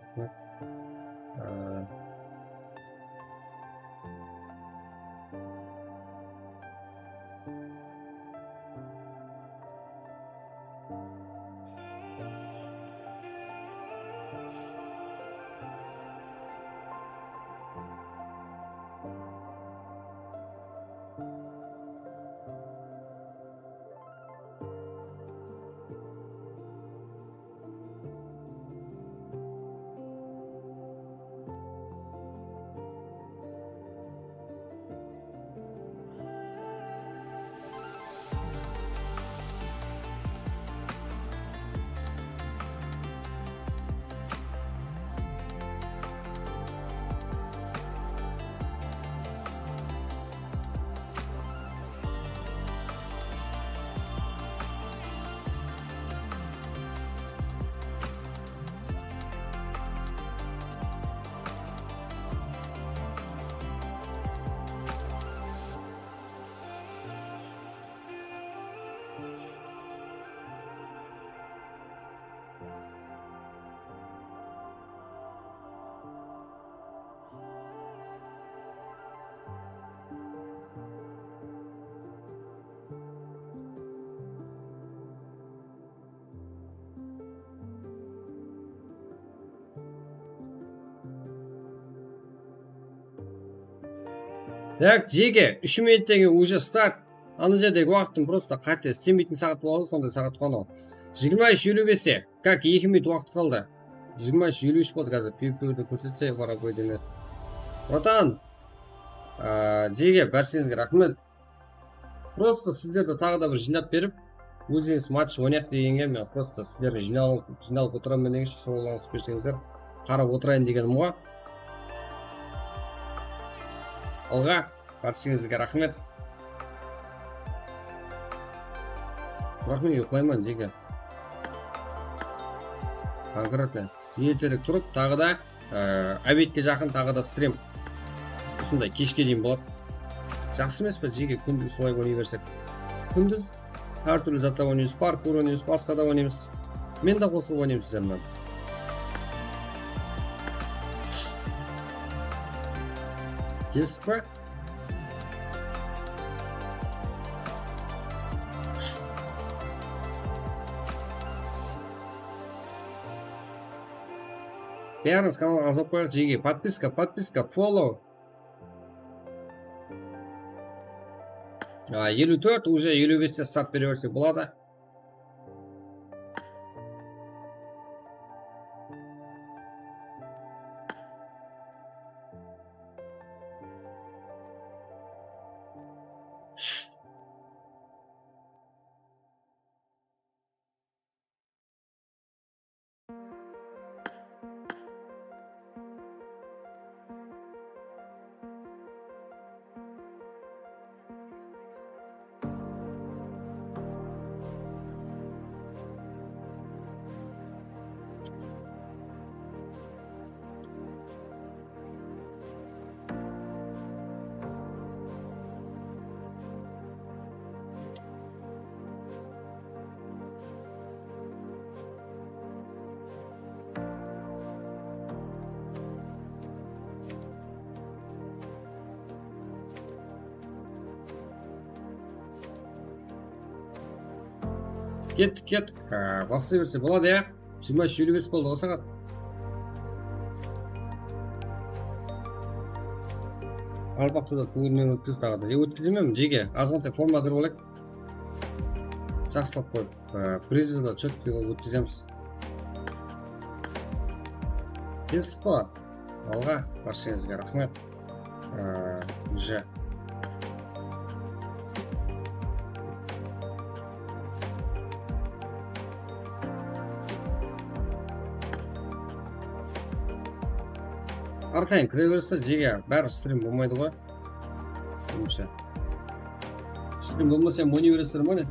Так, жеке, 3 минуттен кейін уже старт. Ана жердегі уақыттың просто қате істемейтін сағат болады, сондай сағат қана. 23:55-те. Как 2 минут уақыт қалды. 23:53 болды қазір. Пип-пиуді көрсетсе, бара қойды емес. Братан, жеке, бәрсеңізге рахмет. Просто сіздерді тағы да бір жинап беріп, өзіңіз матч ойнайық дегенге мен просто сіздерді жиналып отырамын дегенше солаңыз берсеңіздер, қарап отырайын дегенім ғой. Алға, бәрсеңізге рахмет. Бірақ мен ұйықтаймын жеке. Конкретно ертерек тұрып, тағы да обедке жақын тағы да стрим. Осындай кешке дейін болады. Жақсы емес пе жеке күндіз солай ойнай берсек. Күндіз әртүрлі заттар ойнаймыз, паркур ойнаймыз, басқа да ойнаймыз. Мен де қосылып ойнаймын сіздермен. Келістік па? Бәріңіз каналға жазып қояйық жеке. Подписка, follow. 54, уже 55-те старт бере берсек болады. Кеттік. Бастай берсе болады, я? 23:55 болды ғой сағат. Алпақты да туырмен өткіз тағы да. Өткіземем жеке, азғантай форма кіріп олайық. Жақсылап қойып, президентті чөткі өткіземіз. Келістік қой. Алға, баршаңызға рахмет. Уже. Арқайын кіре берсе жеге бәрі стрим болмайды ғой. Өмше. Стрим болмаса ойнай бересіздер ма не?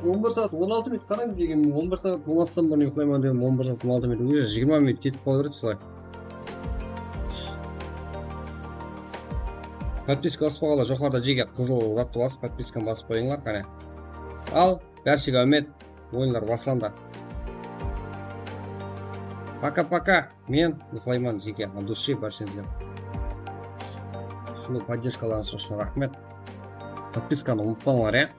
11 сағат 16 минут қараң деген 11 сағат болмастан бұрын ұйықтаймын деген 11 сағат 16 минут. Уже 20 минут кетіп қала береді солай. Подписка баспағалы жоқарда жеге қызыл затты басып, подписканы басып қойыңлар қане. Ал, бәршіге үмет, ойындар басанда. Пока-пока. Мен ұйықтаймын жеке, от души бәршіңізге. Сұлу поддержкаларыңыз үшін рахмет. Подписканы ұмытпаңлар,